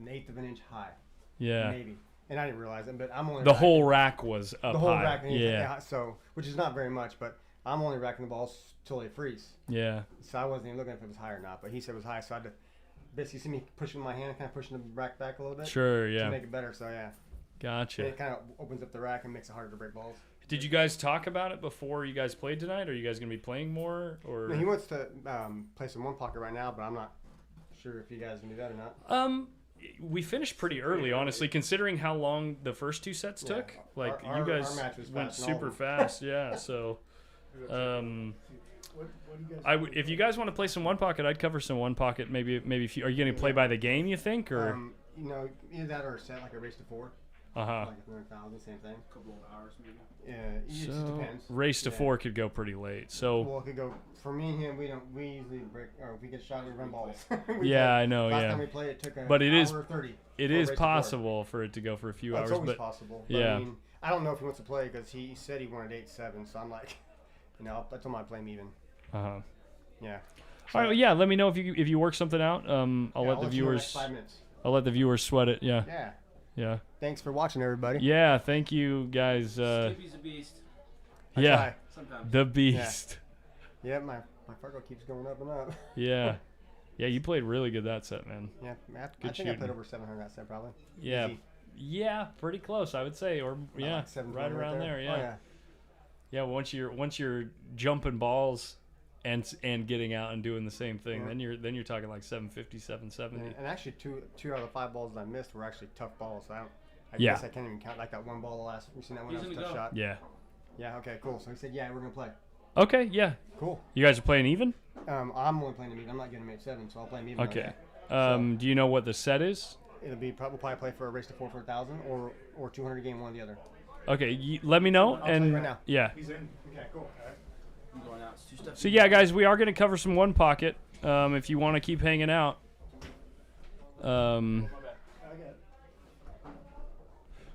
1/8 of an inch high. Yeah. Maybe. And I didn't realize it, but I'm only The whole rack was up the whole high. rack. Yeah. So which is not very much, but I'm only racking the balls till they freeze. Yeah. So I wasn't even looking if it was high or not. But he said it was high, so I had to basically see me pushing my hand, kind of pushing the rack back a little bit. Sure, To yeah. make it better. So yeah. Gotcha. It kind of opens up the rack and makes it harder to break balls. Did you guys talk about it before you guys played tonight? Are you guys going to be playing more? Or No, he wants to play some one pocket right now, but I'm not sure if you guys can do that or not. We finished pretty early, honestly, considering how long the first 2 sets Yeah. took. Like, Our you guys match was went fast in all of super them. fast. Yeah, so... What do you guys if you guys want to play some one pocket, I'd cover some one pocket. Maybe if you are you going to play by the game? You think or You know, either that or a set like a race to 4. uh-huh. Like a 100,000, same thing. A couple of hours maybe. Yeah, it just So depends. race to Yeah. 4 could go pretty late. So Well, it could go for me and him. We usually break, or if we get shot, we run balls. yeah, I know. Last Yeah, time we played, it took an but it hour is 30. it for a is race to 4. possible for it to go for a few Well, it's hours, always but possible. But yeah. I mean, I don't know if he wants to play because he said he wanted 8-7. So I'm like, you know, I told him I'd play him even. uh-huh. Yeah. All right, well, yeah. Let me know if you work something out. I'll let the Yeah, you know in the next viewers. 5 minutes. I'll let the viewers sweat it. Yeah. Yeah. Yeah. Thanks for watching, everybody. Yeah. Thank you, guys. Skippy's a beast. Yeah. Try. Sometimes. The beast. Yeah, my Fargo keeps going up and up. Yeah. Yeah. You played really good that set, man. Yeah, I Good think I shooting. played over 700 that set probably. Yeah. Easy. Yeah. Pretty close, I would say, or yeah, Like 720 right around there. Yeah. Oh, yeah. Yeah. Once you're jumping balls and getting out and doing the same thing, Yeah. then you're talking like 750, 770. And actually, two out of the 5 balls that I missed were actually tough balls. So I Yeah. guess I can't even count like that one ball the last. You seen that one? He's That was a gonna tough go. shot. Yeah. Yeah. Okay. Cool. So he said, "Yeah, we're gonna play." Okay. Yeah. Cool. You guys are playing even? I'm only playing him even. I'm not getting him 8-7, so I'll play him even. on Okay. that. Do you know what the set is? It'll be we'll probably play for a race to 4 for 1,000 or 200 game, one or the other. Okay. Let me know. I'll tell you and right now. yeah. He's in. Okay. Cool. I'm going out. It's 2 steps. So yeah, guys, we are going to cover some one pocket. If you want to keep hanging out.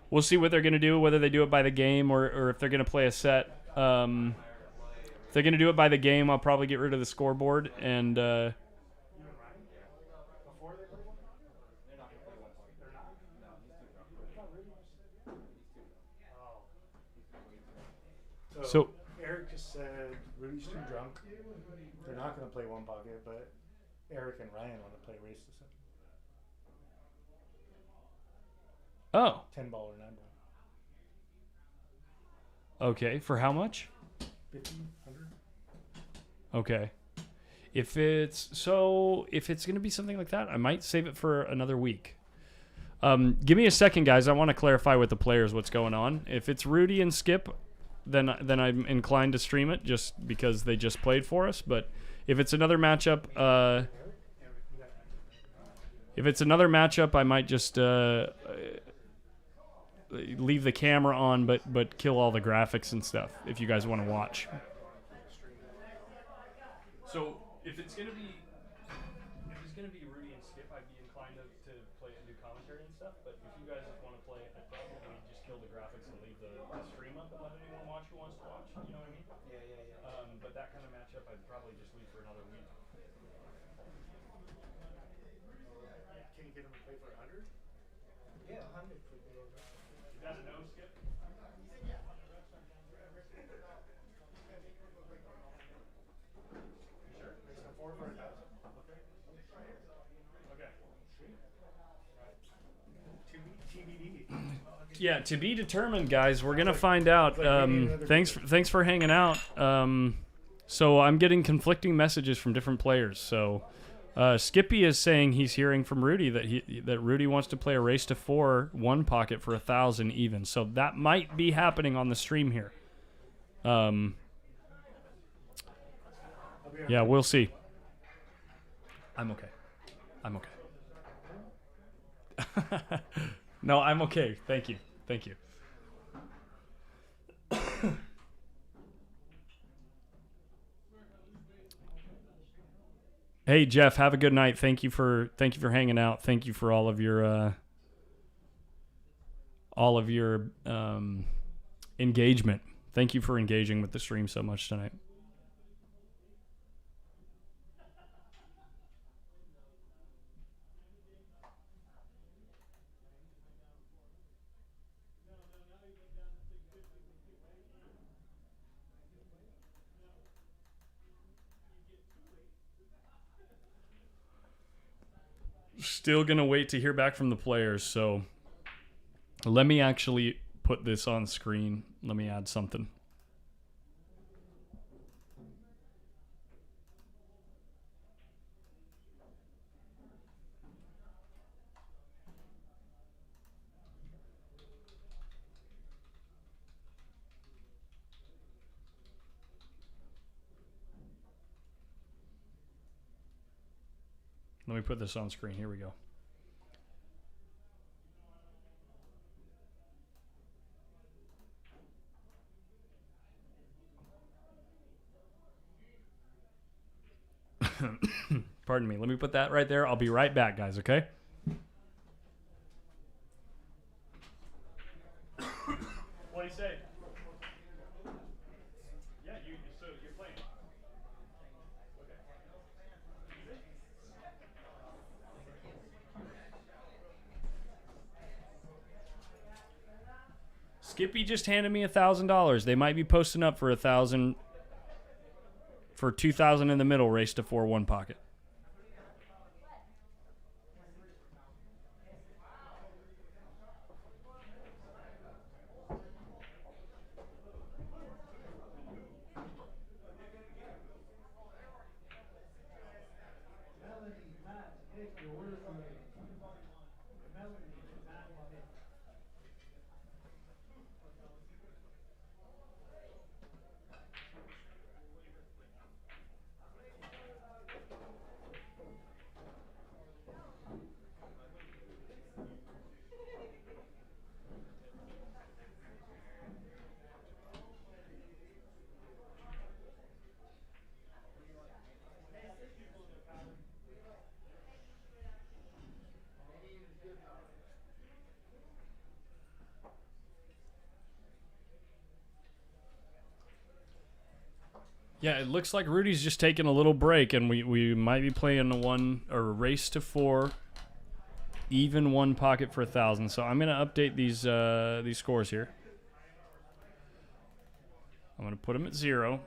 We'll see what they're going to do, whether they do it by the game or if they're going to play a set. If they're going to do it by the game, I'll probably get rid of the scoreboard and So Eric just said Rudy's too drunk. They're not going to play one pocket, but Eric and Ryan want to play race to 7. oh, 10 ball or 9 ball. okay. For how much? 1,500. Okay. If it's going to be something like that, I might save it for another week. Give me a second, guys. I want to clarify with the players what's going on. If it's Rudy and Skip, then I'm inclined to stream it just because they just played for us. But if it's another matchup, I might just leave the camera on, but kill all the graphics and stuff if you guys want to watch. So if it's gonna be Rudy and Skip, I'd be inclined to play and do commentary and stuff. But if you guys want to play, I'd probably just kill the graphics and leave the stream up and let anyone watch who wants to watch. You know what I mean? Yeah. But that kind get him to play for 100? Yeah, 100 for the. Is that a no, Skip? Sure. Race to 4 for 1,000. Okay. Okay. Sweet. TBD. Yeah, to be determined, guys. We're gonna find out. Thanks for hanging out. So I'm getting conflicting messages from different players. So Skippy is saying he's hearing from Rudy that Rudy wants to play a race to 4 one pocket for 1,000 even. So that might be happening on the stream here. Yeah, we'll see. I'm okay. I'm okay. No, I'm okay. Thank you. Thank you. Hey Jeff, have a good night. Thank you for hanging out. Thank you for all of your engagement. Thank you for engaging with the stream so much tonight. Still gonna wait to hear back from the players, so let me actually put this on screen. Let me add something. Let me put this on screen. Here we go. Pardon me. Let me put that right there. I'll be right back, guys, okay? What do you say? Yeah, so you're playing. Okay. Skippy just handed me $1,000. They might be posting up for 1,000 for 2,000 in the middle. Race to 4 one pocket. Yeah, it looks like Rudy's just taking a little break, and we might be playing a race to 4, even one pocket for 1,000. So I'm gonna update these scores here. I'm gonna put them at 0.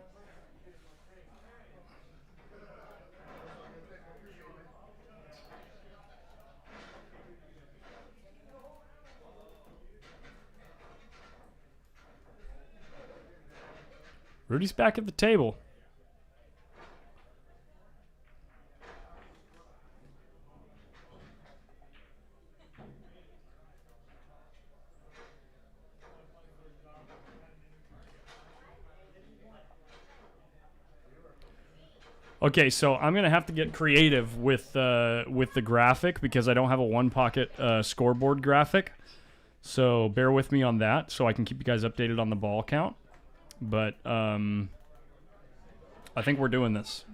Rudy's back at the table. Okay, so I'm gonna have to get creative with the graphic because I don't have a one pocket scoreboard graphic. So bear with me on that, so I can keep you guys updated on the ball count. But I think we're doing this.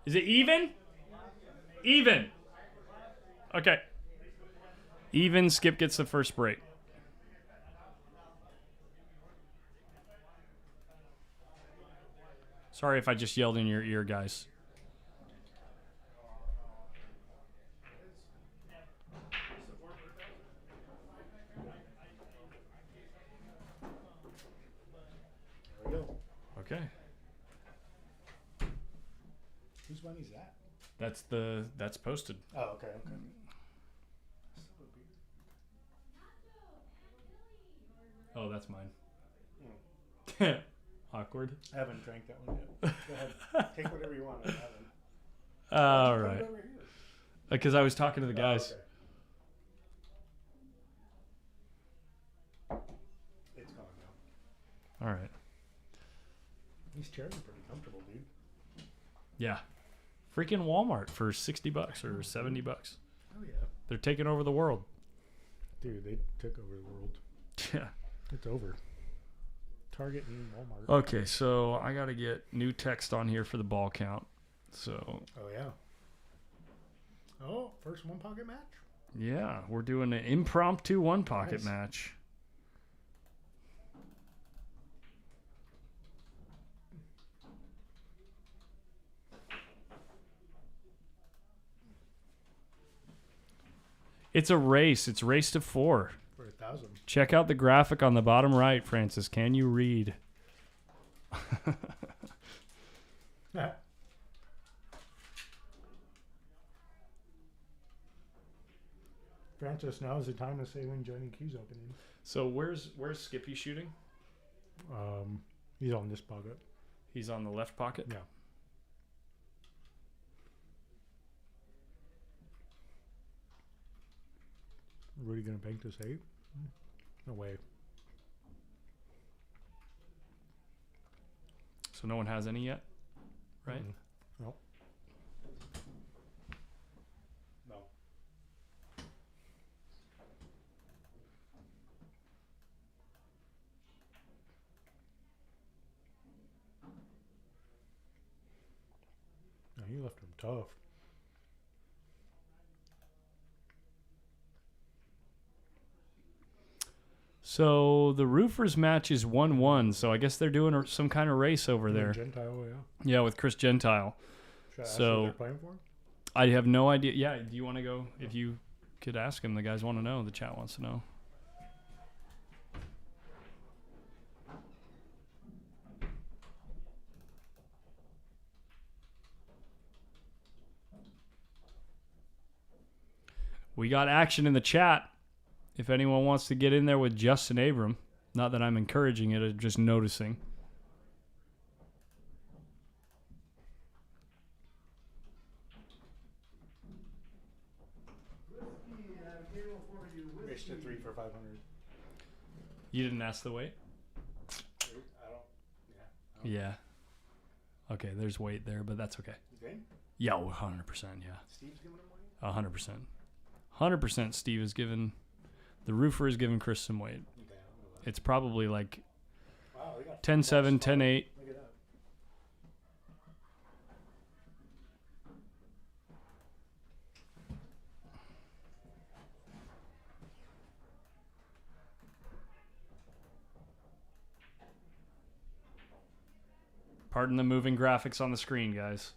Is it even? Even. Okay. Even. Skip gets the first break. Sorry if I just yelled in your ear, guys. There we go. Okay. Whose money's that? That's posted. Oh, okay, okay. Oh, that's mine. Awkward. I haven't drank that one yet. Go ahead. Take whatever you want. I haven't. All right. Because I was talking to the guys. Okay. It's gone now. All right. These chairs are pretty comfortable, dude. Yeah. Freaking Walmart for $60 or $70. Oh yeah. They're taking over the world. Dude, they took over the world. Yeah. It's over. Target and Walmart. Okay, so I got to get new text on here for the ball count. So. Oh yeah. Oh, first one pocket match? Yeah, we're doing an impromptu one pocket match. It's a race. It's race to 4. For 1,000. Check out the graphic on the bottom right, Francis. Can you read? Francis, now is the time to say when Johnny Q's opening. So where's Skippy shooting? He's on this pocket. He's on the left pocket? Yeah. Rudy gonna bank this 8? No way. So no one has any yet, right? No. No. No, he left him tough. So the Roofers match is 1-1. So I guess they're doing some kind of race over there. Gentile, yeah. Yeah, with Chris Gentile. Should I ask who they're playing for? I have no idea. Yeah, do you want to go? If you could ask him, the guys want to know. The chat wants to know. We got action in the chat. If anyone wants to get in there with Justin Abram, not that I'm encouraging it, I'm just noticing. Race to 3 for 500. You didn't ask the weight? I don't. Yeah. Okay, there's weight there, but that's okay. You think? Yeah, 100%, yeah. Steve's giving him weight? 100%. 100% Steve is giving... The Roofer is giving Chris some weight. It's probably like 10-7, 10-8. Look at that. Pardon the moving graphics on the screen, guys.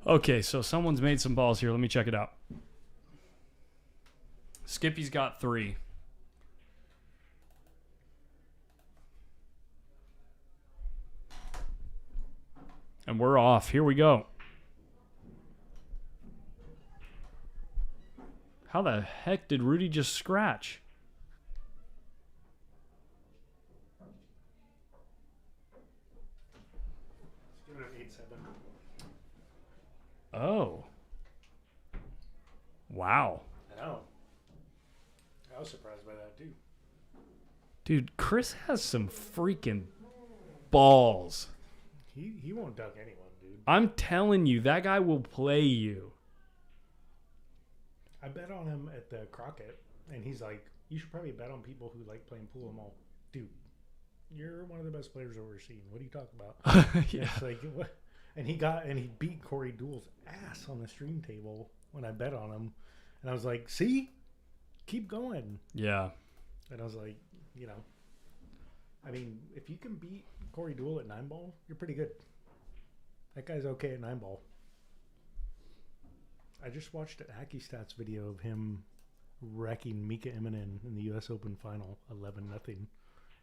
Okay, so someone's made some balls here. Let me check it out. Skippy's got 3. And we're off. Here we go. How the heck did Rudy just scratch? Give it an 8-7. Oh. Wow. I know. I was surprised by that too. Dude, Chris has some freaking balls. He won't duck anyone, dude. I'm telling you, that guy will play you. I bet on him at the Crockett, and he's like, you should probably bet on people who like playing pool. I'm all, dude, you're one of the best players I've ever seen. What are you talking about? Yeah. It's like, what? And he beat Cory Dool's ass on the stream table when I bet on him. And I was like, see? Keep going. Yeah. And I was like, I mean, if you can beat Cory Dool at 9-ball, you're pretty good. That guy's okay at 9-ball. I just watched an Hacky Stats video of him wrecking Mika Immonen in the U.S. Open final, 11-0.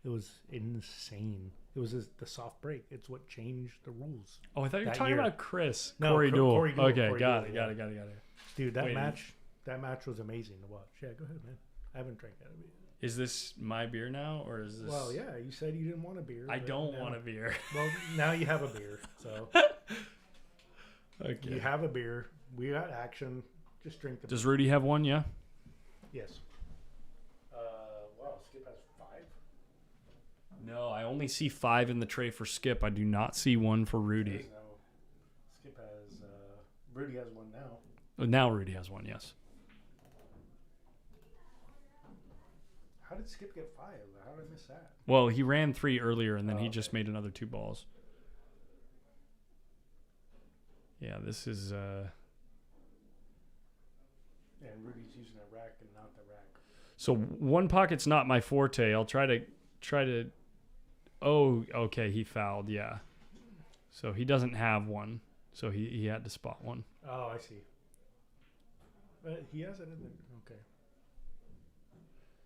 It was insane. It was the soft break. It's what changed the rules. Oh, I thought you were talking about Chris. No, Cory Dool. Cory Dool. Okay, Cory got Dool, it. Dude, that match was amazing to watch. Yeah, go ahead, man. I haven't drank out of it. Is this my beer now, or is this? Well, yeah, you said you didn't want a beer. I don't want a beer. Well, now you have a beer, so. Okay. You have a beer. We got action. Just drink the beer. Does Rudy have one? Yeah. Yes. Wow, Skip has 5? No, I only see 5 in the tray for Skip. I do not see one for Rudy. No. Skip has, Rudy has one now. Now Rudy has one, yes. How did Skip get 5? How did I miss that? Well, he ran 3 earlier, and then he just made another 2 balls. Yeah, this is... And Rudy's using a rack and not the rack. So one pocket's not my forte. I'll try to... Oh, okay, he fouled, yeah. So he doesn't have one. So he had to spot one. Oh, I see. But he has it in there. Okay.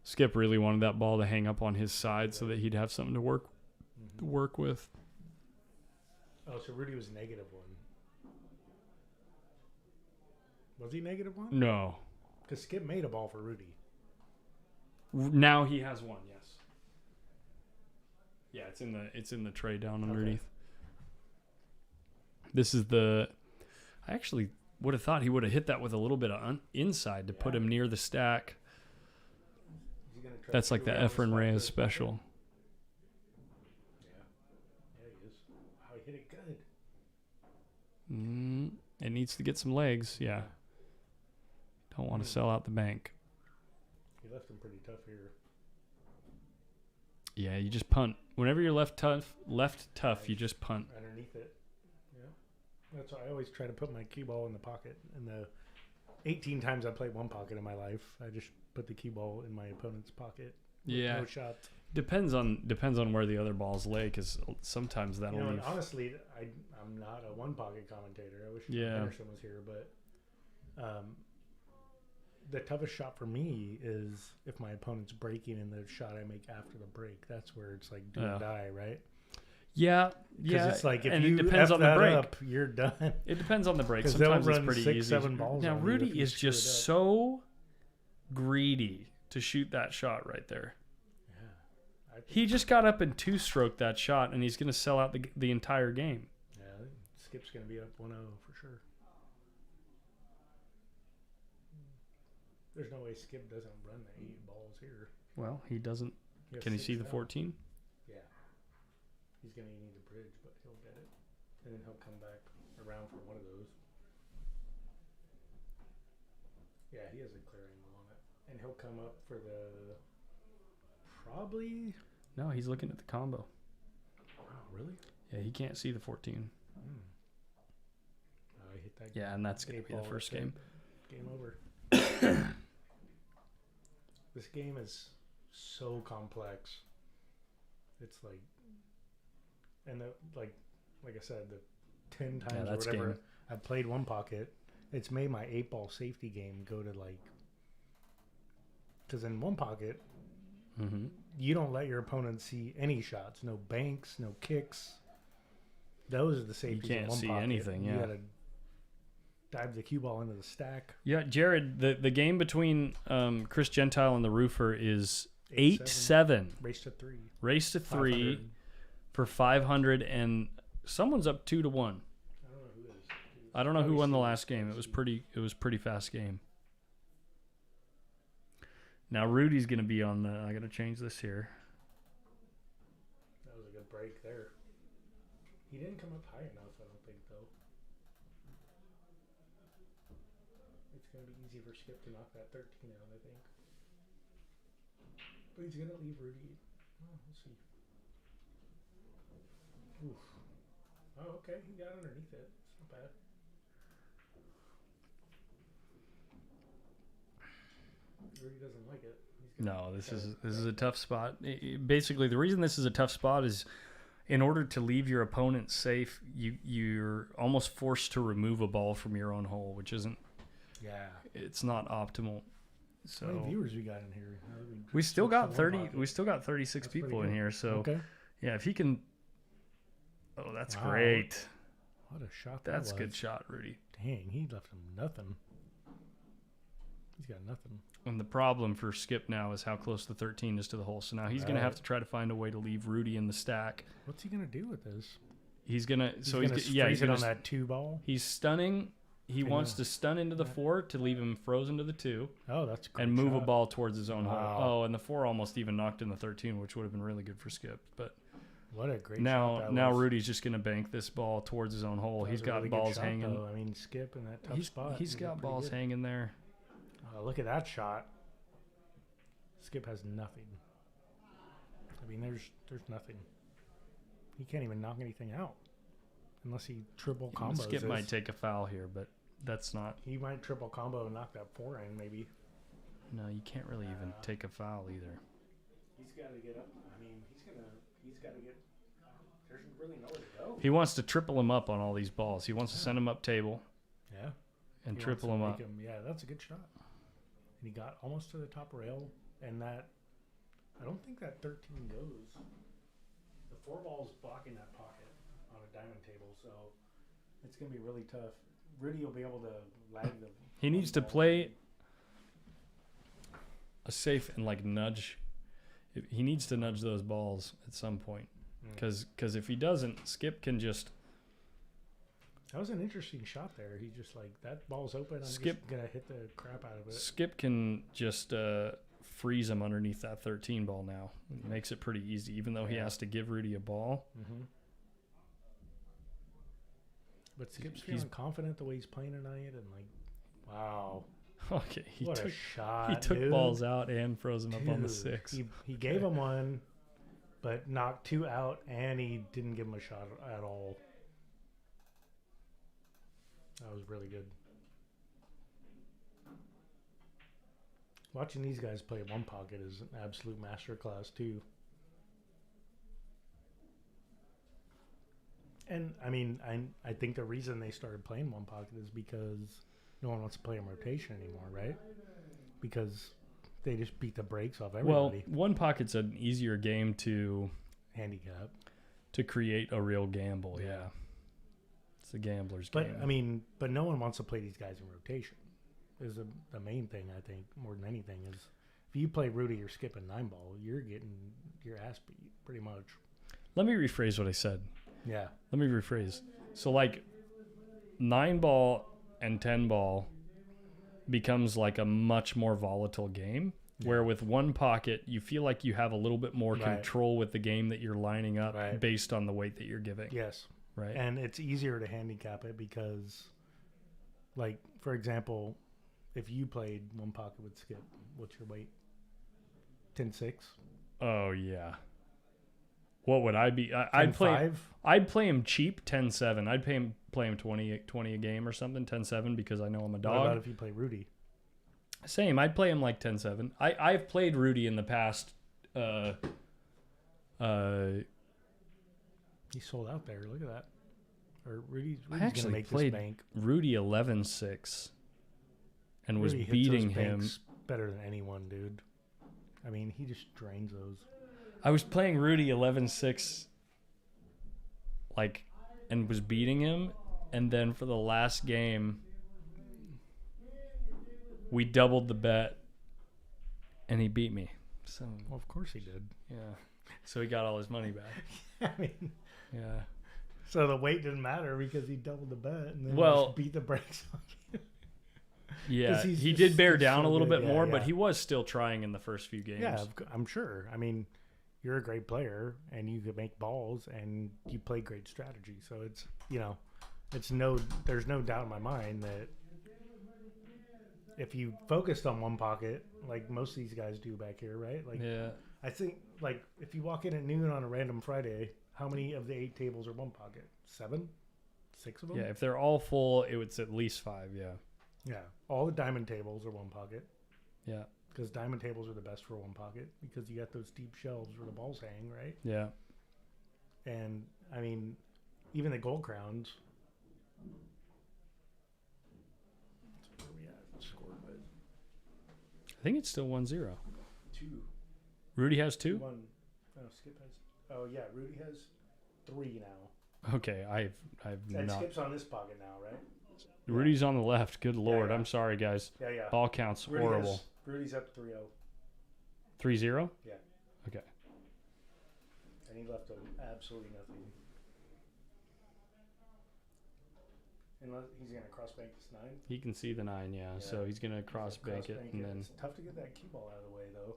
Skip really wanted that ball to hang up on his side so that he'd have something to work with. Oh, so Rudy was -1. Was he -1? No. Because Skip made a ball for Rudy. Now he has one, yes. Yeah, it's in the tray down underneath. This is the... I actually would have thought he would have hit that with a little bit of inside to put him near the stack. That's like the Efren Reyes special. Yeah. Yeah, he is. Wow, he hit it good. It needs to get some legs, yeah. Don't want to sell out the bank. He left him pretty tough here. Yeah, you just punt. Whenever you're left tough, you just punt. Underneath it. Yeah. That's why I always try to put my cue ball in the pocket. And the 18 times I played one pocket in my life, I just put the cue ball in my opponent's pocket. Yeah. No shots. Depends on where the other balls lay, because sometimes that'll leave. And honestly, I'm not a one pocket commentator. I wish Anderson was here, but the toughest shot for me is if my opponent's breaking and the shot I make after the break. That's where it's like do or die, right? Yeah, Because it's like if and you it depends on the break. up, you're done. It depends on the break. 'Cause Sometimes they'll it's run pretty 6, easy. 7 balls Now on you Rudy if you is screw just it up. so greedy to shoot that shot right there. Yeah, He just got up and 2-stroked that shot, and he's going to sell out the entire game. Yeah, Skip's gonna be up 1-0 for sure. There's no way Skip doesn't run the 8 balls here. Well, he doesn't. He has Can he 6 see the now. 14? Yeah. He's going to need a bridge, but he'll get it. And then he'll come back around for one of those. Yeah, he has a clear angle on it. And he'll come up for the... Probably... No, he's looking at the combo. Wow, really? Yeah, he can't see the 14. I hit that Yeah, and that's going to be the first game. Game over. This game is so complex. It's like... And like I said, the 10 times or whatever I've played one pocket, it's made my 8-ball safety game go to like... Because in one pocket, you don't let your opponent see any shots. No banks, no kicks. Those are the safeties. You can't in one see pocket. anything, yeah. You gotta dive the cue ball into the stack. Yeah, Jared, the game between Chris Gentile and the Roofer is 8-7. Race to 3. Race to 3 for 500, and someone's up 2-1. I don't know who is. I don't know who won the last game. It was pretty fast game. Now Rudy's gonna be on the. I gotta change this here. That was a good break there. He didn't come up high enough, I don't think, though. It's going to be easy for Skip to knock that 13 out, I think. But he's going to leave Rudy. Oh, we'll see. Oof. Oh, okay. He got underneath it. It's not bad. Rudy doesn't like it. No, this is a tough spot. Basically, the reason this is a tough spot is in order to leave your opponent safe, you're almost forced to remove a ball from your own hole, which isn't. Yeah. It's not optimal. So how many viewers we got in here? We still got 30. We still got 36 that's people in here. So okay. Yeah, if he can. Oh, that's great. What a shot! That's a good shot, Rudy. Dang, he left him nothing. He's got nothing. And the problem for Skip now is how close the 13 is to the hole. So now he's going to have to try to find a way to leave Rudy in the stack. What's he going to do with this? He's going to freeze it on that 2 ball. He's stunning. He wants to stun into the 4 to leave him frozen to the 2. Oh, that's a great and move shot. a ball towards his own hole. Oh, and the 4 almost even knocked in the 13, which would have been really good for Skip. But what a great now shot now Rudy's just going to bank this ball towards his own hole. He's got balls hanging. Though. I mean, Skip in that tough spot. He's got balls hanging there. Oh, look at that shot. Skip has nothing. I mean, there's nothing. He can't even knock anything out unless he triple combos. Skip might take a foul here, but that's not. He might triple combo and knock that 4 in, maybe. No, you can't really even take a foul either. He's got to get up. I mean, he's got to get. There's really nowhere to go. He wants to triple him up on all these balls. He wants to send him up table. Yeah. And triple him up. Yeah, that's a good shot. And he got almost to the top rail, and that. I don't think that 13 goes. The 4 ball's blocking that pocket on a diamond table, so it's going to be really tough. Rudy will be able to lag the. He needs to play a safe and nudge. He needs to nudge those balls at some point, because if he doesn't, Skip can just. That was an interesting shot there. He just that ball's open. I'm just gonna hit the crap out of it. Skip can just freeze him underneath that 13 ball now. It makes it pretty easy, even though he has to give Rudy a ball. Mm-hmm. But Skip's feeling confident the way he's playing tonight, and wow. Okay, what a shot! He took balls out and froze them up on the 6. He gave him one, but knocked 2 out, and he didn't give him a shot at all. That was really good. Watching these guys play one pocket is an absolute masterclass too. And I mean, I think the reason they started playing one pocket is because no one wants to play in rotation anymore, right? Because they just beat the brakes off everybody. Well, one pocket's an easier game to handicap, to create a real gamble. Yeah, it's a gambler's game. But I mean, no one wants to play these guys in rotation. Is the main thing, I think, more than anything, is if you play Rudy or Skip a 9 ball, you're getting your ass beat pretty much. Let me rephrase what I said. Yeah. Let me rephrase. So 9 ball and 10 ball becomes a much more volatile game, where with one pocket you feel like you have a little bit more control with the game that you're lining up based on the weight that you're giving. Yes. Right. And it's easier to handicap it because, for example, if you played one pocket with Skip, what's your weight? 10-6? Oh yeah. What would I be? I'd play him cheap 10-7. I'd play him 20 a game or something, 10-7, because I know I'm a dog. What about if you play Rudy? Same. I'd play him 10-7. I've played Rudy in the past. He sold out there. Look at that. Or Rudy's I actually gonna make played this bank. Rudy 11-6 and was Rudy beating hits those him banks better than anyone, dude. I mean, he just drains those. I was playing Rudy 11-6 and was beating him, and then for the last game we doubled the bet and he beat me. So well, of course he did. Yeah. So he got all his money back. I mean, yeah. So the weight didn't matter because he doubled the bet and then just beat the brakes on you. Yeah, he did bear down a little bit more, but he was still trying in the first few games. Yeah, I'm sure. I mean, you're a great player and you could make balls and you play great strategy. So it's, there's no doubt in my mind that if you focused on one pocket, like most of these guys do back here, right? Like, yeah. I think, like, if you walk in at noon on a random Friday, how many of the 8 tables are one pocket? 7? 6 of them? Yeah, if they're all full, it's at least 5, yeah. Yeah. All the diamond tables are one pocket. Yeah. Because diamond tables are the best for one pocket because you got those deep shelves where the balls hang, right? Yeah. And, I mean, even the gold crowns. Where we at? Score-wise. I think it's still 1-0. 2. Rudy has 2? 1. Oh, Skip has. Oh, yeah. Rudy has 3 now. Okay, I've And not. Skip's on this pocket now, right? Rudy's on the left. Good lord. yeah. I'm sorry, guys. Yeah, yeah. Ball count's horrible. Rudy's up 3-0. 3-0? Yeah. Okay. And he left him absolutely nothing. Unless he's going to cross bank this 9. He can see the 9, yeah. So he's going to cross bank it. And then It's tough to get that cue ball out of the way, though.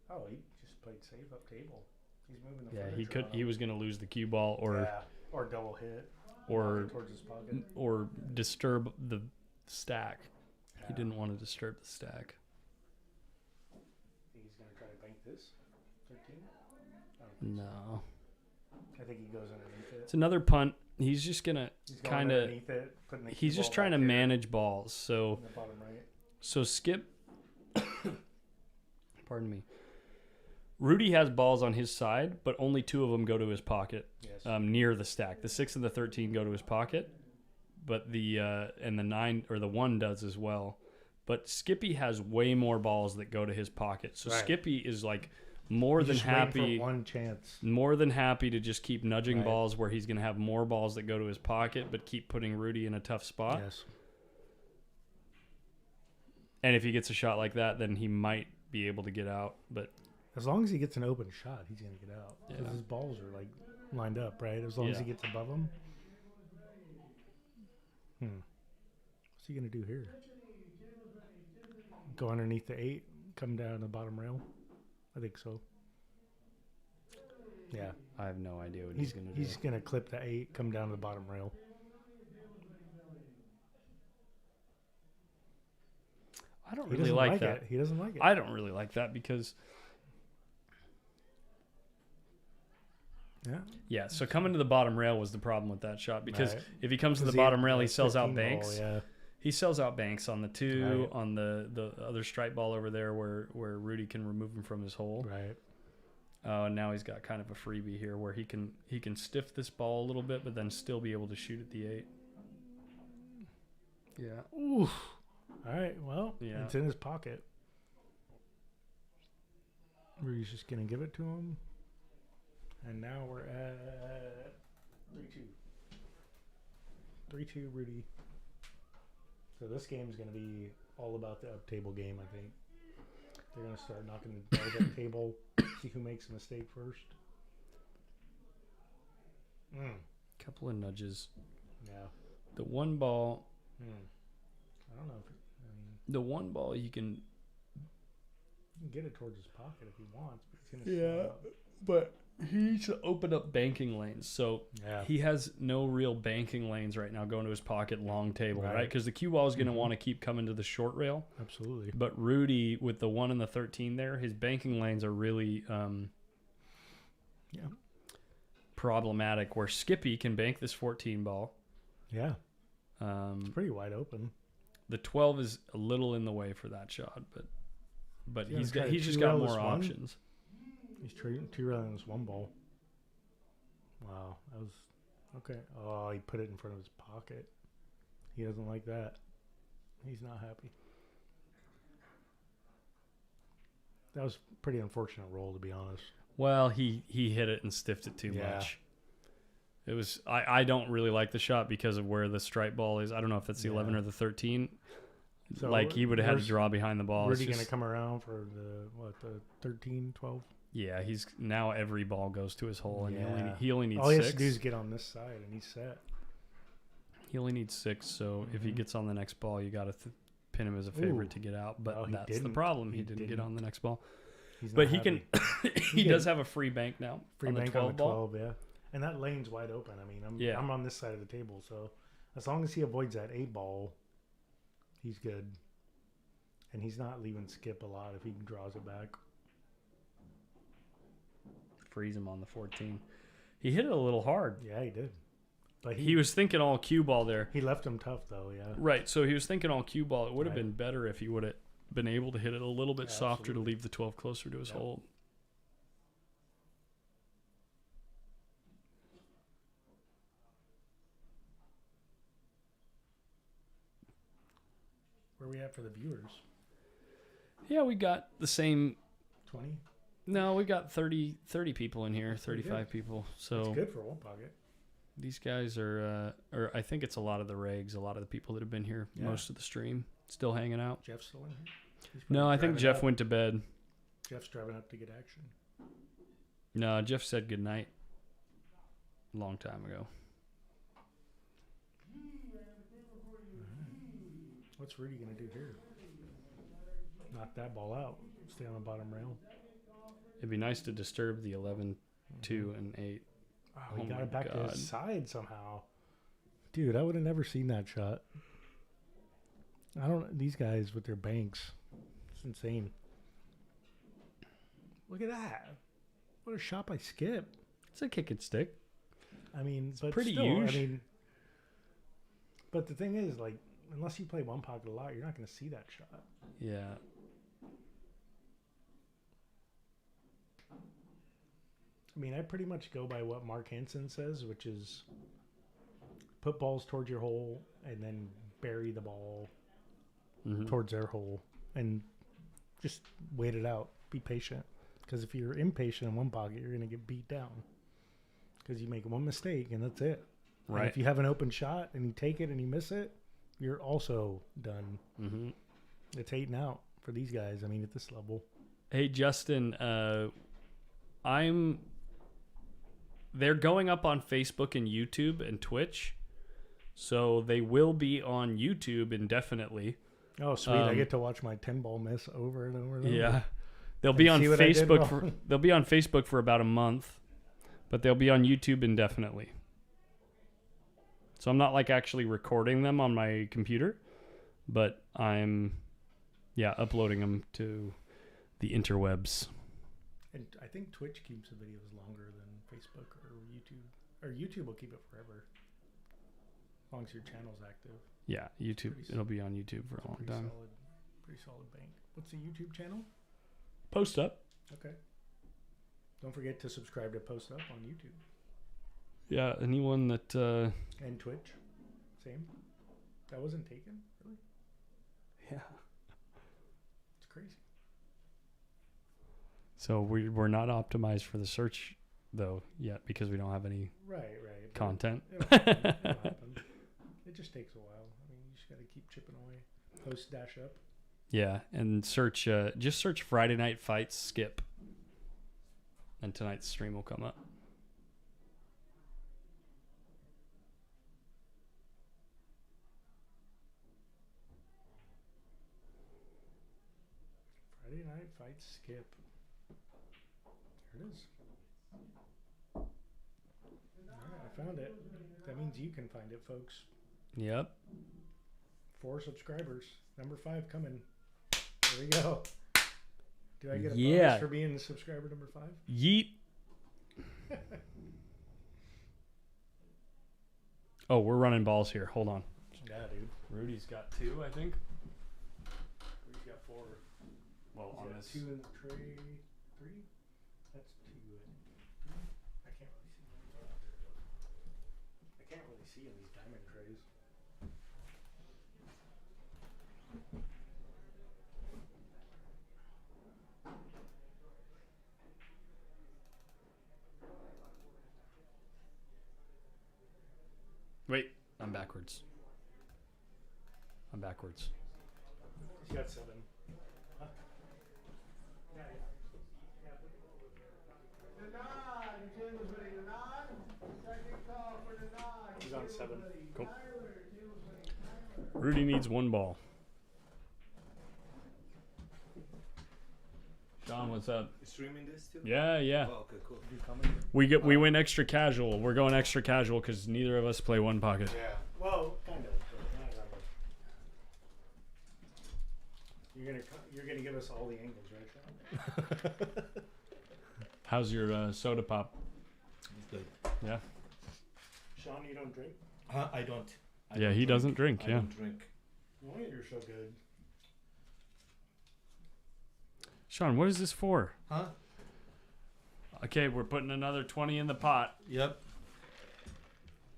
Oh, he just played safe up table. He's moving the furniture he was going to lose the cue ball or double hit or towards his pocket or disturb the stack. Yeah. He didn't want to disturb the stack. He's going to try to bank this 13. No. I think he goes underneath it. It's another punt. He's just going to kind of – he's just trying to manage balls. So in the bottom right. So Skip pardon me. Rudy has balls on his side, but only 2 of them go to his pocket, near the stack. The 6 and the 13 go to his pocket, but the 9 or the 1 does as well. But Skippy has way more balls that go to his pocket. So Skippy is like more than happy. For one chance. More than happy to just keep nudging balls where he's going to have more balls that go to his pocket, but keep putting Rudy in a tough spot. Yes. And if he gets a shot like that, then he might be able to get out, but. As long as he gets an open shot, he's going to get out. Because his balls are, like, lined up, right? As long as he gets above them. What's he going to do here? Go underneath the 8, come down the bottom rail? I think so. Yeah. I have no idea what he's going to do. He's going to clip the 8, come down to the bottom rail. I don't really like that. He doesn't like it. I don't really like that because... Yeah. Yeah. So coming to the bottom rail was the problem with that shot because if he comes to the bottom rail, he sells out banks. He sells out banks on the 2, on the other stripe ball over there where Rudy can remove him from his hole. Right. And now he's got kind of a freebie here where he can stiff this ball a little bit, but then still be able to shoot at the 8. Yeah. Ooh. All right. Well, it's in his pocket. Rudy's just gonna give it to him. And now we're at 3-2. 3-2, Rudy. So this game is going to be all about the up-table game, I think. They're going to start knocking the balls up table, see who makes a mistake first. Couple of nudges. Yeah. The 1 ball. I don't know if the 1 ball you can get it towards his pocket if he wants, but he's going to but he needs to open up banking lanes. So he has no real banking lanes right now going to his pocket long table, right? Because the cue ball is going to want to keep coming to the short rail. Absolutely. But Rudy, with the 1 and the 13 there, his banking lanes are really problematic, where Skippy can bank this 14 ball. Yeah. It's pretty wide open. The 12 is a little in the way for that shot, but he's just got more options. He's two-railing this 1 ball. Wow, that was okay. Oh, he put it in front of his pocket. He doesn't like that. He's not happy. That was a pretty unfortunate roll, to be honest. Well, he hit it and stiffed it too much. It was. I don't really like the shot because of where the stripe ball is. I don't know if that's the 11 or the 13. So like he would have had to draw behind the ball. Rudy going to come around for the 13, 12? Yeah, he's now every ball goes to his hole, and he only needs 6. All he has to do is get on this side, and he's set. He only needs 6, so if he gets on the next ball, you got to pin him as a favorite to get out. But that's the problem. He didn't get on the next ball. But he can. he does have a free bank now. Free on bank the 12 on the 12, yeah. And that lane's wide open. I mean, I'm on this side of the table, so as long as he avoids that 8 ball, he's good. And he's not leaving skip a lot if he draws it back. Freeze him on the 14. He hit it a little hard. Yeah, he did. But he was thinking all cue ball there. He left him tough, though, yeah. Right, so he was thinking all cue ball. It would have been better if he would have been able to hit it a little bit softer to leave the 12 closer to his hold. Where are we at for the viewers? Yeah, we got the same 20? No, we got 30 people in here, 35 people. So it's good for one pocket. These guys are, or I think it's a lot of the regs, a lot of the people that have been here most of the stream, still hanging out. Jeff's still in here? No, I think Jeff went to bed. Jeff's driving up to get action. No, Jeff said goodnight a long time ago. What's Rudy going to do here? Knock that ball out. Stay on the bottom rail. It'd be nice to disturb the 11, 2, and 8. Oh, he got it back to his side somehow. Dude, I would have never seen that shot. These guys with their banks. It's insane. Look at that. What a shot by Skip. It's a kick and stick. I mean, it's pretty huge. But the thing is, like, unless you play one pocket a lot, you're not going to see that shot. Yeah. I mean, I pretty much go by what Mark Hansen says, which is put balls towards your hole and then bury the ball towards their hole and just wait it out. Be patient. Because if you're impatient in one pocket, you're going to get beat down. Because you make one mistake and that's it. Right. And if you have an open shot and you take it and you miss it, you're also done. Mm-hmm. It's 8 and out for these guys. I mean, at this level. Hey, Justin, they're going up on Facebook and YouTube and Twitch. So they will be on YouTube indefinitely. Oh, sweet. I get to watch my 10-ball miss over and over and over. Yeah. They'll be on Facebook they'll be on Facebook for about a month, but they'll be on YouTube indefinitely. So I'm not like actually recording them on my computer, but I'm uploading them to the interwebs. And I think Twitch keeps the videos longer than Facebook or YouTube. Or YouTube will keep it forever. As long as your channel's active. Yeah, YouTube. It'll be on YouTube for a long time. Pretty solid bank. What's the YouTube channel? Post Up. Okay. Don't forget to subscribe to Post Up on YouTube. Yeah, anyone that... And Twitch. Same. That wasn't taken? Really? Yeah. It's crazy. So we're not optimized for the search, though, yet, because we don't have any content. It'll happen. It just takes a while. I mean, you just got to keep chipping away. Post dash up. Yeah, and search. Just search Friday Night Fights Skip, and tonight's stream will come up. Friday Night Fights Skip. There it is. All right, I found it. That means you can find it, folks. Yep. 4 subscribers. Number 5 coming. There we go. Do I get a bonus for being subscriber number 5? Yeet. Oh, we're running balls here. Hold on. Yeah, dude. Rudy's got 2, I think. Rudy's got 4. Well, on this. 2 in the tray. 3? That's 2 in. I can't really see them out there, though. I can't really see in these diamond trays. Wait, I'm backwards. He's got 7. Huh? He's on 7. Cool. Rudy needs 1 ball. Sean. Sean, what's up? Streaming this too? Yeah, yeah. Oh, okay, cool. You coming? We went extra casual. We're going extra casual because neither of us play one pocket. Yeah. Well, kind of. You're gonna give us all the angles, right, Sean? How's your soda pop? It's good. Yeah. Sean, you don't drink? I don't. Yeah, he doesn't drink. I Yeah. don't drink. Why you're so good? Sean, what is this for? Huh? Okay, we're putting another 20 in the pot. Yep.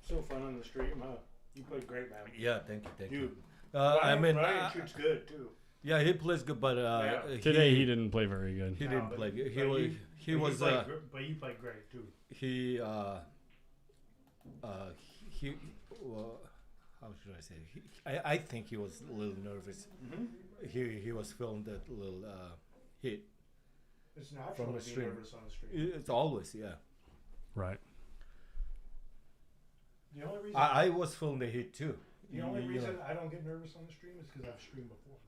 So fun on the stream, huh? You played great, man. Yeah, thank you. Dude. Ryan shoots good too. Yeah, he plays good, but today he didn't play very good. He didn't play good. But you played great too. Well, how should I say? I think he was a little nervous. Mm-hmm. He was feeling that little hit. It's natural from to the be stream. nervous on the stream. It's always, yeah. Right. The only reason I was feeling the hit too. The only reason I don't get nervous on the stream is because I've streamed before.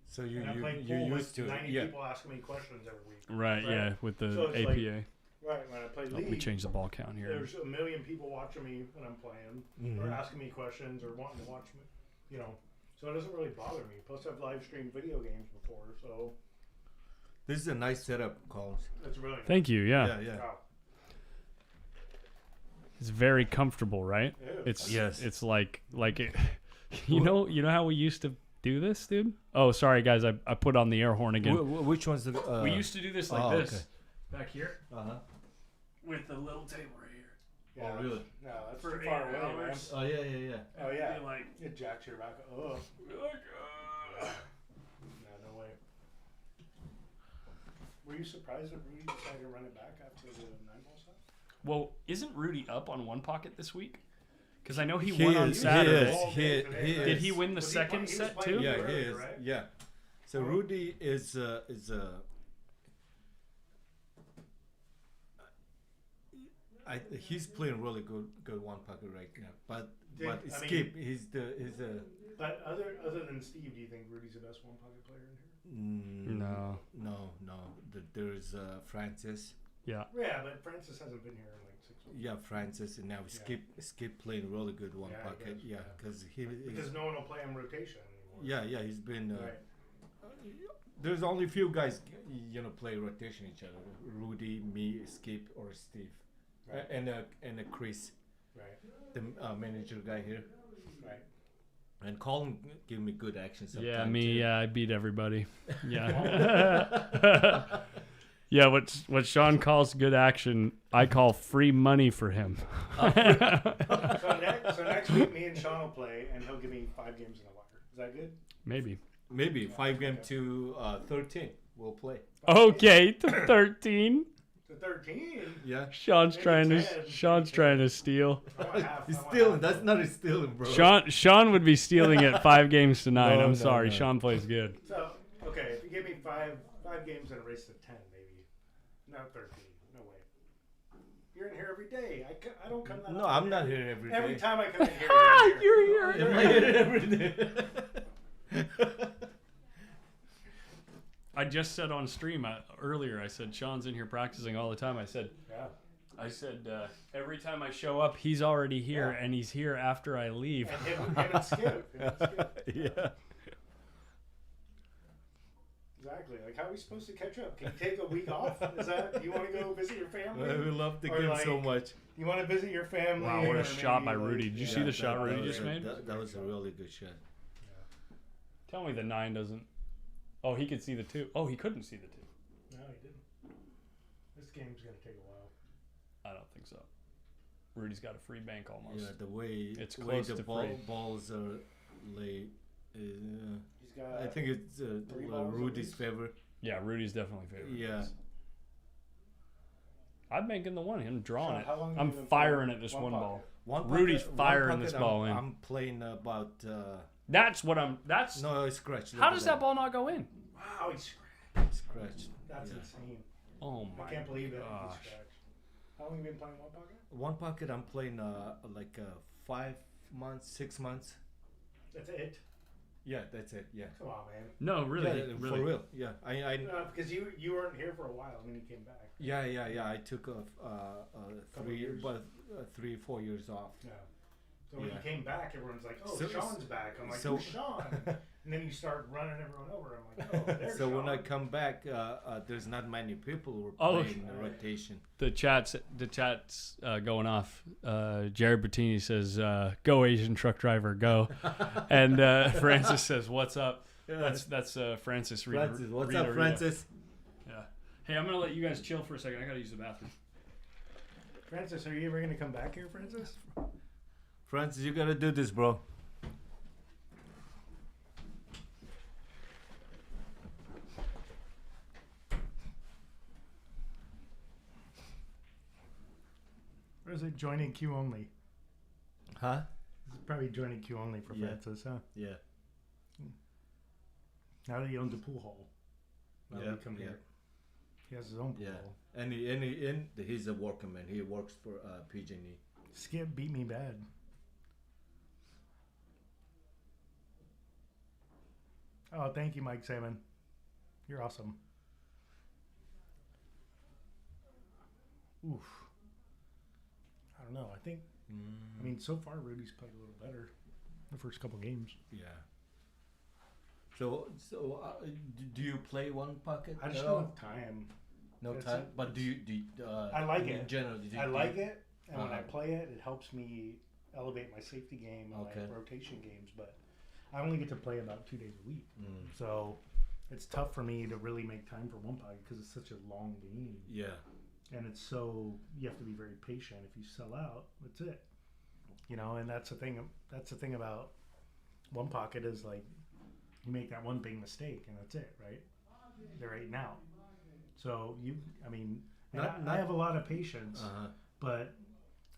So you used to 90 yeah. people asking me questions every week. Right, yeah, with the APA. Right, when I play League, we changed the ball count here. There's a million people watching me when I'm playing, or asking me questions, or wanting to watch me, you know. So it doesn't really bother me. Plus, I've live streamed video games before, so. This is a nice setup, Collins. It's really nice. Thank you, yeah. Yeah. Wow. It's very comfortable, right? It is. It's like it, you know how we used to do this, dude? Oh, sorry guys, I put on the air horn again. Which one's the we used to do this like this. Okay. Back here. With a little table right here. Yeah, Oh, really? No, that's For too far 8 away, man. hours. Oh yeah. Oh yeah. Be like, It jacks your back. Ugh. No way. Were you surprised that Rudy decided to run it back after the 9-ball set? well, isn't Rudy up on one pocket this week? Because I know he won on Saturday. Did he win the second set too? Yeah, he is. Right? Yeah. So Rudy is he's playing really good one pocket right now. But Skip, he's a. But other than Steve, do you think Rudy's the best one pocket player in here? No. There's Francis. Yeah. Yeah, but Francis hasn't been here in like 6 weeks. Yeah, Francis, and now Skip playing really good one pocket. Yeah, because no one will play him rotation anymore. Yeah, he's been. Right. There's only a few guys, play rotation each other. Rudy, me, Skip, or Steve, right. and a Chris, right? The manager guy here, right? And Colin give me good action sometimes. Yeah, me. Too. Yeah, I beat everybody. Yeah. Yeah, what Sean calls good action, I call free money for him. So next week, me and Sean will play, and he'll give me 5 games in a wire. Is that good? Maybe 5 game to 13. We'll play. Okay, to 13. To 13. Yeah. Sean's trying to steal. He's stealing. That's not a stealing, bro. Sean would be stealing at 5 games to 9. I'm sorry. No. Sean plays good. So okay, if you give me 5 games in a race to 10, maybe not 13. No way. You're in here every day. I don't come that. No, I'm not here every day. Every time I come in here, you're here. I'm here every day. I just said on stream earlier. I said Sean's in here practicing all the time. I said every time I show up, he's already here, and he's here after I leave. And him and Skip. Yeah. Exactly. Like, how are we supposed to catch up? Can you take a week off? Is that? You want to go visit your family? We love the game so much. You want to visit your family? Wow, what a shot by Rudy! Did you see the shot Rudy just made? That was a really good shot. Yeah. Tell me the 9 doesn't. Oh, he could see the 2. Oh, he couldn't see the 2. No, he didn't. This game's gonna take a while. I don't think so. Rudy's got a free bank almost. Yeah, the way it's close to free. Balls are laid. He's got. I think it's Rudy's favor. Yeah, Rudy's definitely favored. Yeah. I'm making the one. I'm drawing it. Long I'm firing at this one ball. Rudy's firing this ball in. I'm playing about. That's what I'm. That's no, it's scratched. How does that ball not go in? Wow, he's scratched. That's insane. Oh my! I can't believe it. Gosh. How long have you been playing one pocket? One pocket, I'm playing 5 months, 6 months. That's it. Yeah, that's it. Yeah. Come on, man. No, really, Yeah, really. for real. Yeah, I Because you weren't here for a while, and then you came back. yeah. I took 3-4 years off. Yeah. So when you came back, everyone's like, "Oh, So- Sean's back." I'm like, so- "Who's Sean?" And then you start running everyone over. I'm like, "Oh, there's So Sean." when I come back, there's not many people who are Oh. playing the rotation. The chat's going off. Jared Bettini says, "Go Asian truck driver, go," and Francis says, "What's up?" Yeah. That's Francis. Francis, what's Rita, up, Francis? Yeah. Hey, I'm gonna let you guys chill for a second. I gotta use the bathroom. Francis, are you ever gonna come back here, Francis? Francis, you gotta do this, bro. Or is it joining queue only? Huh? It's probably joining queue only for Francis, huh? Yeah. Now that he owns a pool hall. Now that Yeah, he come here. He has his own pool hall. And he's a workman. He works for PG&E. Skip beat me bad. Oh, thank you, Mike Salmon. You're awesome. Oof. I don't know. I think, I mean, so far, Rudy's played a little better the first couple games. Yeah. So do you play one pocket? I just don't have time. No It's time. a- But do you? I like in it. general, I like it, and when I Uh-huh. play it, it helps me elevate my safety game and Okay. my rotation games. But I only get to play about 2 days a week, Mm. so it's tough for me to really make time for one pocket because it's such a long game. Yeah. And it's so you have to be very patient. If you sell out, that's it. You know, and that's the thing. That's the thing about one pocket is like you make that one big mistake and that's it, right? They're 8 and out. So I mean, and I have a lot of patience, but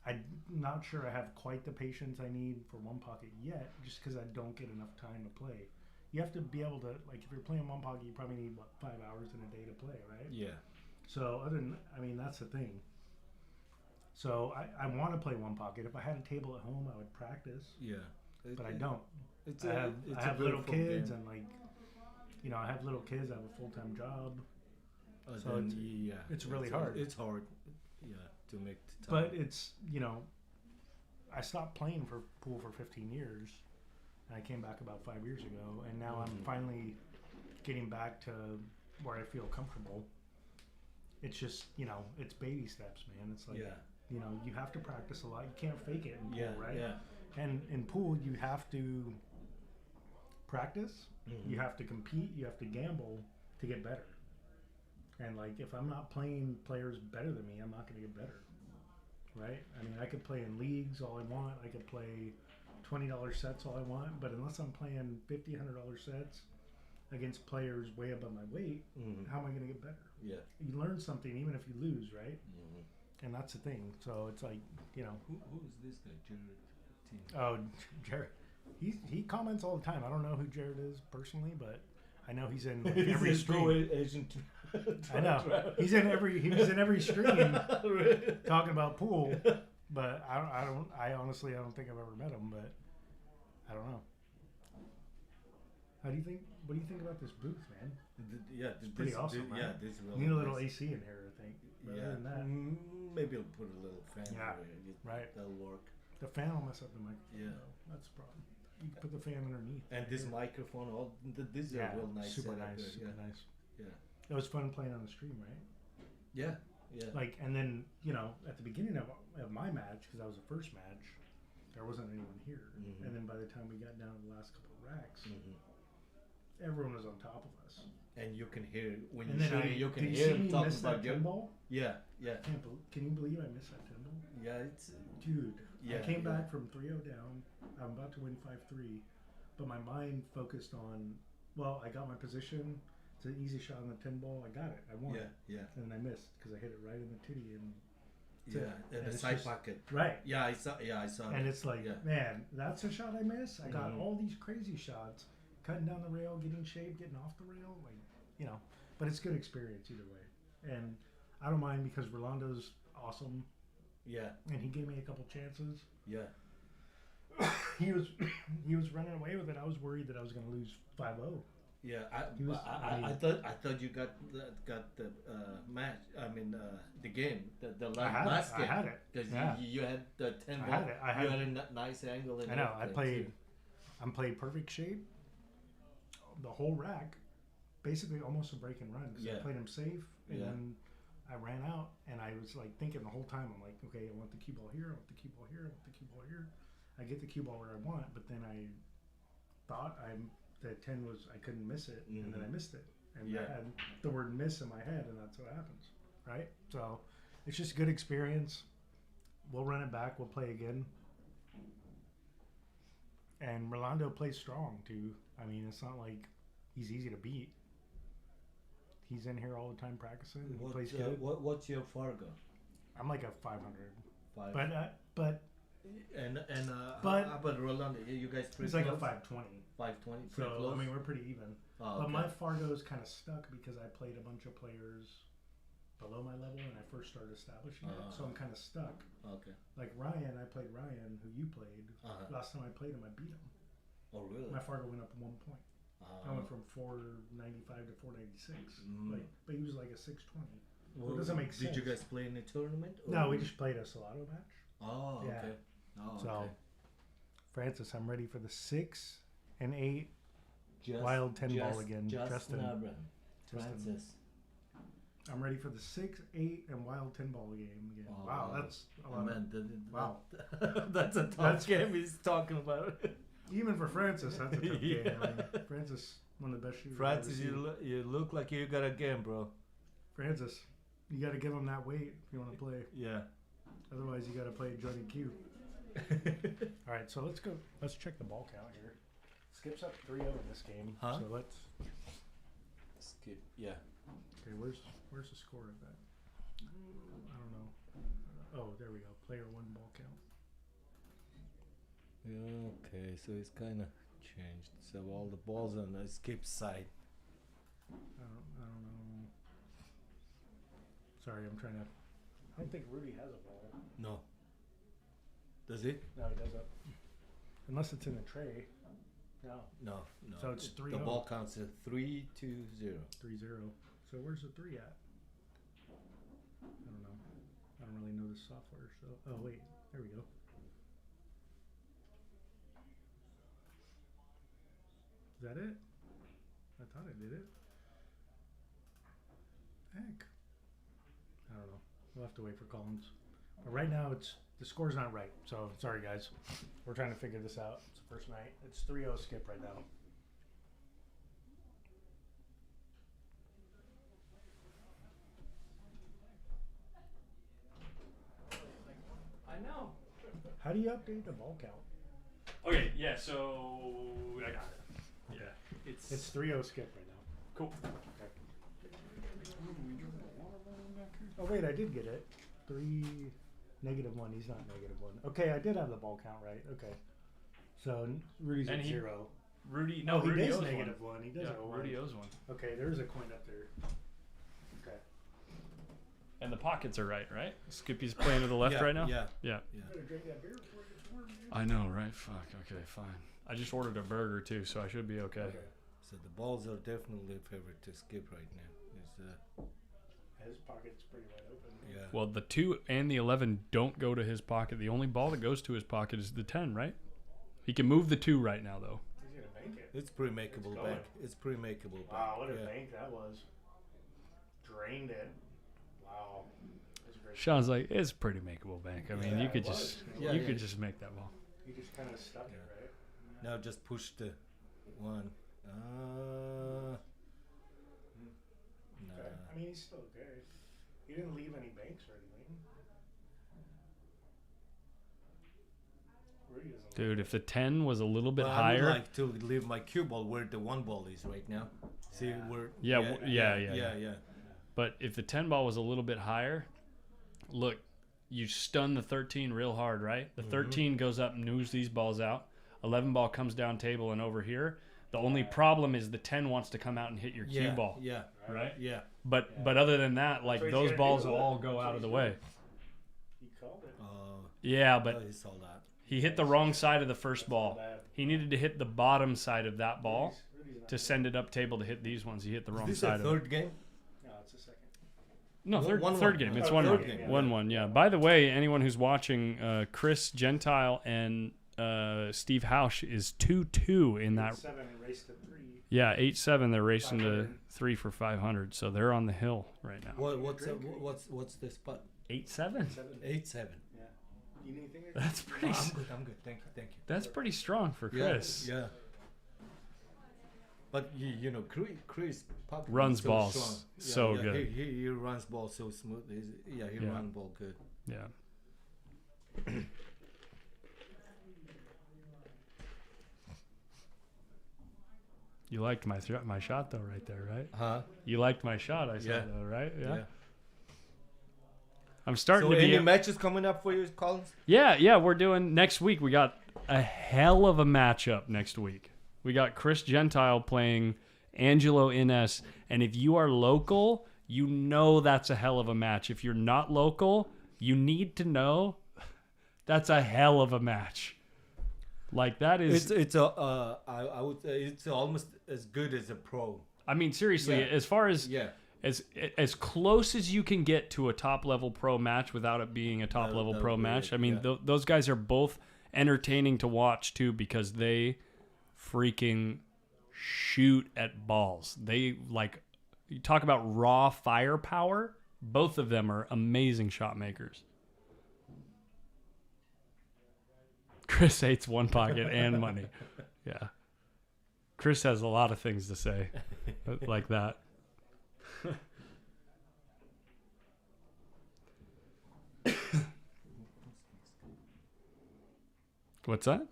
I'm not sure I have quite the patience I need for one pocket yet, just because I don't get enough time to play. You have to be able to, like, if you're playing one pocket, you probably need 5 hours in a day to play, right? Yeah. So I mean, that's the thing. So I want to play one pocket. If I had a table at home, I would practice. Yeah. But I don't. It's I have little beautiful kids game. and like, you know, I have little kids. I have a full-time job. So Then, it's really hard. It's hard. Yeah, to make the time. But it's, you know, I stopped playing for pool for 15 years, and I came back about 5 years ago, and now I'm finally getting back to where I feel comfortable. It's just, you know, it's baby steps, man. It's like, you know, you have to practice a lot. You can't fake it in pool, right? Yeah. And in pool, you have to practice, you have to compete, you have to gamble to get better. And like, if I'm not playing players better than me, I'm not going to get better, right? I mean, I could play in leagues all I want. I could play $20 sets all I want, but unless I'm playing $50, $100 sets against players way above my weight, how am I going to get better? Yeah. You learn something even if you lose, right? And that's the thing. So it's like, you know. Who is this guy, Jared? Oh, Jared. He comments all the time. I don't know who Jared is personally, but I know he's in like every stream. I know he was in every stream talking about pool, but I honestly don't think I've ever met him, but I don't know. What do you think about this booth, man? It's pretty awesome, right? Yeah, this is really need a little nice. AC in here, I think. Other than that, maybe I'll put a little fan. Yeah, right. That'll work. The fan will mess up the microphone. Yeah, though. That's the problem. You can put the fan underneath. And this microphone, this is a real nice. Super setup nice, there. super nice. Yeah. It was fun playing on the stream, right? Yeah, yeah. Like, and then, you know, at the beginning of my match, because that was the first match, there wasn't anyone here. And then by the time we got down to the last couple of racks, everyone was on top of us. And you can hear when and you shoot, you can hear him talking about you. Ball? Yeah, yeah. Can you believe I missed that 10 ball? Yeah, it's dude. Yeah, I came back from 3-0 down. I'm about to win 5-3, but my mind focused on. Well, I got my position. It's an easy shot on the 10 ball. I got it. I won. Yeah. And then I missed because I hit it right in the titty and. And the side pocket. Right. Yeah, I saw. Yeah, I saw. And that. it's like, man, that's a shot I miss. I got all these crazy shots, cutting down the rail, getting shape, getting off the rail, like, you know. But it's good experience either way, and I don't mind because Rolando's awesome. Yeah. And he gave me a couple chances. Yeah. he was running away with it. I was worried that I was going to lose 5-0. Yeah, He was- I thought you got the match. I mean the game, the last game. I had it. Because Yeah. you had the 10 I ball. had it. I had you had a nice angle. And I know. I everything, played perfect shape. The whole rack, basically almost a break and run. Because I played him safe, and then I ran out, and I was like thinking the whole time. I'm like, okay, I want the cue ball here. I want the cue ball here. I want the cue ball here. I get the cue ball where I want, but then I thought the 10 was I couldn't miss it, and then I missed it, and I had the word miss in my head, and that's what happens, right? So it's just a good experience. We'll run it back. We'll play again. And Rolando plays strong too. I mean, it's not like he's easy to beat. He's in here all the time practicing. He plays good. What's your Fargo? I'm like a 500. But how about Rolando? You guys pretty he's like close? a 520. 520. So Close? I mean, we're pretty even. Oh, but okay. my Fargo is kind of stuck because I played a bunch of players below my level when I first started establishing it. So I'm kind of stuck. Okay. Like Ryan, I played Ryan, who you played. Last time I played him, I beat him. Oh, really? My Fargo went up 1 point. I went from 495 to 496. But he was like a 620. Well, it doesn't make sense. Did you guys play in a tournament? No, we just played a Solado match. Oh, Yeah. okay. Oh, So, okay. Francis, I'm ready for the 6 and 8 wild 10 ball again. Justin. Francis. I'm ready for the 6, 8, and wild 10 ball game again. Oh, wow, that's a lot. Wow. That's a tough game he's talking about. Even for Francis, that's a tough game. I mean, Francis, one of the best shooters. Francis, you look like you got a game, bro. Francis, you got to give him that weight if you want to play. Yeah. Otherwise, you got to play Johnny Q. All right, so let's go. Let's check the ball count here. Skip's up 3-0 in this game. Huh? So let's skip. Yeah. Okay, where's the score of that? I don't know. Oh, there we go. Player 1 ball count. Okay, so it's kind of changed. So all the balls on the skip side. I don't know. Sorry, I'm trying to. I don't think Rudy has a ball. No. Does he? No, he doesn't. Unless it's in the tray. No. So it's 3-0. The ball counts at 3-2-0. 3-0. So where's the 3 at? I don't know. I don't really know the software. So wait, there we go. Is that it? I thought I did it. Heck. I don't know. We'll have to wait for Collins. But right now the score's not right. So sorry guys. We're trying to figure this out. It's the first night. It's 3-0 skip right now. I know. How do you update the ball count? Okay, yeah, so I got it. Yeah. It's 3-0 skip right now. Cool. Okay. Oh wait, I did get it. 3 -1. He's not -1. Okay, I did have the ball count right. Okay. So Rudy's And at 0. Rudy, Oh, Rudy he does owes -1. He does Yeah, owe 1. Rudy owes 1. Okay, there's a coin up there. Okay. And the pockets are right? Skippy's playing to the left right now? Yeah. You better drink that beer before it gets warm, man. I know, right? Fuck. Okay, fine. I just ordered a burger too, so I should be okay. So the balls are definitely a favorite to skip right now. His pocket's pretty wide open. Yeah. Well, the 2 and the 11 don't go to his pocket. The only ball that goes to his pocket is the 10, right? He can move the 2 right now, though. He's gonna bank it. It's pretty makeable back. It's pretty makeable back. Wow, what a bank that was. Drained it. Wow. That's a great. Sean's like, it's pretty makeable bank. I mean, Yeah, you could it was. just Yeah, you yeah. could just make that ball. He just kind of stuck it, right? Now just push the 1. Okay. I mean, he's still okay. He didn't leave any banks or anything. Rudy doesn't. Dude, if the 10 was a little bit I higher. would like to leave my cue ball where the 1 ball is right now. See where? Yeah. But if the 10 ball was a little bit higher, look, you stun the 13 real hard, right? The 13 goes up and moves these balls out. 11 ball comes down table and over here. The only problem is the 10 wants to come out and hit your cue ball. Yeah. Right? Yeah. But other than that, like That's what those he's balls gonna will do. all go That's out what of the he's way. He called it. Yeah, but he saw that. He hit the wrong side of the first ball. He needed to hit the bottom side of that ball to send it up table to hit these ones. He hit the wrong side of it. Third game? No, it's the second. No, third One. game. It's Oh, 1-1. third game. 1-1, yeah. By the way, anyone who's watching, Chris Gentile and Steve Hausch is 2-2 in that. 7 and raced to 3. Yeah, 8-7. They're racing to 3 for 500. So they're on the hill right now. What's the spot? 8-7. 8-7. Yeah. You need anything? That's pretty. I'm good. Thank you. That's pretty strong for Chris. Yeah. But you know, Chris runs so balls strong. so good. He runs balls so smooth. He runs ball good. Yeah. You liked my shot though, right there, right? Huh? You liked my shot, I said though, right? Yeah. I'm starting so to be. Any matches coming up for you, Collins? Yeah. We're doing next week. We got a hell of a matchup next week. We got Chris Gentile playing Angelo Ines, and if you are local, you know that's a hell of a match. If you're not local, you need to know that's a hell of a match. Like that is. I would say it's almost as good as a pro. I mean, seriously, as far as as close as you can get to a top level pro match without it being a top level pro match. I mean, those guys are both entertaining to watch too because they freaking shoot at balls. They like, you talk about raw firepower. Both of them are amazing shot makers. Chris hates one pocket and money. Yeah. Chris has a lot of things to say like that. What's that?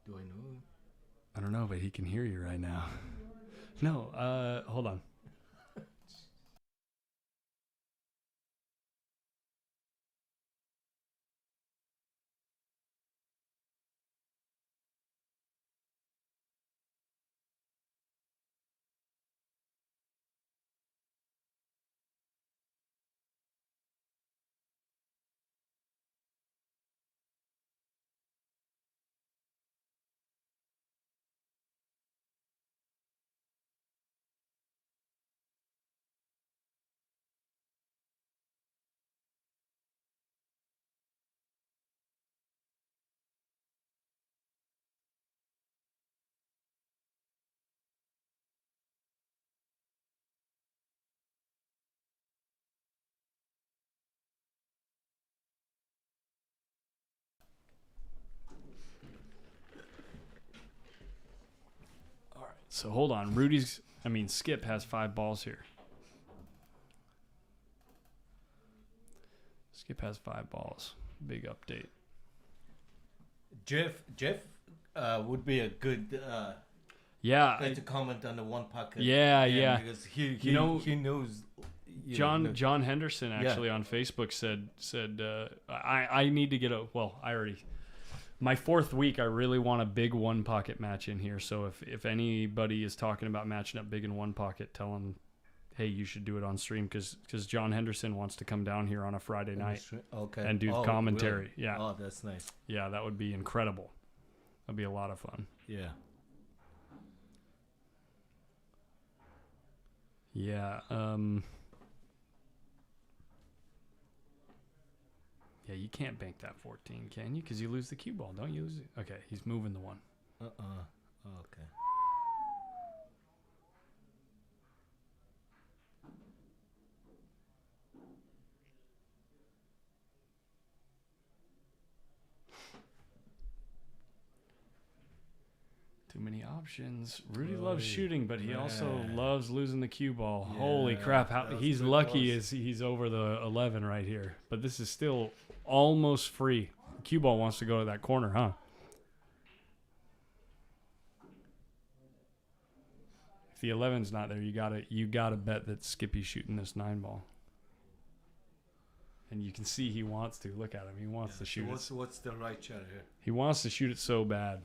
Do I know him? I don't know, but he can hear you right now. No, hold on. So hold on. Skip has 5 balls here. Skip has 5 balls. Big update. Jeff would be a good guy to comment on the one pocket. Yeah. Because he knows. John Henderson actually on Facebook said I need to get my 4th week, I really want a big one pocket match in here. So if anybody is talking about matching up big in one pocket, tell them, hey, you should do it on stream because John Henderson wants to come down here on a Friday night and do the commentary. Really? Yeah. Oh, that's nice. Yeah, that would be incredible. That'd be a lot of fun. Yeah. Yeah. Yeah, you can't bank that 14, can you? Because you lose the cue ball, don't you? Okay, he's moving the one. Okay. Too many options. Rudy loves shooting, but he also loves losing the cue ball. Yeah, holy crap. He's lucky as he's over the 11 right here. But this is still almost free. The cue ball wants to go to that corner, huh? If the 11's not there, you gotta bet that Skippy's shooting this 9 ball. And you can see he wants to. Look at him. He wants to shoot it. What's the right shot here? He wants to shoot it so bad.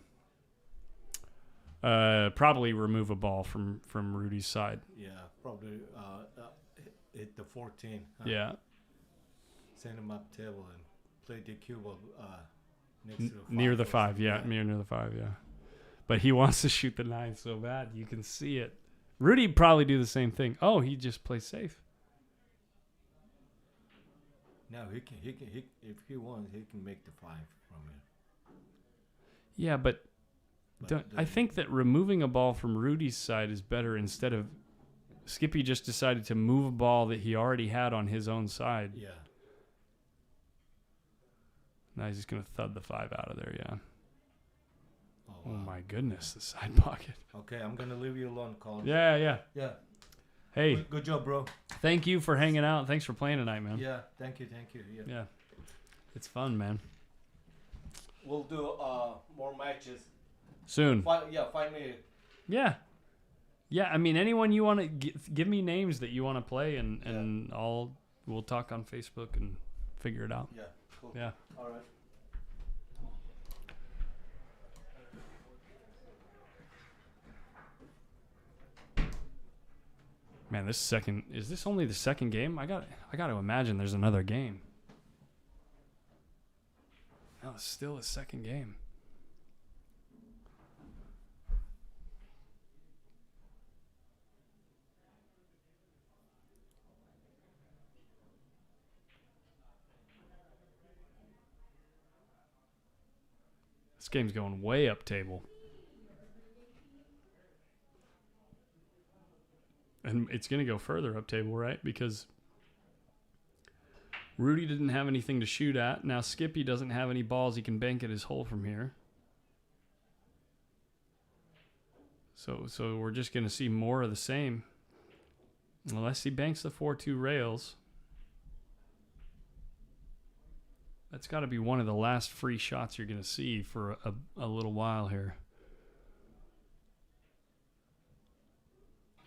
Probably remove a ball from Rudy's side. Yeah, probably hit the 14. Huh? Yeah. send him up table and play the cue ball next to the 5. Near the 5, yeah. Near the 5, yeah. But he wants to shoot the 9 so bad. You can see it. Rudy'd probably do the same thing. Oh, he just plays safe. No, he can. If he wants, he can make the 5 from it. Yeah, but I think that removing a ball from Rudy's side is better instead of Skippy just decided to move a ball that he already had on his own side. Yeah. Now he's just going to thud the 5 out of there, yeah. Oh, wow. My goodness, the side pocket. Okay, I'm going to leave you alone, Colin. Yeah. Hey. Good job, bro. Thank you for hanging out. Thanks for playing tonight, man. Yeah, thank you. Yeah. It's fun, man. We'll do more matches. Soon. 5 minutes. Yeah. Yeah, I mean, anyone you want to give me names that you want to play, and we'll talk on Facebook and figure it out. Yeah, cool. Yeah. All right. Man, is this only the second game? I got to imagine there's another game. No, it's still a second game. This game's going way up table. And it's going to go further up table, right? Because Rudy didn't have anything to shoot at. Now Skippy doesn't have any balls he can bank at his hole from here. So we're just going to see more of the same. Unless he banks the 4-2 rails. That's got to be one of the last free shots you're going to see for a little while here.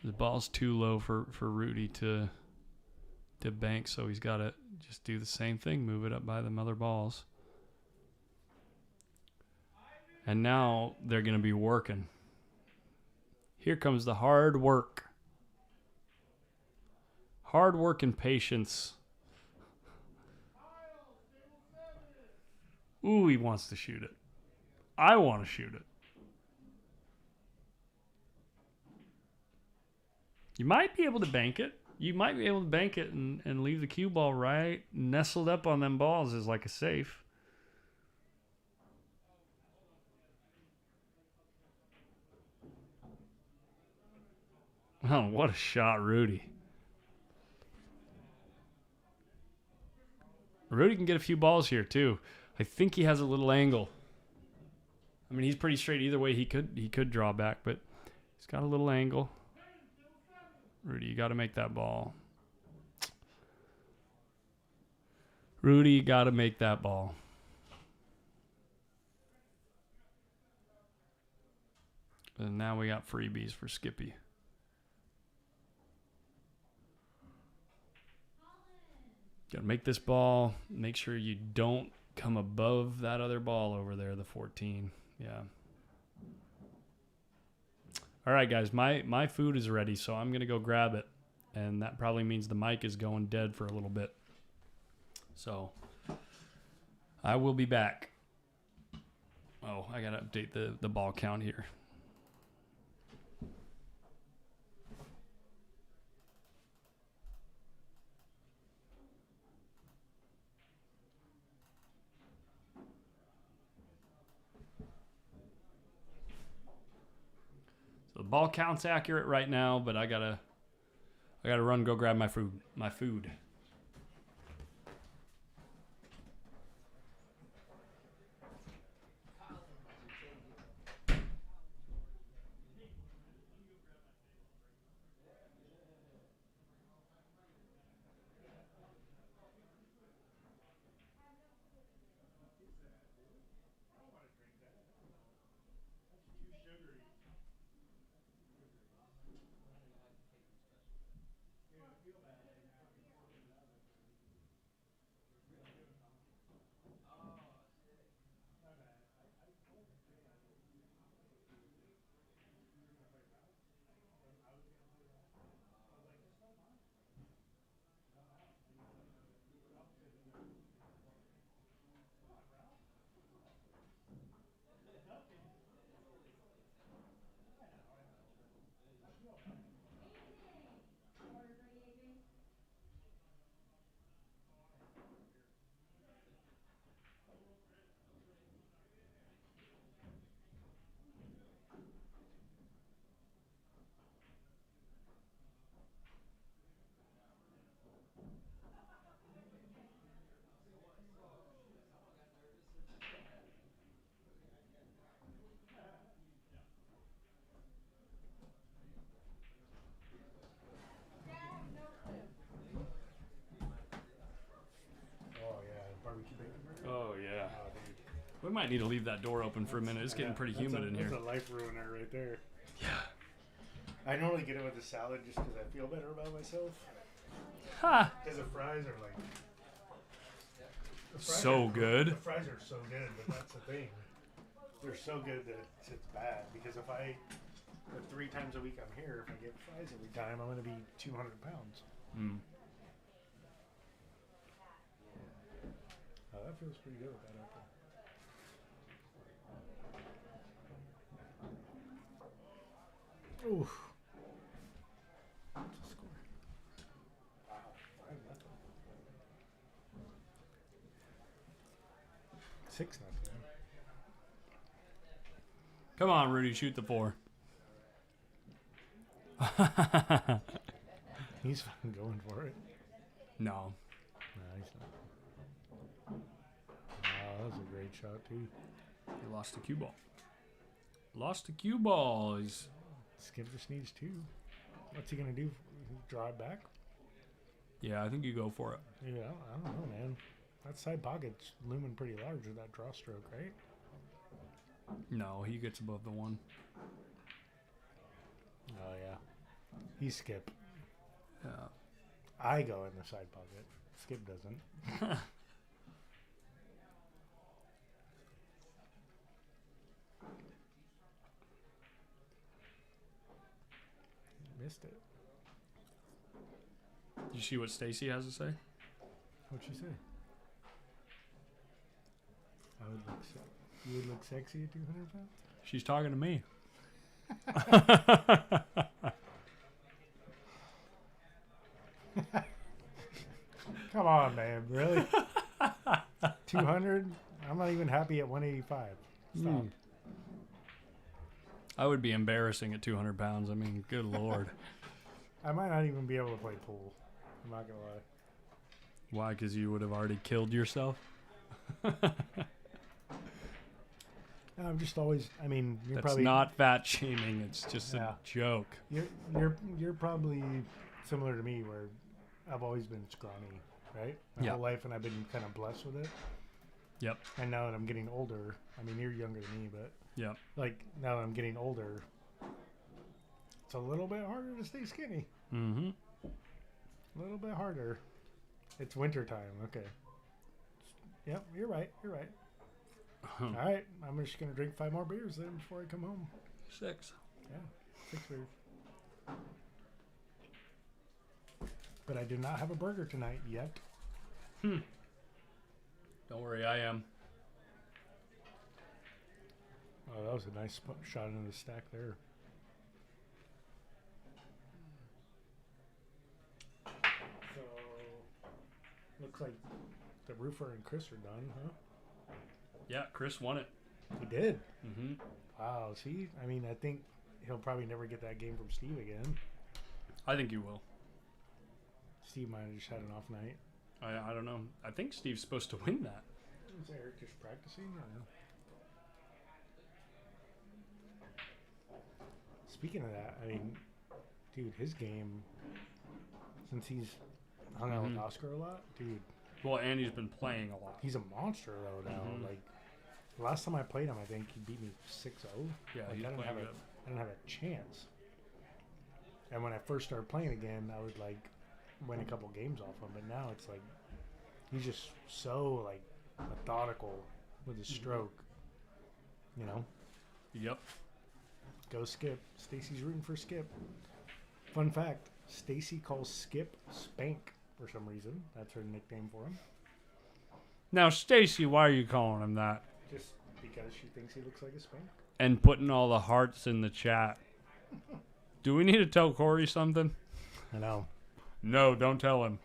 The ball's too low for Rudy to bank, so he's got to just do the same thing, move it up by the other balls. And now they're going to be working. Here comes the hard work. Hard work and patience. Ooh, he wants to shoot it. I want to shoot it. You might be able to bank it. You might be able to bank it and leave the cue ball right nestled up on them balls is like a safe. Oh, what a shot, Rudy. Rudy can get a few balls here, too. I think he has a little angle. I mean, he's pretty straight either way. He could draw back, but he's got a little angle. Rudy, you got to make that ball. Rudy, you got to make that ball. And now we got freebies for Skippy. Got to make this ball. Make sure you don't come above that other ball over there, the 14. Yeah. All right, guys, my food is ready, so I'm going to go grab it. And that probably means the mic is going dead for a little bit. So I will be back. Oh, I got to update the ball count here. The ball count's accurate right now, but I gotta run, go grab my food. might need to leave that door open for a minute. It's getting pretty humid in here. That's a life ruiner right there. Yeah. I normally get it with the salad just because I feel better about myself. Ha! Because the fries are like... So good. The fries are so good, but that's the thing. They're so good that it's bad. Because if I... The 3 times a week I'm here, if I get fries every time, I'm going to be 200 pounds. Mm. Oh, that feels pretty good with that apple. Oof. What's the score? Wow, 5-0. 6-0. Come on, Rudy, shoot the 4. He's fucking going for it. No. No, he's not. Wow, that was a great shot, too. He lost the cue ball. Lost the cue ball. He's... Skip just needs 2. What's he going to do? Draw it back? Yeah, I think you go for it. Yeah, I don't know, man. That side pocket's looming pretty large with that draw stroke, right? No, he gets above the 1. Oh, yeah. He Skip. Yeah. I go in the side pocket. Skip doesn't. Missed it. Did you see what Stacy has to say? What'd she say? I would look you would look sexy at 200 pounds? She's talking to me. Come on, man. Really? 200? I'm not even happy at 185. Stop. I would be embarrassing at 200 pounds. I mean, good Lord. I might not even be able to play pool. I'm not going to lie. Why? Because you would have already killed yourself? I'm just always, I mean, you're That's probably... not fat shaming. It's just a joke. You're probably similar to me where I've always been scrawny, right? My whole life, and I've been kind of blessed with it. Yep. And now that I'm getting older, I mean, you're younger than me, but yep. Like now that I'm getting older, it's a little bit harder to stay skinny. Mm-hmm. A little bit harder. It's winter time. Okay. Yep, you're right. You're right. All right, I'm just gonna drink 5 more beers then before I come home. 6. Yeah, 6 beers. But I do not have a burger tonight yet. Don't worry, I am. Oh, that was a nice shot into the stack there. So, looks like the roofer and Chris are done, huh? Yeah, Chris won it. He did? Mm-hmm. Wow, see? I mean, I think he'll probably never get that game from Steve again. I think you will. Steve might have just had an off night. I don't know. I think Steve's supposed to win that. Is Eric just practicing? I don't know. Speaking of that, I mean, dude, his game, since he's hung out with Oscar a lot, dude. Well, and he's been playing a lot. He's a monster, though, now. Like, last time I played him, I think he beat me 6-0. Yeah, like, he's I didn't have a chance. And when I first started playing again, I would, like, win a couple games off him. But now it's like, he's just so, like, methodical with his stroke. You know? Yep. Go Skip. Stacy's rooting for Skip. Fun fact, Stacy calls Skip Spank for some reason. That's her nickname for him. Now, Stacy, why are you calling him that? Just because she thinks he looks like a spank. And putting all the hearts in the chat. Do we need to tell Cory something? I know. No, don't tell him.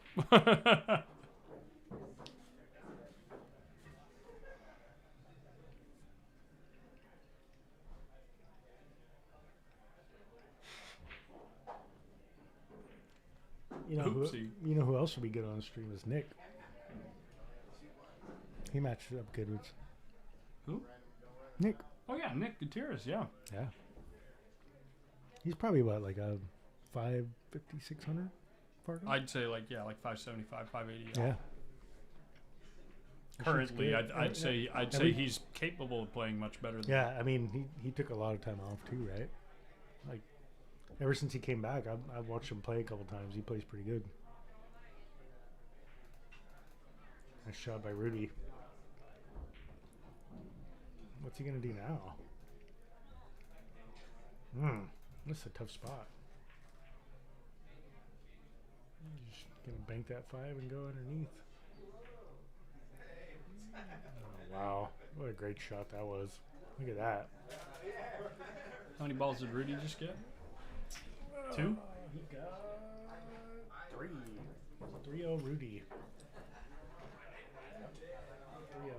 You know who else would be good on the stream is Nick. He matched up good with who? Nick. Oh yeah, Nick Gutierrez. Yeah. Yeah. He's probably what, like a 550, 600 Fargo? I'd say like 575, 580. Yeah. Currently, good. I'd say he's capable of playing much better than Yeah, I mean, he took a lot of time off too, right? Like, ever since he came back, I've watched him play a couple times. He plays pretty good. Nice shot by Rudy. What's he gonna do now? That's a tough spot. Just gonna bank that 5 and go underneath. Oh, wow, what a great shot that was. Look at that. How many balls did Rudy just get? 2? He got 3. 3-0 Rudy. 3-0.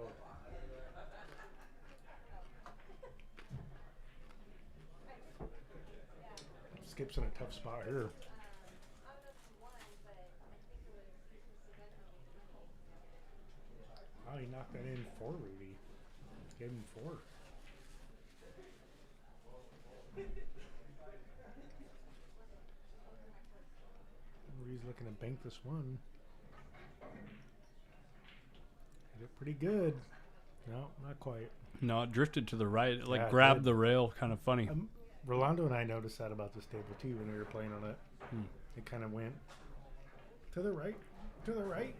Skip's in a tough spot here. Oh, he knocked that in for Rudy. Gave him 4. Rudy's looking to bank this one. Hit it pretty good. No, not quite. No, it drifted to the right. It Yeah, it grabbed did. the rail. Kind of funny. Rolando and I noticed that about this table too when we were playing on it. It kind of went to the right, to the right.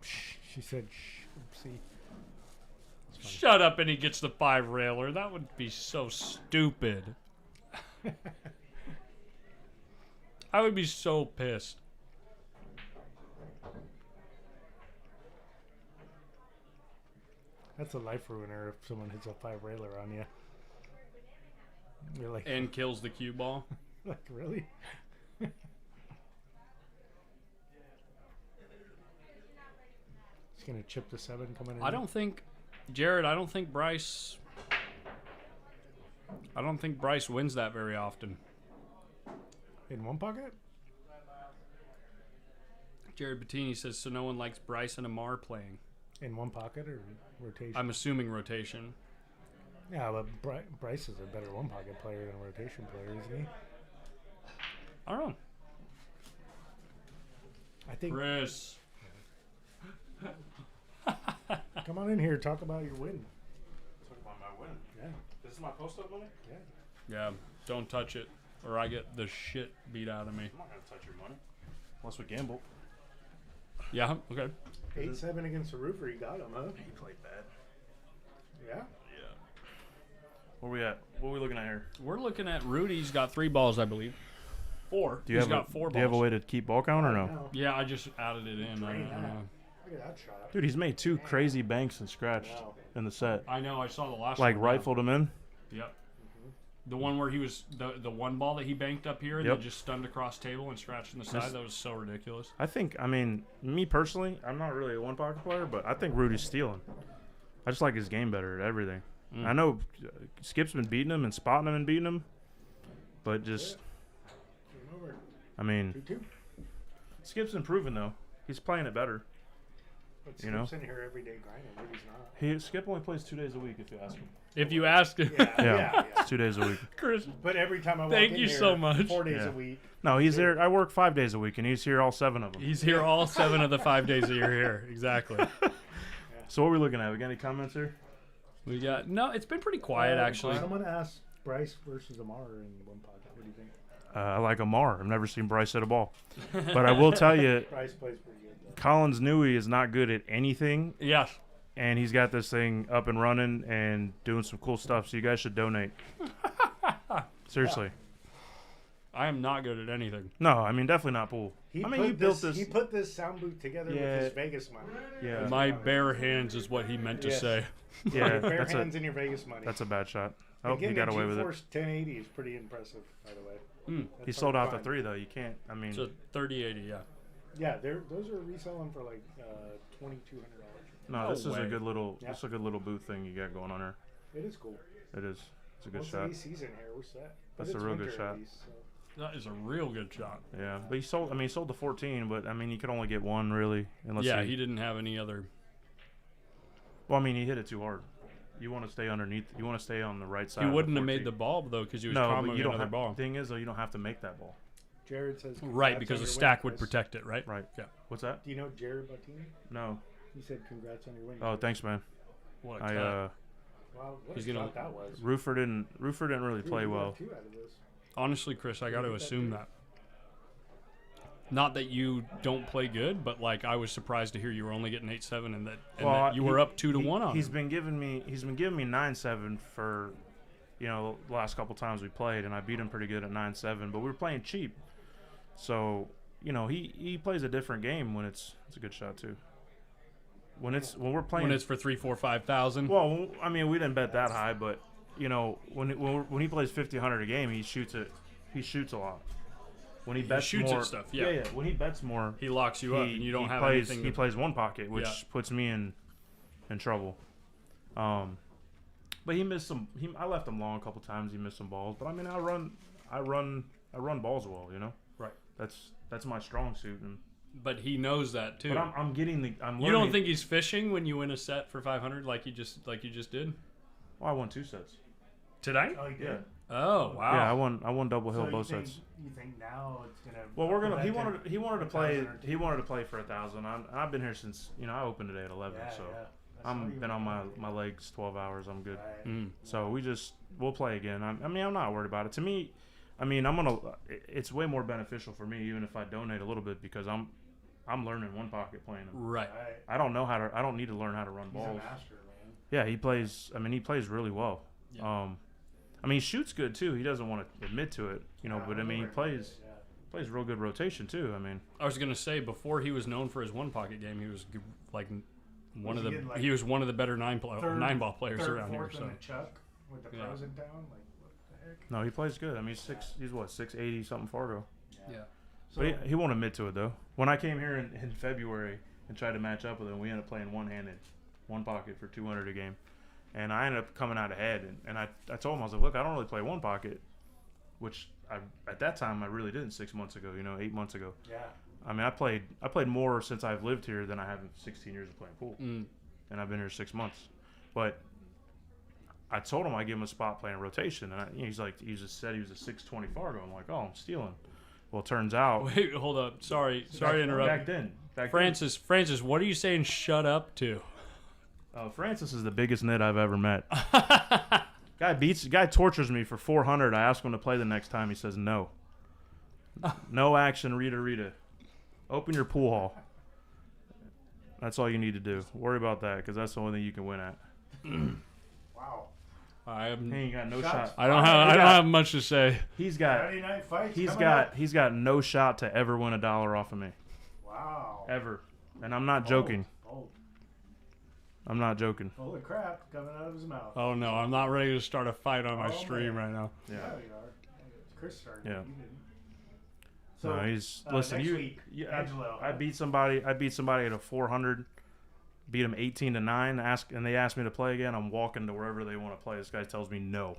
She said, "Shh, oopsie." Shut up, and he gets the 5 railer. That would be so stupid. I would be so pissed. That's a life ruiner if someone hits a 5 railer on you. You're like, And kills the cue ball. like really? He's gonna chip the 7 coming in. I don't think, Jared. I don't think Bryce wins that very often. In one pocket. Jared Bettini says so. No one likes Bryce and Amar playing. In one pocket or rotation? I'm assuming rotation. Yeah, but Bryce is a better one pocket player than a rotation player, isn't he? I don't know. I think. Chris. Come on in here. Talk about your win. Talk about my win. Yeah. This is my post-up money? Yeah. Yeah, don't touch it, or I get the shit beat out of me. I'm not going to touch your money. Unless we gamble. Yeah, okay. 8-7 against the roofer. You got him, huh? He played bad. Yeah. Yeah. Where we at? What are we looking at here? We're looking at Rudy's got 3 balls, I believe. 4. Do you He's have got 4 balls. Do you have a way to keep ball count or no? Yeah, I just added it in. I don't know. Look at that shot. Dude, he's made 2 crazy banks and scratched in the set. I know. I saw the last Like one. rifled him in. Yep. The one where he was the one ball that he banked up here and Yep. then just stunned across table and scratched in the side. That was so ridiculous. I mean, me personally, I'm not really a one pocket player, but I think Rudy's stealing. I just like his game better at everything. I know Skip's been beating him and spotting him and beating him, but just, I mean, 2-2. Skip's improving though. He's playing it better. But You know? Skip's in here every day grinding. Rudy's not. Skip only plays 2 days a week if you ask him. If you ask him. Yeah. It's 2 days a week. Chris, But every time I walk thank in you here, so much. 4 days Yeah. a week. No, he's there. I work 5 days a week, and he's here all 7 of them. he's here all 7 of the 5 days that you're here. Exactly. So what are we looking at? We got any comments here? We got it's been pretty quiet actually. Someone asked Bryce versus Amar in one pocket. What do you think? I like Amar. I've never seen Bryce hit a ball, but I will tell you, Bryce plays pretty good. Though. Collins Newey is not good at anything. Yes. And he's got this thing up and running and doing some cool stuff. So you guys should donate. Seriously. I am not good at anything. No, I mean definitely not pool. He put this sound booth together with his Vegas money. Yeah. My bare hands is what he meant to say. Yeah, bare hands in your Vegas money. That's a bad shot. Oh, Again, he got away with it. GeForce 1080 is pretty impressive, by the way. He sold out the 3 though. You can't. I mean, It's a 3080, yeah. Yeah, those are reselling for like $2,200. no, this is way. a good little. Yeah. This is a good little booth thing you got going on here. It is cool. It is. It's a good Once shot. the AC's in here, we're set. But That's a it's real good winter shot. at least, so. That is a real good shot. Yeah, but he sold. I mean, he sold the 14, but I mean, he could only get 1 really, unless Yeah, he didn't have any other. Well, I mean, he hit it too hard. You want to stay underneath. You want to stay on the right side. He of wouldn't the have made 14. the ball though because he was No, but comboing you don't another have, ball. Thing is though, you don't have to make that ball. Jared says Right, congrats because on the your stack win, would Chris. protect it, right? Right. Yeah. What's that? Do you know Jared Bottini? No. He said congrats on your win. Oh, thanks, man. What a I Wow, what he's a gonna- shot that was. Roofer didn't really Dude, play you got well. 2 out of this. Honestly, Chris, I got to Look at that assume dude. that. Not that you don't play good, but like I was surprised to hear you were only getting 8-7 and that you were up 2-1 on He's him. been giving me 9-7 for, the last couple times we played, and I beat him pretty good at 9-7. But we were playing cheap, so he plays a different game when it's a good shot too. When we're playing When it's for 3, 4, 5,000. well, I mean we didn't bet that high, but when he plays 50, 100 a game, he shoots a lot. When he bets shoots more, at stuff, yeah. When he bets more, He locks you up, and you don't have plays, anything. He plays one pocket, which puts me in trouble. But he missed some. I left him long a couple times. He missed some balls, but I mean, I run balls well. Right. That's my strong suit. But he knows that too. But I'm learning. You don't think he's fishing when you win a set for 500 like you just did? Well, I won 2 sets Tonight? Oh, you did? Yeah. Oh wow. Yeah, I won double hill So both you think, sets. You think now it's gonna? Well, we're gonna. prevent He wanted to 1,000 play. or He wanted to play for 1,000. I've been here since I opened today at 11. Yeah, So yeah. That's I'm not been on even- my legs 12 hours. I'm good. Right. So we'll play again. I'm not worried about it. To me, I'm gonna. It's way more beneficial for me, even if I donate a little bit, because I'm learning one pocket playing him. Right. Right. I don't need to learn how to run He's a balls. master, man. Yeah, he plays. He plays really well. Yeah. He shoots good too. He doesn't want to admit to it, but he plays real good rotation too. I was gonna say before he was known for his one pocket game, he was like one of he the getting, like, he was one of the better nine ball players third, around here. fourth So in the Chuck with the Yeah. pros in town. Like what the heck? No, he plays good. He's what 680 something Fargo. yeah. So But he won't admit to it though. When I came here in February and tried to match up with him, we ended up playing one-handed, one pocket for 200 a game, and I ended up coming out ahead. And I told him, I was like, look, I don't really play one pocket, which at that time I really didn't 6 months ago, 8 months ago. yeah. I played more since I've lived here than I have in 16 years of playing pool, and I've been here 6 months. But I told him I'd give him a spot playing rotation, and he just said he was a 620 Fargo. I'm like, oh, I'm stealing. Well, it turns out. Wait, hold up. Sorry to interrupt. Back then, Francis, what are you saying? Shut up to. Francis is the biggest nit I've ever met. Guy tortures me for 400. I ask him to play the next time. He says no. No action, Rita. Open your pool hall. That's all you need to do. Worry about that, because that's the only thing you can win at. Wow. I He ain't got no shot. don't have much to say. He's got Friday night fights. he's coming got up. he's got no shot to ever win $1 off of me. Wow. Ever. And I'm not joking. Oh, I'm not joking. holy crap! Coming out of his mouth. Oh no, I'm not ready to start a fight on my Oh, stream man. right now. Yeah. Yeah, we are. Chris started. Yeah. You didn't. So No, he's listen. next You, week, you Angelo. I beat somebody at a 400. Beat him 18-9. And they asked me to play again. I'm walking to wherever they want to play. This guy tells me no.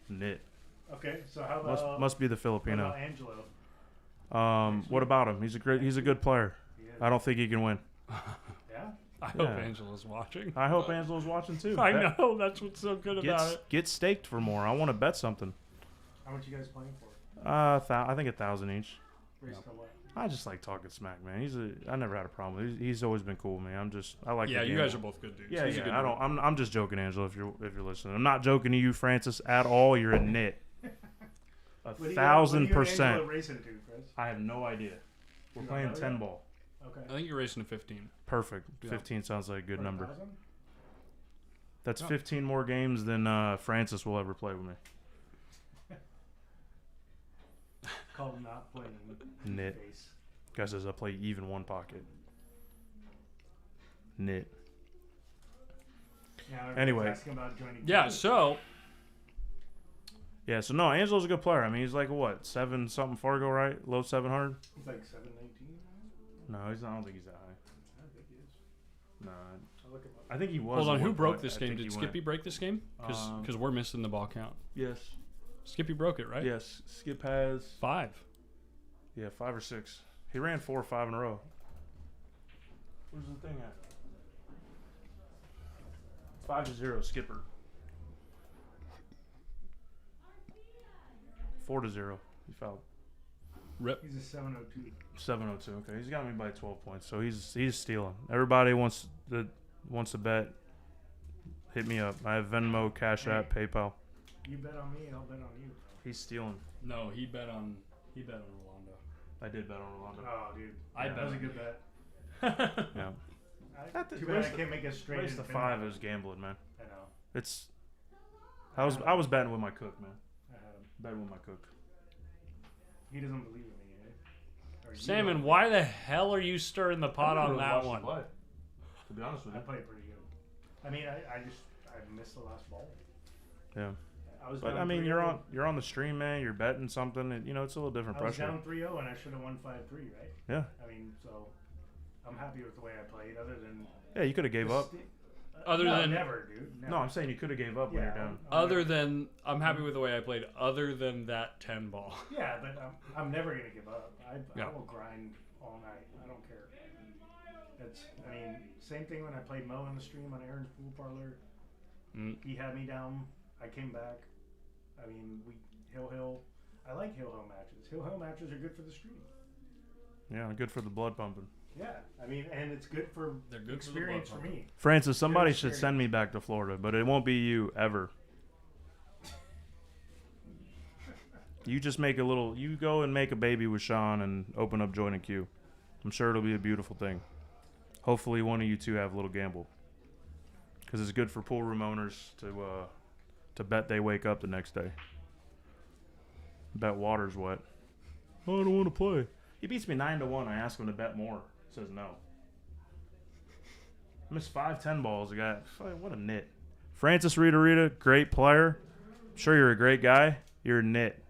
Nit. Okay, so how about Must be the what Filipino. about Angelo? What about him? He's a good player. He is. I don't think he can win. Yeah. I hope Yeah. Angela's watching. I hope Angelo's watching too. I know, that's what's so good about it. Get staked for more. I want to bet something. How much you guys playing for? I think 1,000 each. Race to what? I just like talking smack, man. I never had a problem with him. He's always been cool with me. I like. Yeah, the you game. guys are both good dudes. Yeah, He's a good I dude. don't. I'm just joking, Angelo. If you're listening, I'm not joking to you, Francis, at all. You're a nit. What do you 1,000%. Angelo racing to, Chris? I have no idea. We're You don't playing know 10 yet? ball. Okay. I think you're racing to 15. Perfect. Yeah. 15 sounds like a good For number. 1,000? That's Oh. 15 more games than Francis will ever play with me. Called not playing. Nit. Face. Guy says I play even one pocket. Nit. Now everyone's Anyway. asking about joining. Yeah, Team. so Yeah, so no, Angelo's a good player. I mean, he's like what, 7 something Fargo, right? Low 700. He's like 719. No, he's not. I don't think he's that high. I think he is. No, I'll look him up. I think he was. hold on, at who one broke point. this I game? think Did he Skippy went. break this game? Because we're missing the ball count. Yes. Skippy broke it, right? Yes. Skip has 5. 5 or 6. He ran 4 or 5 in a row. Where's the thing at? 5-0 skipper. 4-0. He fouled. Rip. He's a 702. 702. Okay, he's got me by 12 points, so he's stealing. Everybody wants to bet. Hit me up. I have Venmo, Cash App, PayPal. You bet on me, I'll bet on you. He's stealing. No, he bet on Rolando. I did bet on Rolando. Oh, dude, That was a good bet. Yeah. Too bad I can't make a straight. Race to 5 is gambling, man. I know. It's. I was betting with my cook, man. I had him. Betting with my cook. He doesn't believe in me, eh? Or you Salmon, don't. why the hell are you stirring the pot on that one? To be honest with I you. played pretty good. I mean, I missed the last ball. Yeah. But I mean, you're on the stream, man. You're betting something, and it's a little different I was pressure. down 3-0 and I should have won 5-3, right? Yeah. I mean, so I'm happy with the way I played. Other than Yeah, you could have gave up. never, dude. Never. No, I'm saying you could have gave up when you're down. I'm happy with the way I played. Other than that 10 ball. Yeah, but I'm never gonna give up. I will grind all night. I don't care. I mean, same thing when I played Mo on the stream on Aaron's pool parlor. He had me down. I came back. I mean, Hill. I like Hill matches. Hill matches are good for the stream. Yeah, good for the blood pumping. Yeah, I mean, and it's good for experience for me. Francis, somebody should send me back to Florida, but it won't be you ever. You just you go and make a baby with Sean and open up Join a Queue. I'm sure it'll be a beautiful thing. Hopefully one of you two have a little gamble. Because it's good for pool room owners to bet they wake up the next day. Bet water's wet. Oh, I don't want to play. He beats me 9-1. I ask him to bet more. Says no. I missed 5 10 balls. The guy, what a nit. Francis Rita, great player. I'm sure you're a great guy. You're a nit.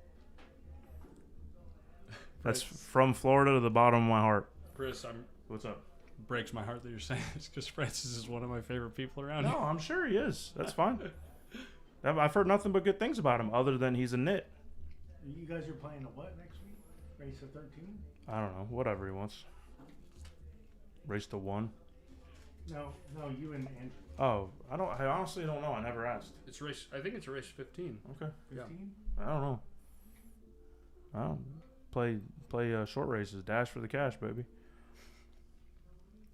That's from Florida to the bottom of my heart. Chris, What's up? Breaks my heart that you're saying this because Francis is one of my favorite people around No, here. I'm sure he is. That's fine. I've heard nothing but good things about him other than he's a nit. You guys are playing a what next week? Race of 13? I don't know. Whatever he wants. Race to 1. No, you and Andrew. Oh, I honestly don't know. I never asked. I think it's race 15. Okay. 15? I don't know. I don't play short races. Dash for the cash, baby.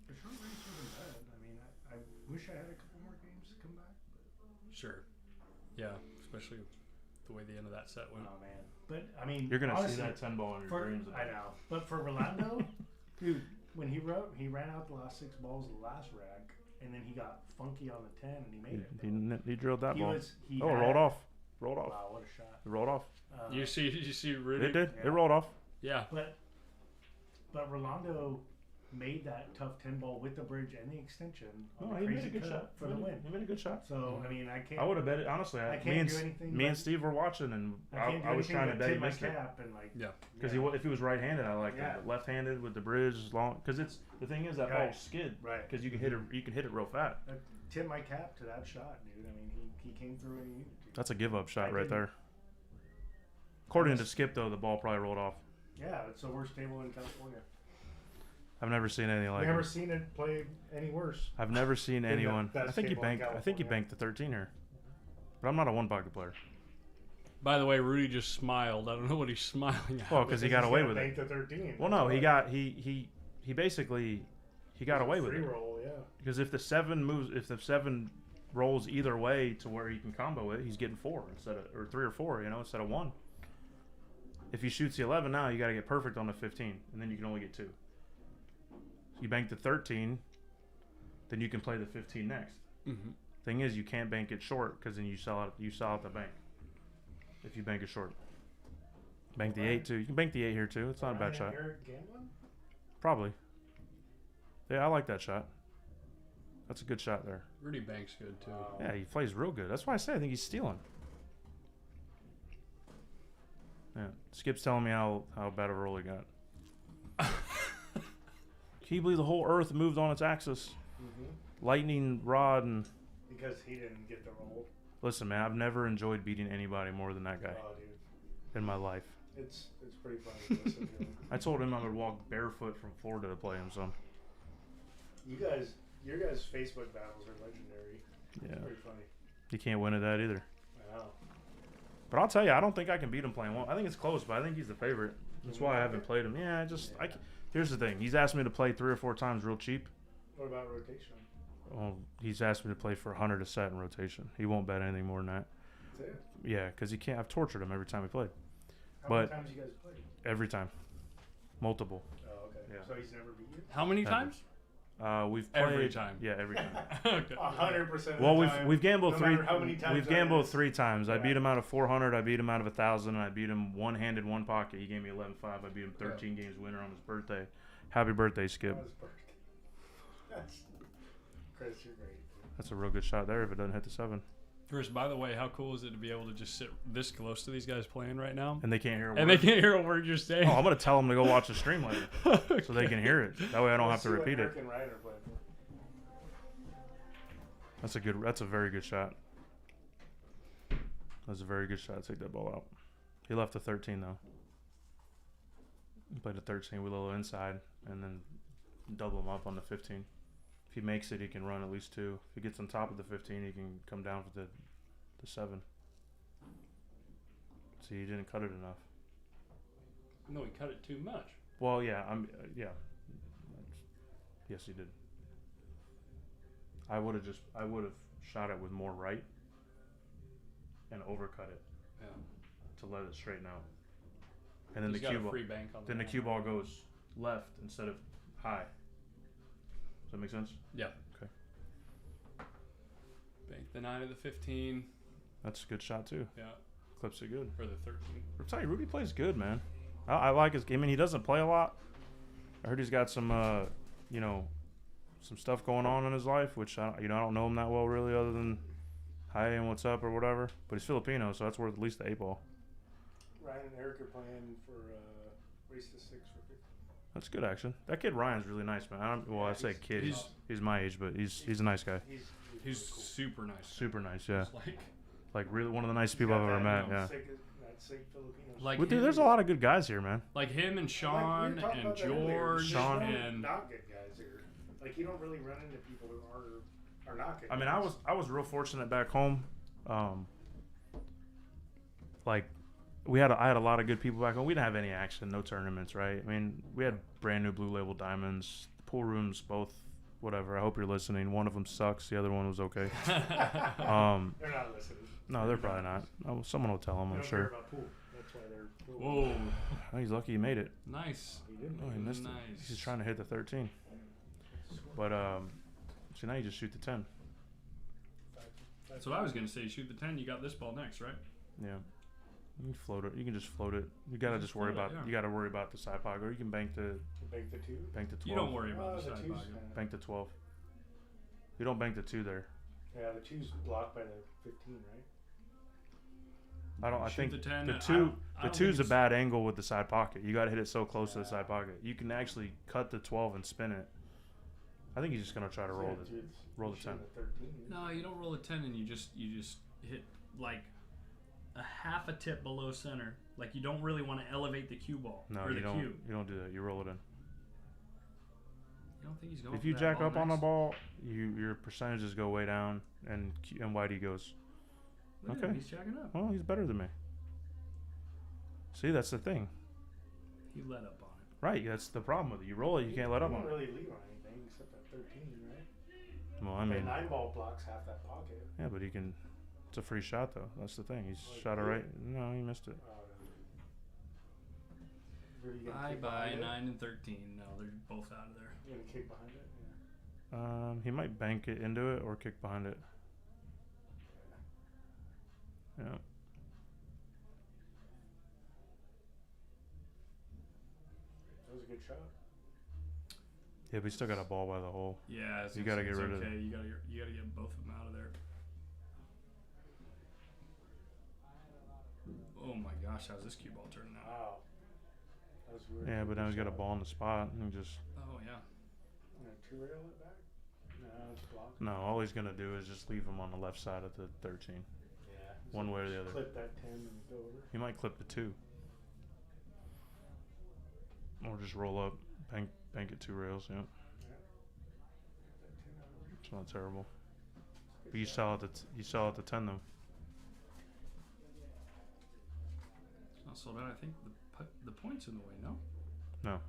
The short race wasn't bad. I mean, I wish I had a couple more games to come back. Sure. Yeah, especially the way the end of that set went. Oh, man. But, I mean, You're going to see honestly, that 10 ball in your dreams. I know. But for Rolando, dude, when he ran out the last 6 balls of the last rack, and then he got funky on the 10, and he made it. He drilled that ball. It rolled off. Wow, what a shot. It rolled off. You see Rudy? It did. Yeah. It rolled off. Yeah. But Rolando made that tough 10 ball with the bridge and the extension. No, he made a good shot for the win. He made a good shot. So, I mean, I can't. I would have bet it. Honestly, I can't do anything. Me and Steve were watching, and I was trying to bet he missed it. Because if he was right-handed, I liked it. But left-handed with the bridge is long. Because the thing is that ball skid. Right. Because you can hit it real fat. I tip my cap to that shot, dude. I mean, he came through and he needed to. That's a give-up shot right there. According to Skip, though, the ball probably rolled off. Yeah, it's the worst table in California. I've never seen anything like it. Never seen it play any worse. I've never seen anyone. I think he table in banked the 13 here. But I'm not a one-pocket player. By the way, Rudy just smiled. I don't know what he's smiling at. Well, because he got away with it. The 13. Well, no, he basically got away with it. Roll, yeah. Because if the 7 rolls either way to where he can combo it, he's getting 4 or 3 or 4, instead of 1. If he shoots the 11 now, you got to get perfect on the 15, and then you can only get 2. You bank the 13, then you can play the 15 next. Mm-hmm. Thing is, you can't bank it short because then you sell out the bank. If you bank it short, bank the 8 too. You can bank the 8 here too. It's not a bad shot. Probably. Yeah, I like that shot. That's a good shot there. Rudy banks good too. Yeah, he plays real good. That's why I say I think he's stealing. Yeah, Skip's telling me how bad of a roll he got. Can you believe the whole Earth moved on its axis? Mm-hmm. Lightning rod and. Because he didn't get the roll. Listen, man, I've never enjoyed beating anybody more than that guy. Oh, dude. In my life. It's pretty fun to listen to him. I told him I would walk barefoot from Florida to play him, so. Your guys' Facebook battles are legendary. Yeah. Pretty funny. You can't win at that either. Wow. But I'll tell you, I don't think I can beat him playing one. I think it's close, but I think he's the favorite. That's why I haven't played him. Yeah, here's the thing. He's asked me to play 3 or 4 times real cheap. What about rotation? Well, he's asked me to play for 100 a set in rotation. He won't bet anything more than that. That's it? Yeah, because he can't. I've tortured him every time he played. How many times you guys played? Every time. Multiple. Oh, okay. Yeah. So he's never beat you? How many times? We've played Every time. Yeah, every time. Okay. 100%. Well, we've gambled no 3. How many times We've gambled 3 times. Yeah. I beat him out of 400. I beat him out of 1,000. And I beat him one-handed, one pocket. He gave me 11-5. I beat him 13 games winner on his birthday. Happy birthday, Skip. That's Chris, you're great. That's a real good shot there if it doesn't hit the 7. Chris, by the way, how cool is it to be able to just sit this close to these guys playing right now? And they can't hear a word. And they can't hear a word you're saying. Oh, I'm going to tell them to go watch the stream later so they can hear it. That way I don't have to repeat it. That's a very good shot. That's a very good shot. Take that ball out. He left a 13 though. He played a 13 with a little inside and then double him up on the 15. If he makes it, he can run at least 2. If he gets on top of the 15, he can come down for the 7. See, he didn't cut it enough. No, he cut it too much. Well, yeah, yeah. Yes, he did. I would have shot it with more right and overcut it. Yeah. To let it straighten out. And then He's the got cue a ball. free bank on Then the ball. cue ball goes left instead of high. Does that make sense? Yeah. Okay. Bank the 9 of the 15. That's a good shot too. Yeah. Clips it good. Or the 13. I'm telling you, Rudy plays good, man. I like his game. I mean, he doesn't play a lot. I heard he's got some, some stuff going on in his life, which I don't know him that well really, other than hi and what's up or whatever. But he's Filipino, so that's worth at least the 8 ball. Ryan and Eric are playing for race to 6 for 50. That's good action. That kid Ryan's really nice, man. I say kid. He's my age, but he's a nice guy. He's super nice. Super nice, yeah. Just Like really one of the nicest people I've ever met. Yeah. Like Dude, there's a lot of good guys here, man. Like him and Sean and George. Sean and not good guys here. Like you don't really run into people who are not good. I mean, guys. I was real fortunate back home. Like I had a lot of good people back home. We didn't have any action, no tournaments, right? I mean, we had brand new Blue Label diamonds. The pool rooms, both, whatever. I hope you're listening. One of them sucks. The other one was okay. They're not listening. No, they're probably not. Oh, someone will tell them, I'm sure. About pool. That's why they're pool. Whoa. Oh, he's lucky he made it. Nice. Oh, he missed it. He's just trying to hit the 13. But, so now you just shoot the 10. That's what I was going to say. You shoot the 10, you got this ball next, right? Yeah. You can float it. You can just float it. You gotta just worry about. You gotta worry about the side pocket, or you can bank the. Bank the 2. Bank the 12. You don't worry about the side pocket. Bank the 12. You don't bank the 2 there. Yeah, the 2's blocked by the 15, right? I think the 10, the 2. The 2's a bad angle with the side pocket. You gotta hit it so close to the side pocket. You can actually cut the 12 and spin it. I think he's just gonna try to roll the 10. No, you don't roll a 10 and you just hit like a half a tip below center. Like you don't really want to elevate the cue ball. No, or you the don't. cue. You don't do that. You roll it in. You don't think he's going? If you jack up on the ball, your percentages go way down, and Whitey goes. Look at him, he's jacking up. Well, he's better than me. See, that's the thing. He let up on it. Right, that's the problem with it. You roll it, you can't let up on it. You don't really leave on anything except that 13, right? Well, I mean, 9 ball blocks half that pocket. Yeah, but he can. It's a free shot though. That's the thing. He's shot it right. No, he missed it. Bye 9 and 13. No, they're both out of there. You gonna kick behind it? Yeah. He might bank it into it or kick behind it. Yeah. That was a good shot. Yeah, but he still got a ball by the hole. Yeah, you gotta get rid of it. You gotta get both of them out of there. Oh my gosh, how's this cue ball turning out? Wow. That was really Yeah, but now he's got a ball in the spot and just. Oh yeah. Two rail it back? No, it's blocked. No, all he's gonna do is just leave him on the left side of the 13. Yeah. One way or the other. Clip that 10 and go over. He might clip the 2. Or just roll up, bank it 2 rails. Yeah. It's not terrible. But you sell at the 10 though. It's not sold out. I think the point's in the way. No. No.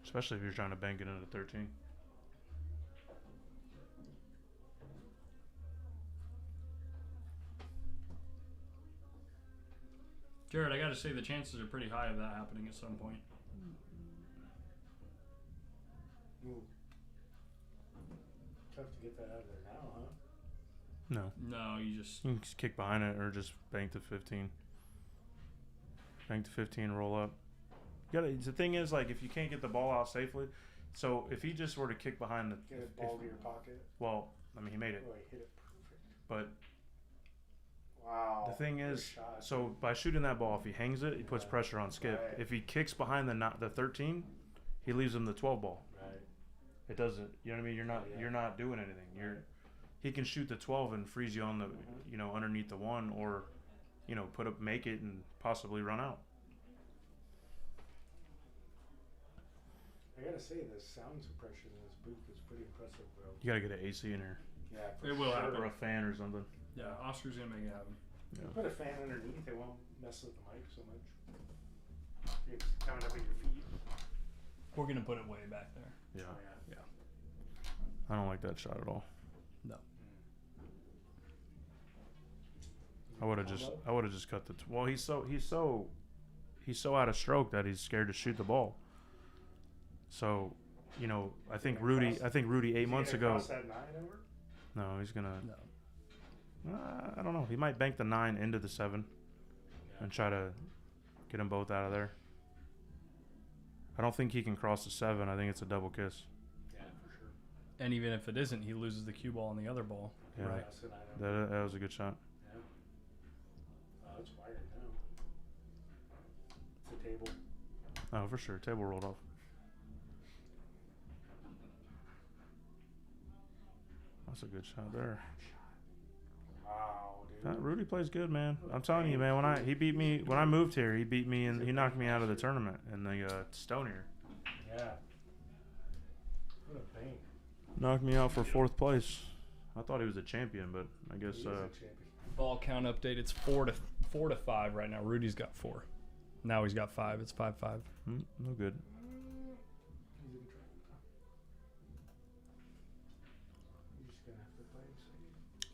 Especially if you're trying to bank it into 13. Jared, I got to say the chances are pretty high of that happening at some point. Ooh. Tough to get that out of there now, huh? No. No, you can just kick behind it or just bank to 15. Bank to 15, roll up. The thing is, like, if you can't get the ball out safely, so if he just were to kick behind the... Get a ball to your pocket. Well, I mean, he made it. Oh, he hit it perfect. But... Wow. The thing is, so by shooting that ball, if he hangs it, he puts pressure on Skip. Right. If he kicks behind the 13, he leaves him the 12 ball. Right. It doesn't. You know what I mean? You're not doing anything. He can shoot the 12 and freeze you on the underneath the 1, or make it and possibly run out. I gotta say, the sound suppression in this booth is pretty impressive, bro. You gotta get an AC in here. Yeah, it will happen. Or a fan or something. Yeah, Oscar's gonna make it happen. Yeah. Put a fan underneath; it won't mess with the mic so much. It's coming up at your feet. We're gonna put it way back there. Yeah. Yeah. I don't like that shot at all. No. I would have just cut the. Well, he's so out of stroke that he's scared to shoot the ball. So, I think Rudy 8 months ago. Cross that 9 over? No, he's gonna. No. I don't know. He might bank the 9 into the 7, and try to get them both out of there. I don't think he can cross the 7. I think it's a double kiss. Yeah, for sure. And even if it isn't, he loses the cue ball on the other ball. Yeah. Right. That was a good shot. Yeah. Oh, it's wired now. It's a table. Oh, for sure. Table rolled off. That's a good shot there. Wow, dude. Rudy plays good, man. I'm telling you, man. When I moved here, he beat me and he knocked me out of the tournament in the Stone here. Yeah. What a bang. Knocked me out for 4th place. I thought he was a champion, but I guess. He is a champion. Ball count update. It's 4 to 5 right now. Rudy's got 4. Now he's got 5. It's 5-5. No good.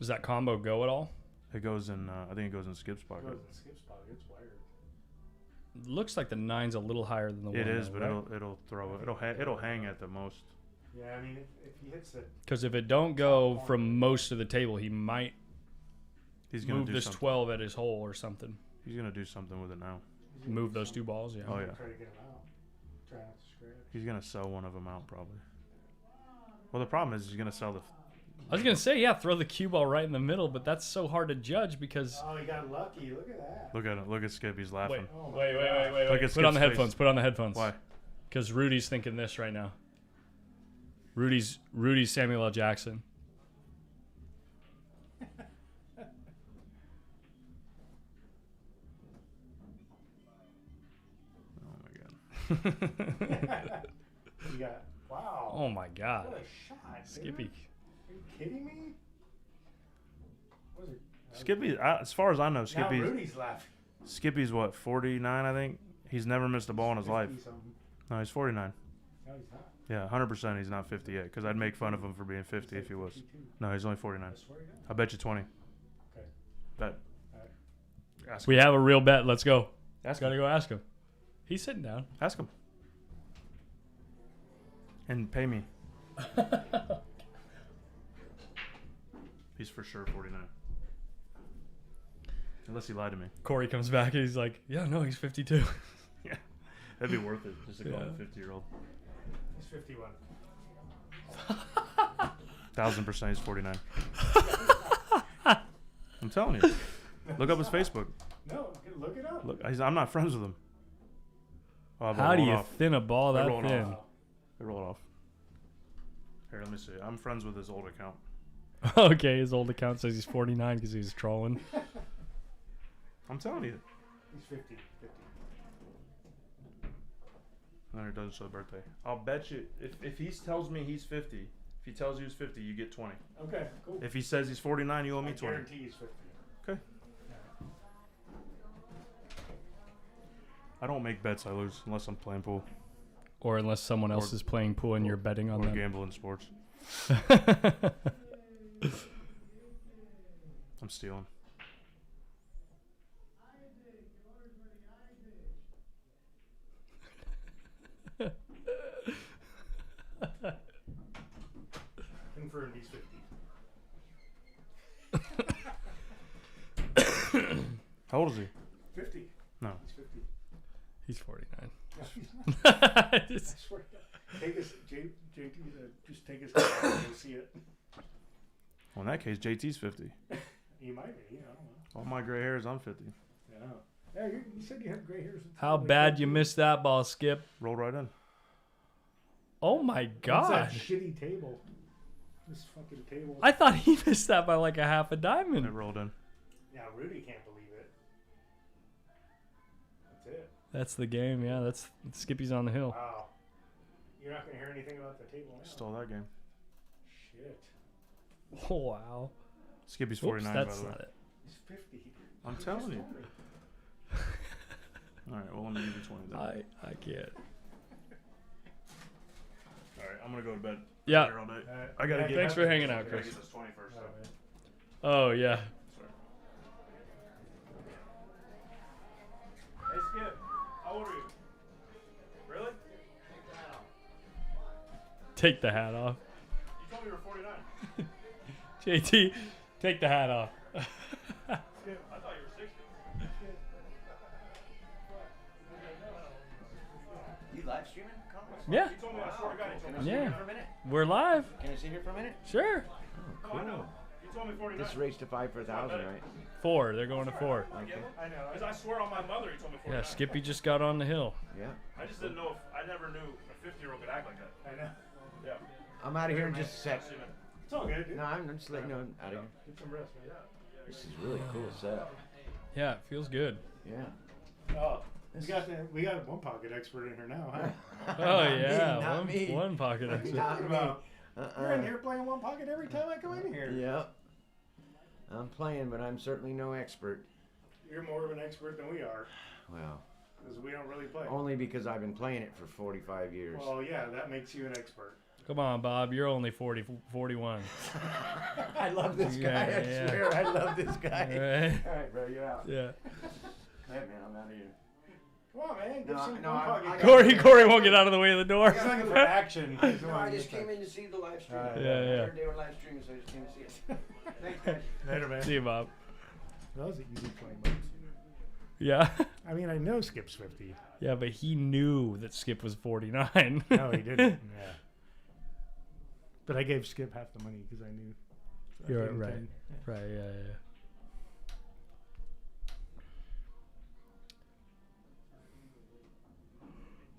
Does that combo go at all? It goes in. I think it goes in Skip's pocket. It goes in Skip's pocket. It's wired. Looks like the 9's a little higher than the 1. It is, though, but right? it'll throw it. It'll hang at the most. Yeah, I mean, if he hits it. Because if it don't go from most of the table, he might move this something. 12 at his hole or something. He's gonna do something with it now. Move those 2 balls, yeah. Oh yeah. Try to get him out. Try not to scratch. He's gonna sell one of them out probably. Well, the problem is he's gonna sell the. I was gonna say, yeah, throw the cue ball right in the middle, but that's so hard to judge because. Oh, he got lucky. Look at that. Look at him. Look at Skip. He's laughing. Wait. Look at Put on the Skip's headphones. face. Put on the headphones. Why? Because Rudy's thinking this right now. Rudy's Samuel L. Jackson. You got wow. Oh my God. What a shot, Skippy. Dude. Are you kidding me? What is it? Skippy, as far as I know, Now Rudy's laughing. Skippy's what, 49, I think? He's never missed a ball in his life. No, he's 49. No, he's not. Yeah, 100% he's not 50 yet, because I'd make fun of him for being 50 if he was. 52. No, he's only 49. I swear to God. I bet you 20. Okay. Bet. All right. Ask We him. have a real bet. Let's go. Gotta go ask him. He's sitting down. Ask him. And pay me. He's for sure 49. Unless he lied to me. Cory comes back and he's like, yeah, no, he's 52. Yeah. That'd be worth it, just to call him a Yeah. 50-year-old. He's 51. 1000% he's 49. I'm telling you. Look up his Facebook. No, look it up. Look, I'm not friends with him. Oh, How do you off. thin a ball They're that rolling thin? off. They roll it off. Here, let me see. I'm friends with his old account. Okay, his old account says he's 49 because he was trolling. I'm telling you. He's 50. And then it does show birthday. I'll bet you, if he tells me he's 50, If he tells you he's 50, you get 20. Okay, cool. If he says he's 49, you owe me 20. Guarantee he's 50. Okay. I don't make bets I lose unless I'm playing pool. Or unless someone else is playing pool and you're betting on or them. gambling sports. I'm stealing. Confirmed he's 50. How old is he? 50. No. He's 50. He's 49. No, he's not. I swear to God. Take his, JT, just take his car and you'll see it. Well, in that case, JT's 50. He might be. I don't know. All my gray hairs, I'm 50. Yeah. Yeah, you said you had gray hairs. How bad you missed that ball, Skip? Rolled right in. Oh my God. What's that shitty table? This fucking table. I thought he missed that by like a half a diamond. It rolled in. Yeah, Rudy can't believe it. That's it. That's the game, yeah. That's Skippy's on the hill. Wow. You're not going to hear anything about the table now. Stole that game. Shit. Oh, wow. Skippy's 49, by that's the way. not it. He's 50. I'm telling you. All right, well, let me give you 20 then. I can't. All right, I'm going to go to bed. Yeah. Here all day. I gotta get. Thanks for hanging out, I gotta Chris. get this 20 first. Oh, yeah. Sorry. Hey, Skip. How old are you? Really? Take the hat off. You told me you were 49. JT, take the hat off. Skip, I thought you were 60. You live streaming? Yeah. You told me, I swear to God, you told me. Yeah. For a minute? We're live. Can I sit here for a minute? Sure. Oh, I know. You told me 49. This race to 5 for 1,000, right? 4. They're going to 4. I know. Because I swear on my mother, you told me 49. Yeah, Skippy just got on the hill. Yeah. I just didn't know if I never knew a 50-year-old could act like that. I know. Yeah. I'm out of here in just a sec. It's all good, dude. No, I'm just letting you know I'm out of here. Get some rest, man. This is really cool setup. Yeah, it feels good. Yeah. Oh, we got one pocket expert in here now, huh? Oh, yeah. Not me. One pocket What are you exit. talking about? You're in here playing one pocket every time I come in here. Yep. I'm playing, but I'm certainly no expert. You're more of an expert than we are, Well, because we don't really play. only because I've been playing it for 45 years. Well, yeah, that makes you an expert. Come on, Bob. You're only 41. I love this guy. Yeah, I yeah. swear, I love this guy. Right. All right, bro, you're out. Yeah. Hey, man, I'm out of here. Come on, man. Give No, some no, one I- pocket. Corey won't get out of the way of the door. He's looking for action. No, I just came in to see the live stream. Yeah, I yeah. heard they were live streaming, so I just came to see it. Thanks, guys. Later, man. See you, Bob. That was an easy 20 bucks. Yeah. I mean, I know Skip's 50. Yeah, but he knew that Skip was 49. No, he didn't. Yeah. But I gave Skip half the money because I knew. So I You're gave him right. 10. Yeah. Right, yeah.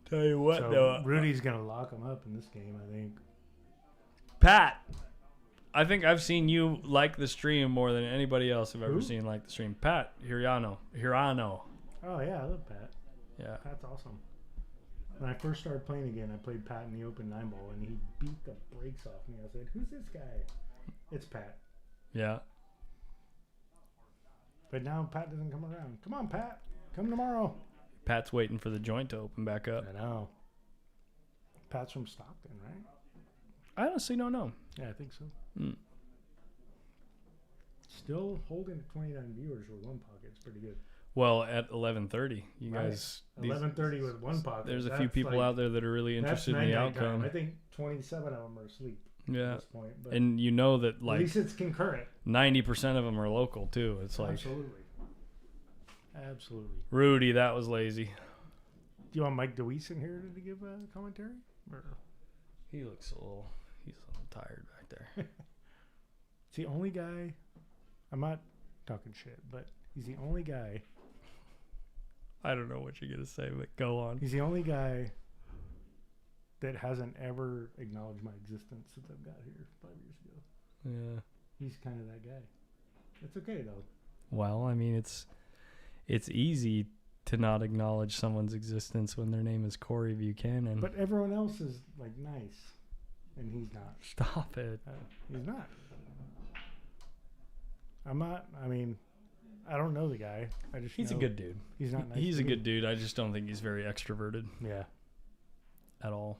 Tell you what, So though. Rudy's gonna lock him up in this game, I think. Pat, I think I've seen you like the stream more than anybody else I've ever Who? seen like the stream. Pat Hirano. Oh yeah, I love Pat. Yeah. Pat's awesome. When I first started playing again, I played Pat in the open 9-ball, and he beat the brakes off me. I said, "Who's this guy?" It's Pat. Yeah. But now Pat doesn't come around. Come on, Pat. Come tomorrow. Pat's waiting for the joint to open back up. I know. Pat's from Stockton, right? I honestly don't know. Yeah, I think so. Mm. Still holding 29 viewers with one pocket. It's pretty good. Well, at 11:30, you Right. guys. 11:30 with one pocket. There's a That's few people like- out there that are really that's interested in the night-night time. outcome. I think 27 of them are asleep Yeah. at this point. But And you know that at like least it's concurrent. 90% of them are local too. It's like Absolutely. Absolutely. Rudy, that was lazy. Do you want Mike DeWeese in here to give a commentary? Or? He's a little tired back there. It's the only guy. I'm not talking shit, but he's the only guy. I don't know what you're gonna say, but go on. He's the only guy that hasn't ever acknowledged my existence since I've got here 5 years ago. Yeah. He's kind of that guy. It's okay though. Well, I mean, it's easy to not acknowledge someone's existence when their name is Cory Buchanan. But everyone else is like nice. and he's not. Stop it. He's not. I'm not. I mean, I don't know the guy. He's a good dude. He's not nice. He's a good dude. I just don't think he's very extroverted. Yeah. At all.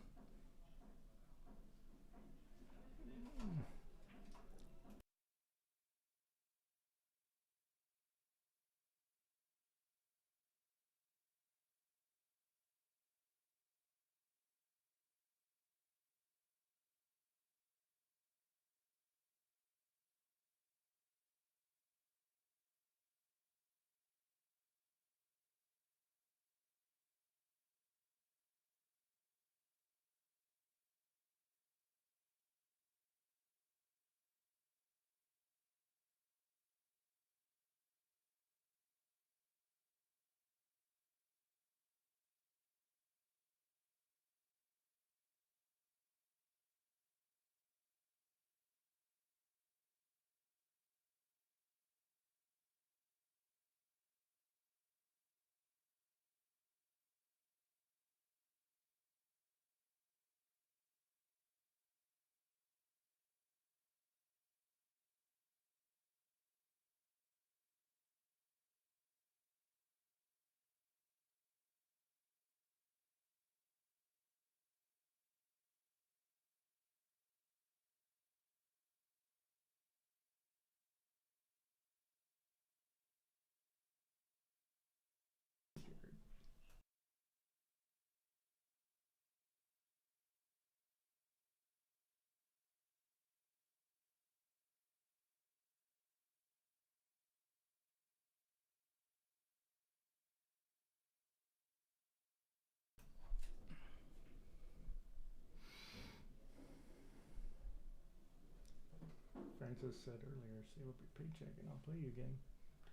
Francis said earlier, save up your paycheck and I'll play you again.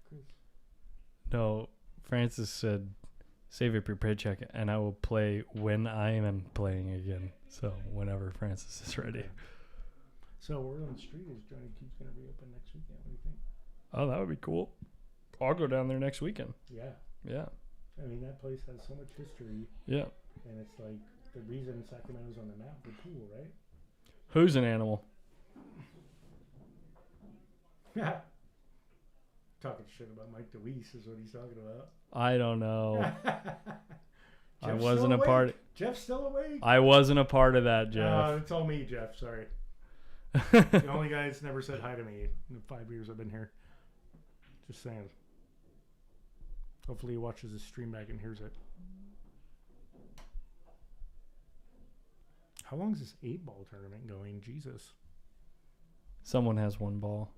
Chris. No, Francis said, save up your paycheck and I will play when I am playing again. So whenever Francis is ready. So word on the street is Johnny Keith's going to reopen next weekend. What do you think? Oh, that would be cool. I'll go down there next weekend. Yeah. Yeah. I mean, that place has so much history. Yeah. And it's like the reason Sacramento's on the map for pool, right? Who's an animal? Yeah. Talking shit about Mike DeWeese is what he's talking about. I don't know. I wasn't a part. Jeff's still awake. I wasn't a part of that, Jeff. It's all me, Jeff. Sorry. The only guy that's never said hi to me in the 5 years I've been here. Just saying. Hopefully he watches this stream back and hears it. How long is this 8-ball tournament going? Jesus. Someone has one ball.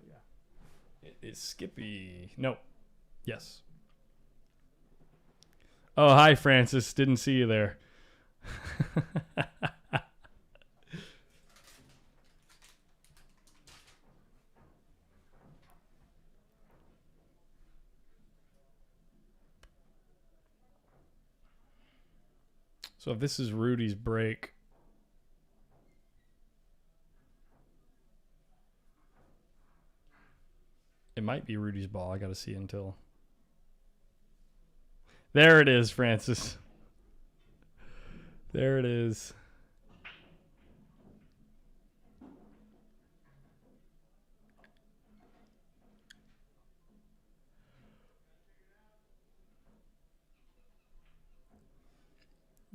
Yeah. It is Skippy. No. Yes. Oh, hi, Francis. Didn't see you there. So if this is Rudy's break, it might be Rudy's ball. I got to see until. There it is, Francis. There it is.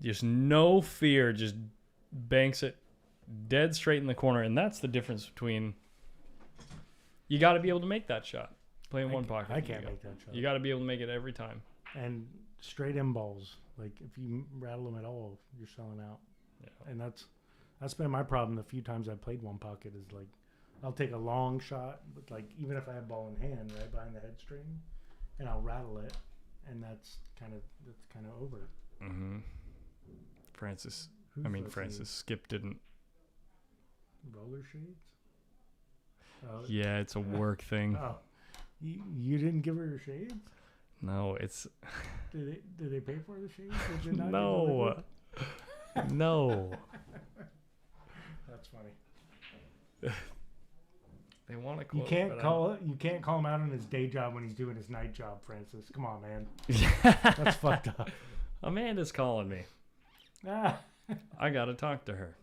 Just no fear, just banks it dead straight in the corner. And that's the difference between... You got to be able to make that shot. Playing one pocket. I can't make that shot. You got to be able to make it every time. And straight in balls. Like, if you rattle them at all, you're selling out. Yeah. And that's been my problem the few times I've played one pocket is, like, I'll take a long shot, but, like, even if I have ball in hand, right, behind the head string, and I'll rattle it, and that's kind of over. Mm-hmm. Francis Skip didn't. Roller shades? Yeah, it's a work thing. Oh, you didn't give her your shades? No, it's. Did they pay for the shades? Did they not No. No. That's funny. They want to quote. You can't call him out on his day job when he's doing his night job, Francis. Come on, man. That's fucked up. Amanda's calling me. I got to talk to her.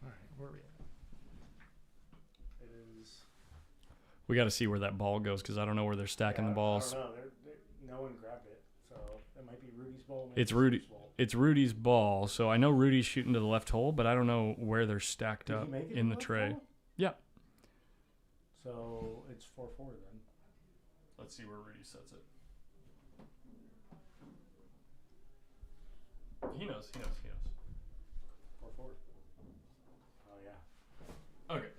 All right, where are we at? It is. We got to see where that ball goes because I don't know where they're stacking the balls. I don't know. No one grabbed it, so it might be Rudy's ball. It's Rudy. It's Rudy's ball, so I know Rudy's shooting to the left hole, but I don't know where they're stacked up in the tray. Hole? Yeah. So it's 4-4 then. Let's see where Rudy sets it. He knows. 4-4. Oh yeah. Okay.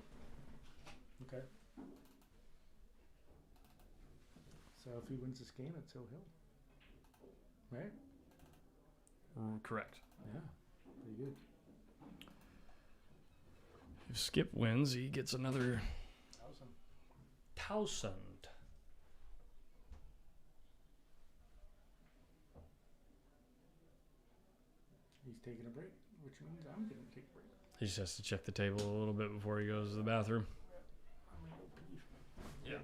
Okay. So if he wins this game, it's Hill. Right? Correct. Yeah. Pretty good. If Skip wins, he gets another 1,000. He's taking a break, which means I'm going to take a break. He just has to check the table a little bit before he goes to the bathroom. I'm going to go pee. Yeah.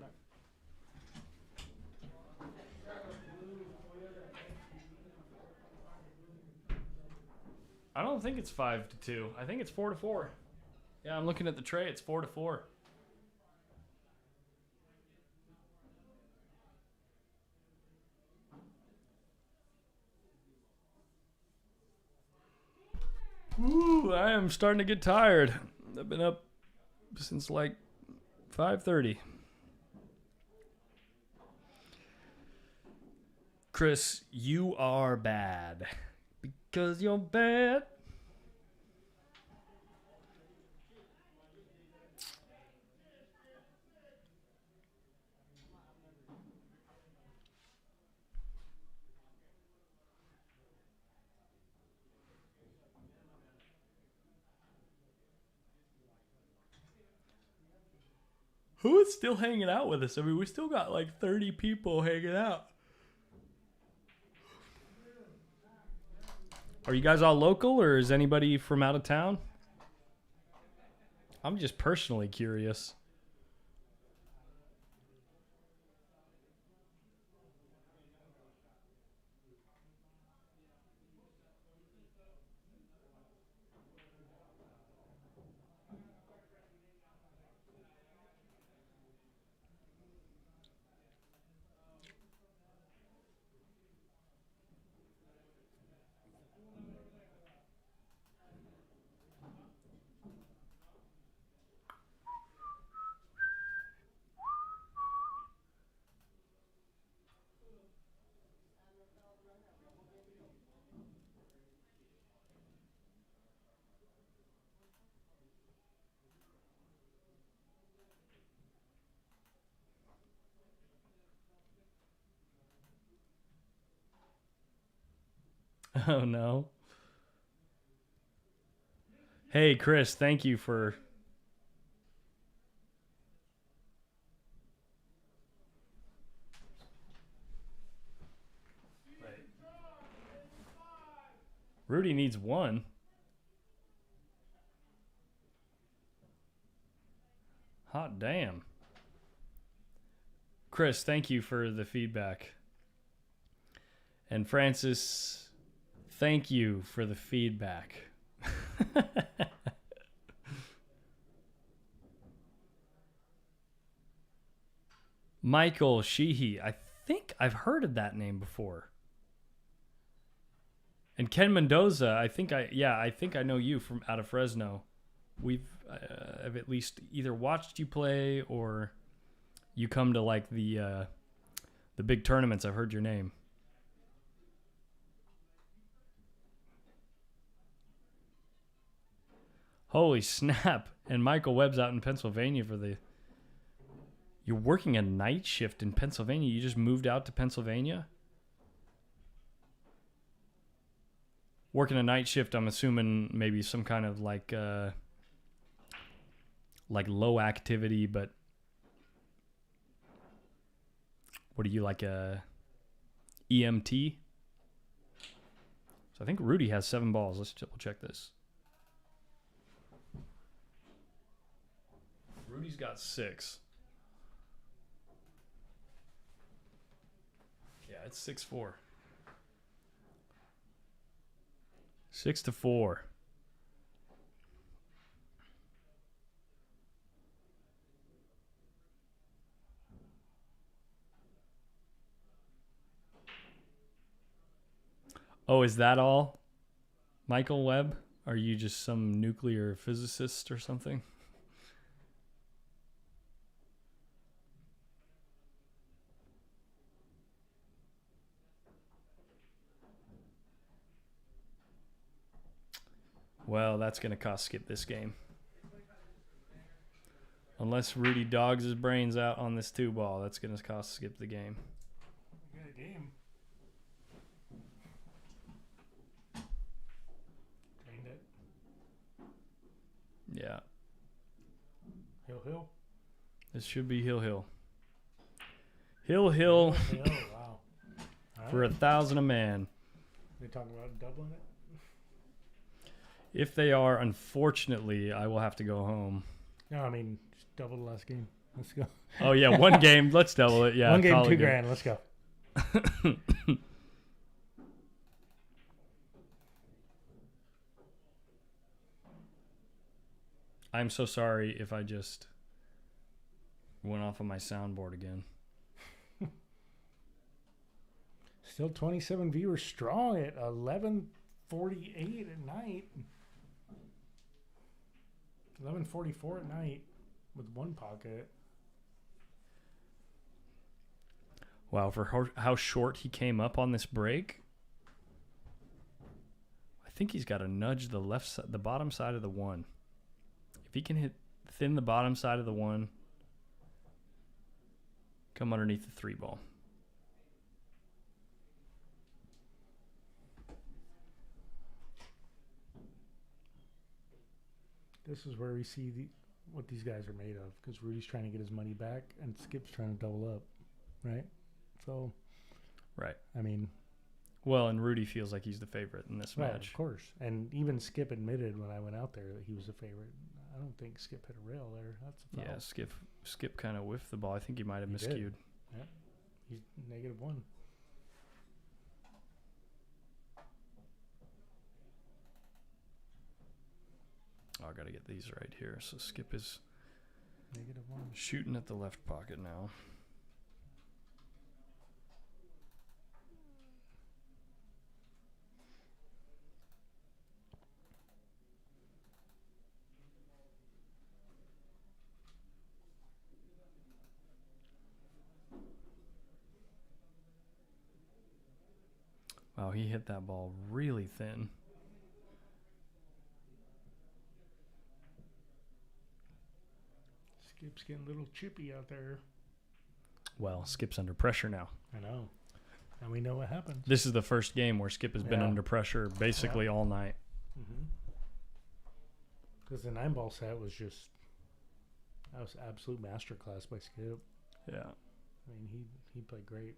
I don't think it's 5-2. I think it's 4-4. Yeah, I'm looking at the tray. It's 4-4. Ooh, I am starting to get tired. I've been up since like 5:30. Chris, you are bad. Because you're bad. Who is still hanging out with us? I mean, we still got like 30 people hanging out. Are you guys all local or is anybody from out of town? I'm just personally curious. Oh, no. Hey, Chris, thank you for... Rudy needs one. Hot damn. Chris, thank you for the feedback. And Francis, thank you for the feedback. Michael Sheehy. I think I've heard of that name before. And Ken Mendoza, I think I know you from out of Fresno. I've at least either watched you play or you come to like the big tournaments. I've heard your name. Holy snap. And Michael Webb's out in Pennsylvania for the... You're working a night shift in Pennsylvania. You just moved out to Pennsylvania? Working a night shift, I'm assuming maybe some kind of like low activity, but what are you, like a EMT? So I think Rudy has 7 balls. Let's double check this. Rudy's got 6. Yeah, it's 6-4. 6-4. Oh, is that all? Michael Webb? Are you just some nuclear physicist or something? Well, that's going to cost Skip this game. Unless Rudy dogs his brains out on this 2-ball, that's going to cost Skip the game. We got a game. Drained it. Yeah. Hill. This should be Hill. Hill, Hill. wow. For 1,000 a man. They talking about doubling it? If they are, unfortunately, I will have to go home. No, I mean, just double the last game. Let's go. Oh, yeah, one game. Let's double it. Yeah, one game, $2,000. Let's go. I'm so sorry if I just went off of my soundboard again. Still 27 viewers strong at 11:48 at night. 11:44 at night with one pocket. Wow, for how short he came up on this break, I think he's got to nudge the left side, the bottom side of the 1. If he can hit thin the bottom side of the 1, come underneath the 3-ball. This is where we see what these guys are made of, because Rudy's trying to get his money back and Skip's trying to double up, right? So, right. I mean, well, and Rudy feels like he's the favorite in this match. Of course. And even Skip admitted when I went out there that he was a favorite. I don't think Skip hit a rail there. That's a foul. Yeah, Skip kind of whiffed the ball. I think he might have miscued. Yeah, he's -1. Oh, I got to get these right here. So Skip is -1. Shooting at the left pocket now. Wow, he hit that ball really thin. Skip's getting a little chippy out there. Well, Skip's under pressure now. I know. And we know what happens. This is the first game where Skip has been under pressure basically all night. Because the 9-ball set was just... That was absolute masterclass by Skip. Yeah. I mean, he played great.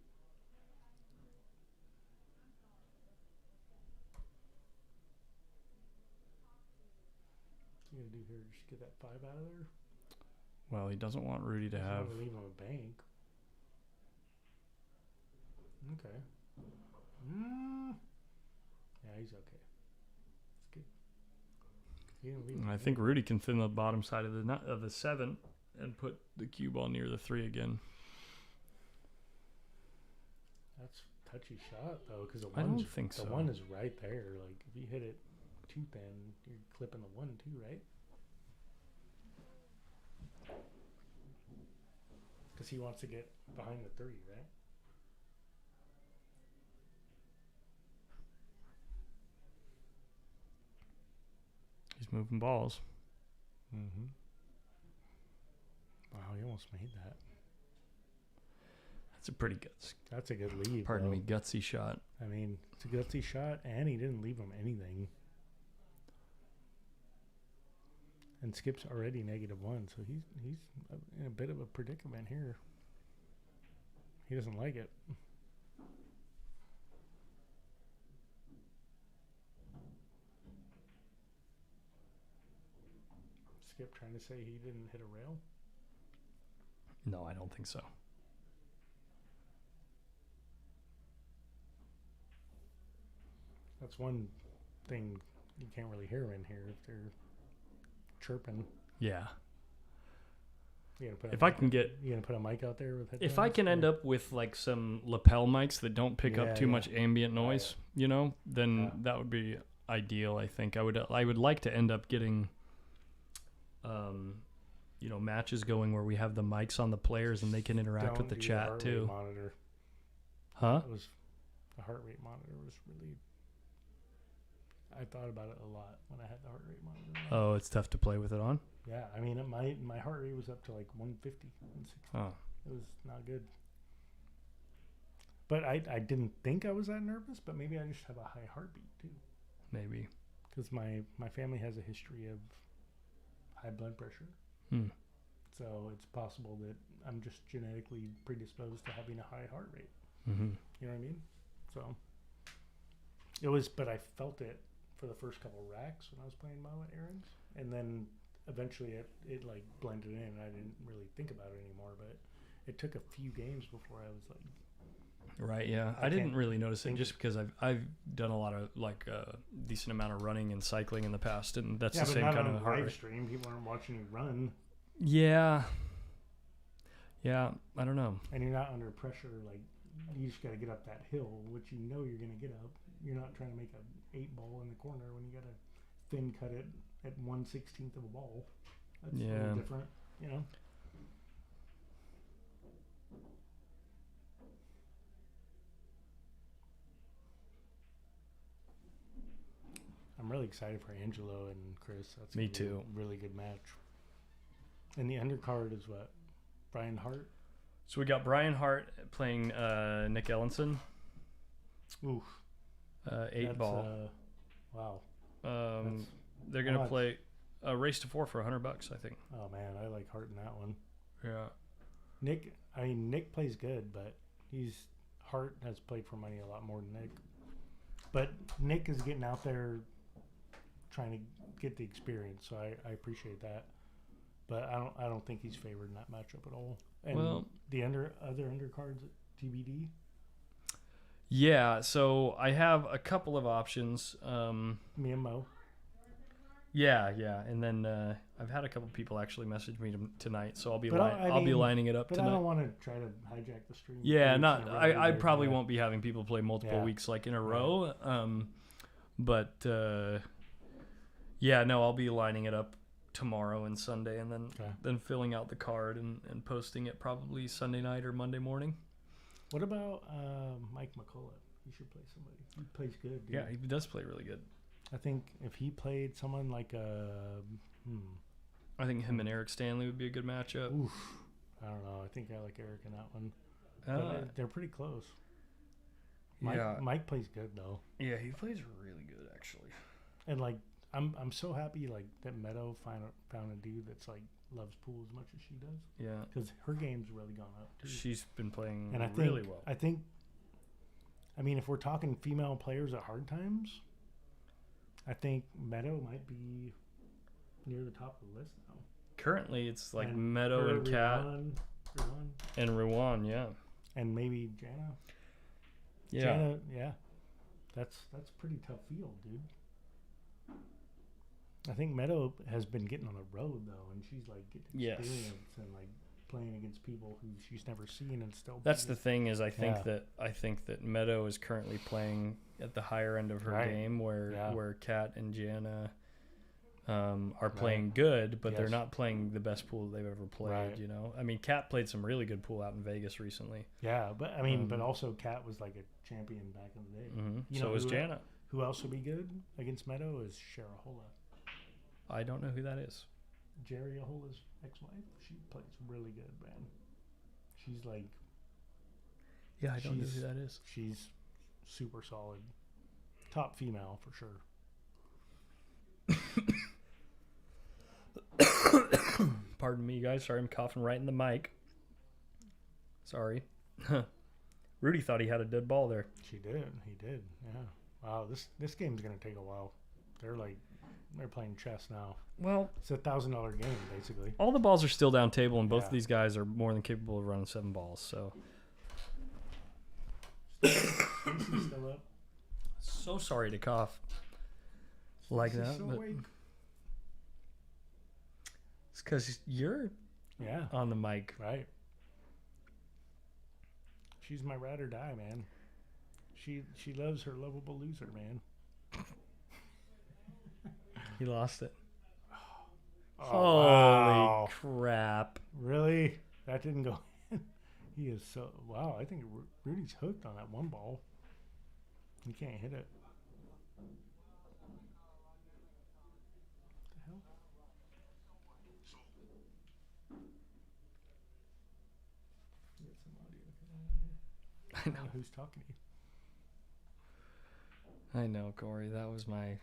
do here? Just get that 5 out of there? Well, he doesn't want Rudy to have. Leave him a bank. Okay. Yeah, he's okay. It's good. He didn't leave I think Rudy can thin the bottom side of the 7 and put the cue ball near the 3 again. That's a touchy shot though, because I don't think so. The 1 is right there. Like if you hit it too thin, you're clipping the 1 too, right? Because he wants to get behind the 3, right? He's moving balls. Mm-hmm. Wow, he almost made that. That's a pretty good. That's a good lead. Pardon me, gutsy shot. I mean, it's a gutsy shot, and he didn't leave him anything. And Skip's already -1, so he's in a bit of a predicament here. He doesn't like it. Skip trying to say he didn't hit a rail? No, I don't think so. That's one thing you can't really hear in here if they're chirping. Yeah. If I can get, you gonna put a mic out there with headphones? If I can end up with like some lapel mics that don't pick up too much ambient noise, you know, then that would be ideal. I think I would like to end up getting, you know, matches going where we have the mics on the players and they can interact with the chat too. Monitor. Huh? It was the heart rate monitor was really. I thought about it a lot when I had the heart rate monitor. Oh, it's tough to play with it on? Yeah, I mean, my heart rate was up to like 150, 160. Oh. It was not good. But I didn't think I was that nervous, but maybe I just have a high heartbeat too. Maybe. Because my family has a history of high blood pressure. So it's possible that I'm just genetically predisposed to having a high heart rate. Mm-hmm. You know what I mean? So it was, but I felt it for the first couple racks when I was playing Mama Aaron's, and then eventually it like blended in and I didn't really think about it anymore, but it took a few games before I was like, right, yeah. I didn't really notice it just because I've done a lot of like decent amount of running and cycling in the past, and that's the same kind of heart rate. Live stream, people aren't watching you run. Yeah, I don't know. And you're not under pressure, like you just got to get up that hill, which you know you're going to get up. You're not trying to make an 8 ball in the corner when you got to thin cut it at 1/16 of a ball. That's a little different, you know. I'm really excited for Angelo and Chris. That's me too. A really good match. And the undercard is what? Brian Hart? So we got Brian Hart playing Nick Ellenson. Oof. 8 ball. Wow. They're going to play a race to 4 for $100, I think. Oh, man. I like Hart in that one. Yeah. Nick plays good, but Hart has played for money a lot more than Nick. But Nick is getting out there trying to get the experience, so I appreciate that. But I don't think he's favored in that matchup at all. And the other undercards at TBD. Yeah, so I have a couple of options. Me and Mo. Yeah, and then I've had a couple people actually message me tonight, so I'll be lining it up tonight. But I don't want to try to hijack the stream. Yeah, I probably won't be having people play multiple weeks like in a row. But I'll be lining it up tomorrow and Sunday, and then filling out the card and posting it probably Sunday night or Monday morning. What about Mike McCullough? He should play somebody. He plays good. Dude. Yeah, he does play really good. I think if he played someone like I think him and Eric Stanley would be a good matchup. Oof. I don't know. I think I like Eric in that one. They're pretty close. Mike plays good though. Yeah, he plays really good actually. And like I'm so happy like that Meadow found a dude that's like loves pool as much as she does. Yeah. Because her game's really gone up too. She's been playing really well. I mean, if we're talking female players at hard times, I think Meadow might be near the top of the list now. Currently, it's like And Meadow and Cat Ruan. and Ruan, yeah. And maybe Jana. Yeah. Jana, yeah. That's pretty tough field, dude. I think Meadow has been getting on the road though, and she's like getting experience and like playing against people who she's never seen and still. That's the thing is I think that Meadow is currently playing at the higher end of her game, where Kat and Jana are playing good, but they're not playing the best pool they've ever played. You know, I mean, Kat played some really good pool out in Vegas recently. Yeah, but I mean, but also Kat was like a champion back in the day. Mm-hmm. So was Jana. Who else would be good against Meadow is Sharahola. I don't know who that is. Jerry Ahola's ex-wife. She plays really good, man. She's like... Yeah, I don't know who that is. She's super solid. Top female, for sure. Pardon me, guys. Sorry, I'm coughing right in the mic. Sorry. Rudy thought he had a dead ball there. He did. Yeah. Wow, this game's going to take a while. They're playing chess now. Well, it's a $1,000 game, basically. All the balls are still down table, and both of these guys are more than capable of running 7 balls. So, still up. So sorry to cough like that, but it's because you're on the mic, right? She's my ride or die, man. She loves her lovable loser, man. He lost it. Oh, holy crap! Really? That didn't go in. He is so wow. I think Rudy's hooked on that one ball. He can't hit it. What the hell? Get some audio. I know who's talking to you. I know, Cory. That was my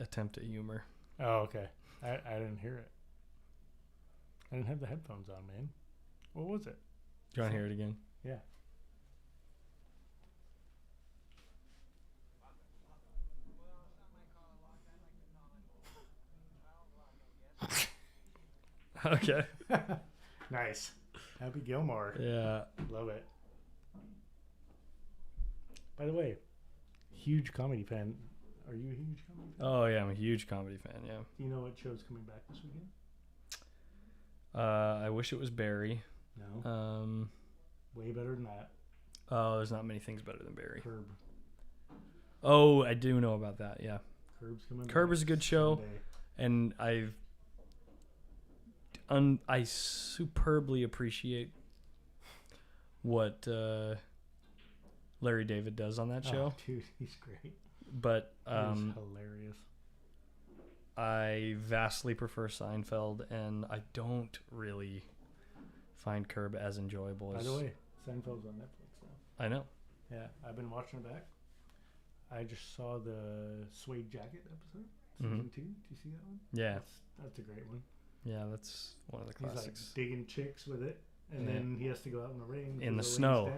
attempt at humor. Oh, okay. I didn't hear it. I didn't have the headphones on, man. What was it? Do you want to hear it again? Yeah. Okay. Nice. Happy Gilmore. Yeah. Love it. By the way, huge comedy fan. Are you a huge comedy fan? Oh, yeah. I'm a huge comedy fan, yeah. Do you know what show's coming back this weekend? I wish it was Barry. No. Way better than that. Oh, there's not many things better than Barry. Curb. Oh, I do know about that, yeah. Curb's coming back. Curb is a good show. Sunday. And I superbly appreciate what Larry David does on that show. Oh, dude, he's great. But he's hilarious. I vastly prefer Seinfeld, and I don't really find Curb as enjoyable as... By the way, Seinfeld's on Netflix now. I know. Yeah, I've been watching it back. I just saw the Suede Jacket episode, season 2. Did you see that one? Yeah. That's a great one. Yeah, that's one of the classics. He's like digging chicks with it, and then he has to go out in the rain. In the snow.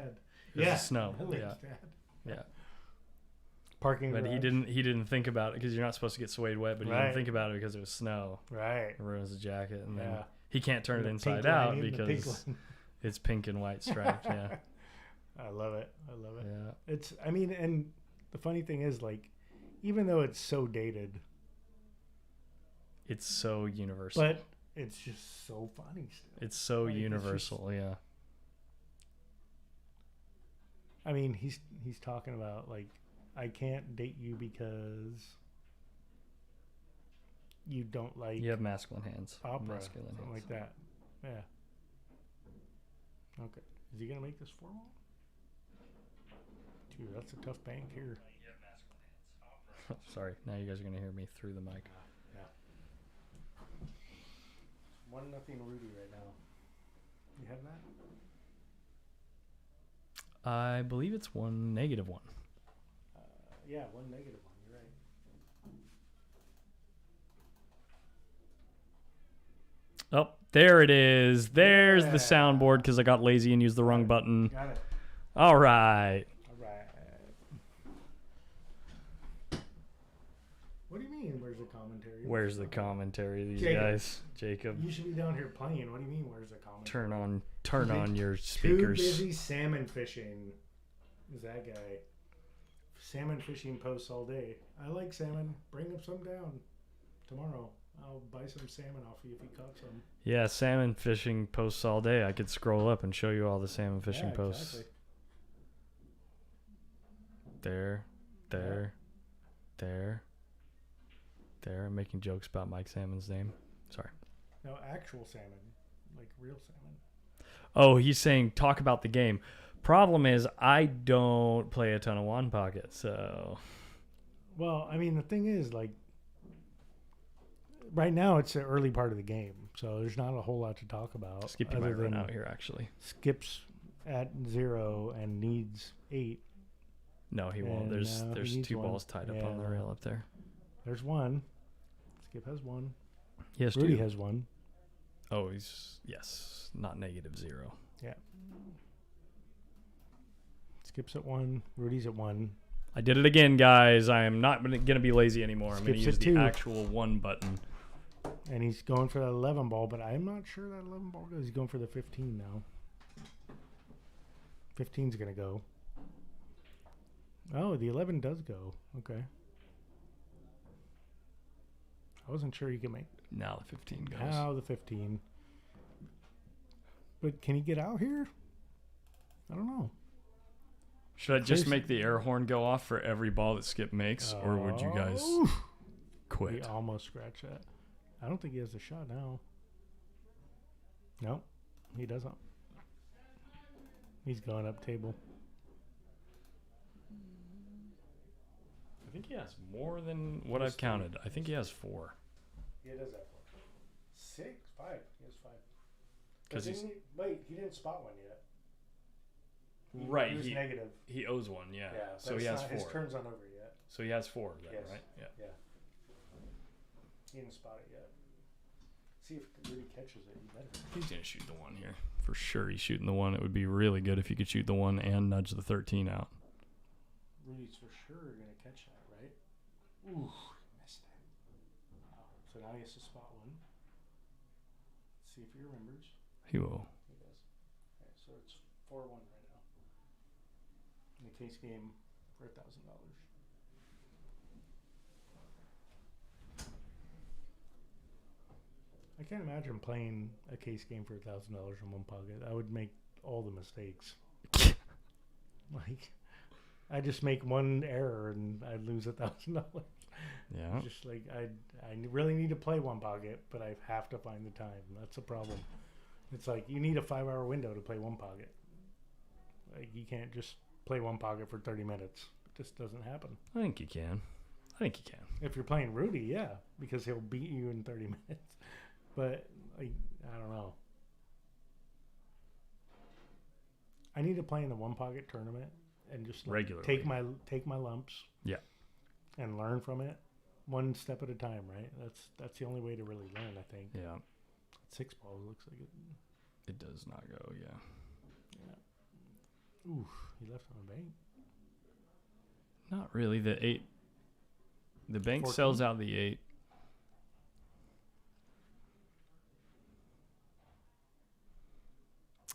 Yeah, the snow. Yeah. Yeah. Parking But garage. he didn't think about it because you're not supposed to get suede wet, but he didn't think about it because it was snow. Right. It ruins the jacket, and then he can't turn it the inside pink out lining, because it's pink and white striped. Yeah. I love it. Yeah. It's. I mean, and the funny thing is, like, even though it's so dated, it's so universal. But it's just so funny still. It's so universal. Yeah. I mean, he's talking about, like, I can't date you because you don't like... You have masculine hands. Opera. Masculine something hands. like that. Yeah. Okay. Is he going to make this formal? Dude, that's a tough bank here. Sorry. Now you guys are going to hear me through the mic. Yeah. 1-0 Rudy right now. You have that? I believe it's 1-1. Yeah, 1-1. You're right. Oh, there it is. There's the soundboard because I got lazy and used the wrong button. Got it. All right. What do you mean? Where's the commentary? Where's the commentary? These Jacob. guys, Jacob. You should be down here playing. What do you mean? Where's the commentary? Turn on your Too speakers. busy salmon fishing. Is that guy? Salmon fishing posts all day. I like salmon. Bring up some down tomorrow. I'll buy some salmon off you if you caught some. Yeah, salmon fishing posts all day. I could scroll up and show you all the salmon fishing posts. Exactly. There. I'm making jokes about Mike Salmon's name. Sorry. No, actual salmon. Like real salmon. Oh, he's saying talk about the game. Problem is, I don't play a ton of one pocket, so. Well, I mean, the thing is, like, right now it's the early part of the game, so there's not a whole lot to talk about. Skippy might run out here, actually. Skip's at 0 and needs 8. No, he won't. There's he 2 one. balls tied up on the rail up there. There's 1. Skip has 1. He has Rudy 2. has 1. Oh, he's not -0. Yeah. Skip's at 1. Rudy's at 1. I did it again, guys. I am not going to be lazy anymore. I'm going to Skip's use at the 2. actual 1 button. And he's going for that 11 ball, but I'm not sure that 11 ball goes. He's going for the 15 now. 15's going to go. Oh, the 11 does go. Okay. I wasn't sure he could make. Now the 15 goes. Now the 15. But can he get out here? I don't know. Should I just make the air horn go off for every ball that Skip makes, or would you guys quit? He almost scratched that. I don't think he has a shot now. No, he doesn't. He's going up table. I think he has more than what I've counted. I think he has 4. He does have 4. 6, 5. He has 5. Because he didn't spot one yet. Right, He was negative. He owes 1, yeah. Yeah, So he has 4. His turn's not over yet. So he has 4 then, Yes. right? Yeah. Yeah. He didn't spot it yet. See if Rudy catches it. He better. He's going to shoot the 1 here. For sure he's shooting the 1. It would be really good if he could shoot the 1 and nudge the 13 out. Rudy's for sure going to catch that, right? Ooh, missed it. Wow. So now he has to spot 1. Let's see if he remembers. He will. He does. Okay, so it's 4-1 right now. In the case game for $1,000. I can't imagine playing a case game for $1,000 in one pocket. I would make all the mistakes. Like, I just make one error and I'd lose $1,000. Yeah. Just like I really need to play one pocket, but I have to find the time. That's the problem. It's like you need a 5-hour window to play one pocket. Like you can't just play one pocket for 30 minutes. It just doesn't happen. I think you can. If you're playing Rudy, yeah, because he'll beat you in 30 minutes. But like, I don't know. I need to play in the one pocket tournament and just like, regularly take my lumps. Yeah. And learn from it, one step at a time. Right. That's the only way to really learn. I think. Yeah. 6 balls looks like it. It does not go. Yeah. Yeah. Ooh, he left on a bank. Not really. The 8. The bank 14? sells out the 8.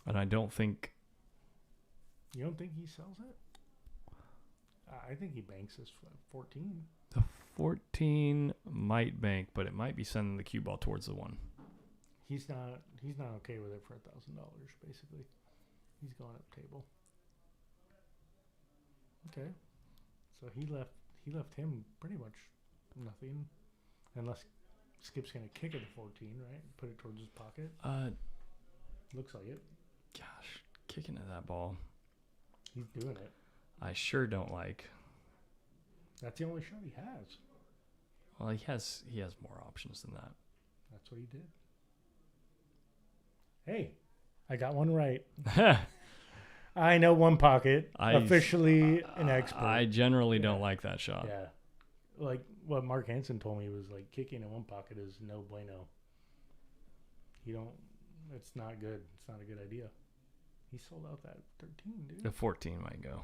And I don't think. You don't think he sells it? I think he banks this 14. The 14 might bank, but it might be sending the cue ball towards the 1. He's not okay with it for $1,000. Basically, he's going up table. Okay, so he left him pretty much nothing, unless Skip's gonna kick it to 14, right? Put it towards his pocket. Looks like it. Gosh, kicking at that ball. He's doing it. I sure don't like. That's the only shot he has. Well, he has more options than that. That's what he did. Hey, I got one right. I know one pocket. Officially an expert. I generally don't like that shot. Yeah. Like what Mark Hansen told me was like kicking in one pocket is no bueno. It's not good. It's not a good idea. He sold out that 13, dude. The 14 might go.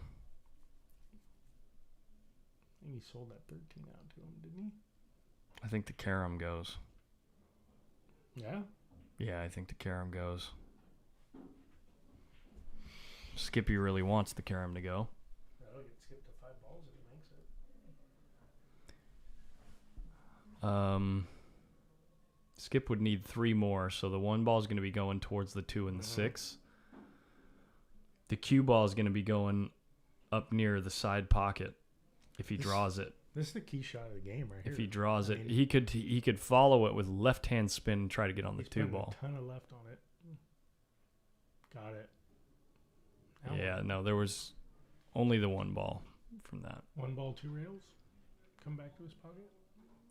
I think he sold that 13 out to him, didn't he? I think the carom goes. Yeah? Yeah, I think the carom goes. Skippy really wants the carom to go. That'll get skipped to 5 balls if he makes it. Skip would need 3 more, so the 1 ball is going to be going towards the 2 and the 6. The cue ball is going to be going up near the side pocket if he draws it. This is the key shot of the game right here. If he draws it, he could follow it with left-hand spin and try to get on the 2 ball. A ton of left on it. Got it. Yeah, no, there was only the 1 ball from that. 1 ball, 2 rails. Come back to his pocket,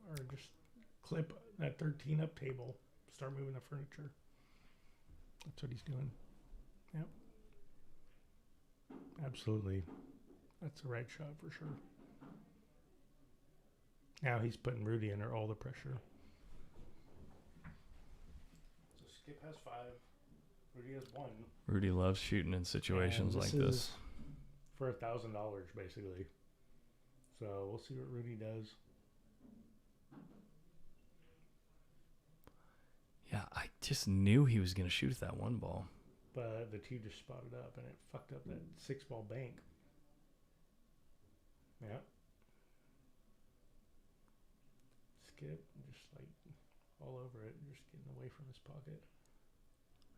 or just clip that 13 up table. Start moving the furniture. That's what he's doing. Yep. Absolutely. That's the right shot for sure. Now he's putting Rudy under all the pressure. So Skip has 5. Rudy has 1. Rudy loves shooting in situations like this. For $1,000, basically. So we'll see what Rudy does. Yeah, I just knew he was going to shoot that 1 ball. But the 2 just spotted up, and it fucked up that 6 ball bank. Yeah. Skip, just like all over it, just getting away from his pocket.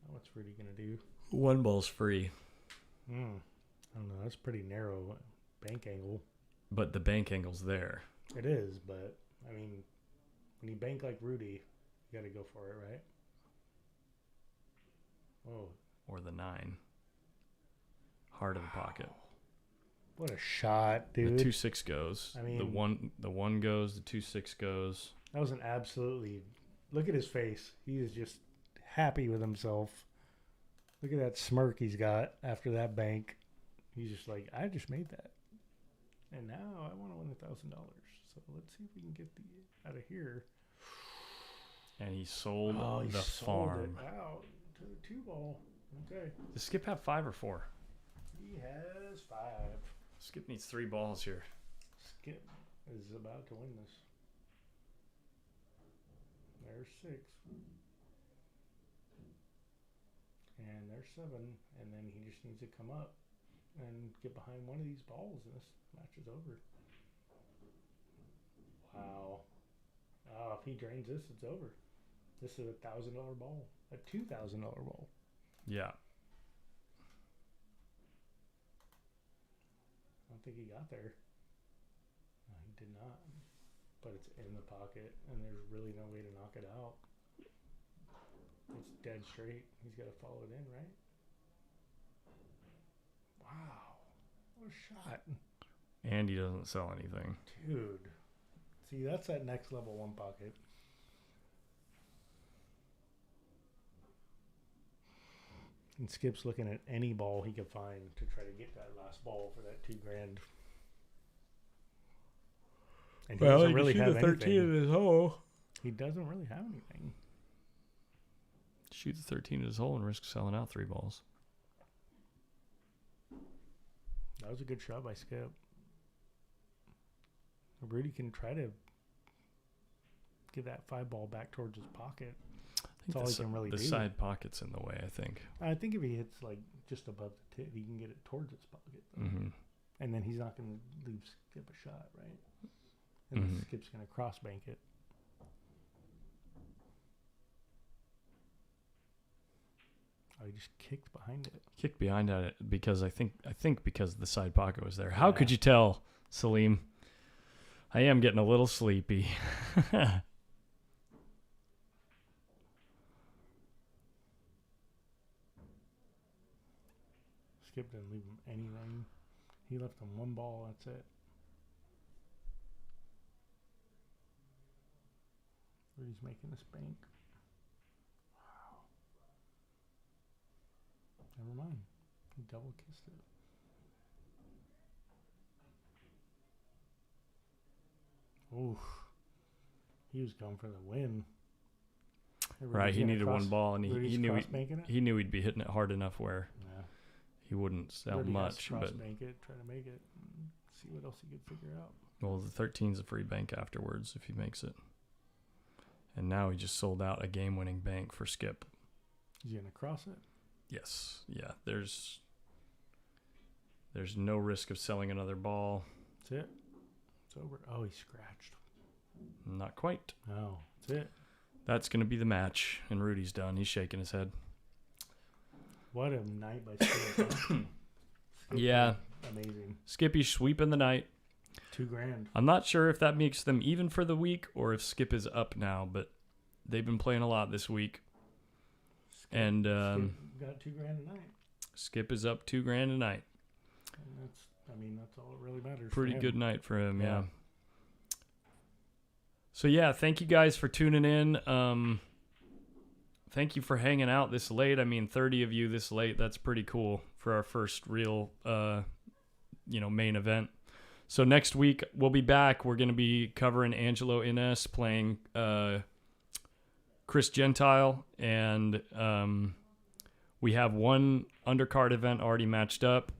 Now what's Rudy going to do? 1 ball's free. I don't know. That's pretty narrow bank angle. But the bank angle's there. It is, but, I mean, when you bank like Rudy, you got to go for it, right? Oh. Or the 9. Heart of the pocket. What a shot, dude. The 2-6 goes. I mean, the 1 goes, the 2-6 goes. That was an absolutely... Look at his face. He is just happy with himself. Look at that smirk he's got after that bank. He's just like, I just made that. And now I want to win $1,000. So let's see if we can get out of here. And he sold the farm. It out to the 2 ball. Okay. Does Skip have 5 or 4? He has 5. Skip needs 3 balls here. Skip is about to win this. There's 6. And there's 7. And then he just needs to come up and get behind one of these balls, and this match is over. Wow. Oh, if he drains this, it's over. This is $1,000 ball. A $2,000 ball. Yeah. I don't think he got there. No, he did not. But it's in the pocket, and there's really no way to knock it out. It's dead straight. He's got to follow it in, right? Wow. What a shot. And he doesn't sell anything. Dude. See, that's that next level 1 pocket. And Skip's looking at any ball he could find to try to get that last ball for that $2,000. And he doesn't really have 13 in his hole. He doesn't really have anything. Shoot the 13 in his hole and risk selling out 3 balls. That was a good shot by Skip. Rudy can try to get that 5 ball back towards his pocket. That's all he can really do. The side pocket's in the way, I think. I think if he hits like just above the tip, he can get it towards his pocket. Mm-hmm. And then he's not going to leave Skip a shot, right? And then Skip's going to cross bank it. Oh, he just kicked behind it. Kicked behind it because I think because the side pocket was there. How could you tell, Salim? I am getting a little sleepy. Skip didn't leave him anything. He left him 1 ball. That's it. Rudy's making this bank. Wow. Never mind. He double kissed it. Oof. He was going for the win. Right, he needed 1 ball, and he knew he'd be hitting it hard enough where he wouldn't sell much. But bank it, try to make it, and see what else he could figure out. Well, the 13's a free bank afterwards if he makes it. And now he just sold out a game-winning bank for Skip. Is he gonna cross it? Yes. Yeah. There's no risk of selling another ball. That's it. It's over. Oh, he scratched. Not quite. Oh, that's it. That's going to be the match, and Rudy's done. He's shaking his head. What a night by Skip. Huh? Yeah. Amazing. Skippy sweeping the night. $2,000. I'm not sure if that makes them even for the week or if Skip is up now, but they've been playing a lot this week. Skip, And Skip got $2,000 a night. Skip is up $2,000 a night. And that's all that really matters. Pretty for him. good night for him, yeah. So yeah, thank you guys for tuning in. Thank you for hanging out this late. 30 of you this late. That's pretty cool for our first real, main event. So next week we'll be back. We're going to be covering Angelo Innes playing Chris Gentile, and we have one undercard event already matched up.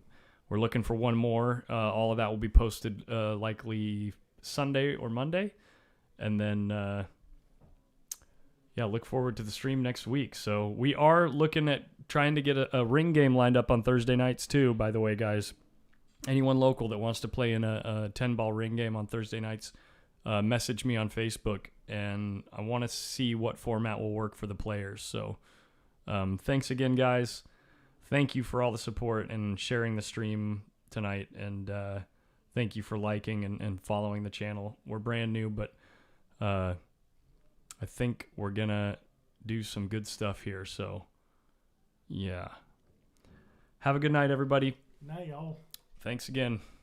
We're looking for one more. All of that will be posted likely Sunday or Monday. And then, look forward to the stream next week. So we are looking at trying to get a ring game lined up on Thursday nights too, by the way, guys. Anyone local that wants to play in a 10-ball ring game on Thursday nights, message me on Facebook. And I want to see what format will work for the players. So thanks again, guys. Thank you for all the support and sharing the stream tonight. And thank you for liking and following the channel. We're brand new, but I think we're going to do some good stuff here. So, yeah. Have a good night, everybody. Night, y'all. Thanks again.